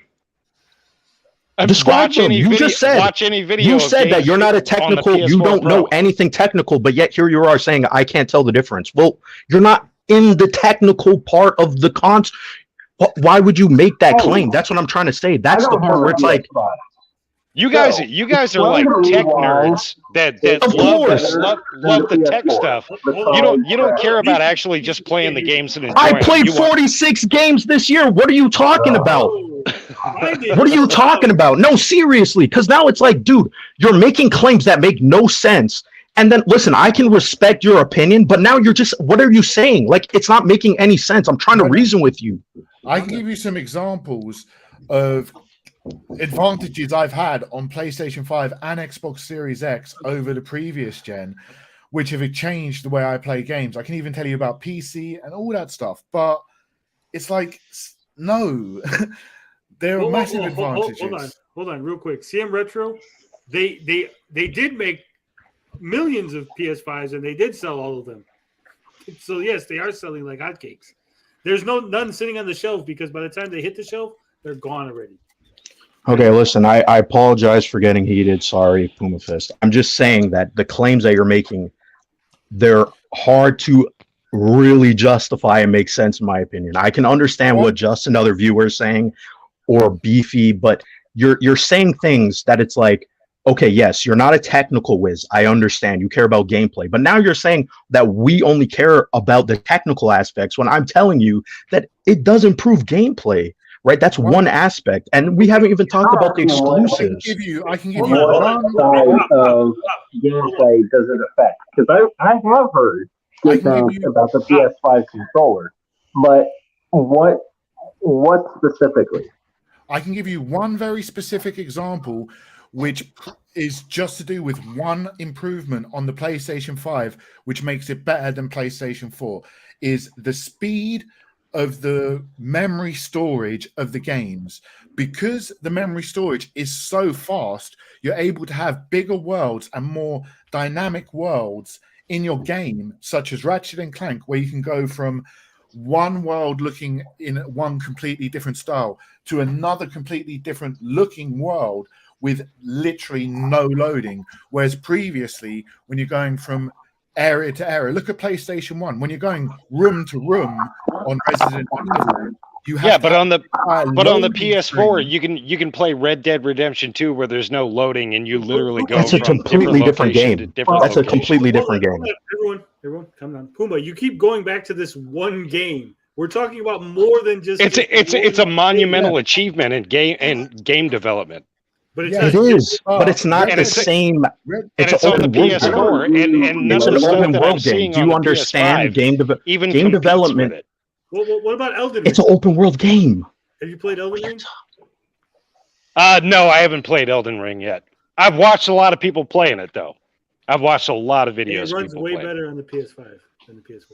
Describe Watch them. any You video- just said. watch any video You of said that games you're not a on the technical. You PS4 don't know Pro. anything technical, but yet here you are saying I can't tell the difference. Well, you're not in the technical part of the cons. Why would you make that claim? That's what I'm trying to say. That's the part where it's like. You guys are like tech nerds that Of love course. the tech stuff. You don't care about actually just playing the games and enjoying I played them. You want- 46 games this year. What are you talking about? What are you talking about? No, seriously, because now it's like, dude, you're making claims that make no sense. And then, listen, I can respect your opinion, but now you're just, what are you saying? Like, it's not making any sense. I'm trying to reason with you. I can give you some examples of advantages I've had on PlayStation 5 and Xbox Series X over the previous gen, which have changed the way I play games. I can even tell you about PC and all that stuff, but it's like, no, there are massive advantages. Hold on, real quick. CM Retro, they did make millions of PS5s and they did sell all of them. So yes, they are selling like hotcakes. There's none sitting on the shelf because by the time they hit the shelf, they're gone already. Okay, listen, I apologize for getting heated. Sorry, Puma Fist. I'm just saying that the claims that you're making, they're hard to really justify and make sense, in my opinion. I can understand what Justin and other viewers saying or Beefy, but you're saying things that it's like, okay, yes, you're not a technical whiz. I understand. You care about gameplay. But now you're saying that we only care about the technical aspects when I'm telling you that it does improve gameplay. right? That's one aspect, and we haven't even talked about the exclusives. I can give you What side of gameplay does it affect? Because I have heard good things about the PS5 controller, but what specifically? I can give you one very specific example, which is just to do with one improvement on the PlayStation 5, which makes it better than PlayStation 4, is the speed of the memory storage of the games. Because the memory storage is so fast, you're able to have bigger worlds and more dynamic worlds in your game, such as Ratchet and Clank, where you can go from one world looking in one completely different style to another completely different looking world with literally no loading. Whereas previously, when you're going from area to area, look at PlayStation 1, when you're going room to room on Resident Evil, you have but on the PS4 you can play Red Dead Redemption 2 where there's no loading and you literally go That's a from completely different game. That's a completely different game. Everyone, come on. Puma, you keep going back to this one game. We're talking about more than just. It's a monumental achievement in game development. But it's not the same. It's on the PS4, and none it's of an the stuff open that I'm world game. seeing Do on you the understand PS5 game development? with it. What about Elden Ring? It's an open world game. Have you played Elden Ring? No, I haven't played Elden Ring yet. I've watched a lot of people playing it though. I've watched a lot of videos. It runs people way play. better on the PS5 than the PS4.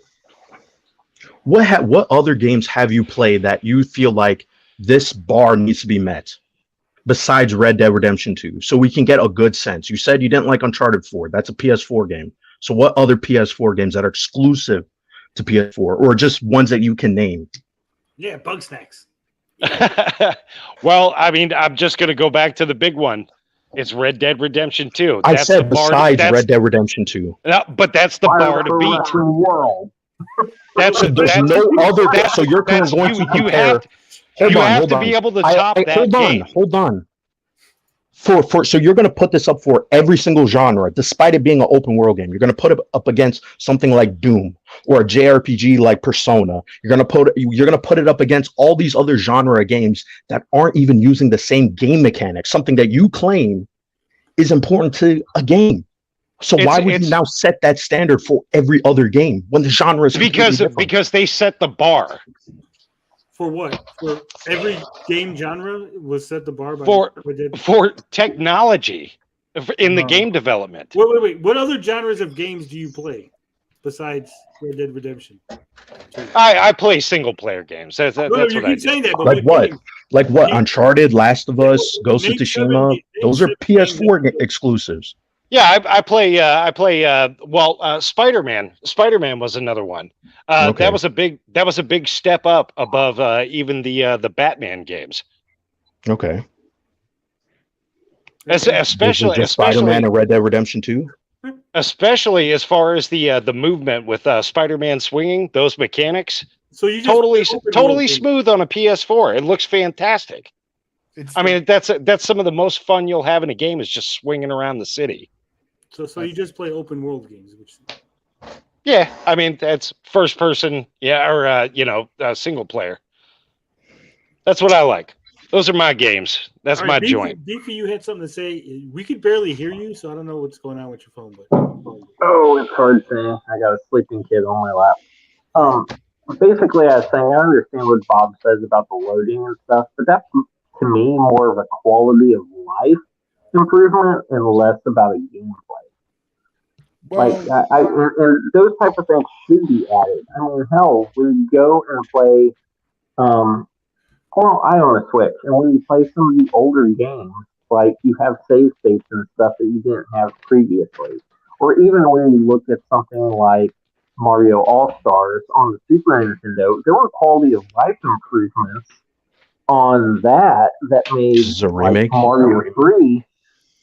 What other games have you played that you feel like this bar needs to be met besides Red Dead Redemption 2, so we can get a good sense? You said you didn't like Uncharted 4. That's a PS4 game. So what other PS4 games that are exclusive to PS4 or just ones that you can name? Yeah, Bug Snacks. Well, I mean, I'm just going to go back to the big one. It's Red Dead Redemption 2. I said besides Red Dead Redemption 2. No, but that's the bar to beat. World. There's no other. So you're going to compare. You have to be able to top that game. Hold on. So you're going to put this up for every single genre, despite it being an open world game. You're going to put it up against something like Doom or a JRPG like Persona. You're going to put it up against all these other genre games that aren't even using the same game mechanics, something that you claim is important to a game. So why would you now set that standard for every other game when the genre is because they set the bar. For what? For every game genre was set the bar by for technology in the game development. Wait. What other genres of games do you play besides Red Dead Redemption? I play single player games. That's what I do. Saying that, but like what? Like what? Uncharted, Last of Us, Ghost of Tsushima. Those are PS4 exclusives. Yeah, I play. Spider-Man. Spider-Man was another one. Okay. That was a big step up above even the Batman games. Okay. Especially Spider-Man and Red Dead Redemption 2. Especially as far as the movement with Spider-Man swinging, those mechanics. So you just totally smooth on a PS4. It looks fantastic. I mean, that's some of the most fun you'll have in a game is just swinging around the city. So you just play open world games, Yeah, I mean that's first person, or single player. That's what I like. Those are my games. That's my joint. Beefy, you had something to say. We could barely hear you, so I don't know what's going on with your phone. But oh, it's hard saying. I got a sleeping kid on my lap. Basically, I was saying I understand what Bob says about the loading and stuff, but that's to me more of a quality of life improvement and less about a gameplay. Well, and those type of things should be added. I mean, hell, we go and play. I own a Switch, and when you play some of the older games, like you have save states and stuff that you didn't have previously, or even when you look at something like Mario All-Stars on the Super Nintendo, there were quality of life improvements on that made Mario 3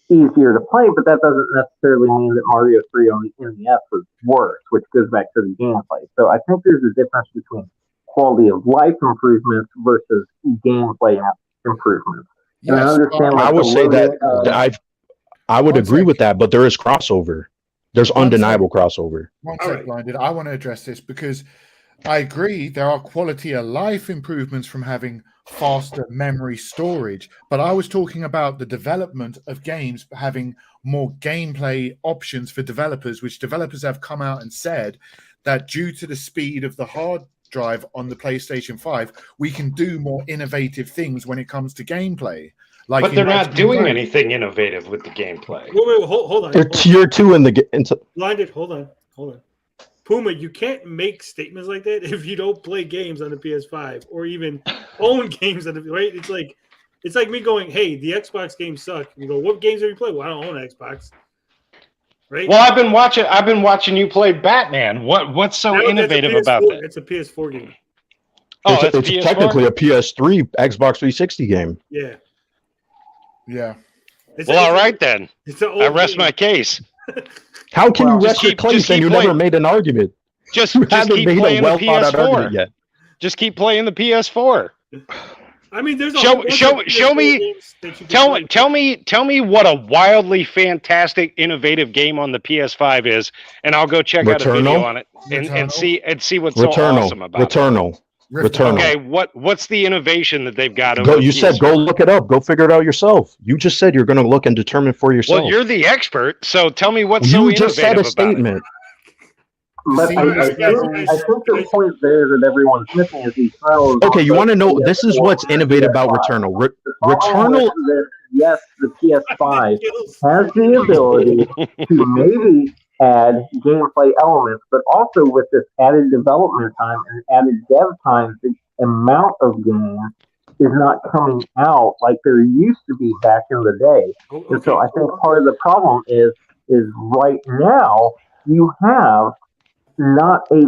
easier to play, but that doesn't necessarily mean that Mario 3 on the NES was worse, which goes back to the gameplay. So I think there's a difference between quality of life improvements versus gameplay improvements. Yes, and I understand. I would say that I would agree with that, but there is crossover. There's undeniable crossover. One sec, Blinded. I want to address this because I agree there are quality of life improvements from having faster memory storage. But I was talking about the development of games having more gameplay options for developers, which developers have come out and said that due to the speed of the hard drive on the PlayStation 5, we can do more innovative things when it comes to gameplay. Like, but they're not doing anything innovative with the gameplay. Wait, hold on. They're tier 2 in the Blinded, hold on. Puma, you can't make statements like that if you don't play games on the PS5 or even own games on the right. It's like me going, "Hey, the Xbox games suck." You go, "What games have you played?" Well, I don't own an Xbox. Right? Well, I've been watching you play Batman. What's so innovative about that? It's a PS4 game. Oh, it's technically a PS3 Xbox 360 game. Yeah. Yeah. Well, all right then. I rest game. my case. How can you rest your case and you never made an argument? Just You keep haven't made a playing the well-thought-out argument PS4. yet. Just keep playing the PS4. I mean, there's show me. Tell me what a wildly fantastic, innovative game on the PS5 is, and I'll go check out a video on it and see what's so awesome about it. Returnal. Okay, what's the innovation that they've got? You said go look it up. Go figure it out yourself. You just said you're going to look and determine for yourself. Well, you're the expert, so tell me what's so you innovative just said a statement. But I think the point there that everyone's missing is Eternal. Okay, you want to know? This is what's innovative about Returnal. Returnal. Yes, the PS5 has the ability to maybe add gameplay elements, but also with this added development time and added dev time, the amount of games is not coming out like there used to be back in the day. And so I think part of the problem is right now you have not a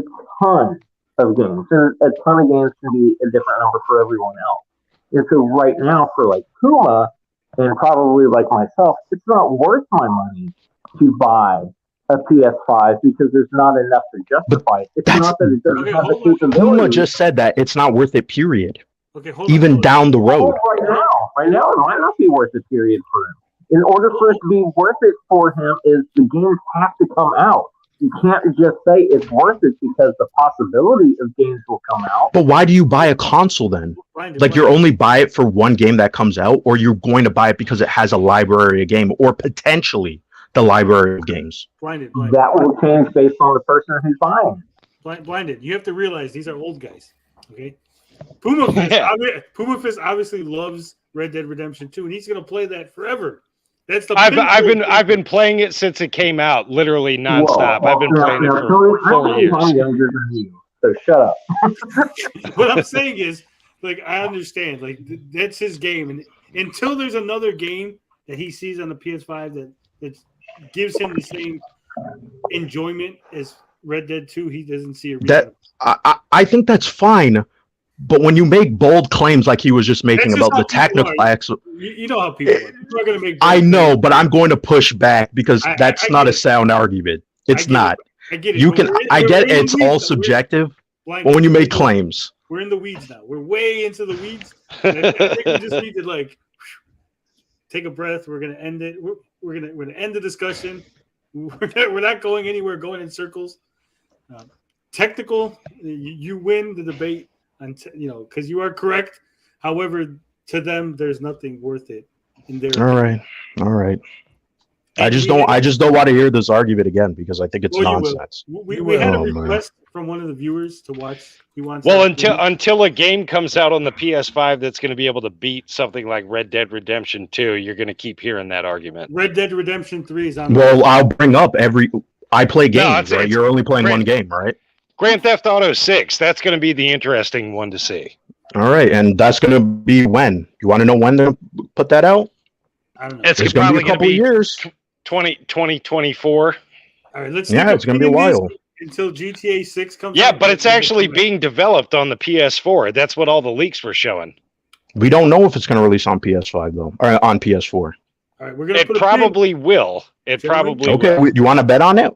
ton of games. And a ton of games can be a different number for everyone else. And so right now for like Puma and probably like myself, it's not worth my money to buy a PS5 because there's not enough to justify it. It's not that it doesn't have the capability. Puma just said that it's not worth it, period. Okay, hold Even down the road. Right now, it might not be worth it, period, for him. In order for it to be worth it for him, is the games have to come out. You can't just say it's worth it because the possibility of games will come out. But why do you buy a console then? Like you're only buy it for one game that comes out, or you're going to buy it because it has a library of game, or potentially the library of games. Blinded. That will change based on the person who's buying. Blinded. You have to realize these are old guys. Okay. Puma Fist obviously loves Red Dead Redemption 2, and he's going to play that forever. That's the. I've been playing it since it came out, literally nonstop. I've been playing it for 4 years. I'm younger than you, so shut up. What I'm saying is, like, I understand, like that's his game, and until there's another game that he sees on the PS5 that gives him the same enjoyment as Red Dead 2, he doesn't see a reason. I think that's fine. But when you make bold claims like he was just making about the technical aspects, you know how people are. People are going to make. I know, but I'm going to push back because that's not a sound argument. It's not. I get it. You can. I get it's all subjective. But when you make claims, we're in the weeds now. We're way into the weeds. I think we just need to like take a breath. We're going to end it. We're going to end the discussion. We're not going anywhere. Going in circles. Technical. You win the debate. Because you are correct. However, to them, there's nothing worth it in their. All right. I just don't want to hear this argument again because I think it's nonsense. We had a request from one of the viewers to watch. He wants. Well, until a game comes out on the PS5 that's going to be able to beat something like Red Dead Redemption 2, you're going to keep hearing that argument. Red Dead Redemption 3 is on. Well, I'll bring up I play games, right? You're only playing one game, right? Grand Theft Auto 6, that's going to be the interesting one to see. All right, and that's going to be when? You want to know when they put that out? I don't know. It's probably going to be years. 2024. All right, let's. Yeah, it's going to be a while. Until GTA 6 comes out. Yeah, but it's actually being developed on the PS4. That's what all the leaks were showing. We don't know if it's going to release on PS5, though, or on PS4. All right, we're going to. It probably will. It probably will. Okay, you want to bet on it?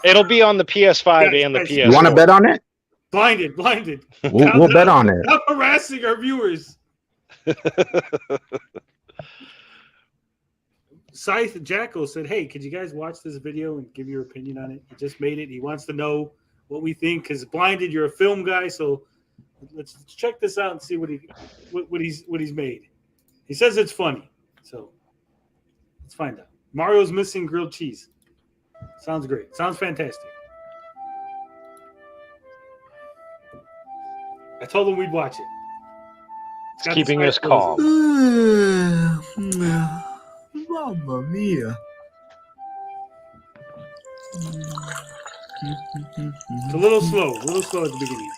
It'll be on the PS5 and the PS4. You want to bet on it? Blinded. We'll bet on it. Stop harassing our viewers. Scythe Jackal said, "Hey, could you guys watch this video and give your opinion on it? He just made it. He wants to know what we think because Blinded, you're a film guy, so Let's check this out and see what he's made. He says it's funny, so let's find out. Mario's missing grilled cheese. Sounds great. Sounds fantastic. I told him we'd watch it. It's keeping us calm. Mamma mia. It's a little slow at the beginning.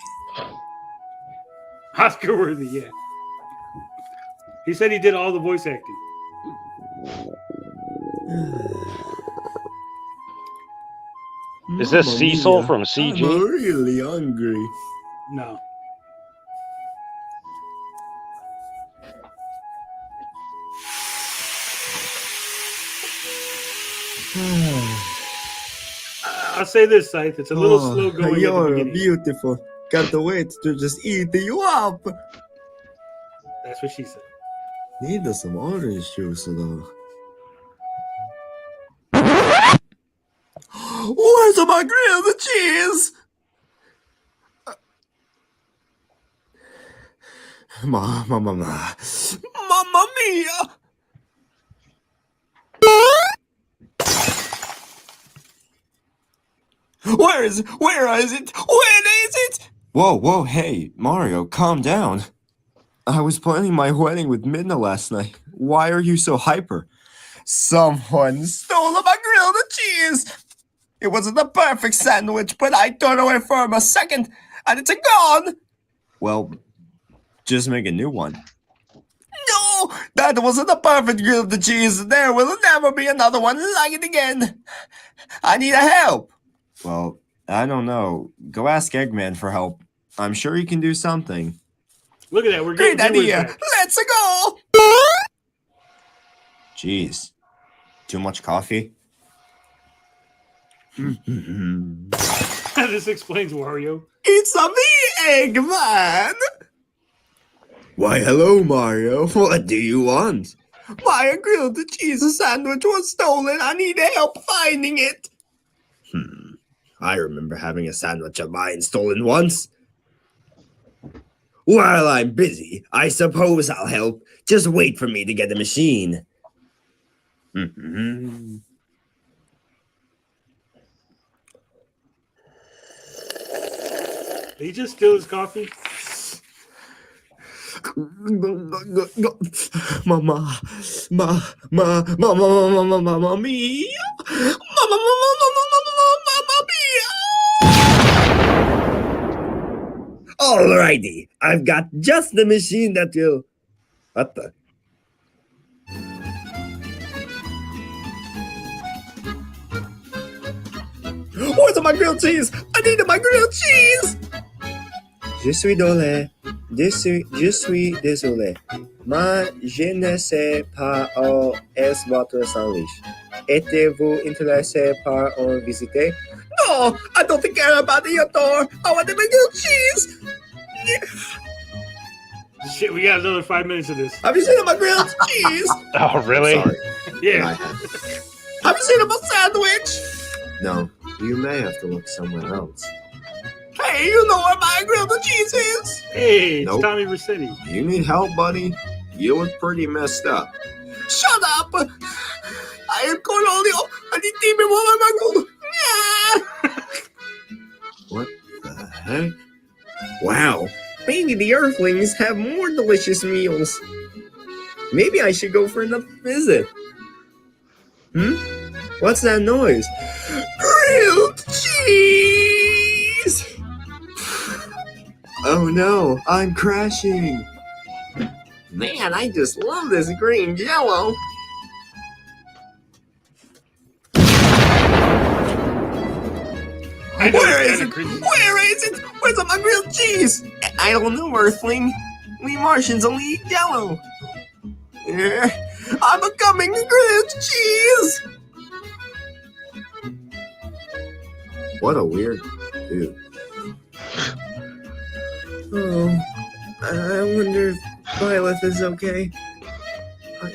Oscar worthy, yeah. He said he did all the voice acting. Is this Cecil from CG? I'm really hungry. No. I'll say this, Scythe. It's a little slow going at the You're beginning. beautiful. Can't wait to just eat you up. That's what she said. Need some orange juice though. Where's my grilled cheese? Mamma mia! Where is it? Where is it? Whoa, hey, Mario, calm down. I was planning my wedding with Midna last night. Why are you so hyper? Someone stole my grilled cheese! It was the perfect sandwich, but I turned away for a second, and it's gone! Well, just make a new one. No! That wasn't the perfect grilled cheese. There will never be another one like it again. I need help. Well, I don't know. Go ask Eggman for help. I'm sure he can do something. Look at that. We're getting Great idea. back. Let's go. Jeez. Too much coffee? This explains Wario. It's a me, Eggman! Why, hello, Mario. What do you want? My grilled cheese sandwich was stolen. I need help finding it. I remember having a sandwich of mine stolen once. While I'm busy, I suppose I'll help. Just wait for me to get the machine. Did he just steal his coffee? Mama mia. Alrighty, I've got just the machine that will... What the? Where's my grilled cheese? I need my grilled cheese! Je suis désolé. Mais je ne sais pas où est votre sandwich. Êtes-vous intéressé par en visiter? No, I don't care about your door. I want the grilled cheese. Shit, we got another 5 minutes of this. Have you seen my grilled cheese? Oh, really? Sorry. Yeah. Have you seen my sandwich? No, you may have to look somewhere else. Hey, you know where my grilled cheese is? Hey, Nope. it's Tommy Rossetti. You need help, buddy? You look pretty messed up. Shut up! I am Cornelio, and the team will What the heck? Wow, maybe the Earthlings have more delicious meals. Maybe I should go for another visit. What's that noise? Grilled cheese! Oh no, I'm crashing. Man, I just love this green jello. Where is it? Where's my grilled cheese? I don't know, Earthling. We Martians only eat jello. I'm becoming grilled cheese. What a weird dude. Oh, I wonder if Violet is okay.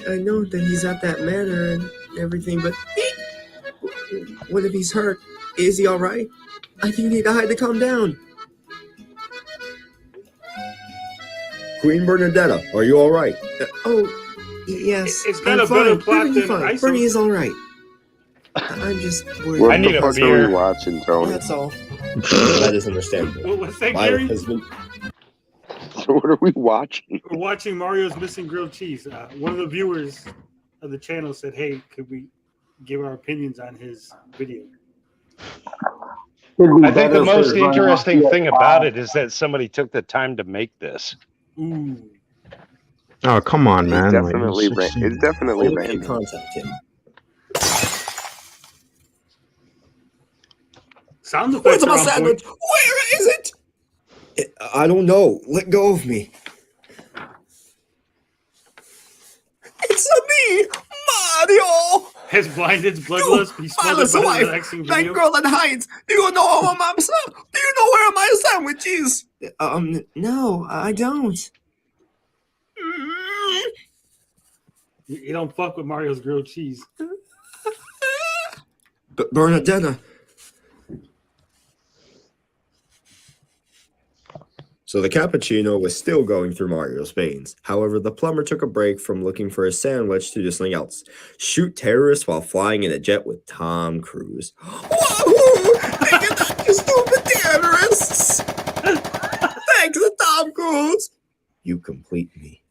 I know that he's at that manor and everything, but what if he's hurt? Is he alright? I think he need to calm down. Queen Bernadetta, are you all right? Yes. It's got I'm a better fine. plot Perfectly than fine. ISO. Bernie is all right. I'm just worried. I need a What beer. are we watching, Tony? That's all. That is understandable. What's that, My Gary? husband. What are we watching? We're watching Mario's Missing Grilled Cheese. One of the viewers of the channel said, "Hey, could we give our opinions on his video?" I think the most interesting thing about it is that somebody took the time to make this. Ooh. Oh, come on, man. It's definitely, it's definitely Only random. contact him. Sound effects Where's are my on point. sandwich? Where is it? I don't know. Let go of me. It's me, Mario. His blinded, bloodless, he smothered Silas' by the wife, relaxing that video. girl that hides. Do you know where my Do you know where my sandwich is? No, I don't. You don't fuck with Mario's grilled cheese. Bernadetta. So the cappuccino was still going through Mario's veins. However, the plumber took a break from looking for a sandwich to do something else. Shoot terrorists while flying in a jet with Tom Cruise. Wahoo! Thank you, stupid terrorists! Thanks to Tom Cruise! You complete me.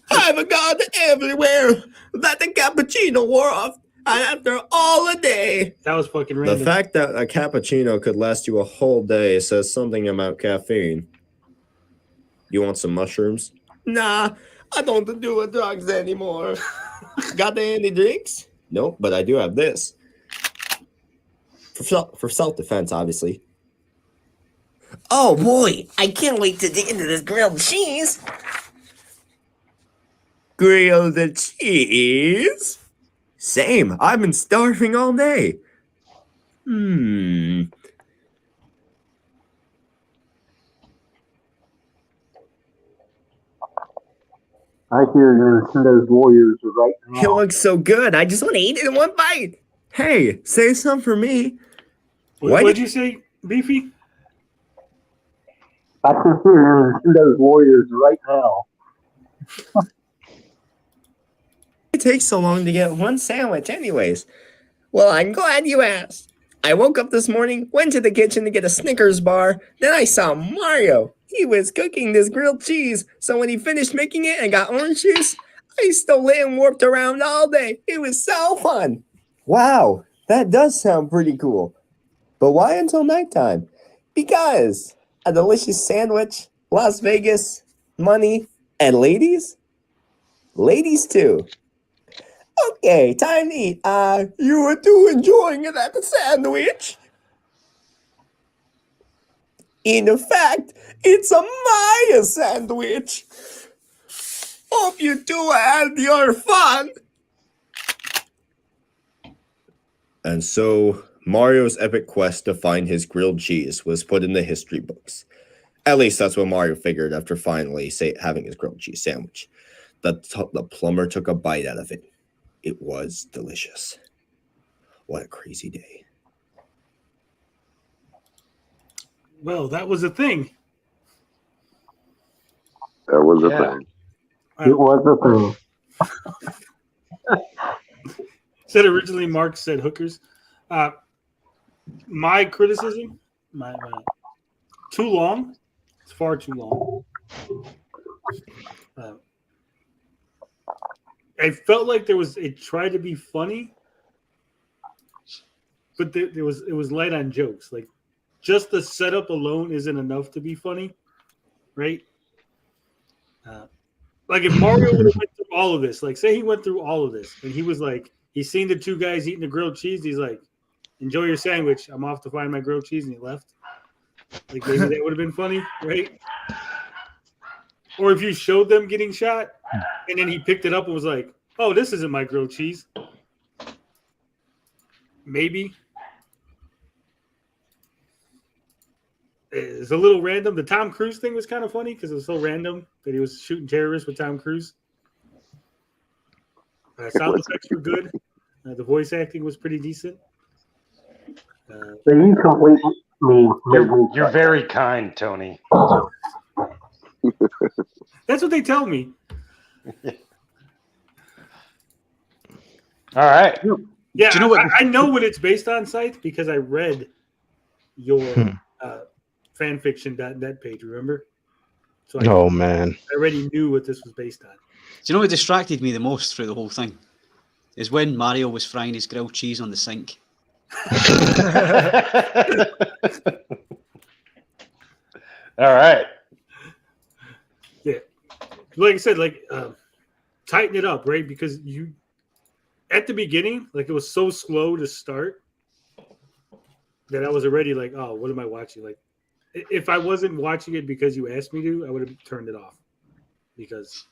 I've gone everywhere that the cappuccino wore off. And after all a day. That was fucking random. The fact that a cappuccino could last you a whole day says something about caffeine. You want some mushrooms? Nah, I don't do drugs anymore. Got any drinks? Nope, but I do have this. For self-defense, obviously. Oh boy, I can't wait to dig into this grilled cheese. Grilled cheese? Same. I've been starving all day. I hear Nintendo's lawyers are right now. It looks so good. I just want to eat it in one bite. Hey, say some for me. What'd you say, Beefy? I can hear Nintendo's lawyers right now. It takes so long to get one sandwich anyways. Well, I'm glad you asked. I woke up this morning, went to the kitchen to get a Snickers bar, then I saw Mario. He was cooking this grilled cheese, so when he finished making it and got orange juice, I stole it and warped around all day. It was so fun. Wow, that does sound pretty cool. But why until nighttime? Because a delicious sandwich, Las Vegas, money, and ladies? Ladies too. Okay, time to eat. You were too enjoying that sandwich. In fact, it's a Maya sandwich. Hope you two had your fun. And so, Mario's epic quest to find his grilled cheese was put in the history books. At least that's what Mario figured after finally having his grilled cheese sandwich. The plumber took a bite out of it. It was delicious. What a crazy day. Well, that was a thing. That was a thing. It was a thing. Said originally Mark said hookers. My criticism, my too long. It's far too long. I felt like it tried to be funny, but it was light on jokes. Like just the setup alone isn't enough to be funny, right? Like if Mario would have went through all of this, like say he went through all of this and he was like, he's seen the two guys eating the grilled cheese. He's like, enjoy your sandwich. I'm off to find my grilled cheese, and he left. Like maybe that would have been funny, right? Or if you showed them getting shot and then he picked it up and was like, oh, this isn't my grilled cheese. Maybe. It's a little random. The Tom Cruise thing was kind of funny because it was so random that he was shooting terrorists with Tom Cruise. Sound effects were good. The voice acting was pretty decent. So you complete me. You're very kind, Tony. That's what they tell me. All right. Yeah, Do you know what? I know what it's based on, Scythe, because I read your fanfiction.net page, remember? So Oh man. I already knew what this was based on. Do you know what distracted me the most through the whole thing? Is when Mario was frying his grilled cheese on the sink. All right. Yeah. Like I said, like tighten it up, right? Because you at the beginning, like it was so slow to start that I was already like, oh, what am I watching? Like if I wasn't watching it because you asked me to, I would have turned it off because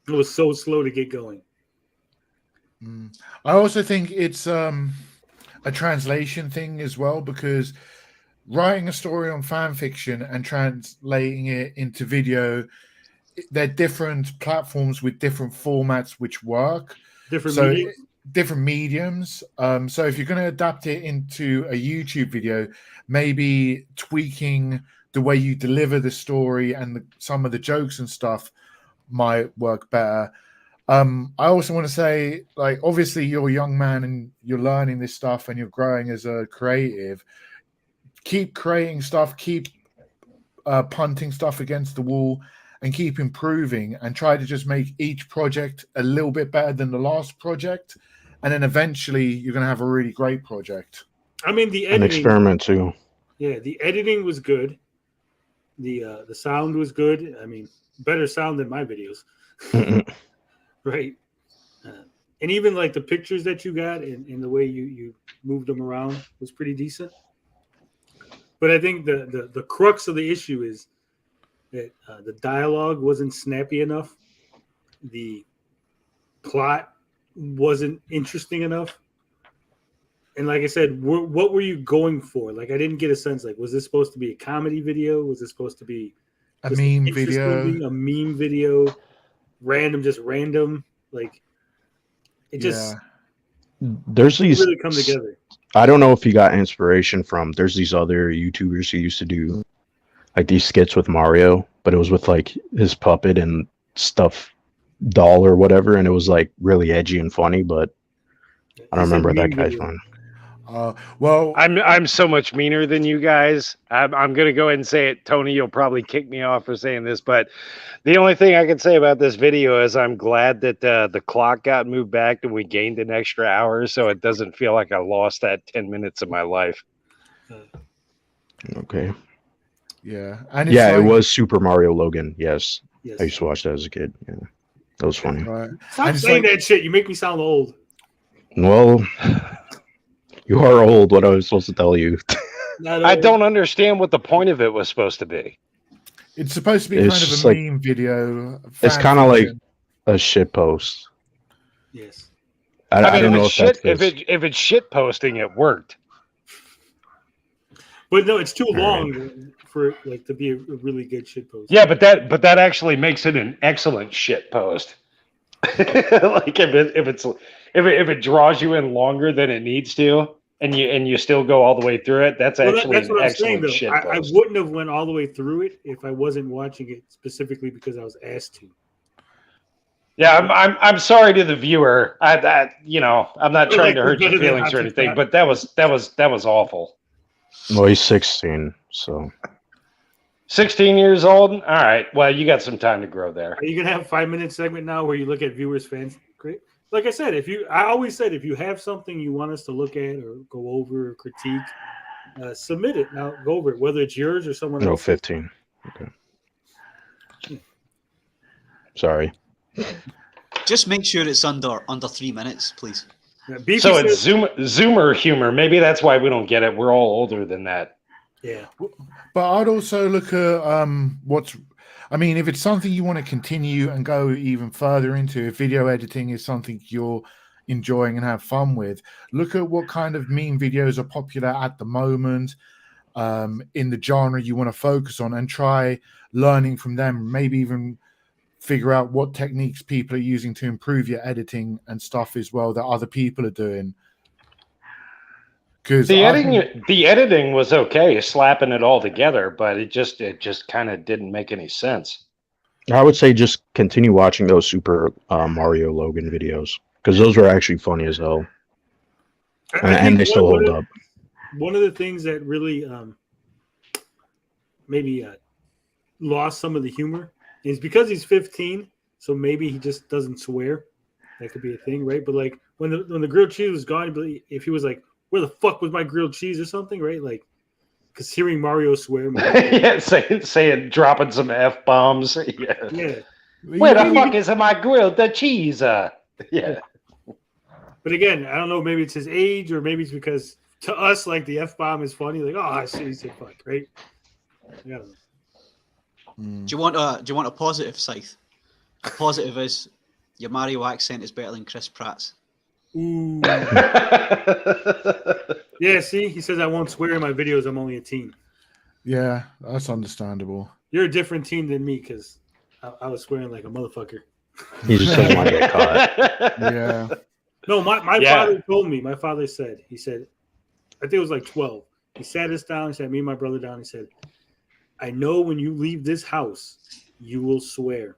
it was so slow to get going. I also think it's a translation thing as well, because writing a story on fan fiction and translating it into video, they're different platforms with different formats which work. Different mediums. So if you're going to adapt it into a YouTube video, maybe tweaking the way you deliver the story and some of the jokes and stuff might work better. I also want to say, like, obviously you're a young man and you're learning this stuff and you're growing as a creative. Keep creating stuff, keep punting stuff against the wall, and keep improving, and try to just make each project a little bit better than the last project, and then eventually you're going to have a really great project. I mean, the An editing, experiment too. yeah, the editing was good. The sound was good. I mean, better sound than my videos, right? And even like the pictures that you got and the way you moved them around was pretty decent. But I think the crux of the issue is that the dialogue wasn't snappy enough. The plot wasn't interesting enough. And like I said, what were you going for? Like, I didn't get a sense. Like, was this supposed to be a comedy video? Was this supposed to be a meme video? A meme video? Just random? Like, it just There's these really come together. I don't know if he got inspiration from. There's these other YouTubers who used to do like these skits with Mario, but it was with like his puppet and stuff doll or whatever, and it was like really edgy and funny. But I don't remember that guy's one. Well, I'm so much meaner than you guys. I'm gonna go ahead and say it, Tony. You'll probably kick me off for saying this, but the only thing I can say about this video is I'm glad that the clock got moved back and we gained an extra hour, so it doesn't feel like I lost that 10 minutes of my life. Okay. Yeah, and yeah, like, it was Super Mario Logan. Yes. Yes. I used to watch that as a kid. Yeah, that was funny. Right. Stop saying that shit. You make me sound old. Well, you are old. What I was supposed to tell you? I don't understand what the point of it was supposed to be. It's supposed to be It's kind of just a like- meme video. It's fan kind of like fiction. a shit post. Yes. I don't know if if it's that's shit, if it's shit posting, it worked. But no, it's too All long for it like to be a really good shit post. Yeah, but that actually makes it an excellent shit post. Like if it draws you in longer than it needs to, and you still go all the way through it, that's actually that's what an I'm saying. excellent Though shit I post. wouldn't have went all the way through it if I wasn't watching it specifically because I was asked to. Yeah, I'm sorry to the viewer. I'm not trying to hurt your better than feelings or Hot anything, Shot. but that was awful. Well, he's 16, so 16 years old. All right. Well, you got some time to grow there. Are you gonna have a 5-minute segment now where you look at viewers' fans? Great. Like I said, I always said if you have something you want us to look at or go over or critique, submit it. Now go over it, whether it's yours or someone no else. 15. Okay. Sorry. Just make sure it's under 3 minutes, please. Yeah, So it's Zoomer humor. Maybe that's why we don't get it. We're all older than that. Yeah. But I'd also look at if it's something you want to continue and go even further into, if video editing is something you're enjoying and have fun with, look at what kind of meme videos are popular at the moment in the genre you want to focus on, and try learning from them. Maybe even figure out what techniques people are using to improve your editing and stuff as well that other people are doing. Because the editing was okay, slapping it all together, but it just kind of didn't make any sense. I would say just continue watching those Super Mario Logan videos because those were actually funny as hell, and they still hold up. One of the things that really maybe lost some of the humor is because he's 15, so maybe he just doesn't swear. That could be a thing, right? But like when the grilled cheese was gone, if he was like, "Where the fuck was my grilled cheese?" or something, right? Like, because hearing Mario swear, yeah, saying dropping some F bombs. Yeah. Yeah. Where the fuck is my grilled the cheese? Yeah. But again, I don't know. Maybe it's his age, or maybe it's because to us, like the F bomb is funny. Like, oh, I see, he said fuck, right? Yeah. Do you want a positive, Scythe? A positive is your Mario accent is better than Chris Pratt's. Ooh. Yeah, see, he says I won't swear in my videos. I'm only a teen. Yeah, that's understandable. You're a different teen than me because I was swearing like a motherfucker. He just doesn't want to get caught. Yeah. No, my father told me. My father said, he said, I think it was like 12. He sat us down. He sat me and my brother down. He said, I know when you leave this house, you will swear.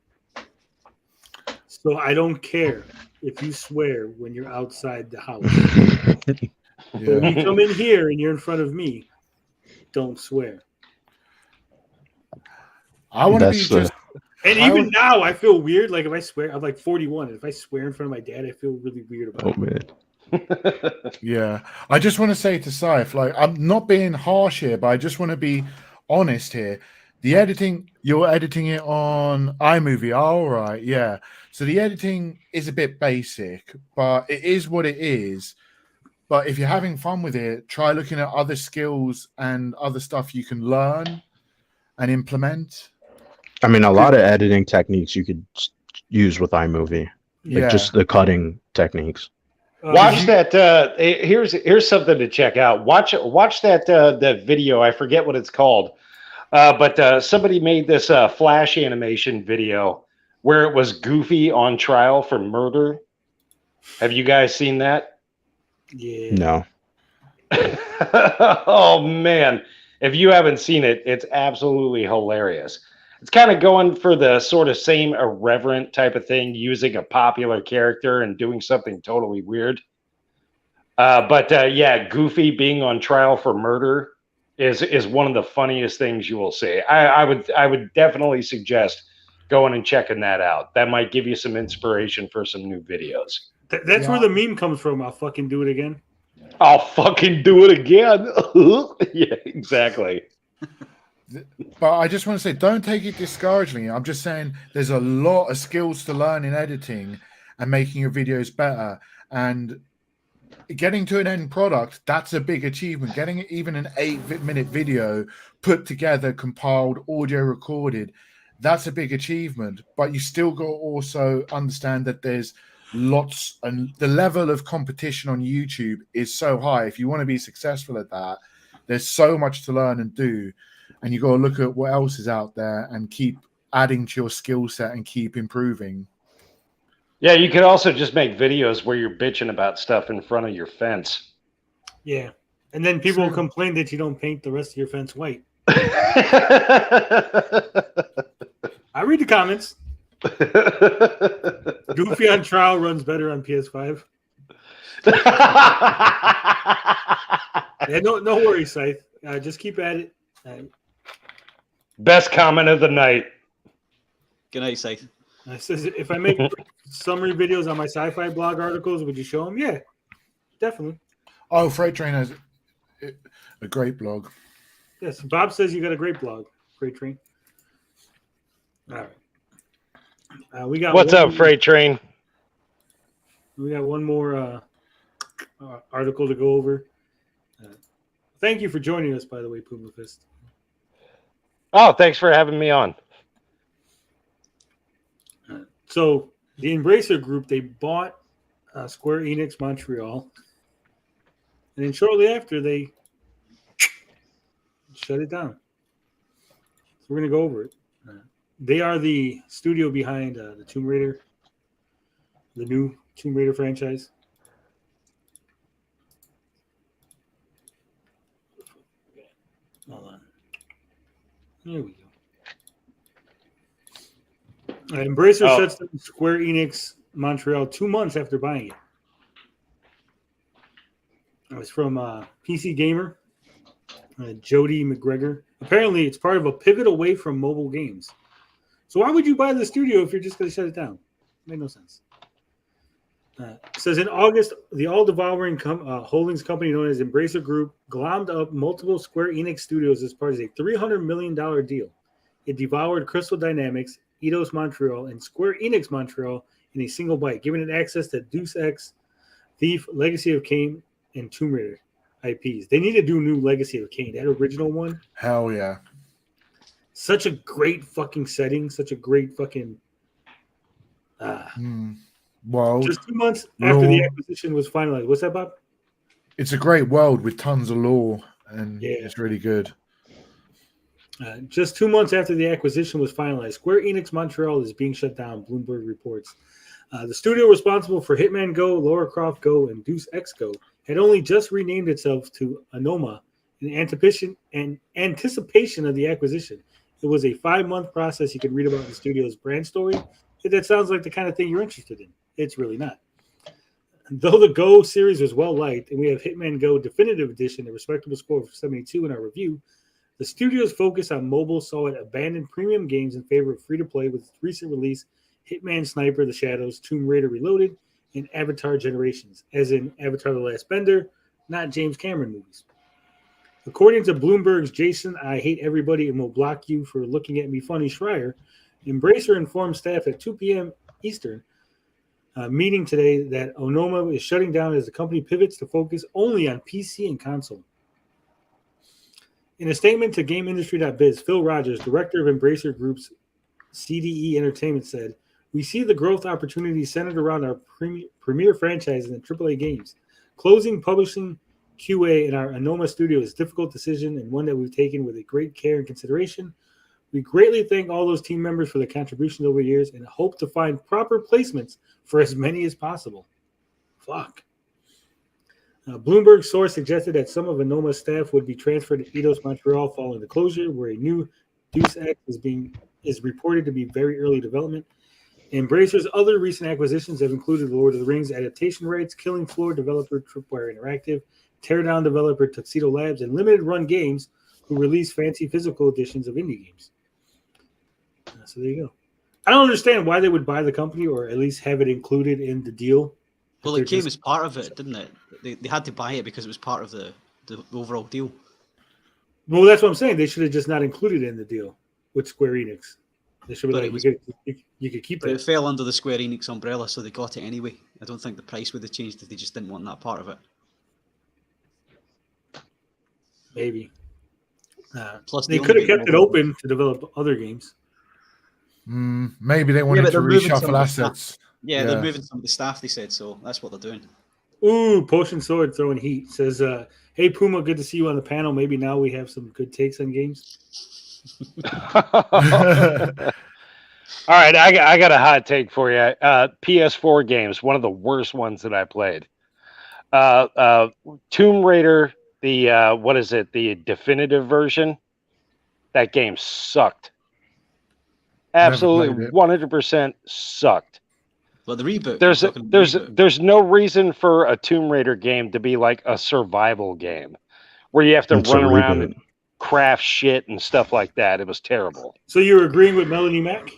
So I don't care if you swear when you're outside the house. But when you come in here and you're in front of me, don't swear. I want to be just... And even now, I feel weird. Like if I swear, I'm like 41. And if I swear in front of my dad, I feel really weird about it. Man. Yeah. I just want to say to Saif, like, I'm not being harsh here, but I just want to be honest here. The editing, you're editing it on iMovie. All right. Yeah. So the editing is a bit basic, but it is what it is. But if you're having fun with it, try looking at other skills and other stuff you can learn and implement. I mean, a lot of editing techniques you could use with iMovie, like just the cutting techniques. Watch that. Here's something to check out. Watch that video. I forget what it's called, but somebody made this flash animation video where it was Goofy on trial for murder. Have you guys seen that? Yeah. No. Oh man, if you haven't seen it, it's absolutely hilarious. It's kind of going for the sort of same irreverent type of thing, using a popular character and doing something totally weird. But yeah, Goofy being on trial for murder is one of the funniest things you will see. I would definitely suggest going and checking that out. That might give you some inspiration for some new videos. That's where the meme comes from. I'll fucking do it again. I'll fucking do it again. Yeah, exactly. But I just want to say, don't take it discouragingly. I'm just saying there's a lot of skills to learn in editing and making your videos better. And getting to an end product, that's a big achievement. Getting even an 8-minute video put together, compiled, audio recorded, that's a big achievement. But you still got to also understand that there's lots, and the level of competition on YouTube is so high. If you want to be successful at that, there's so much to learn and do. And you got to look at what else is out there and keep adding to your skill set and keep improving. Yeah, you could also just make videos where you're bitching about stuff in front of your fence. Yeah. And then people will complain that you don't paint the rest of your fence white. I read the comments. Goofy on trial runs better on PS5. Yeah, no worries, Scythe. Just keep at it. Best comment of the night. Good night, Scythe. Says, if I make summary videos on my sci-fi blog articles, would you show them? Yeah, definitely. Oh, Freight Train has a great blog. Yes, Bob says you got a great blog, Freight Train. All right. We got. What's up, Freight Train? We got one more article to go over. Thank you for joining us, by the way, Puma Fist. Oh, thanks for having me on. So the Embracer Group, they bought Square Enix Montreal, and then shortly after they shut it down. So we're going to go over it. They are the studio behind the Tomb Raider, the new Tomb Raider franchise. Hold on. Here we go. Embracer shuts down Square Enix Montreal 2 months after buying it. It was from PC Gamer, Jody McGregor. Apparently, it's part of a pivot away from mobile games. So why would you buy the studio if you're just going to shut it down? Made no sense. It says in August, the all-devouring holdings company known as Embracer Group glommed up multiple Square Enix studios as part of a $300 million deal. It devoured Crystal Dynamics, Eidos Montreal, and Square Enix Montreal in a single bite, giving it access to Deus Ex, Thief, Legacy of Kain, and Tomb Raider IPs. They need to do new Legacy of Kain. That original one. Hell yeah. Such a great fucking setting. Such a great fucking... World. Just 2 months after the acquisition was finalized. What's that, Bob? It's a great world with tons of lore, and it's really good. Just 2 months after the acquisition was finalized, Square Enix Montreal is being shut down, Bloomberg reports. The studio responsible for Hitman Go, Lara Croft Go, and Deus Ex Go had only just renamed itself to Anoma in anticipation of the acquisition. It was a 5-month process you can read about in the studio's brand story. That sounds like the kind of thing you're interested in. It's really not. Though the Go series was well liked, and we have Hitman Go Definitive Edition, a respectable score of 72 in our review, the studio's focus on mobile saw it abandon premium games in favor of free-to-play with its recent release Hitman Sniper The Shadows, Tomb Raider Reloaded, and Avatar Generations, as in Avatar The Last Bender, not James Cameron movies. According to Bloomberg's Jason, I hate everybody and will block you for looking at me funny Schreier, Embracer informed staff at 2 p.m. Eastern meeting today that Onoma is shutting down as the company pivots to focus only on PC and console. In a statement to GameIndustry.biz, Phil Rogers, director of Embracer Group's CDE Entertainment, said, "We see the growth opportunities centered around our premier franchises and AAA games. Closing publishing QA in our Onoma studio is a difficult decision and one that we've taken with a great care and consideration. We greatly thank all those team members for their contributions over the years and hope to find proper placements for as many as possible." Fuck. Bloomberg source suggested that some of Anoma's staff would be transferred to Eidos Montreal following the closure, where a new Deus Ex is reported to be very early development. Embracer's other recent acquisitions have included Lord of the Rings adaptation rights, Killing Floor developer Tripwire Interactive, Teardown developer Tuxedo Labs, and Limited Run Games, who release fancy physical editions of indie games. So there you go. I don't understand why they would buy the company or at least have it included in the deal. Well, it came as part of it, didn't it? They had to buy it because it was part of the overall deal. Well, that's what I'm saying. They should have just not included it in the deal with Square Enix. They should be like, you could keep it. It fell under the Square Enix umbrella, so they got it anyway. I don't think the price would have changed if they just didn't want that part of it. Maybe. Plus, they could have kept it open to develop other games. Maybe they wanted to reshuffle assets. Yeah, they're moving some of the staff, they said, so that's what they're doing. Ooh, Potion Sword throwing heat. Says, hey, Puma, good to see you on the panel. Maybe now we have some good takes on games. All right, I got a hot take for you. PS4 games, one of the worst ones that I played. Tomb Raider, the definitive version? That game sucked. Absolutely 100% sucked. But the reboot. There's no reason for a Tomb Raider game to be like a survival game where you have to run around and craft shit and stuff like that. It was terrible. So you're agreeing with Melanie Mack?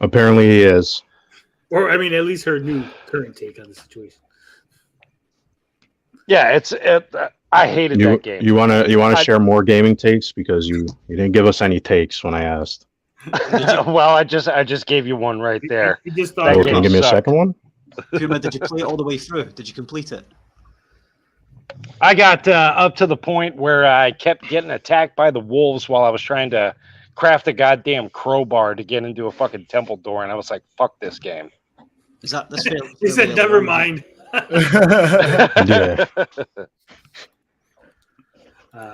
Apparently he is. Or, I mean, at least her new current take on the situation. Yeah, I hated that game. You wanna share more gaming takes, because you didn't give us any takes when I asked. Well, I just gave you one right there. You just thought, can you give me a second one? Puma, did you play it all the way through? Did you complete it? I got up to the point where I kept getting attacked by the wolves while I was trying to craft a goddamn crowbar to get into a fucking temple door, and I was like, "Fuck this game." Is that this? He said, "Never mind." Yeah.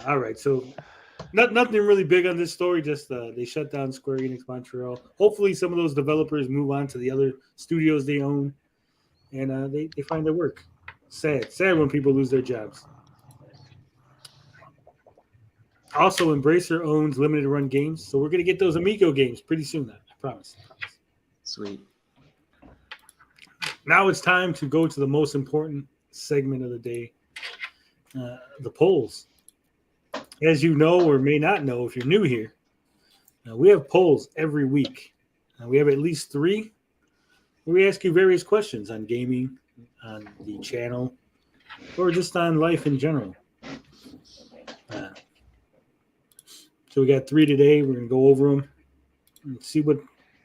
All right, so nothing really big on this story. Just they shut down Square Enix Montreal. Hopefully, some of those developers move on to the other studios they own, and they find their work. Sad when people lose their jobs. Also, Embracer owns Limited Run Games, so we're gonna get those Amico games pretty soon now. Promise. Sweet. Now it's time to go to the most important segment of the day, the polls. As you know or may not know if you're new here, we have polls every week. We have at least 3 where we ask you various questions on gaming, on the channel, or just on life in general. So we got 3 today. We're going to go over them and see what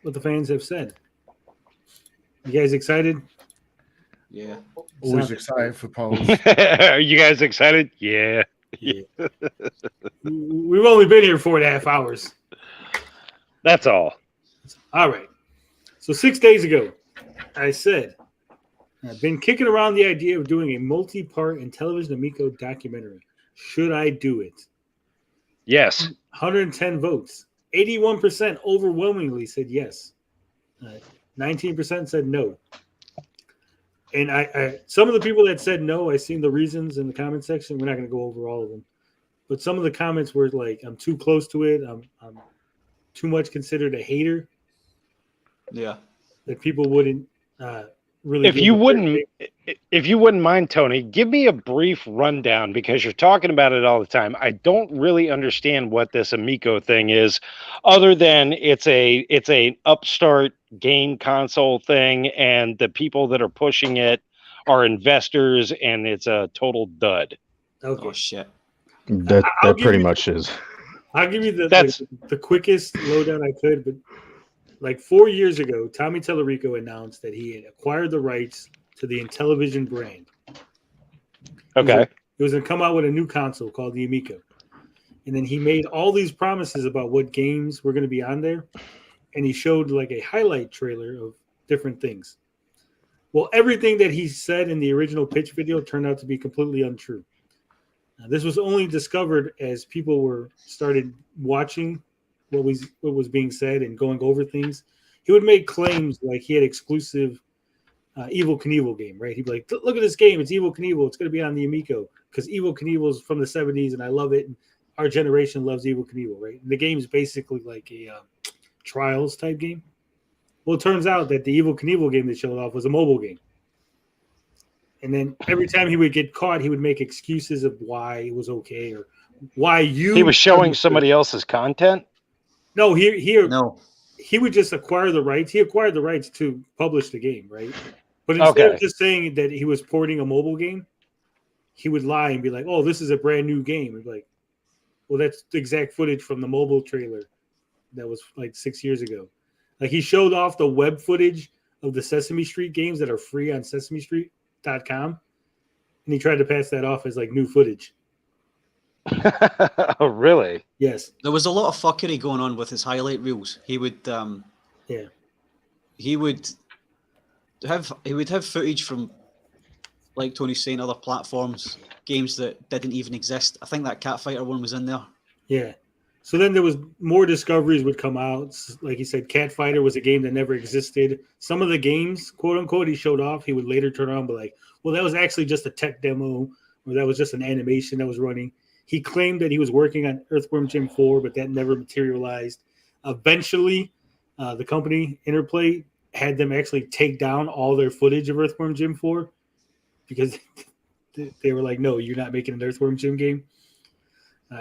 the fans have said. You guys excited? Yeah. Always excited for polls. Are you guys excited? Yeah. We've only been here 4.5 hours. That's all. All right. So 6 days ago, I said, I've been kicking around the idea of doing a multi-part Intellivision Amico documentary. Should I do it? Yes. 110 votes. 81% overwhelmingly said yes. 19% said no. And I some of the people that said no, I seen the reasons in the comment section. We're not going to go over all of them. But some of the comments were like, I'm too close to it. I'm too much considered a hater. Yeah. That people wouldn't really. If you wouldn't mind, Tony, give me a brief rundown because you're talking about it all the time. I don't really understand what this Amico thing is, other than it's a upstart game console thing, and the people that are pushing it are investors, and it's a total dud. Okay. Oh shit. That pretty much is. I'll give you the quickest lowdown I could, but like 4 years ago, Tommy Tellerico announced that he had acquired the rights to the Intellivision brand. Okay. He was going to come out with a new console called the Amico. And then he made all these promises about what games were going to be on there. And he showed like a highlight trailer of different things. Well, everything that he said in the original pitch video turned out to be completely untrue. This was only discovered as people started watching what was being said and going over things. He would make claims like he had exclusive Evel Knievel game, right? He'd be like, look at this game. It's Evel Knievel. It's going to be on the Amico because Evel Knievel is from the 70s and I love it. And our generation loves Evel Knievel, right? And the game is basically like a Trials type game. Well, it turns out that the Evel Knievel game that showed off was a mobile game. And then every time he would get caught, he would make excuses of why it was okay or why he was showing somebody else's content. No, he would just acquire the rights. He acquired the rights to publish the game, right? But instead of just saying that he was porting a mobile game, he would lie and be like, "Oh, this is a brand new game." He'd be like, well, that's the exact footage from the mobile trailer that was like 6 years ago. Like he showed off the web footage of the Sesame Street games that are free on SesameStreet.com, and he tried to pass that off as like new footage. Oh, really? Yes. There was a lot of fuckery going on with his highlight reels. He would he would have footage from, like Tony's saying, other platforms, games that didn't even exist. I think that Catfighter one was in there. Yeah. So then there was more discoveries would come out. Like he said, Catfighter was a game that never existed. Some of the games, quote unquote, he showed off, he would later turn around and be like, well, that was actually just a tech demo, or that was just an animation that was running. He claimed that he was working on Earthworm Jim 4, but that never materialized. Eventually, the company, Interplay, had them actually take down all their footage of Earthworm Jim 4 because they were like, no, you're not making an Earthworm Jim game.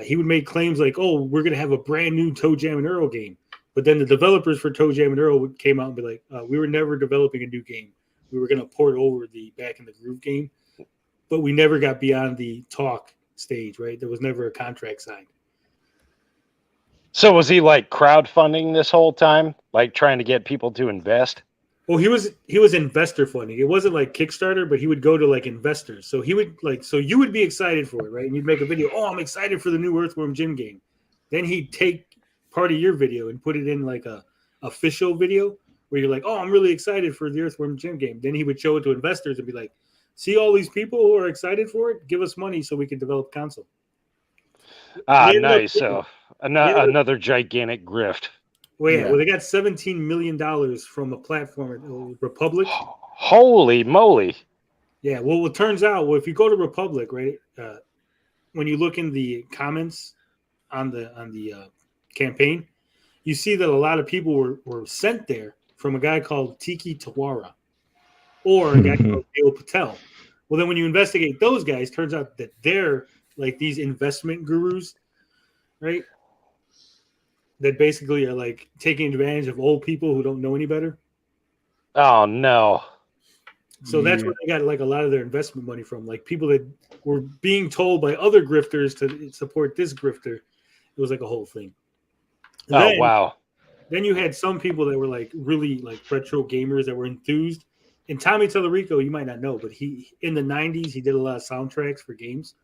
He would make claims like, oh, we're going to have a brand new Toe Jam and Earl game. But then the developers for Toe Jam and Earl came out and be like, we were never developing a new game. We were going to port over the Back in the Groove game, but we never got beyond the talk stage, right? There was never a contract signed. So was he like crowdfunding this whole time, like trying to get people to invest? Well, he was investor funding. It wasn't like Kickstarter, but he would go to like investors. So he would so you would be excited for it, right? And you'd make a video. Oh, I'm excited for the new Earthworm Jim game. Then he'd take part of your video and put it in like a official video where you're like, oh, I'm really excited for the Earthworm Jim game. Then he would show it to investors and be like, see all these people who are excited for it? Give us money so we can develop console. Nice. So another gigantic grift. Well, they got $17 million from a platform, Republic. Holy moly! Yeah, well, it turns out, if you go to Republic, right, when you look in the comments on the campaign, you see that a lot of people were sent there from a guy called Tiki Tawara or a guy called Neil Patel. Well, then when you investigate those guys, turns out that they're like these investment gurus, right? That basically are like taking advantage of old people who don't know any better. Oh no. So that's where they got like a lot of their investment money from. Like people that were being told by other grifters to support this grifter. It was like a whole thing. And Wow. Then you had some people that were like really like retro gamers that were enthused. And Tommy Tallarico, you might not know, but he in the 90s, he did a lot of soundtracks for games,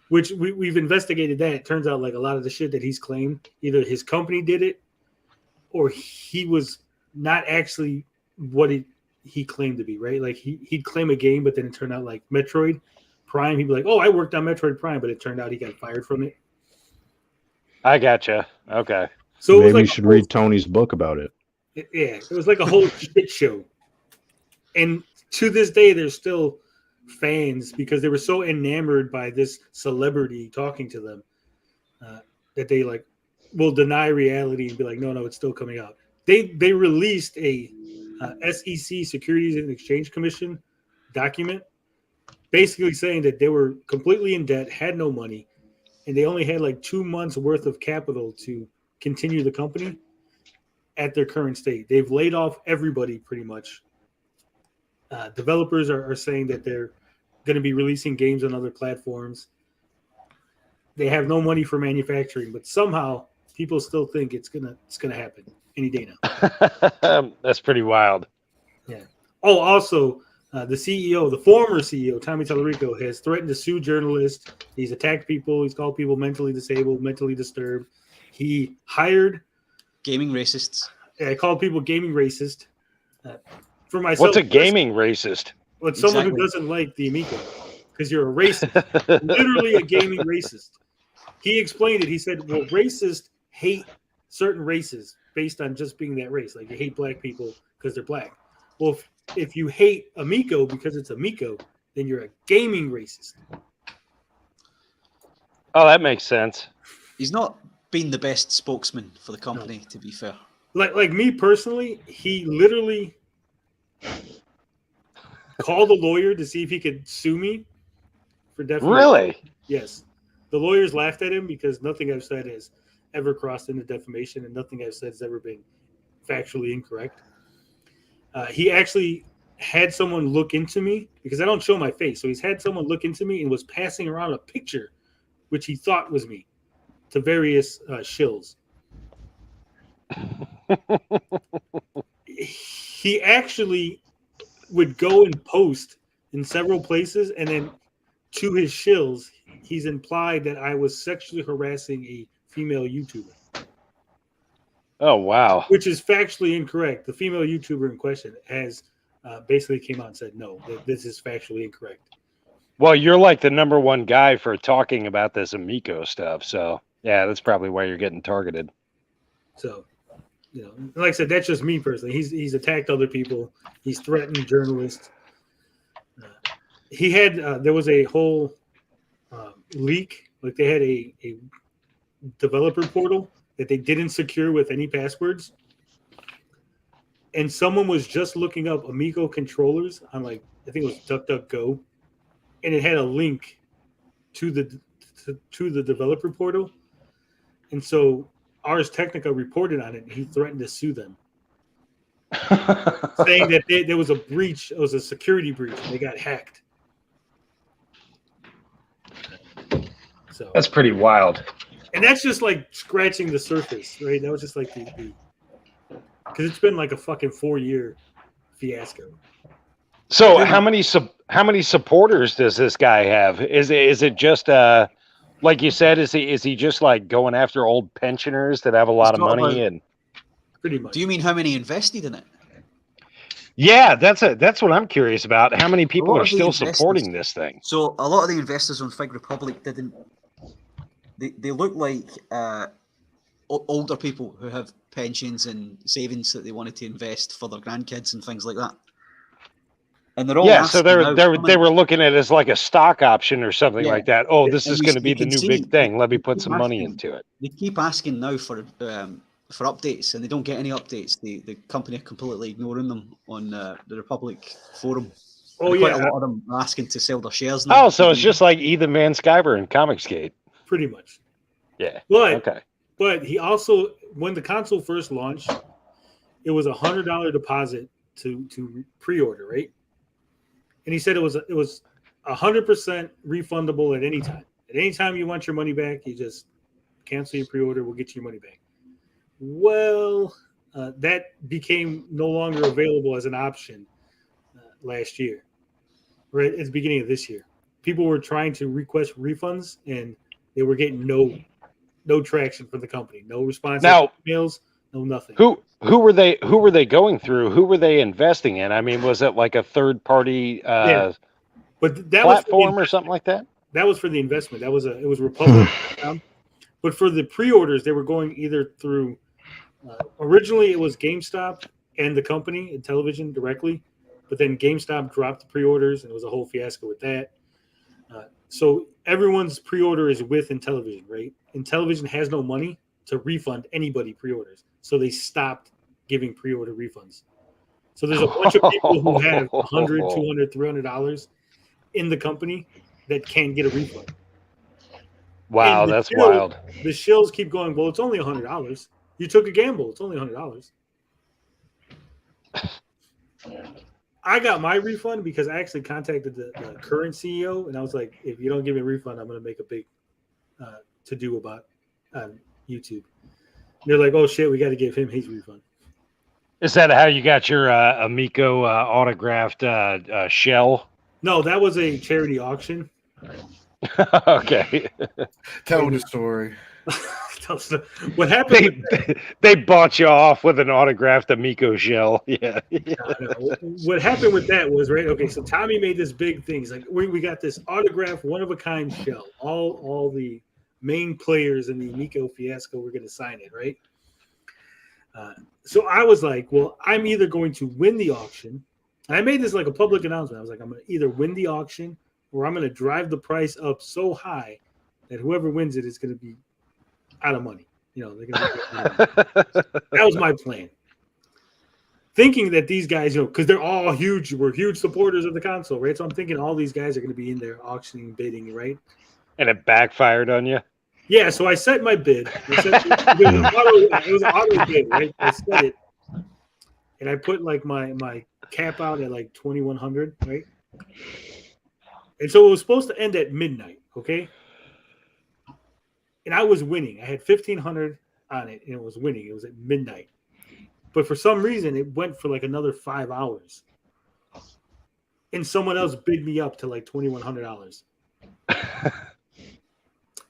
which we've investigated that. It turns out like a lot of the shit that he's claimed, either his company did it or he was not actually what he claimed to be, right? Like he'd claim a game, but then it turned out like Metroid Prime. He'd be like, oh, I worked on Metroid Prime, but it turned out he got fired from it. I gotcha. Okay. So maybe like you should read Tony's book about it. Yeah, it was like a whole shit show. And to this day, there's still fans because they were so enamored by this celebrity talking to them that they like will deny reality and be like, no, it's still coming out. They released a SEC Securities and Exchange Commission document basically saying that they were completely in debt, had no money, and they only had like 2 months worth of capital to continue the company at their current state. They've laid off everybody pretty much. Developers are saying that they're going to be releasing games on other platforms. They have no money for manufacturing, but somehow people still think it's gonna happen any day now. That's pretty wild. Yeah. Oh, also, the former CEO, Tommy Tallarico, has threatened to sue journalists. He's attacked people. He's called people mentally disabled, mentally disturbed. He hired gaming racists. Yeah, I called people gaming racist. For myself, what's a gaming racist? Well, it's someone who doesn't like the Amico because you're a racist, literally a gaming racist. He explained it. He said, well, racists hate certain races based on just being that race. Like you hate black people because they're black. Well, if you hate Amico because it's Amico, then you're a gaming racist. Oh, that makes sense. He's not been the best spokesman for the company, to be fair. Like me personally, he literally called a lawyer to see if he could sue me for defamation. Really? Yes. The lawyers laughed at him because nothing I've said has ever crossed into defamation and nothing I've said has ever been factually incorrect. He actually had someone look into me because I don't show my face. So he's had someone look into me and was passing around a picture which he thought was me to various shills. He actually would go and post in several places, and then to his shills, he's implied that I was sexually harassing a female YouTuber. Oh, wow. Which is factually incorrect. The female YouTuber in question has basically came out and said, no, this is factually incorrect. Well, you're like the number one guy for talking about this Amico stuff. So, yeah, that's probably why you're getting targeted. So, you know, like I said, that's just me personally. He's attacked other people. He's threatened journalists. He had there was a whole leak. Like they had a developer portal that they didn't secure with any passwords. And someone was just looking up Amico controllers on like I think it was DuckDuckGo, and it had a link to the developer portal. And so Ars Technica reported on it, and he threatened to sue them, saying that there was a breach. It was a security breach. And they got hacked. So that's pretty wild. And that's just like scratching the surface, right? That was just like the because it's been like a fucking 4-year fiasco. So how many supporters does this guy have? Is it just like you said? Is he just like going after old pensioners that have a lot of money and pretty much? Do you mean how many invested in it? Yeah, that's what I'm curious about. How many people are still supporting this thing? So a lot of the investors on Fig Republic didn't. They look like older people who have pensions and savings that they wanted to invest for their grandkids and things like that. And they're all so they were looking at it as like a stock option or something like that. Oh, this is going to be the new big thing. Let me put some money into it. They keep asking now for for updates, and they don't get any updates. The company are completely ignoring them on the Republic forum. Oh, and quite yeah. a lot of them are asking to sell their shares now. Oh, so it's just like Ethan Van Sciver and Comicsgate. Pretty much. Yeah. But he also, when the console first launched, it was $100 deposit to pre-order, right? And he said it was 100% refundable at any time. At any time you want your money back, you just cancel your pre-order. We'll get you your money back. Well, that became no longer available as an option last year, right at the beginning of this year. People were trying to request refunds, and they were getting no traction from the company. No response. Now, emails, no nothing. Who were they going through? Who were they investing in? I mean, was it like a third party but that platform or something like that? That was for the investment. It was Republic. But for the pre-orders, they were going either through. Originally, it was GameStop and the company, Intellivision, directly. But then GameStop dropped the pre-orders, and it was a whole fiasco with that. So everyone's pre-order is with Intellivision, right? Intellivision has no money to refund anybody pre-orders. So they stopped giving pre-order refunds. So there's a bunch of people who have $100, $200, $300 in the company that can't get a refund. Wow, that's wild. The shills keep going, well, it's only $100. You took a gamble. It's only $100. I got my refund because I actually contacted the current CEO, and I was like, if you don't give me a refund, I'm going to make a big to-do about YouTube. And they're like, oh, shit, we got to give him his refund. Is that how you got your Amico autographed shell? No, that was a charity auction. Okay. Tell the story. What happened? They bought you off with an autographed Amico shell. Yeah. What happened with that was, right? Okay, so Tommy made this big thing. He's like, we got this autographed, one-of-a-kind shell. All the main players in the Amico fiasco were going to sign it, right? So I was like, well, I'm either going to win the auction. I made this like a public announcement. I was like, I'm going to either win the auction or I'm going to drive the price up so high that whoever wins it is going to be out of money. You know, they're going to that was my plan. Thinking that these guys, because they're all huge, we're huge supporters of the console, right? So I'm thinking all these guys are going to be in there auctioning, bidding, right? And it backfired on you? Yeah, so I set my bid. It was an auto bid, right? I set it. And I put like my cap out at like 2,100, right? And so it was supposed to end at midnight, okay? And I was winning. I had 1,500 on it, and it was winning. It was at midnight. But for some reason, it went for like another 5 hours. And someone else bid me up to like $2,100.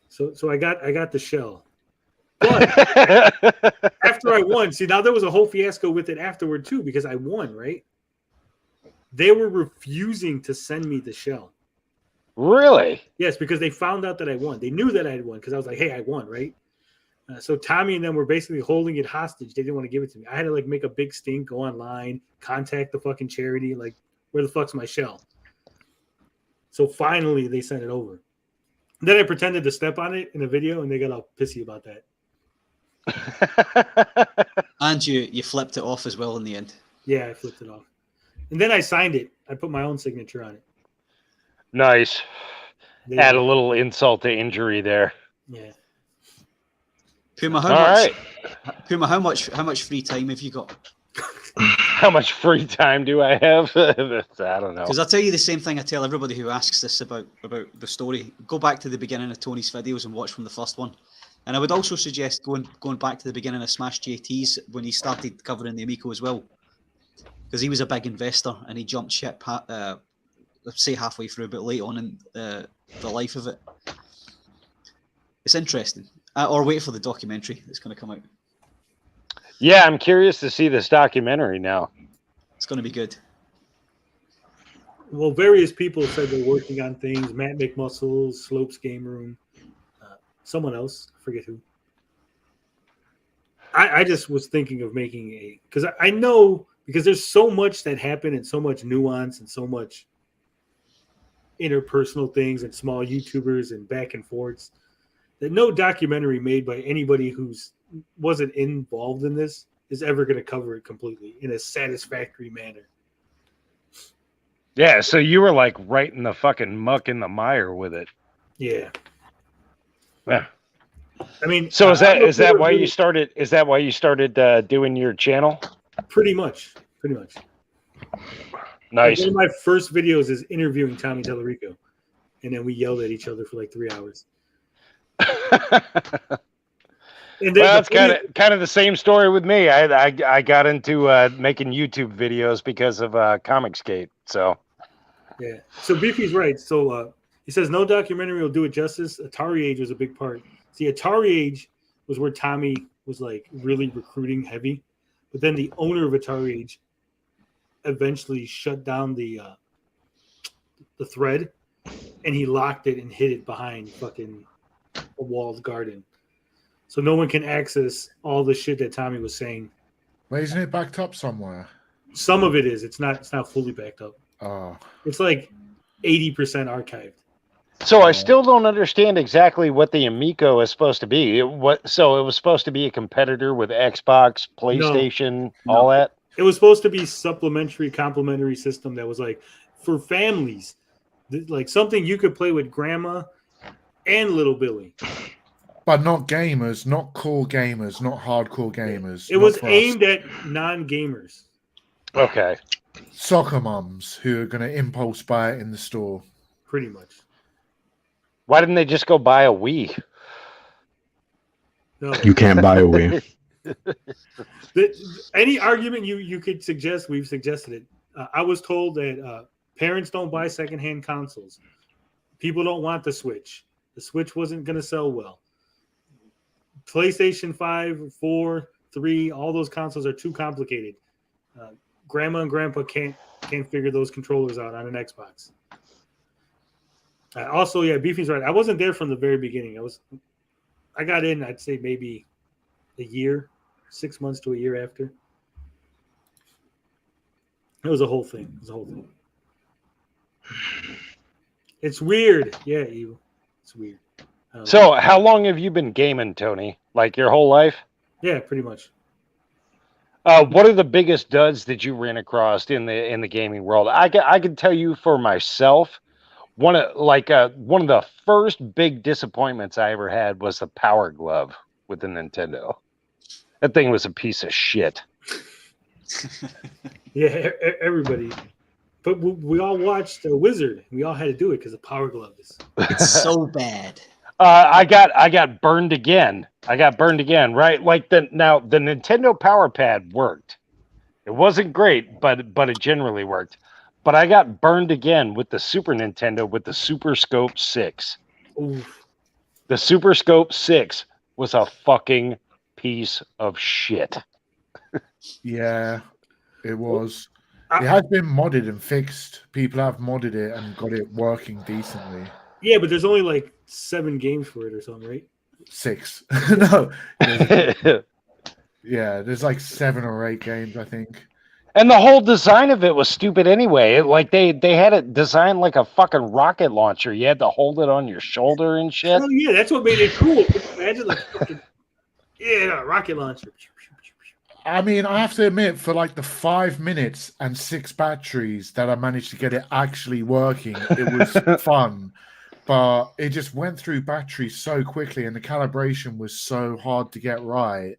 So I got the shell. But after I won, see, now there was a whole fiasco with it afterward too, because I won, right? They were refusing to send me the shell. Really? Yes, because they found out that I won. They knew that I had won because I was like, hey, I won, right? So Tommy and them were basically holding it hostage. They didn't want to give it to me. I had to like make a big stink, go online, contact the fucking charity, like, where the fuck's my shell? So finally they sent it over. Then I pretended to step on it in a video, and they got all pissy about that. And you flipped it off as well in the end. Yeah, I flipped it off. And then I signed it. I put my own signature on it. Nice. Add a little insult to injury there. Yeah. Puma, how much free time have you got? How much free time do I have? I don't know. Because I'll tell you the same thing I tell everybody who asks this about the story. Go back to the beginning of Tony's videos and watch from the first one. And I would also suggest going back to the beginning of Smash JT's when he started covering the Amico as well. Because he was a big investor and he jumped ship, let's say halfway through, but late on in the life of it. It's interesting. Or wait for the documentary that's going to come out. Yeah, I'm curious to see this documentary now. It's going to be good. Well, various people said they're working on things. Matt McMuscles, Slopes Game Room, someone else, I forget who. I just was thinking of making because I know, because there's so much that happened and so much nuance and so much interpersonal things and small YouTubers and back and forths. that no documentary made by anybody who's wasn't involved in this is ever going to cover it completely in a satisfactory manner. Yeah, so you were like right in the fucking muck in the mire with it. Yeah. Yeah. I mean, so is that why really, you started? Is that why you started doing your channel? Pretty much. Nice. Like one of my first videos is interviewing Tommy Tellerico, and then we yelled at each other for like 3 hours. Well, that's kind of the same story with me. I got into making YouTube videos because of Comicsgate. So yeah. So Beefy's right. So he says no documentary will do it justice. Atari Age was a big part. See, Atari Age was where Tommy was like really recruiting heavy, but then the owner of Atari Age eventually shut down the thread, and he locked it and hid it behind fucking a walled garden. So no one can access all the shit that Tommy was saying. Well, isn't it backed up somewhere? Some of it is. It's not fully backed up. Oh. It's like 80% archived. So I still don't understand exactly what the Amico is supposed to be. So it was supposed to be a competitor with Xbox, PlayStation, all that? It was supposed to be complementary system that was like for families. Like something you could play with grandma and little Billy. But not gamers, not core gamers, not hardcore gamers. It was aimed at non-gamers. Okay. Soccer mums who are going to impulse buy it in the store. Pretty much. Why didn't they just go buy a Wii? No. You can't buy a Wii. Any argument you could suggest, we've suggested it. I was told that parents don't buy secondhand consoles. People don't want the Switch. The Switch wasn't going to sell well. PlayStation 5, 4, 3, all those consoles are too complicated. Grandma and grandpa can't figure those controllers out on an Xbox. Also, yeah, Beefy's right. I wasn't there from the very beginning. I got in, I'd say maybe a year, 6 months to a year after. It was a whole thing. It's weird. Yeah, Evil. It's weird. So how long have you been gaming, Tony? Like your whole life? Yeah, pretty much. What are the biggest duds that you ran across in the gaming world? I can tell you for myself, one of the first big disappointments I ever had was the Power Glove with the Nintendo. That thing was a piece of shit. Yeah, everybody. But we all watched Wizard. We all had to do it because the Power Glove is. It's so bad. I got burned again. Right? Like the Nintendo Power Pad worked. It wasn't great, but it generally worked. But I got burned again with the Super Nintendo with the Super Scope 6. Oof. The Super Scope 6 was a fucking piece of shit. Yeah, it was. It has been modded and fixed. People have modded it and got it working decently. Yeah, but there's only like 7 games for it or something, right? 6. No. Yeah, there's like 7 or 8 games, I think. And the whole design of it was stupid anyway. Like they had it designed like a fucking rocket launcher. You had to hold it on your shoulder and shit. Oh yeah, that's what made it cool. Imagine like fucking rocket launcher. I mean, I have to admit, for like the 5 minutes and 6 batteries that I managed to get it actually working, it was fun. But it just went through batteries so quickly, and the calibration was so hard to get right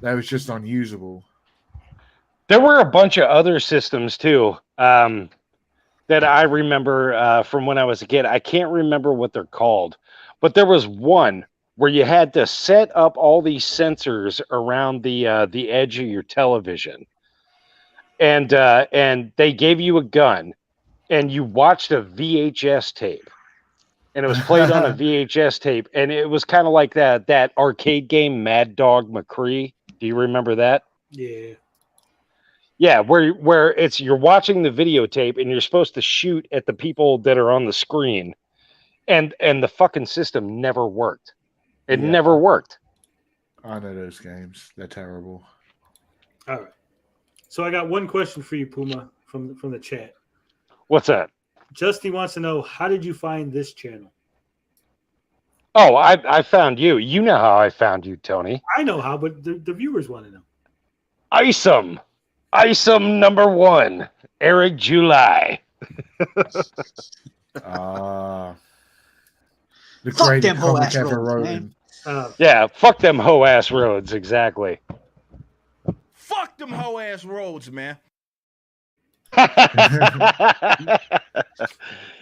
that it was just unusable. There were a bunch of other systems too that I remember from when I was a kid. I can't remember what they're called, but there was one where you had to set up all these sensors around the edge of your television, and they gave you a gun, and you watched a VHS tape, and it was played on a VHS tape, and it was kind of like that arcade game Mad Dog McCree. Do you remember that? Yeah. Yeah, where you're watching the videotape and you're supposed to shoot at the people that are on the screen, and the fucking system never worked. It never worked. I know those games; they're terrible. All right, so I got one question for you, Puma, from the chat. What's that? Justy wants to know, how did you find this channel? Oh, I found you. You know how I found you, Tony. I know how, but the viewers want to know. Isom number 1, Eric July. The Fuck greatest them whole comic ass ever roads, written. man. Yeah, fuck them hoe ass roads. Exactly. Fuck them hoe ass roads, man.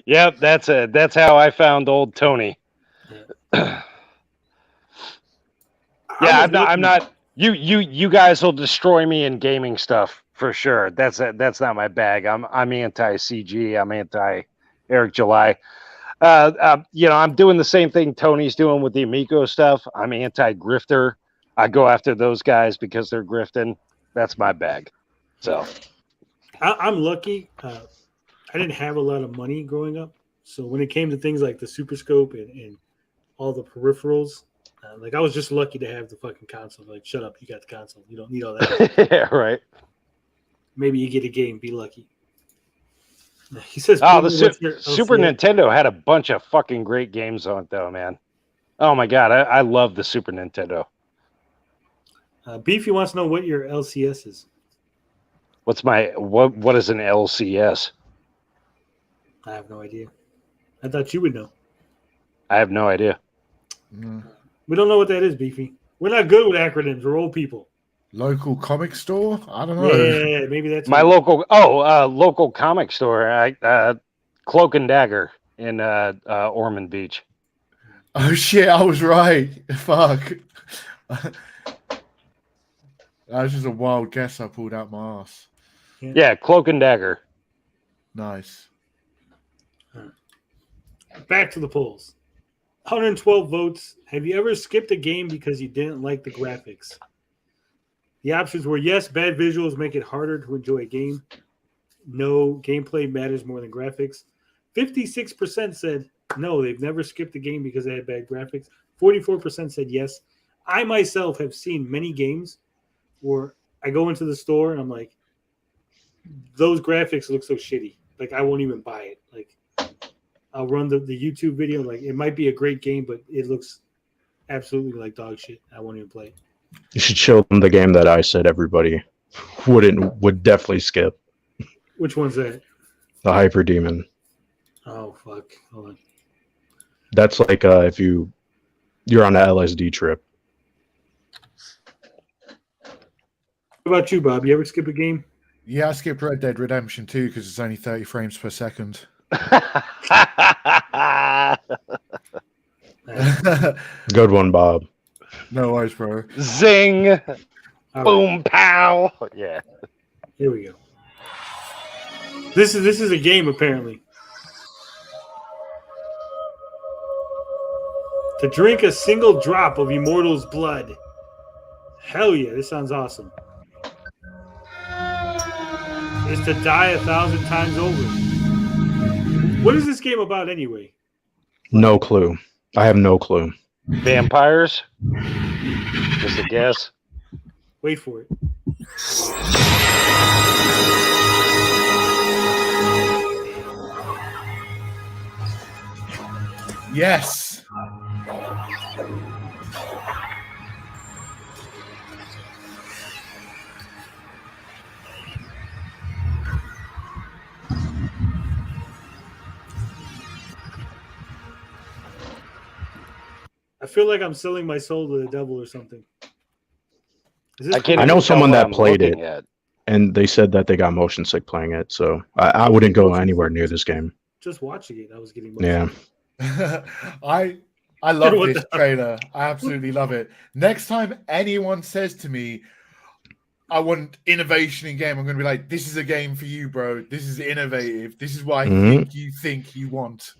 Yep, that's how I found old Tony. Yeah, I'm not. You guys will destroy me in gaming stuff for sure. That's not my bag. I'm anti CG. I'm anti Eric July. I'm doing the same thing Tony's doing with the Amico stuff. I'm anti grifter. I go after those guys because they're grifting. That's my bag. So I'm lucky. I didn't have a lot of money growing up, so when it came to things like the Super Scope and all the peripherals, like I was just lucky to have the fucking console. Like, shut up, you got the console. You don't need all that. Yeah, right. Maybe you get a game. Be lucky. He says, "Oh, the Super Nintendo had a bunch of fucking great games on it, though, man. Oh my god, I love the Super Nintendo." Beefy wants to know what your LCS is. What's what is an LCS? I have no idea. I thought you would know. I have no idea. We don't know what that is, Beefy. We're not good with acronyms. We're old people. Local comic store? I don't know. Yeah, maybe that's my local. Local comic store. Cloak and Dagger in Ormond Beach. Oh shit! I was right. Fuck. That was just a wild guess I pulled out my ass. Yeah, Cloak and Dagger. Nice. Back to the polls. 112 votes. Have you ever skipped a game because you didn't like the graphics? The options were yes, bad visuals make it harder to enjoy a game. No, gameplay matters more than graphics. 56% said no, they've never skipped a game because they had bad graphics. 44% said yes. I myself have seen many games where I go into the store and I'm like, those graphics look so shitty. Like, I won't even buy it. Like, I'll run the YouTube video. Like, it might be a great game, but it looks absolutely like dog shit. I won't even play it. You should show them the game that I said everybody would definitely skip. Which one's that? The Hyper Demon. Oh, fuck. Hold on. That's like if you're on an LSD trip. What about you, Bob? You ever skip a game? Yeah, I skipped Red Dead Redemption 2 because it's only 30 frames per second. Good one, Bob. No worries, bro. Zing! All Boom! right. Pow! Yeah. Here we go. This is a game, apparently. To drink a single drop of Immortal's blood. Hell yeah, this sounds awesome. Is to die 1,000 times over. What is this game about anyway? No clue. I have no clue. Vampires? Just a guess. Wait for it. Yes. I feel like I'm selling my soul to the devil or something. Is this I know someone that played it, and they said that they got motion sick playing it, so I wouldn't go anywhere near this game. Just watching it, I was getting Yeah. I love What this the- trailer. I absolutely love it. Next time anyone says to me, I want innovation in game, I'm going to be like, this is a game for you, bro. This is innovative. This is what I think you want.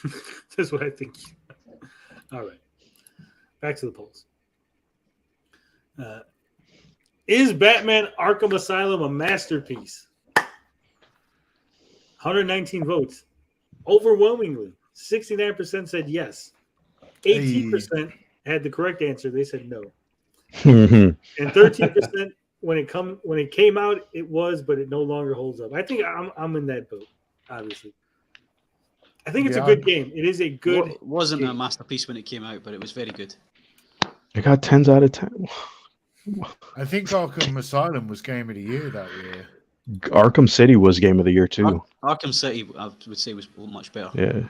This is what I think. All right. Back to the polls. Is Batman Arkham Asylum a masterpiece? 119 votes. Overwhelmingly, 69% said yes. 18% had the correct answer. They said no. And 13% when it came out, it was, but it no longer holds up. I think I'm in that boat, obviously. I think it's a good game. It is a good. Wasn't a masterpiece when it came out, but it was very good. I got 10s out of 10. I think Arkham Asylum was Game of the Year that year. Arkham City was Game of the Year too. Arkham City, I would say, was much better. Yeah.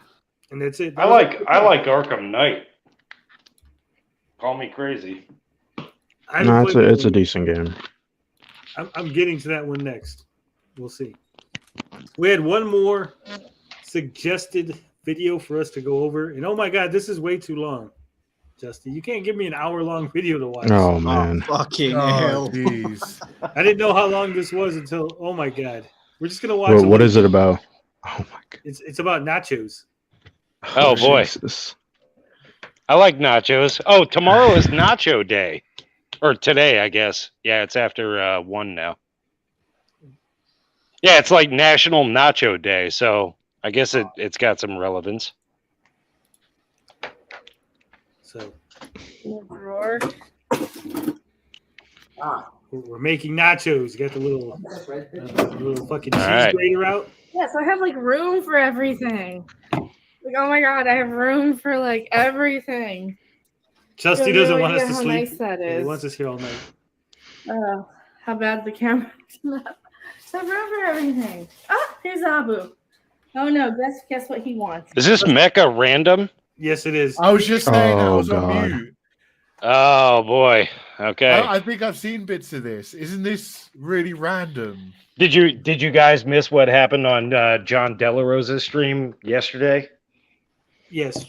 And that's it. I like Arkham Knight. Call me crazy. No, it's a decent game. I'm getting to that one next. We'll see. We had one more suggested video for us to go over, and oh my god, this is way too long. Justin, you can't give me an hour-long video to watch. Oh man, fucking hell! I didn't know how long this was until. Oh my god, we're just gonna watch. Well, what is it about? Oh my god, it's about nachos. Oh boy, Jesus. I like nachos. Oh, tomorrow is Nacho Day, or today, I guess. Yeah, it's after 1 now. Yeah, it's like National Nacho Day, so I guess it's got some relevance. So, Drawer. We're making nachos. You got the little fucking cheese right. grater out. Yeah, so I have like room for everything. Like, oh my god, I have room for like everything. Justy You have doesn't no want us idea to how sleep. nice that He is. wants us here all night. How bad the camera is. So room for everything. Oh, here's Abu. Oh no, guess what he wants. Is this Mecha random? Yes, it is. I was just saying I was on mute. Oh boy. Okay. I think I've seen bits of this. Isn't this really random? Did you guys miss what happened on John Delarosa's stream yesterday? Yes.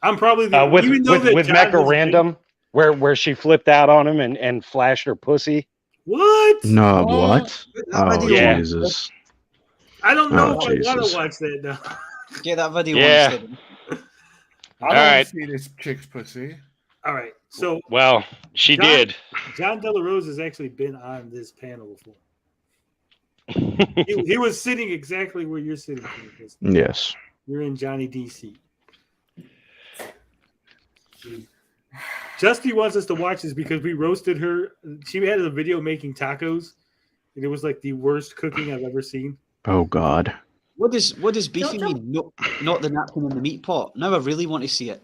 I'm probably the with even though that with John Mecha was Random, where she flipped out on him and flashed her pussy. What? No, what? Oh Yeah. Jesus! I don't know Oh, if I want Jesus. to watch that now. Get that video. Yeah. Instead. I All don't right. see this chick's pussy. All right. So Well, she did. John De La Rose has actually been on this panel before. he was sitting exactly where you're sitting. Yes. You're in Johnny DC. Justy wants us to watch this because we roasted her. She had a video making tacos, and it was like the worst cooking I've ever seen. Oh God. What does beefy mean? Not the napkin in the meat pot. Now I really want to see it.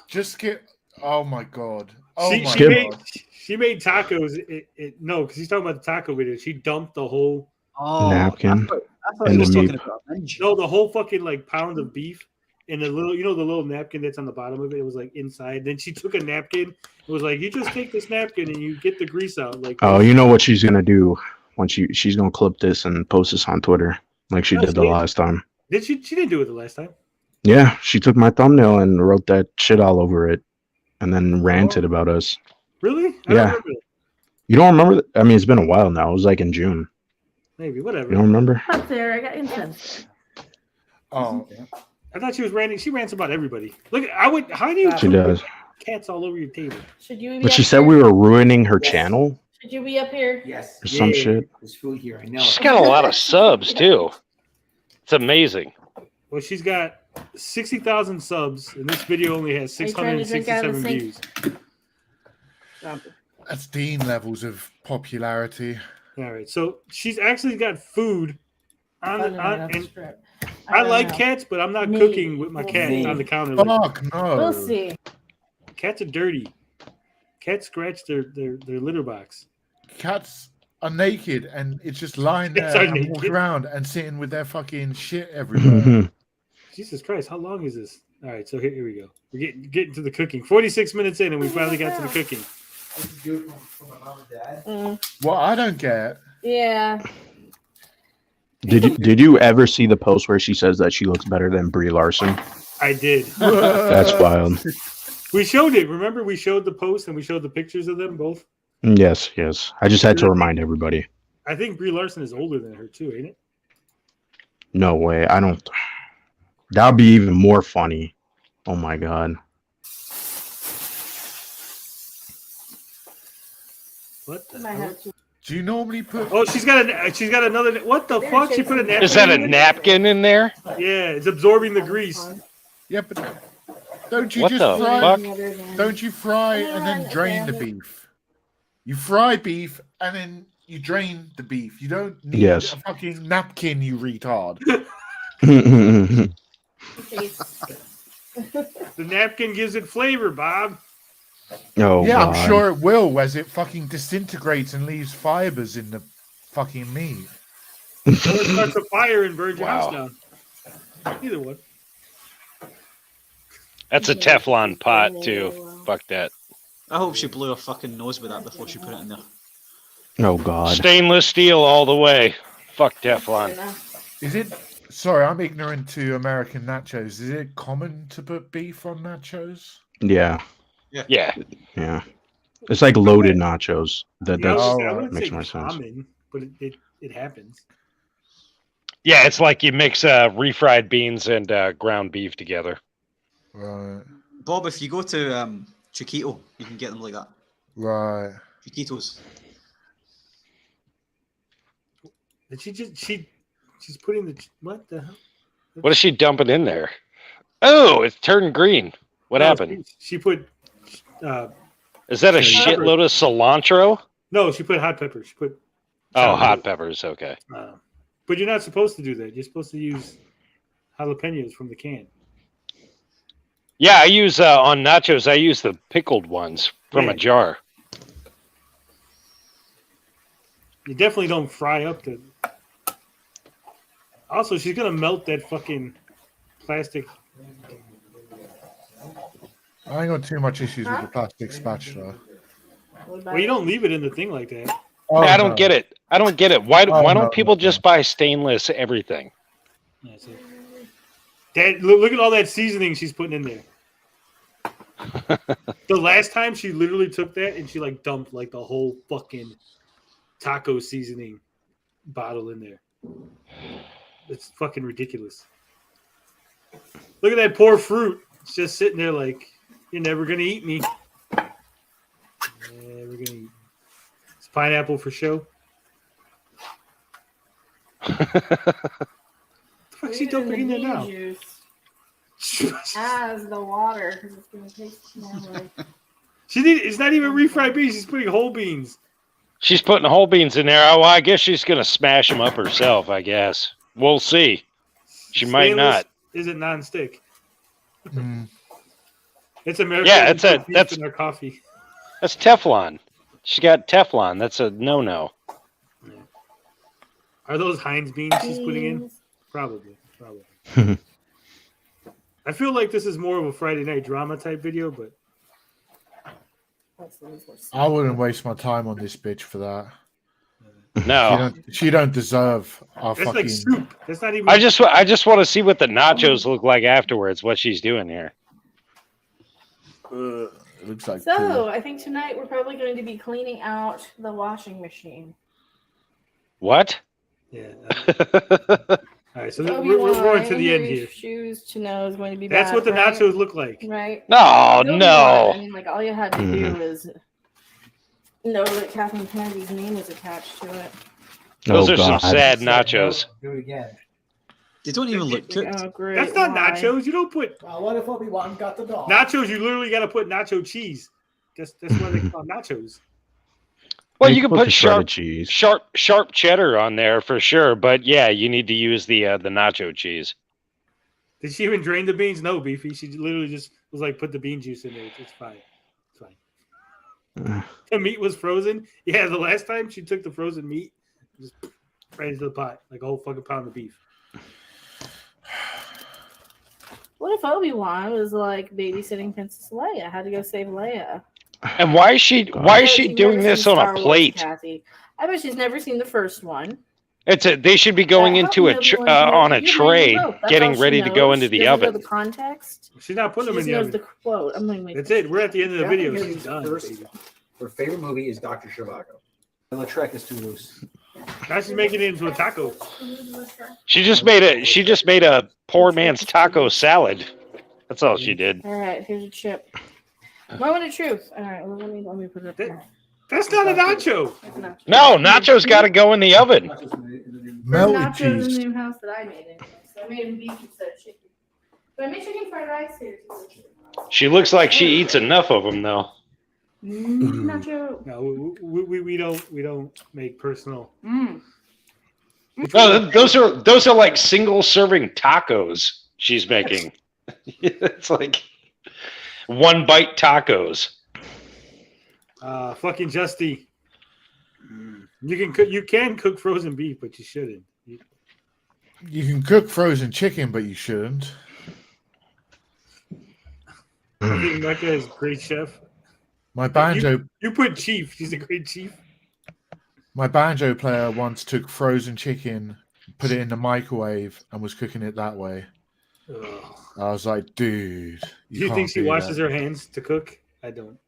Just get. Oh my god. Oh she, my she god. made she made tacos. No, because he's talking about the taco video. She dumped the whole Napkin. I thought And he was the talking meat. about minge. no, the whole fucking like pound of beef and the little the little napkin that's on the bottom of it. It was like inside. Then she took a napkin. It was like you just take this napkin and you get the grease out. Like Oh, you know what she's gonna do when she's gonna clip this and post this on Twitter like she No, did the she- last time. Did she? She didn't do it the last time. Yeah, she took my thumbnail and wrote that shit all over it, and then ranted about us. Really? I Yeah. don't remember that. You don't remember? I mean, it's been a while now. It was like in June. Maybe whatever. You don't remember? Up there, I got incense. Oh. I thought she was ranting. She rants about everybody. Look, I would. How do you? She put does. Cats all over your table. Should you be But up she said here? we were ruining her channel Should you be up here? Yes. or some shit. There's food here. I know. She's got a lot of subs too. It's amazing. Well, she's got 60,000 subs, and this video only has Are you trying to drink out of 667 the views. That's Dean levels of popularity. All right, so she's actually got food on Oh, the. no, On, that's and true. I don't like know. cats, but I'm not Me. cooking with my cat Me. on the counter. Like, Fuck no. We'll see. cats are dirty. Cats scratch their litter box. Cats are naked and it's just lying Cats there are and naked. walking around and sitting with their fucking shit everywhere. Jesus Christ, how long is this? All right, so here we go. We're getting to the cooking. 46 minutes in, and we finally got to the cooking. What I don't get. Yeah. Did you ever see the post where she says that she looks better than Brie Larson? I did. That's wild. We showed it. Remember, we showed the post and we showed the pictures of them both. Yes, yes. I just had to remind everybody. I think Brie Larson is older than her too, ain't it? No way. I don't. That'd be even more funny. Oh my god. What the Might hell? have to. Do you normally put? Oh, she's got another. What the fuck? She put a napkin. Is that a in there? napkin in there? Yeah, it's absorbing the grease. Yeah, but don't you What just the fry? fuck? Don't you fry and then drain the beef? You fry beef and then you drain the beef. You don't need Yes. a fucking napkin, you retard. The napkin gives it flavor, Bob. Oh, yeah, God. I'm sure it will as it fucking disintegrates and leaves fibers in the fucking meat. Or it starts a fire and burns your Wow. house down. Either one. That's a Teflon pot too. Fuck that. I hope she blew her fucking nose with that before she put it in there. Oh, God. Stainless steel all the way. Fuck Teflon. Is it? Sorry, I'm ignorant to American nachos. Is it common to put beef on nachos? Yeah. Yeah. Yeah. It's like loaded nachos. I That wouldn't makes say more sense. common, but it happens. Yeah, it's like you mix refried beans and ground beef together. Right. Bob, if you go to Chiquito, you can get them like that. Right. Chiquitos. Did she's putting the what the hell? What is she dumping in there? Oh, it's turned green. What No, happened? She put. Is that a Pepper. shitload of cilantro? No, she put hot pepper. She put. Oh, hot peppers. Okay. But you're not supposed to do that. You're supposed to use jalapenos from the can. Yeah, I use on nachos. I use the pickled ones from a jar. You definitely don't fry up the. Also, she's gonna melt that fucking plastic. I ain't got too much issues with the plastic spatula. Well, you don't leave it in the thing like that. Oh, I don't no. get it. I don't get it. Why Oh, don't no, people just buy stainless everything? That look at all that seasoning she's putting in there. The last time she literally took that and she like dumped like the whole fucking taco seasoning bottle in there. It's fucking ridiculous. Look at that poor fruit. It's just sitting there like, you're never gonna eat me. Never gonna eat. It's pineapple for show. The fuck's she dumping in there now? As the water, because it's gonna taste normally. It's not even refried beans. She's putting whole beans. She's putting whole beans in there. Oh, well, I guess she's gonna smash them up herself. I guess we'll see. She might not. Is it non-stick? Mm. It's American. Yeah, that's in our coffee. That's Teflon. She got Teflon. That's a no-no. Are those Heinz beans she's putting in? Probably. I feel like this is more of a Friday night drama type video, but I wouldn't waste my time on this bitch for that. No, she don't deserve our that's fucking. like soup. That's not even. I just want to see what the nachos look like afterwards. What she's doing here. It looks like. So I think tonight we're probably going to be cleaning out the washing machine. What? Yeah. All right, so we're going to the end here. Shoes to know is going to be. That's bad, what the right? nachos look like. Right. No, no. I mean, like all you had to do is know that Kathleen Kennedy's name was attached to it. Those are some sad nachos. Do it again. They don't even look cooked. Oh, great. That's not Why? nachos. You don't put What if Obi-Wan got the dog? nachos. You literally got to put nacho cheese. That's why they call nachos. Well, You you can put put the shredded cheese. sharp cheddar on there for sure. But yeah, you need to use the nacho cheese. Did she even drain the beans? No, Beefy. She literally just was like, put the bean juice in there. It's fine. It's fine. The meat was frozen. Yeah, the last time she took the frozen meat, just right into the pot, like a whole fucking pound of beef. What if Obi-Wan was like babysitting Princess Leia? Had to go save Leia. And why is she She's doing never this seen on Star a Wars, plate? Kathy. I bet she's never seen the first one. They should be going into on a tray, getting ready to go into the oven. The context. She's not putting them in She the knows oven. the quote. I'm like, That's it. We're at the end of the video. Kathy She's Kennedy's done. first, baby. her favorite movie is Dr. Zhivago. Lautrec is too loose. Now she's making it into a taco. She just made a poor man's taco salad. That's all she did. all right, here's a chip. Moment of truth. All right, well, let me put it up there. That's not a nacho. No, nachos got to go in the oven. Melted nachos in cheese. the new house that I made it. So I made him beef instead of chicken. But I made chicken fried rice here too. She looks like she eats enough of them though. Nacho. No, we don't make personal. No, those are like single serving tacos. she's making. It's like one bite tacos. Fucking Justy. You can cook frozen beef, but you shouldn't. You can cook frozen chicken, but you shouldn't. I think Mecca is a great chef. My banjo. You put chief. She's a great chief. My banjo player once took frozen chicken, put it in the microwave, and was cooking it that way. Ugh. I was like, dude. Do you think she washes her hands to cook? I don't.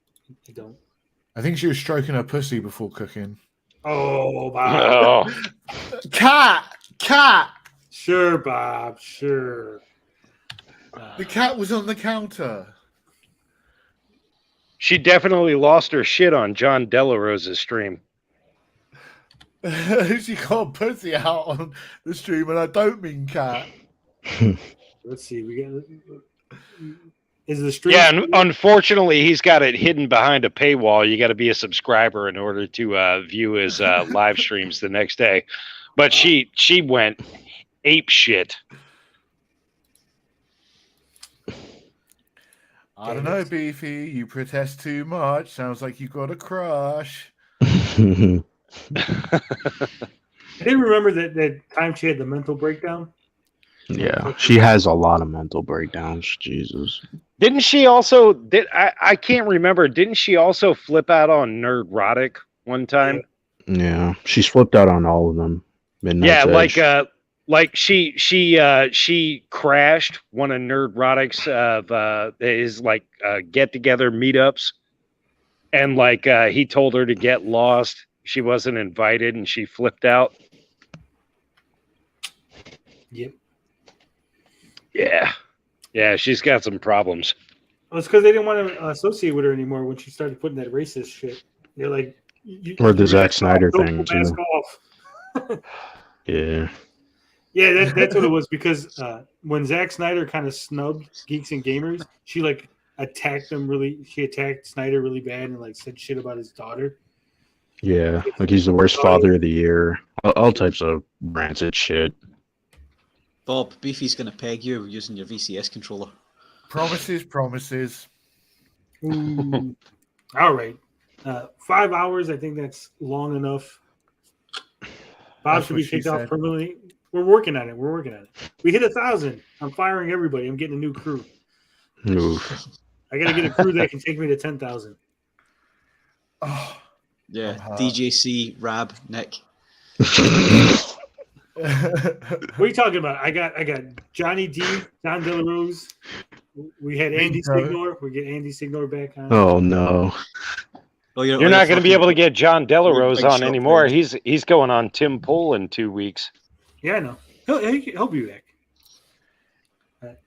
I think she was stroking her pussy before cooking. Oh, Bob. Cat. Sure, Bob. Sure. The cat was on the counter. She definitely lost her shit on John Delarose's stream. She got pussy out on the stream, and I don't mean cat. Let's see. We got. Is the stream? Yeah, and unfortunately, he's got it hidden behind a paywall. You got to be a subscriber in order to view his live streams the next day. But she went ape shit. I don't know, Beefy. You protest too much. Sounds like you got a crush. I didn't remember that time she had the mental breakdown. Yeah, she has a lot of mental breakdowns. Jesus. Didn't she also? I can't remember. Didn't she also flip out on Nerdrotic one time? Yeah, she's flipped out on all of them. Midnight's Edge. Like she crashed one of Nerdrotic's his get together meetups, and he told her to get lost. She wasn't invited, and she flipped out. Yep. Yeah, she's got some problems. Well, it's because they didn't want to associate with her anymore when she started putting that racist shit. They're like, or the Zack Snyder thing too. Yeah. Yeah, that's what it was, because when Zack Snyder kind of snubbed Geeks and Gamers, she attacked him really. She attacked Snyder really bad and said shit about his daughter. Yeah, he's the worst father of the year. All types of rancid shit. Bob, Beefy's gonna peg you using your VCS controller. Promises. Ooh. All right, 5 hours. I think that's long enough. Bob should be kicked off permanently. We're working on it. We hit 1,000. I'm firing everybody. I'm getting a new crew. Oof. I got to get a crew that can take me to 10,000. Oh, yeah. DJC, Rab, Nick. What are you talking about? I got Johnny D, John Delarose. We had Andy Signor. We get Andy Signor back on. Oh no. Well, you're not going to be able to get John Delarose on anymore. He's going on Tim Pool in 2 weeks. Yeah, I know. He'll be back.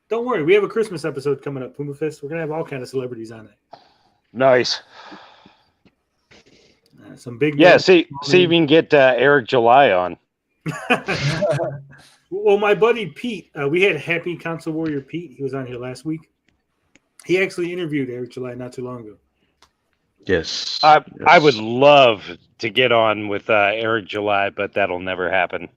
Don't worry. We have a Christmas episode coming up, Puma Fist. We're going to have all kind of celebrities on it. Nice. Some big... Yeah, see if you can get Eric July on. Well, my buddy Pete, we had Happy Console Warrior Pete. He was on here last week. He actually interviewed Eric July not too long ago. Yes. I would love to get on with Eric July, but that'll never happen.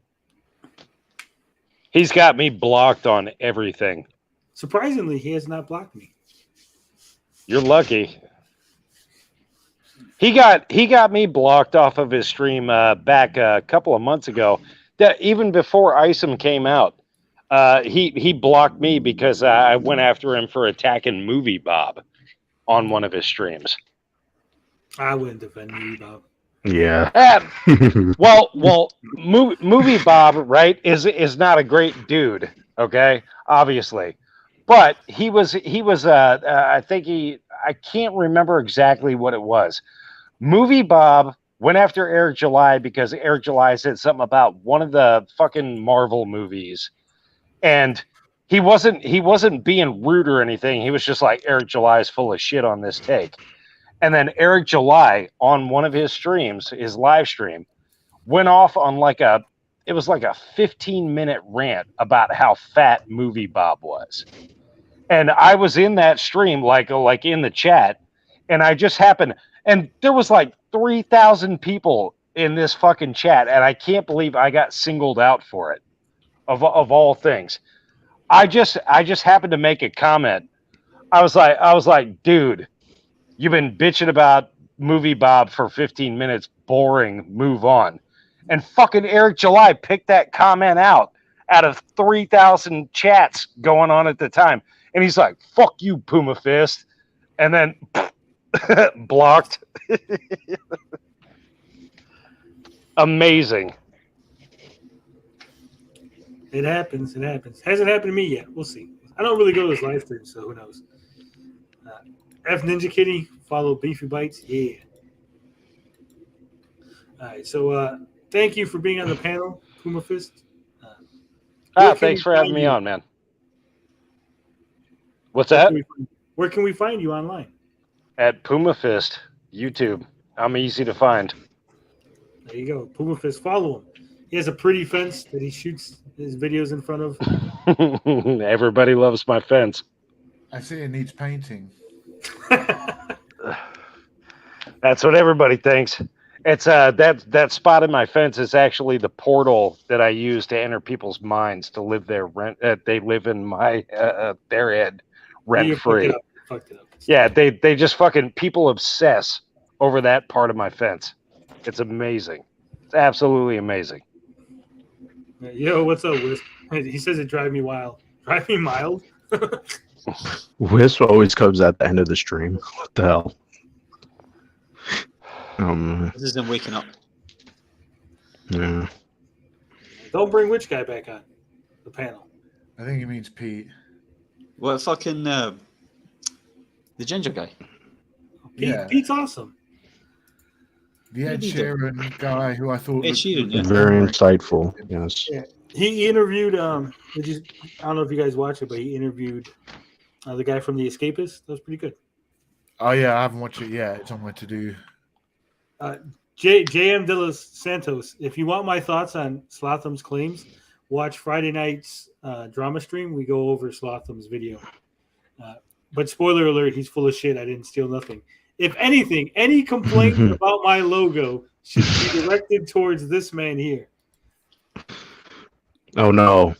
He's got me blocked on everything. Surprisingly, he has not blocked me. You're lucky. He got me blocked off of his stream back a couple of months ago. That even before Isom came out, he blocked me because I went after him for attacking Movie Bob on one of his streams. I wouldn't defend Movie Bob. Yeah. Well, Movie Bob, right, is not a great dude, okay? Obviously. But he was I can't remember exactly what it was. Movie Bob went after Eric July because Eric July said something about one of the fucking Marvel movies. And he wasn't being rude or anything. He was just like, Eric July is full of shit on this take. And then Eric July on one of his streams, his live stream, went off on a 15-minute rant about how fat Movie Bob was. And I was in that stream, like in the chat, and I just happened, and there was 3,000 people in this fucking chat, and I can't believe I got singled out for it, of all things. I just happened to make a comment. I was like, dude, you've been bitching about Movie Bob for 15 minutes. Boring. Move on. And fucking Eric July picked that comment out of 3,000 chats going on at the time. And he's like, fuck you, Puma Fist. And then blocked. Amazing. It happens. It happens. Hasn't happened to me yet. We'll see. I don't really go to his live stream, so who knows? F Ninja Kitty, follow Beefy Bites. Yeah. All right. So thank you for being on the panel, Puma Fist. Thanks for having me on, man. What's that? Where can we find you online? At Puma Fist, YouTube. I'm easy to find. There you go. Puma Fist. Follow him. He has a pretty fence that he shoots his videos in front of. Everybody loves my fence. I see it needs painting. That's what everybody thinks. It's that spot in my fence is actually the portal that I use to enter people's minds to live their rent. They live in my their head rent free. Fucked it up. Yeah, they just fucking people obsess over that part of my fence. It's amazing. It's absolutely amazing. Yo, what's up, Wisp? He says it drive me wild. Drive me mild? Wisp always comes at the end of the stream. What the hell? This is him waking up. Yeah. Don't bring Witch Guy back on the panel. I think he means Pete. What fucking the ginger guy? Pete's awesome. The Ed Sheeran guy who I thought was Very insightful. Yes. Yeah. He interviewed. I don't know if you guys watched it, but he interviewed the guy from The Escapist. That was pretty good. Oh yeah, I haven't watched it yet. It's on my to do. JM De Los Santos. If you want my thoughts on Slotham's claims, watch Friday night's drama stream. We go over Slotham's video. But spoiler alert, he's full of shit. I didn't steal nothing. If anything, any complaint about my logo should be directed towards this man here. Oh no.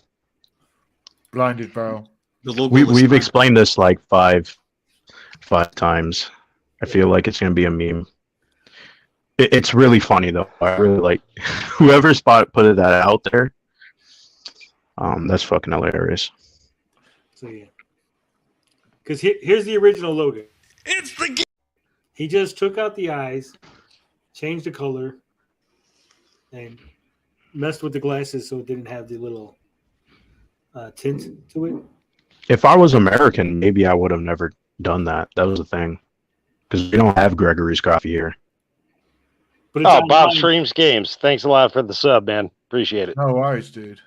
Blinded, bro. We've explained this like five times. I feel like it's gonna be a meme. It's really funny though. I really like whoever put that out there. That's fucking hilarious. So yeah. Because here's the original logo. It's the He just took out the eyes, changed the color, and messed with the glasses so it didn't have the little tint to it. If I was American, maybe I would have never done that. That was the thing. Because we don't have Gregory's coffee here. But Bob Streams Games. Thanks a lot for the sub, man. Appreciate it. No worries, dude.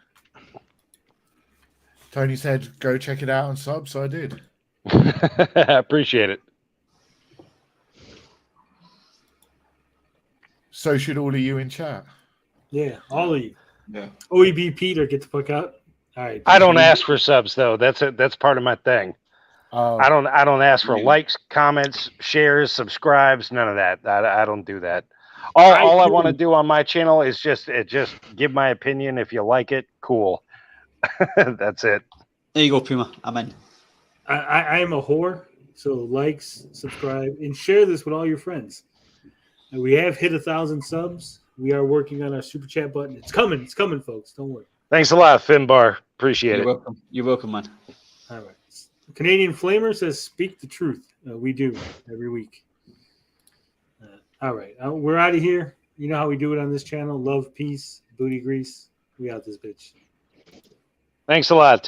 Tony said go check it out and sub, so I did. I appreciate it. So should all of you in chat. Yeah, all of you. Yeah. OEB Peter, get the fuck out. All right. I don't ask for subs though. That's part of my thing. I don't ask for likes, comments, shares, subscribes, none of that. I don't do that. All I want to do on my channel is just give my opinion. If you like it, cool. That's it. There you go, Puma. I'm in. I am a whore, so likes, subscribe, and share this with all your friends. And we have hit 1,000 subs. We are working on our super chat button. It's coming, folks. Don't worry. Thanks a lot, Finbar. Appreciate it. Welcome. You're welcome, man. All right. Canadian Flamer says, "Speak the truth." We do every week. All right, we're out of here. You know how we do it on this channel. Love, peace, booty grease. We out this bitch. Thanks a lot, Tony.